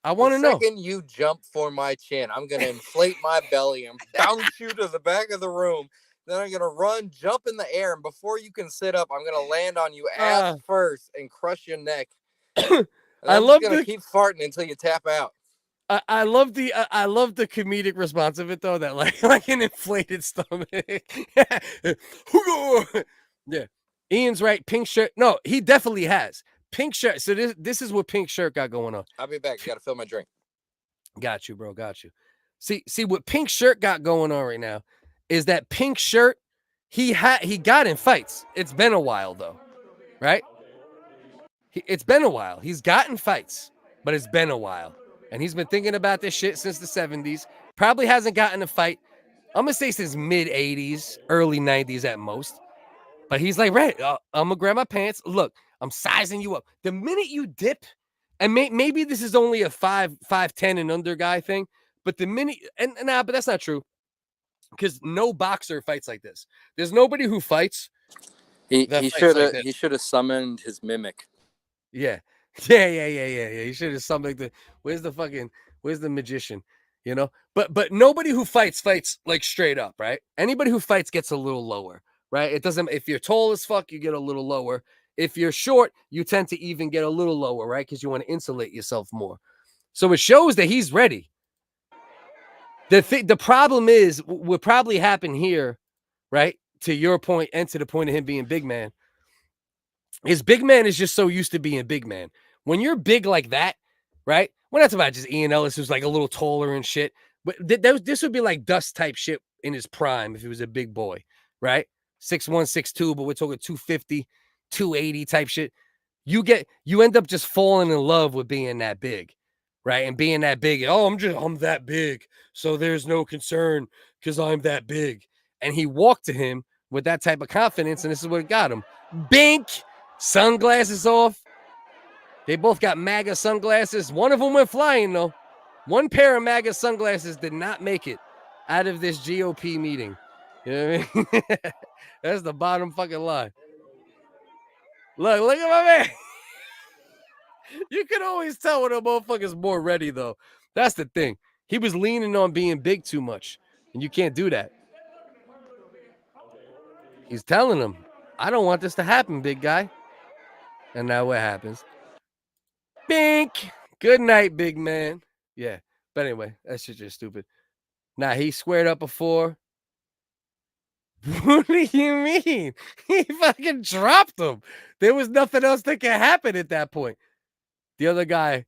I want to know. The second you jump for my chin, I'm going to inflate my belly and bounce you to the back of the room. Then I'm going to run, jump in the air, and before you can sit up, I'm going to land on you ass first and crush your neck. I'm going to keep farting until you tap out. I love the comedic response of it though, that like an inflated stomach. Yeah. Ian's right. Pink shirt. No, he definitely has pink shirt. So this is what pink shirt got going on. I'll be back. Got to fill my drink. Got you, bro. Got you. See what pink shirt got going on right now is that pink shirt. He got in fights. It's been a while though, right? It's been a while. He's gotten fights, but it's been a while. And he's been thinking about this shit since the 70s. Probably hasn't gotten a fight I'm gonna say since mid 80s, early 90s at most. But he's like, right, I'm gonna grab my pants. Look, I'm sizing you up. The minute you dip, and maybe this is only a 5'10" and under guy thing, but the minute but that's not true. Because no boxer fights like this. There's nobody who fights. He like should have summoned his mimic. Yeah. He should have something. Where's the magician? You know, but nobody who fights like straight up, right? Anybody who fights gets a little lower, right? It doesn't. If you're tall as fuck, you get a little lower. If you're short, you tend to even get a little lower, right? Because you want to insulate yourself more. So it shows that he's ready. The problem is what probably happened here, right? To your point and to the point of him being big man, is big man is just so used to being big man. When you're big like that, right? We're not talking about just Ian Ellis, who's like a little taller and shit. But this would be like Dust type shit in his prime if he was a big boy, right? 6'1", 6'2", but we're talking 250, 280 type shit. You end up just falling in love with being that big, right? And being that big. Oh, I'm that big, so there's no concern because I'm that big. And he walked to him with that type of confidence, and this is what got him. Bink, sunglasses off. They both got MAGA sunglasses. One of them went flying, though. One pair of MAGA sunglasses did not make it out of this GOP meeting. You know what I mean? That's the bottom fucking line. Look at my man. You can always tell when a motherfucker's more ready, though. That's the thing. He was leaning on being big too much, and you can't do that. He's telling him, I don't want this to happen, big guy. And now what happens? Bink. Good night, big man. Yeah. But anyway, that shit's just stupid. Nah, he squared up before. What do you mean? He fucking dropped him. There was nothing else that could happen at that point. The other guy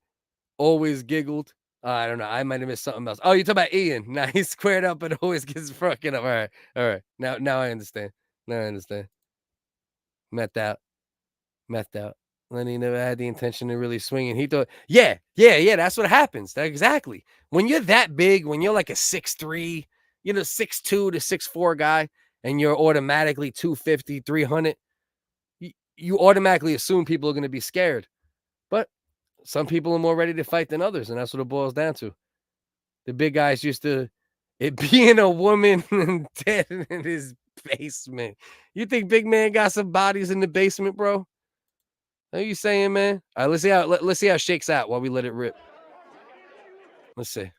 always giggled. I don't know. I might have missed something else. Oh, you're talking about Ian. Nah, he squared up and always gets fucking up. All right. Now I understand. Methed out. Lenny never had the intention of really swinging. He thought, yeah, that's what happens. Exactly. When you're that big, when you're like a 6'3", 6'2" to 6'4" guy, and you're automatically 250, 300, you automatically assume people are going to be scared. But some people are more ready to fight than others, and that's what it boils down to. The big guys used to it being a woman and dead in his basement. You think big man got some bodies in the basement, bro? What are you saying, man? All right, let's see how it shakes out while we let it rip. Let's see.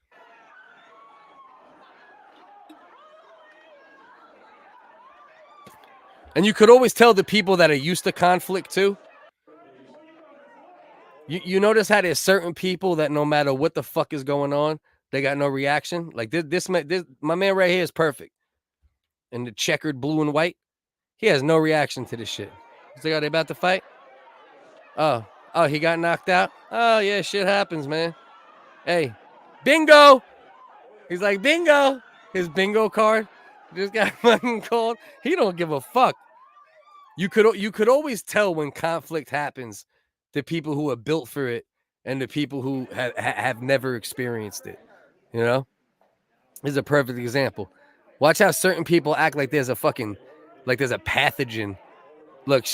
And you could always tell the people that are used to conflict too. You notice how there's certain people that no matter what the fuck is going on, they got no reaction. Like this my man right here is perfect. In the checkered blue and white, he has no reaction to this shit. He's like, are they about to fight? Oh, he got knocked out? Oh, yeah, shit happens, man. Hey, bingo! He's like, bingo! His bingo card just got fucking called. He don't give a fuck. You could always tell when conflict happens, the people who are built for it and the people who have never experienced it. You know? This is a perfect example. Watch how certain people act like there's a pathogen. Look,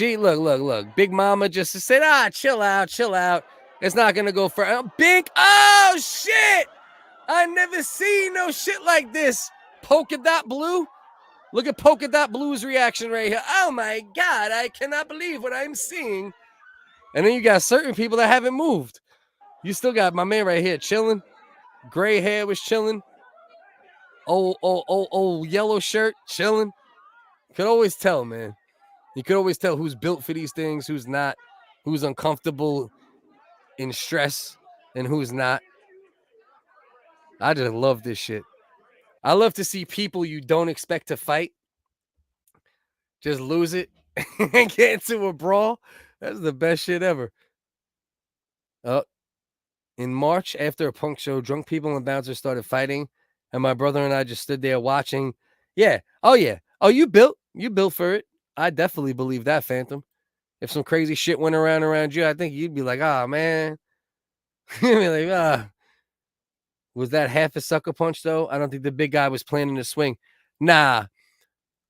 Big Mama just said, chill out. It's not going to go for big. Oh, shit. I never seen no shit like this. Polka Dot Blue. Look at Polka Dot Blue's reaction right here. Oh, my God. I cannot believe what I'm seeing. And then you got certain people that haven't moved. You still got my man right here chilling. Gray hair was chilling. Old yellow shirt chilling. Could always tell, man. You could always tell who's built for these things, who's not, who's uncomfortable in stress, and who's not. I just love this shit. I love to see people you don't expect to fight just lose it and get into a brawl. That's the best shit ever. In March, after a punk show, drunk people and bouncers started fighting, and my brother and I just stood there watching. Yeah. Oh, yeah. Oh, you built for it. I definitely believe that, Phantom. If some crazy shit went around you, I think you'd be like, man. You'd be like, Was that half a sucker punch, though? I don't think the big guy was planning to swing. Nah,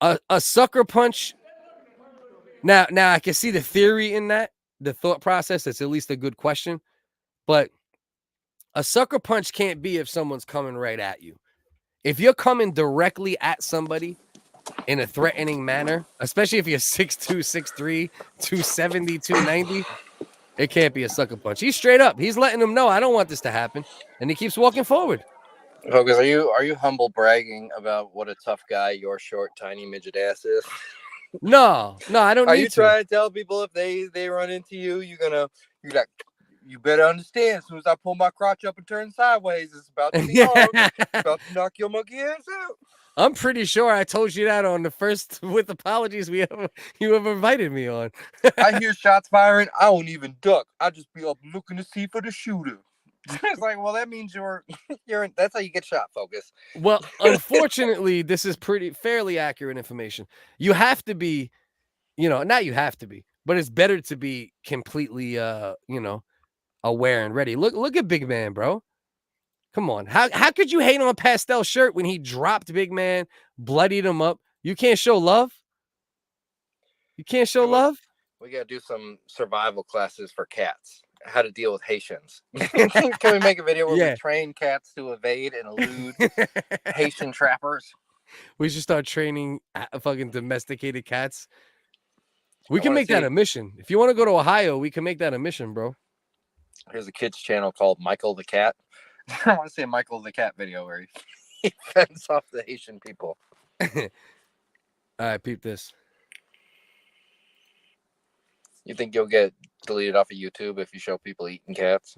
a sucker punch. Now I can see the theory in that, the thought process. That's at least a good question. But a sucker punch can't be if someone's coming right at you. If you're coming directly at somebody in a threatening manner, especially if you're 6'2", 6'3", 270, 290, it can't be a sucker punch. He's straight up. He's letting them know, I don't want this to happen. And he keeps walking forward. Focus, are you humble bragging about what a tough guy your short, tiny midget ass is? No, I don't need to. Are you trying to tell people if they run into you, you better understand, as soon as I pull my crotch up and turn sideways, it's about to be hard. About to knock your monkey ass out. I'm pretty sure I told you that on the first with apologies you ever invited me on. I hear shots firing. I don't even duck. I just be up looking to see for the shooter. It's like, well, that means that's how you get shot, Focus. Well, unfortunately, this is fairly accurate information. You have to be, not you have to be, but it's better to be completely, aware and ready. Look at Big Man, bro. Come on. How could you hate on Pastel shirt when he dropped Big Man, bloodied him up? You can't show love? You can't show love? We got to do some survival classes for cats. How to deal with Haitians. Can we make a video where we train cats to evade and elude Haitian trappers? We should start training fucking domesticated cats. We can make that a mission. If you want to go to Ohio, we can make that a mission, bro. Here's a kids channel called Michael the Cat. I want to see a Michael the Cat video where he fends off the Haitian people. All right, peep this. You think you'll get deleted off of YouTube if you show people eating cats?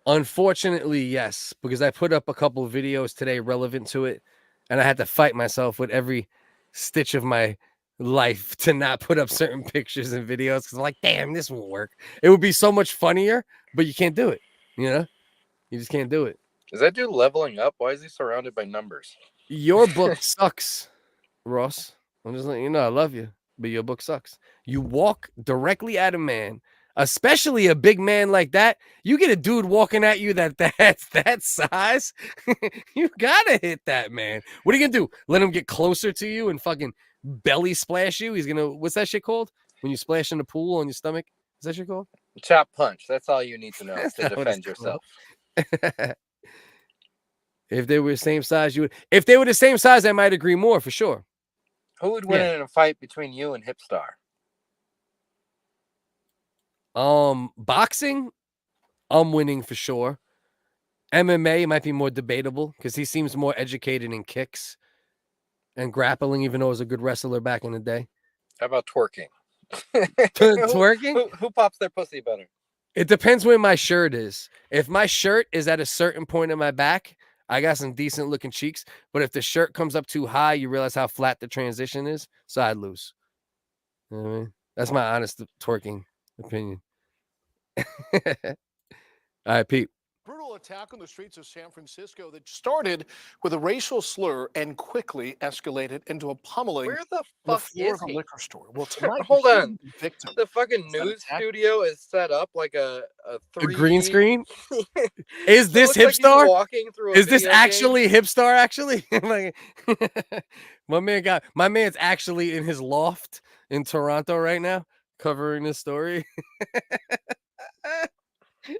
Unfortunately, yes, because I put up a couple of videos today relevant to it, and I had to fight myself with every stitch of my life to not put up certain pictures and videos because I'm like, damn, this won't work. It would be so much funnier, but you can't do it. You just can't do it. Is that dude leveling up? Why is he surrounded by numbers? Your book sucks, Ross. I'm just letting you know I love you, but your book sucks. You walk directly at a man, especially a big man like that. You get a dude walking at you that's that size. You gotta hit that man. What are you gonna do? Let him get closer to you and fucking belly splash you? He's gonna, what's that shit called? When you splash in the pool on your stomach? Is that shit called? Chop punch. That's all you need to know to defend yourself. If they were the same size, you would. If they were the same size, I might agree more for sure. Who would win in a fight between you and Hipstar? Boxing, I'm winning for sure. MMA might be more debatable because he seems more educated in kicks and grappling, even though he was a good wrestler back in the day. How about twerking? Twerking? Who pops their pussy better? It depends where my shirt is. If my shirt is at a certain point in my back, I got some decent looking cheeks. But if the shirt comes up too high, you realize how flat the transition is. So I'd lose. You know what I mean? That's my honest twerking opinion. All right, Pete. Brutal attack on the streets of San Francisco that started with a racial slur and quickly escalated into a pummeling. Where the on fuck the floor is of a he? liquor store. Well, tonight, Hold on. victim. The fucking news studio is set up like a green screen. Is this looks like he's Hipstar? walking through a Is this video game. actually Hipstar? Actually, like, my man's actually in his loft in Toronto right now, covering this story.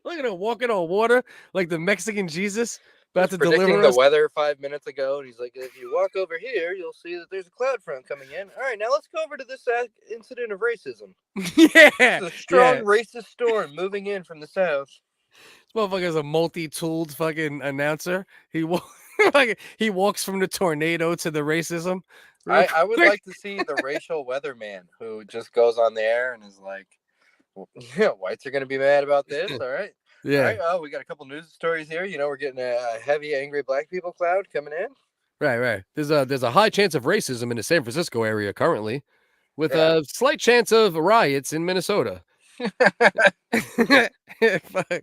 Look at him walking on water like the Mexican Jesus about to predicting deliver the us. weather 5 minutes ago, and he's like, if you walk over here, you'll see that there's a cloud front coming in. All right, now let's go over to this incident of racism. Yeah, It's a strong racist storm moving in from the south. This motherfucker is a multi-tooled fucking announcer. He walks from the tornado to the racism. I would like to see the racial weatherman who just goes on the air and is like, yeah, whites are going to be mad about this. All right. Yeah. All right. Oh, we got a couple news stories here. We're getting a heavy, angry black people cloud coming in. Right. There's a high chance of racism in the San Francisco area currently, with a slight chance of riots in Minnesota. Fuck.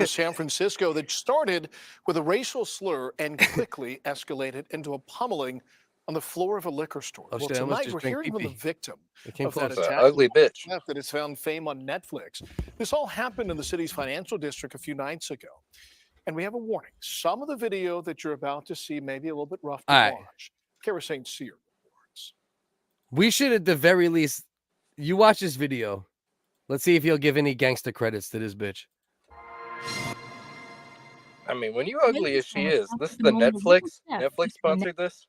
San Francisco that started with a racial slur and quickly escalated into a pummeling on the floor of a liquor store. Oh, Well, shit, I must tonight just we're drink hearing from the pee-pee. victim It came of that close. attack. Ugly bitch. That has found fame on Netflix. This all happened in the city's financial district a few nights ago. And we have a warning. Some of the video that you're about to see may be a little bit rough to All right. watch. Kara St. Cyr reports. We should, at the very least, you watch this video. Let's see if he'll give any gangster credits to this bitch. I mean, when you ugly as she is, this is the Netflix. Netflix sponsored this.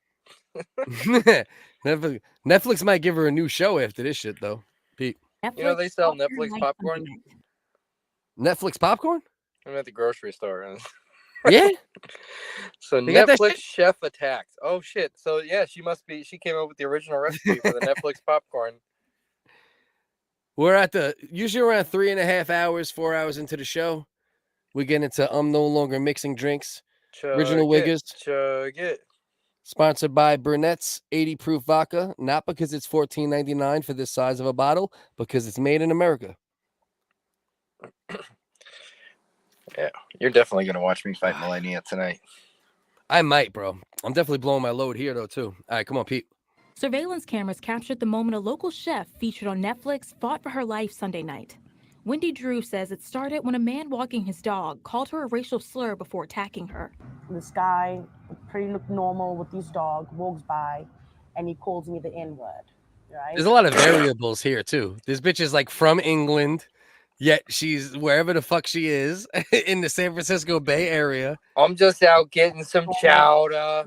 Netflix might give her a new show after this shit, though. Pete. You know they sell Netflix popcorn. Netflix popcorn? I'm at the grocery store. Yeah. So They got that Netflix shit? chef attacked. Oh shit. So yeah, she came up with the original recipe for the Netflix popcorn. We're at usually around 3.5 hours, 4 hours into the show. We get into I'm no longer mixing drinks. Original WHiggaz. Chug it. Sponsored by Burnett's 80 proof vodka. Not because it's $14.99 for this size of a bottle, because it's made in America. Yeah, you're definitely gonna watch me fight Millennia tonight. I might, bro. I'm definitely blowing my load here, though, too. All right, come on, Pete. Surveillance cameras captured the moment a local chef featured on Netflix fought for her life Sunday night. Wendy Drew says it started when a man walking his dog called her a racial slur before attacking her. This guy, pretty look normal with his dog, walks by and he calls me the N-word, right? There's a lot of variables here, too. This bitch is like from England, yet she's wherever the fuck she is in the San Francisco Bay Area. I'm just out getting some chowder.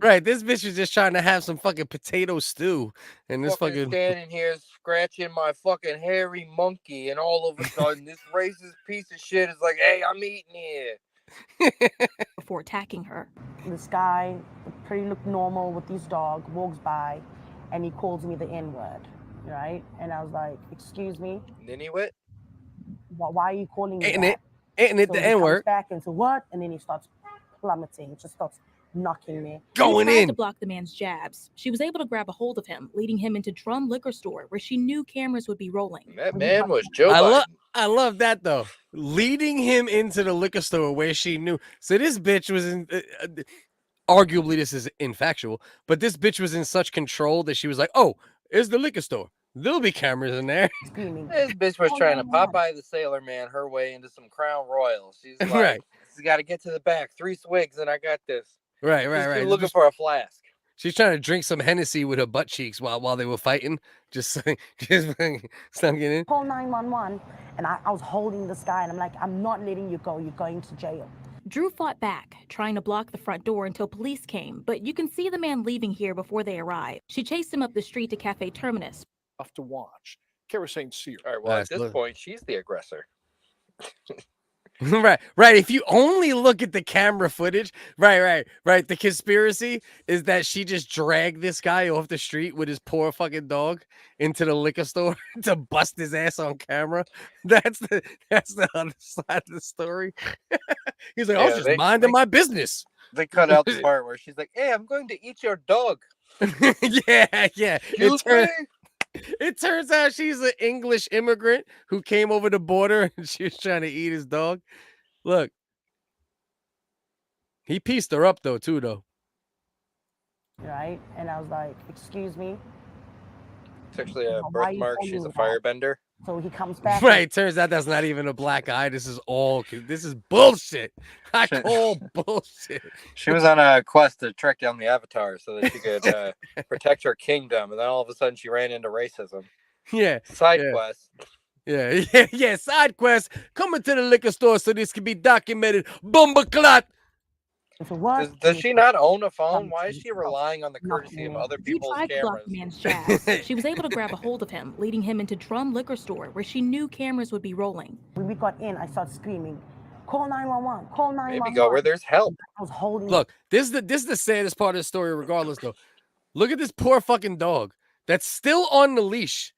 Right. This bitch is just trying to have some fucking potato stew. And this fucking standing here scratching my fucking hairy monkey, and all of a sudden this racist piece of shit is like, hey, I'm eating here. Before attacking her. This guy, pretty look normal with his dog, walks by and he calls me the N-word, right? And I was like, excuse me? Niniwit? Why are you calling me Ain't that? it the N-word? Back into what? And then he starts plummeting, just starts knocking me. Going She tried in. to block the man's jabs. She was able to grab a hold of him, leading him into Drum Liquor Store, where she knew cameras would be rolling. That man was Joe Biden. I love that, though. Leading him into the liquor store where she knew. So this bitch was in... arguably, this is infactual, but this bitch was in such control that she was like, oh, it's the liquor store. There'll be cameras in there. This bitch was trying to Popeye the Sailor Man her way into some Crown Royal. She's like, Right. She's got to get to the back. 3 swigs and I got this. Right. She's looking for a flask. She's trying to drink some Hennessy with her butt cheeks while they were fighting. Just sunken in. Call 911, and I was holding this guy, and I'm like, I'm not letting you go. You're going to jail. Drew fought back, trying to block the front door until police came, but you can see the man leaving here before they arrive. She chased him up the street to Cafe Terminus. Tough to watch. Kara St. Cyr. All right, well, at this point, she's the aggressor. Right. If you only look at the camera footage, right. The conspiracy is that she just dragged this guy off the street with his poor fucking dog into the liquor store to bust his ass on camera. That's the other side of the story. He's like, I was just minding my business. They cut out the part where she's like, hey, I'm going to eat your dog. Yeah. Excuse me? It turns out she's an English immigrant who came over the border and she was trying to eat his dog. Look. He pieced her up, though. Right? And I was like, excuse me? It's actually a birthmark. She's a firebender. So he comes back. Right. Turns out that's not even a black eye. This is bullshit. I call bullshit. She was on a quest to track down the Avatar so that she could protect her kingdom. And then all of a sudden she ran into racism. Yeah. Side quest. Yeah. Side quest. Coming to the liquor store so this can be documented. Bomba clot. Does she not own a phone? Why is she relying on the courtesy of other people's She tried to block cameras? the man's jabs. She was able to grab a hold of him, leading him into Drum Liquor Store, where she knew cameras would be rolling. When we got in, I started screaming, call 911, call 911. Maybe go where there's help. I was holding. Look, this is the saddest part of the story, regardless, though. Look at this poor fucking dog that's still on the leash.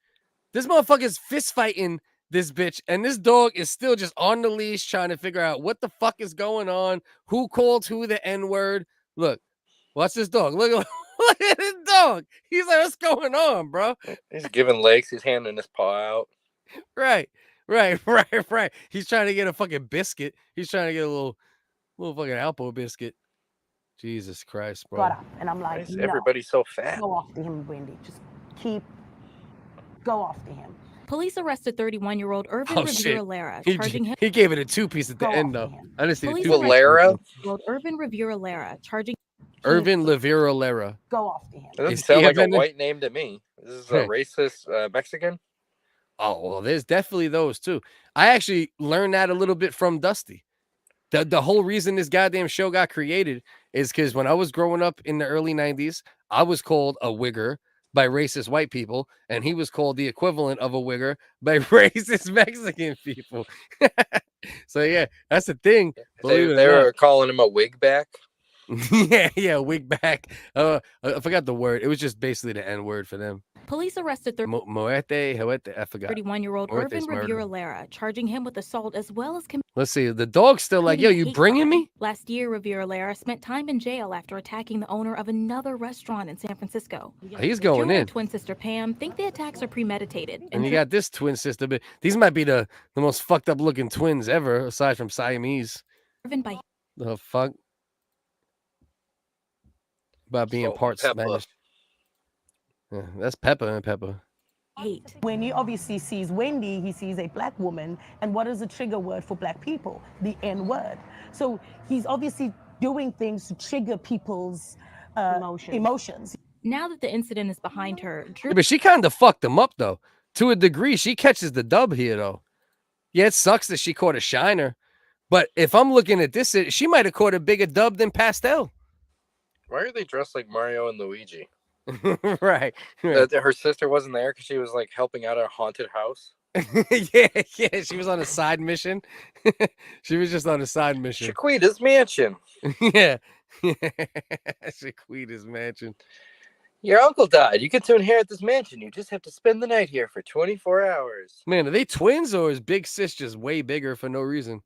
This motherfucker's fist fighting this bitch, and this dog is still just on the leash trying to figure out what the fuck is going on, who called who the N-word. Look, watch this dog. Look at this dog. He's like, what's going on, bro? He's giving legs. He's handing his paw out. Right. He's trying to get a fucking biscuit. He's trying to get a little fucking Alpo biscuit. Jesus Christ, bro. Got up, and I'm like, no, everybody's so fat. Go after him, Wendy. Just go after him. Police arrested 31-year-old Irvin Rivera Lara, charging him. He gave it a 2-piece at the end, though. I didn't see the Police 2-piece. arrested 31-year-old Irvin Rivera Lara, charging. Irvin Rivera Lara. Go after him. It doesn't Is sound he like a having white name to me. This is a racist Mexican. Oh, well, there's definitely those too. I actually learned that a little bit from Dusty. The whole reason this goddamn show got created is because when I was growing up in the early 90s, I was called a wigger by racist white people, and he was called the equivalent of a wigger by racist Mexican people. So, yeah, that's the thing. They were calling him a wig back. yeah, wig back. I forgot the word. It was just basically the N word for them. Police arrested Muerte, I forgot. 31-year-old Muerte's Irvin Rivera murder. Lara, charging him with assault as well as Let's see. The dog's still like, yo, you hate bringing crime. me? Last year, Rivera Lara spent time in jail after attacking the owner of another restaurant in San Francisco. He's going Drew in. and twin sister Pam think the attacks are premeditated. And you got this twin sister, but these might be the most fucked up looking twins ever, aside from Siamese. driven by The fuck? About being Salt and part pepper. Spanish. Yeah, that's Pepper and Pepper. hate. When he obviously sees Wendy, he sees a black woman. And what is the trigger word for black people? The N word. So he's obviously doing things to trigger people's emotions. Now that the incident is behind her, Drew Yeah, but she kind of fucked him up, though. To a degree, she catches the dub here, though. Yeah, it sucks that she caught a shiner. But if I'm looking at this, she might have caught a bigger dub than Pastel. Why are they dressed like Mario and Luigi? Right. Her sister wasn't there because she was like helping out a haunted house. yeah, she was on a side mission. She was just on a side mission. Shaquita's mansion. yeah. Shaquita's mansion. Your uncle died. You get to inherit this mansion. You just have to spend the night here for 24 hours. Man, are they twins or is Big Sis just way bigger for no reason?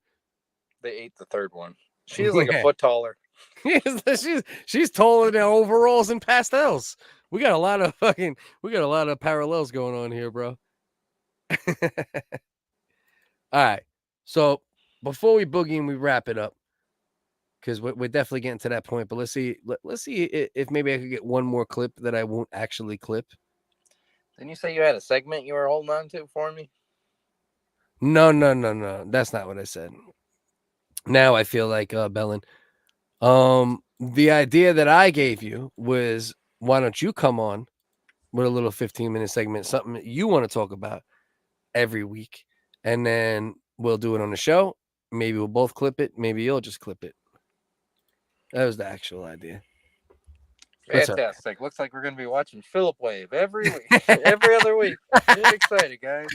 They ate the third one. She is like a foot taller. she's taller than overalls and pastels. We got a lot of parallels going on here, bro. All right. So before we boogie and we wrap it up, because we're definitely getting to that point, but let's see if maybe I could get one more clip that I won't actually clip. Didn't you say you had a segment you were holding on to for me? No. That's not what I said. Now I feel like Bellin. The idea that I gave you was, why don't you come on with a little 15-minute segment, something that you want to talk about every week, and then we'll do it on the show. Maybe we'll both clip it. Maybe you'll just clip it. That was the actual idea. Fantastic. Looks like we're going to be watching Philip Wave every week, every other week. Get excited, guys.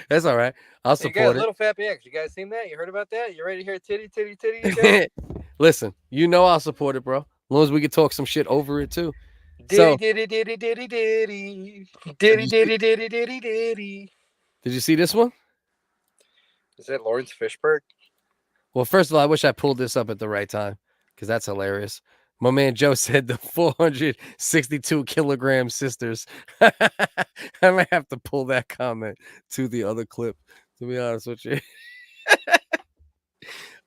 That's all right. I'll Hey, guys, support it. Little Fat BX. You guys seen that? You heard about that? You ready to hear titty? Listen, you know I'll support it, bro. As long as we can talk some shit over it too. Diddy. Did you see this one? Is that Lawrence Fishburne? Well, first of all, I wish I pulled this up at the right time because that's hilarious. My man Joe said the 462 kilogram sisters. I might have to pull that comment to the other clip, to be honest with you.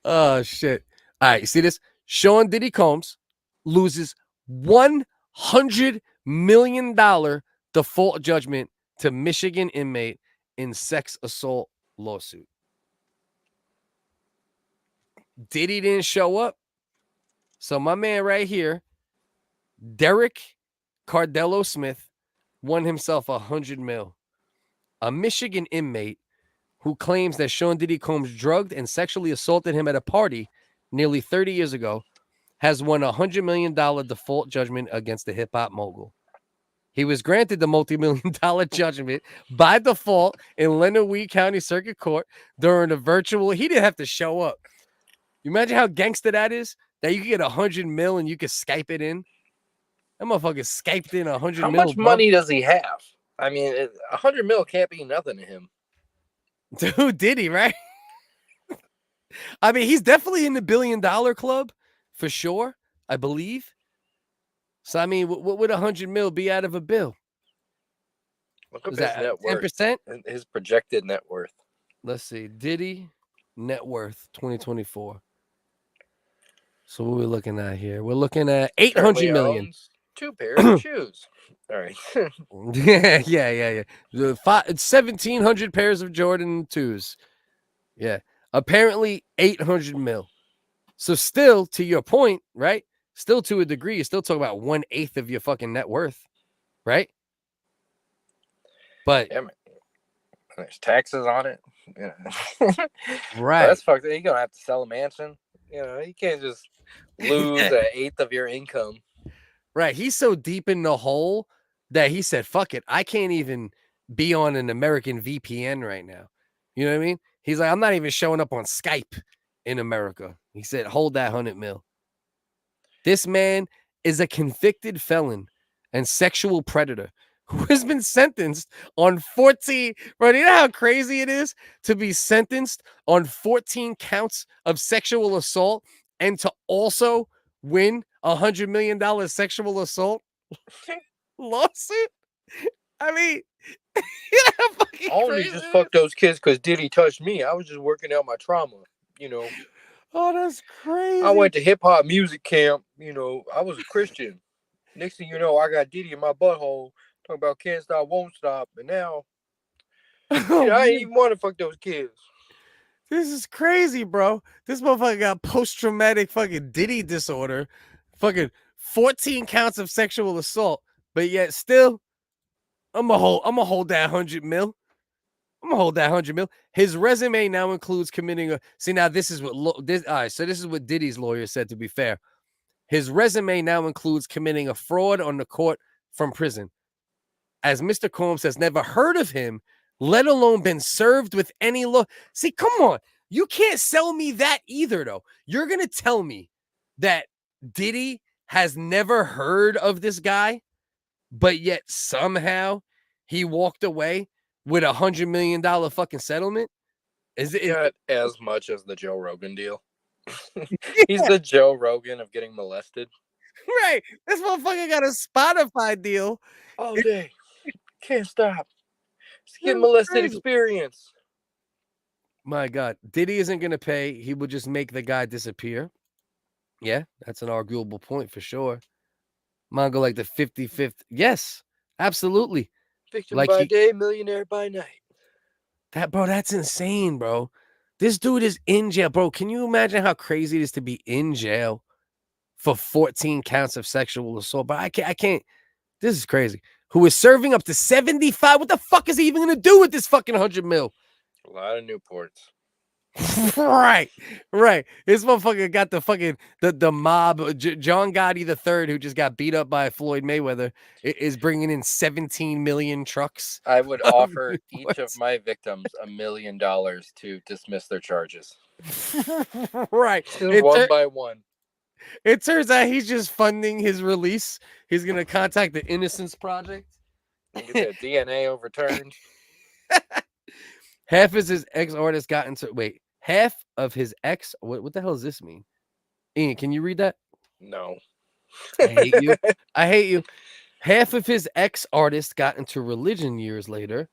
Oh, shit. All right, you see this? Sean Diddy Combs loses $100 million default judgment to Michigan inmate in sex assault lawsuit. Diddy didn't show up. So my man right here, Derek Cardello Smith, won himself $100 million. A Michigan inmate who claims that Sean Diddy Combs drugged and sexually assaulted him at a party nearly 30 years ago has won a $100 million default judgment against the hip-hop mogul. He was granted the multi-million-dollar judgment by default in Lenawee County Circuit Court during a virtual. He didn't have to show up. You imagine how gangster that is? That you can get $100 million and you can Skype it in. That motherfucker Skyped in $100 million. How much money does he have? I mean, $100 million can't be nothing to him. Dude, Diddy, right? I mean, he's definitely in the $1 billion club for sure, I believe. So, I mean, what would $100 million be out of a bill? Look up Is his that net worth. 10%? His projected net worth. Let's see. Diddy net worth 2024. So what are we looking at here? We're looking at $800 million. Owns 2 pairs of shoes. All right. yeah. 1,700 pairs of Jordan 2s. Yeah. Apparently $800 million. So still, to your point, right? Still, to a degree, you're still talking about 1/8 of your fucking net worth, right? But yeah, there's taxes on it. Yeah. Right. That's fucked. You're gonna have to sell a mansion. You know, you can't just lose 1/8 of your income. Right. He's so deep in the hole that he said, fuck it. I can't even be on an American VPN right now. You know what I mean? He's like, I'm not even showing up on Skype in America. He said, hold that 100 mil. This man is a convicted felon and sexual predator who has been sentenced on 14. Bro, you know how crazy it is to be sentenced on 14 counts of sexual assault and to also win $100 million sexual assault lawsuit? I mean, I only just fucked those kids because Diddy touched me. I was just working out my trauma, you know. Oh, that's crazy. I went to hip hop music camp, you know. I was a Christian. Next thing you know, I got Diddy in my butthole talking about can't stop, won't stop. And now, I ain't even want to fuck those kids. This is crazy, bro. This motherfucker got post-traumatic fucking Diddy disorder. Fucking 14 counts of sexual assault. But yet still, I'm gonna hold that 100 mil. I'm gonna hold that 100 mil. His resume now includes committing a. See, now this is what all right. So this is what Diddy's lawyer said. To be fair, his resume now includes committing a fraud on the court from prison, as Mr. Combs has never heard of him, let alone been served with any law. See, come on, you can't sell me that either, though. You're gonna tell me that Diddy has never heard of this guy, but yet somehow he walked away with $100 million fucking settlement? Is it not as much as the Joe Rogan deal? He's the Joe Rogan of getting molested. Right. This motherfucker got a Spotify deal all day. Can't stop. It's a get molested experience. My God. Diddy isn't going to pay. He would just make the guy disappear. Yeah, that's an arguable point for sure. Mongo like the 55th. Yes, absolutely. Victim like by day, millionaire by night. That's insane, bro. This dude is in jail, bro. Can you imagine how crazy it is to be in jail for 14 counts of sexual assault? But I can't. This is crazy. Who is serving up to 75? What the fuck is he even gonna do with this fucking 100 mil? A lot of Newports. Right. This motherfucker got the fucking the mob. John Gotti III, who just got beat up by Floyd Mayweather, is bringing in 17 million trucks. I would offer each of my victims $1 million to dismiss their charges. Right. One by one. It turns out he's just funding his release. He's gonna contact the Innocence Project. Get that DNA overturned. Half of his ex-artist got into half of his ex. What the hell does this mean? Ian, can you read that? No. I hate you. I hate you. Half of his ex-artists got into religion years later.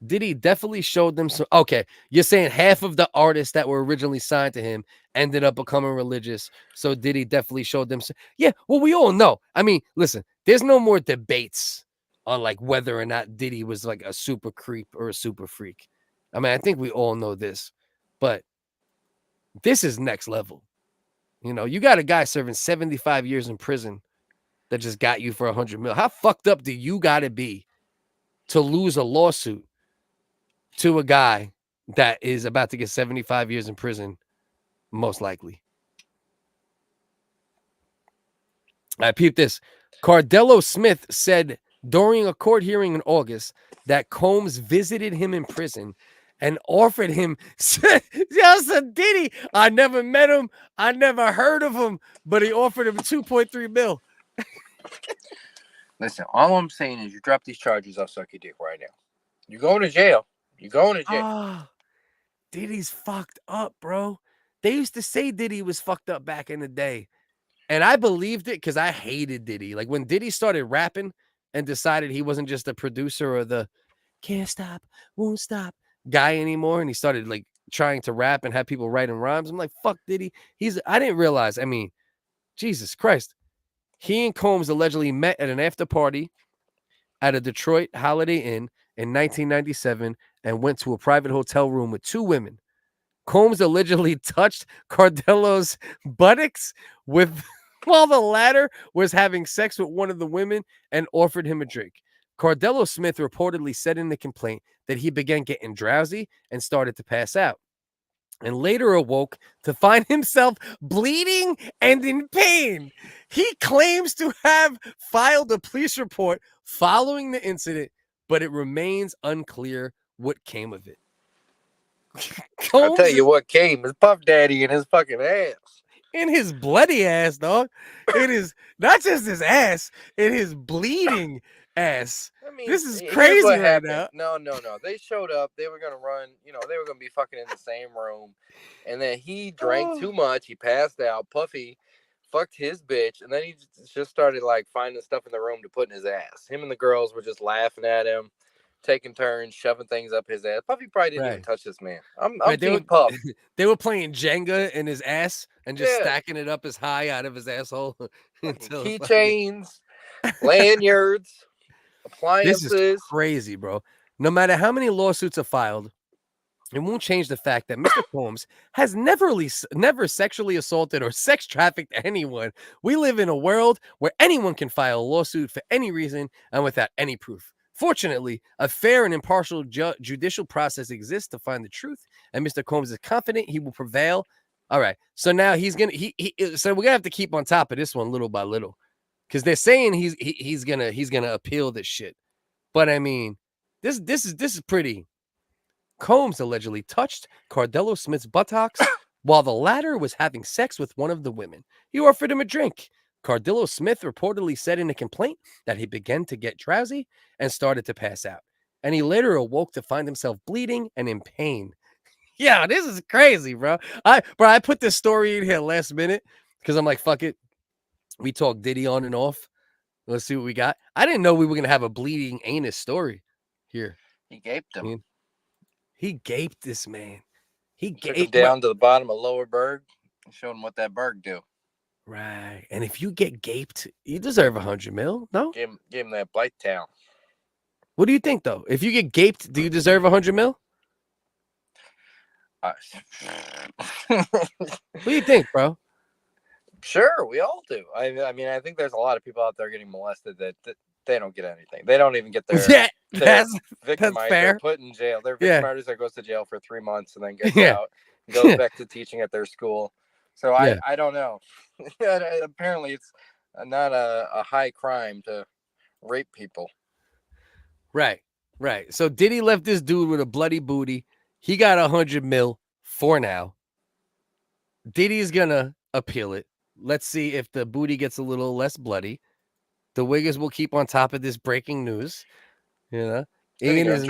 Diddy definitely showed them some. Okay, you're saying half of the artists that were originally signed to him ended up becoming religious. So Diddy definitely showed them some. Yeah, well, we all know. I mean, listen, there's no more debates on like whether or not Diddy was like a super creep or a super freak. I mean, I think we all know this, but this is next level. You know, you got a guy serving 75 years in prison that just got you for 100 mil. How fucked up do you got to be to lose a lawsuit to a guy that is about to get 75 years in prison, most likely? I peeped this. Cardello Smith said during a court hearing in August that Combs visited him in prison and offered him, yo, son, Diddy, I never met him, I never heard of him, but he offered him 2.3 mil. Listen, all I'm saying is you drop these charges, I'll suck your dick right now. You're going to jail. You're going to jail. Oh, Diddy's fucked up, bro. They used to say Diddy was fucked up back in the day. And I believed it because I hated Diddy. Like when Diddy started rapping and decided he wasn't just a producer or the can't stop, won't stop guy anymore, and he started like trying to rap and have people writing rhymes, I'm like, fuck Diddy. I didn't realize, I mean, Jesus Christ. He and Combs allegedly met at an after party at a Detroit Holiday Inn in 1997 and went to a private hotel room with two women. Combs allegedly touched Cardello's buttocks with while the latter was having sex with one of the women and offered him a drink. Cardello Smith reportedly said in the complaint that he began getting drowsy and started to pass out, and later awoke to find himself bleeding and in pain. He claims to have filed a police report following the incident, but it remains unclear what came of it. I'll tell you what came. His Puff Daddy in his fucking ass. In his bloody ass, dog. It is not just his ass, in his bleeding ass. I mean, this is here's crazy what right happened. now. No. They showed up. They were going to run. They were going to be fucking in the same room. And then he drank too much. He passed out. Puffy fucked his bitch. And then he just started, like, finding stuff in the room to put in his ass. Him and the girls were just laughing at him, taking turns, shoving things up his ass. Puffy probably didn't even touch this man. I'm team Puff. They were playing Jenga in his ass and just stacking it up as high out of his asshole. Keychains, lanyards, appliances. This is crazy, bro. No matter how many lawsuits are filed, it won't change the fact that Mr. Combs has never sexually assaulted or sex trafficked anyone. We live in a world where anyone can file a lawsuit for any reason and without any proof. Fortunately, a fair and impartial judicial process exists to find the truth, and Mr. Combs is confident he will prevail. All right, so now so we're gonna have to keep on top of this one little by little, because they're saying he's gonna appeal this shit. But I mean, this is pretty. Combs allegedly touched Cardello Smith's buttocks while the latter was having sex with one of the women. He offered him a drink. Cardello Smith reportedly said in a complaint that he began to get drowsy and started to pass out, and he later awoke to find himself bleeding and in pain. Yeah, this is crazy, bro. I put this story in here last minute because I'm like, fuck it. We talk Diddy on and off. Let's see what we got. I didn't know we were gonna have a bleeding anus story here. He gaped him. He gaped this man. He Took him gaped down to the bottom of Lower Berg and showed him what that Berg do. Right. And if you get gaped, you deserve $100 million, no? Give him that blight town. What do you think, though? If you get gaped, do you deserve $100 million? What do you think, bro? Sure, we all do. I mean, I think there's a lot of people out there getting molested that they don't get anything. They don't even get their that's victimized. fair. They're put in jail. They're victimized that goes to jail for 3 months and then gets out and goes back to teaching at their school. So I don't know. Apparently, it's not a high crime to rape people. Right. So Diddy left this dude with a bloody booty. He got $100 million for now. Diddy's gonna appeal it. Let's see if the booty gets a little less bloody. The WHiggaz will keep on top of this breaking news. You know, Diddy gonna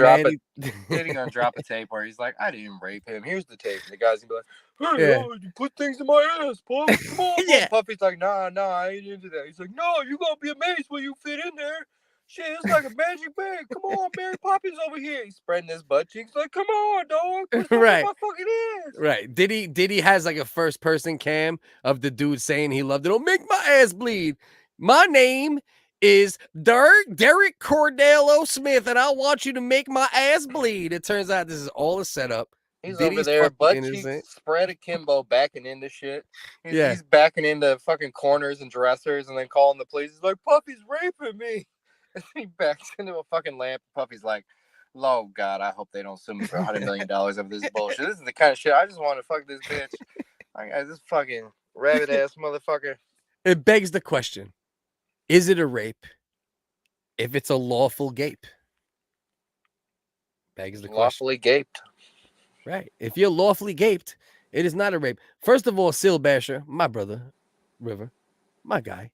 drop a tape where he's like, "I didn't rape him. Here's the tape." And the guy's gonna be like, "Hey, you put things in my ass, Puff. Come on, Puffy's like, "Nah, I ain't into that." He's like, "No, you gonna be amazed when you fit in there. Shit, it's like a magic bag. Come on, Mary Poppins over here." He's spreading his butt cheeks like, "Come on, dog. Right. My fucking ass." Right. Diddy has like a first person cam of the dude saying he loved it. "Oh, make my ass bleed. My name is Derek Cardello Smith, and I want you to make my ass bleed." It turns out this is all a setup. He's Diddy's over there, butt innocent. cheeks spread akimbo, backing into shit. He's backing into fucking corners and dressers and then calling the police. He's like, "Puffy's raping me." And he backs into a fucking lamp. Puffy's like, "Oh, God, I hope they don't sue me for $100 million of this bullshit. This is the kind of shit I just want to fuck this bitch. I this fucking rabbit-ass motherfucker." It begs the question, is it a rape if it's a lawful gape? Begs the question. Lawfully gaped. Right. If you're lawfully gaped, it is not a rape. First of all, Seal Basher, my brother, River, my guy.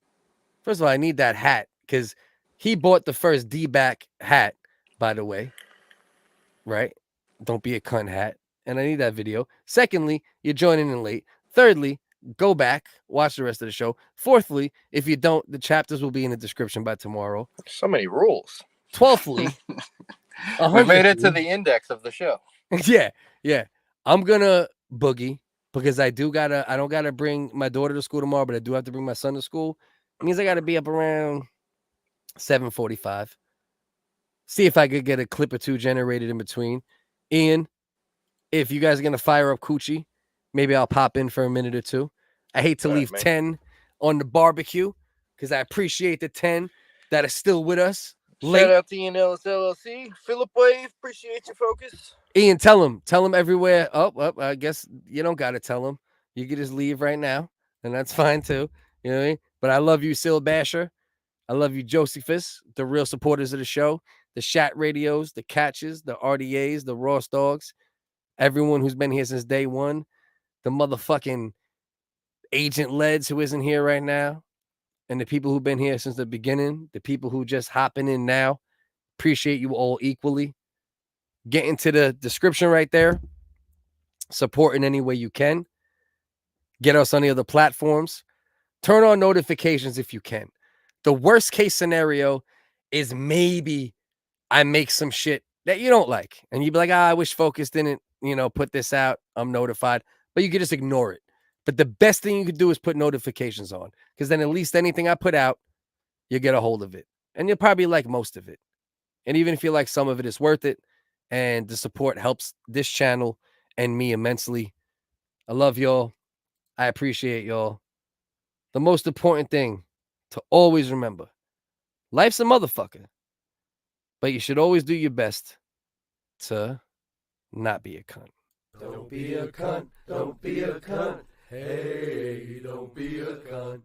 First of all, I need that hat because he bought the first D-back hat, by the way. Right? Don't be a cunt hat. And I need that video. Secondly, you're joining in late. Thirdly, go back, watch the rest of the show. Fourthly, if you don't, the chapters will be in the description by tomorrow. So many rules. 12thly, we made it to the index of the show. Yeah. I'm gonna boogie because I don't gotta bring my daughter to school tomorrow, but I do have to bring my son to school. It means I gotta be up around 7:45. See if I could get a clip or two generated in between. Ian, if you guys are gonna fire up Coochie, maybe I'll pop in for a minute or two. I hate to leave 10 on the barbecue, because I appreciate the 10 that are still with us. Shout out to Ian Ellis LLC. Philip Wave, appreciate your focus. Ian, tell him everywhere. I guess you don't got to tell him. You can just leave right now, and that's fine too. You know what I mean? But I love you, Sil Basher. I love you, Josephus, the real supporters of the show, the Chat Radios, the Catches, the RDAs, the Ross Dogs, everyone who's been here since day one, the motherfucking Agent Leds who isn't here right now, and the people who've been here since the beginning, the people who just hopping in now. Appreciate you all equally. Get into the description right there. Support in any way you can. Get us on the other platforms. Turn on notifications if you can. The worst case scenario is maybe I make some shit that you don't like. And you'd be like, I wish Focus didn't, put this out. I'm notified. But you could just ignore it. But the best thing you could do is put notifications on. Because then at least anything I put out, you get a hold of it. And you'll probably like most of it. And even if you like some of it, it's worth it. And the support helps this channel and me immensely. I love y'all. I appreciate y'all. The most important thing to always remember, life's a motherfucker, but you should always do your best to not be a cunt. Don't be a cunt. Don't be a cunt. Hey, don't be a cunt.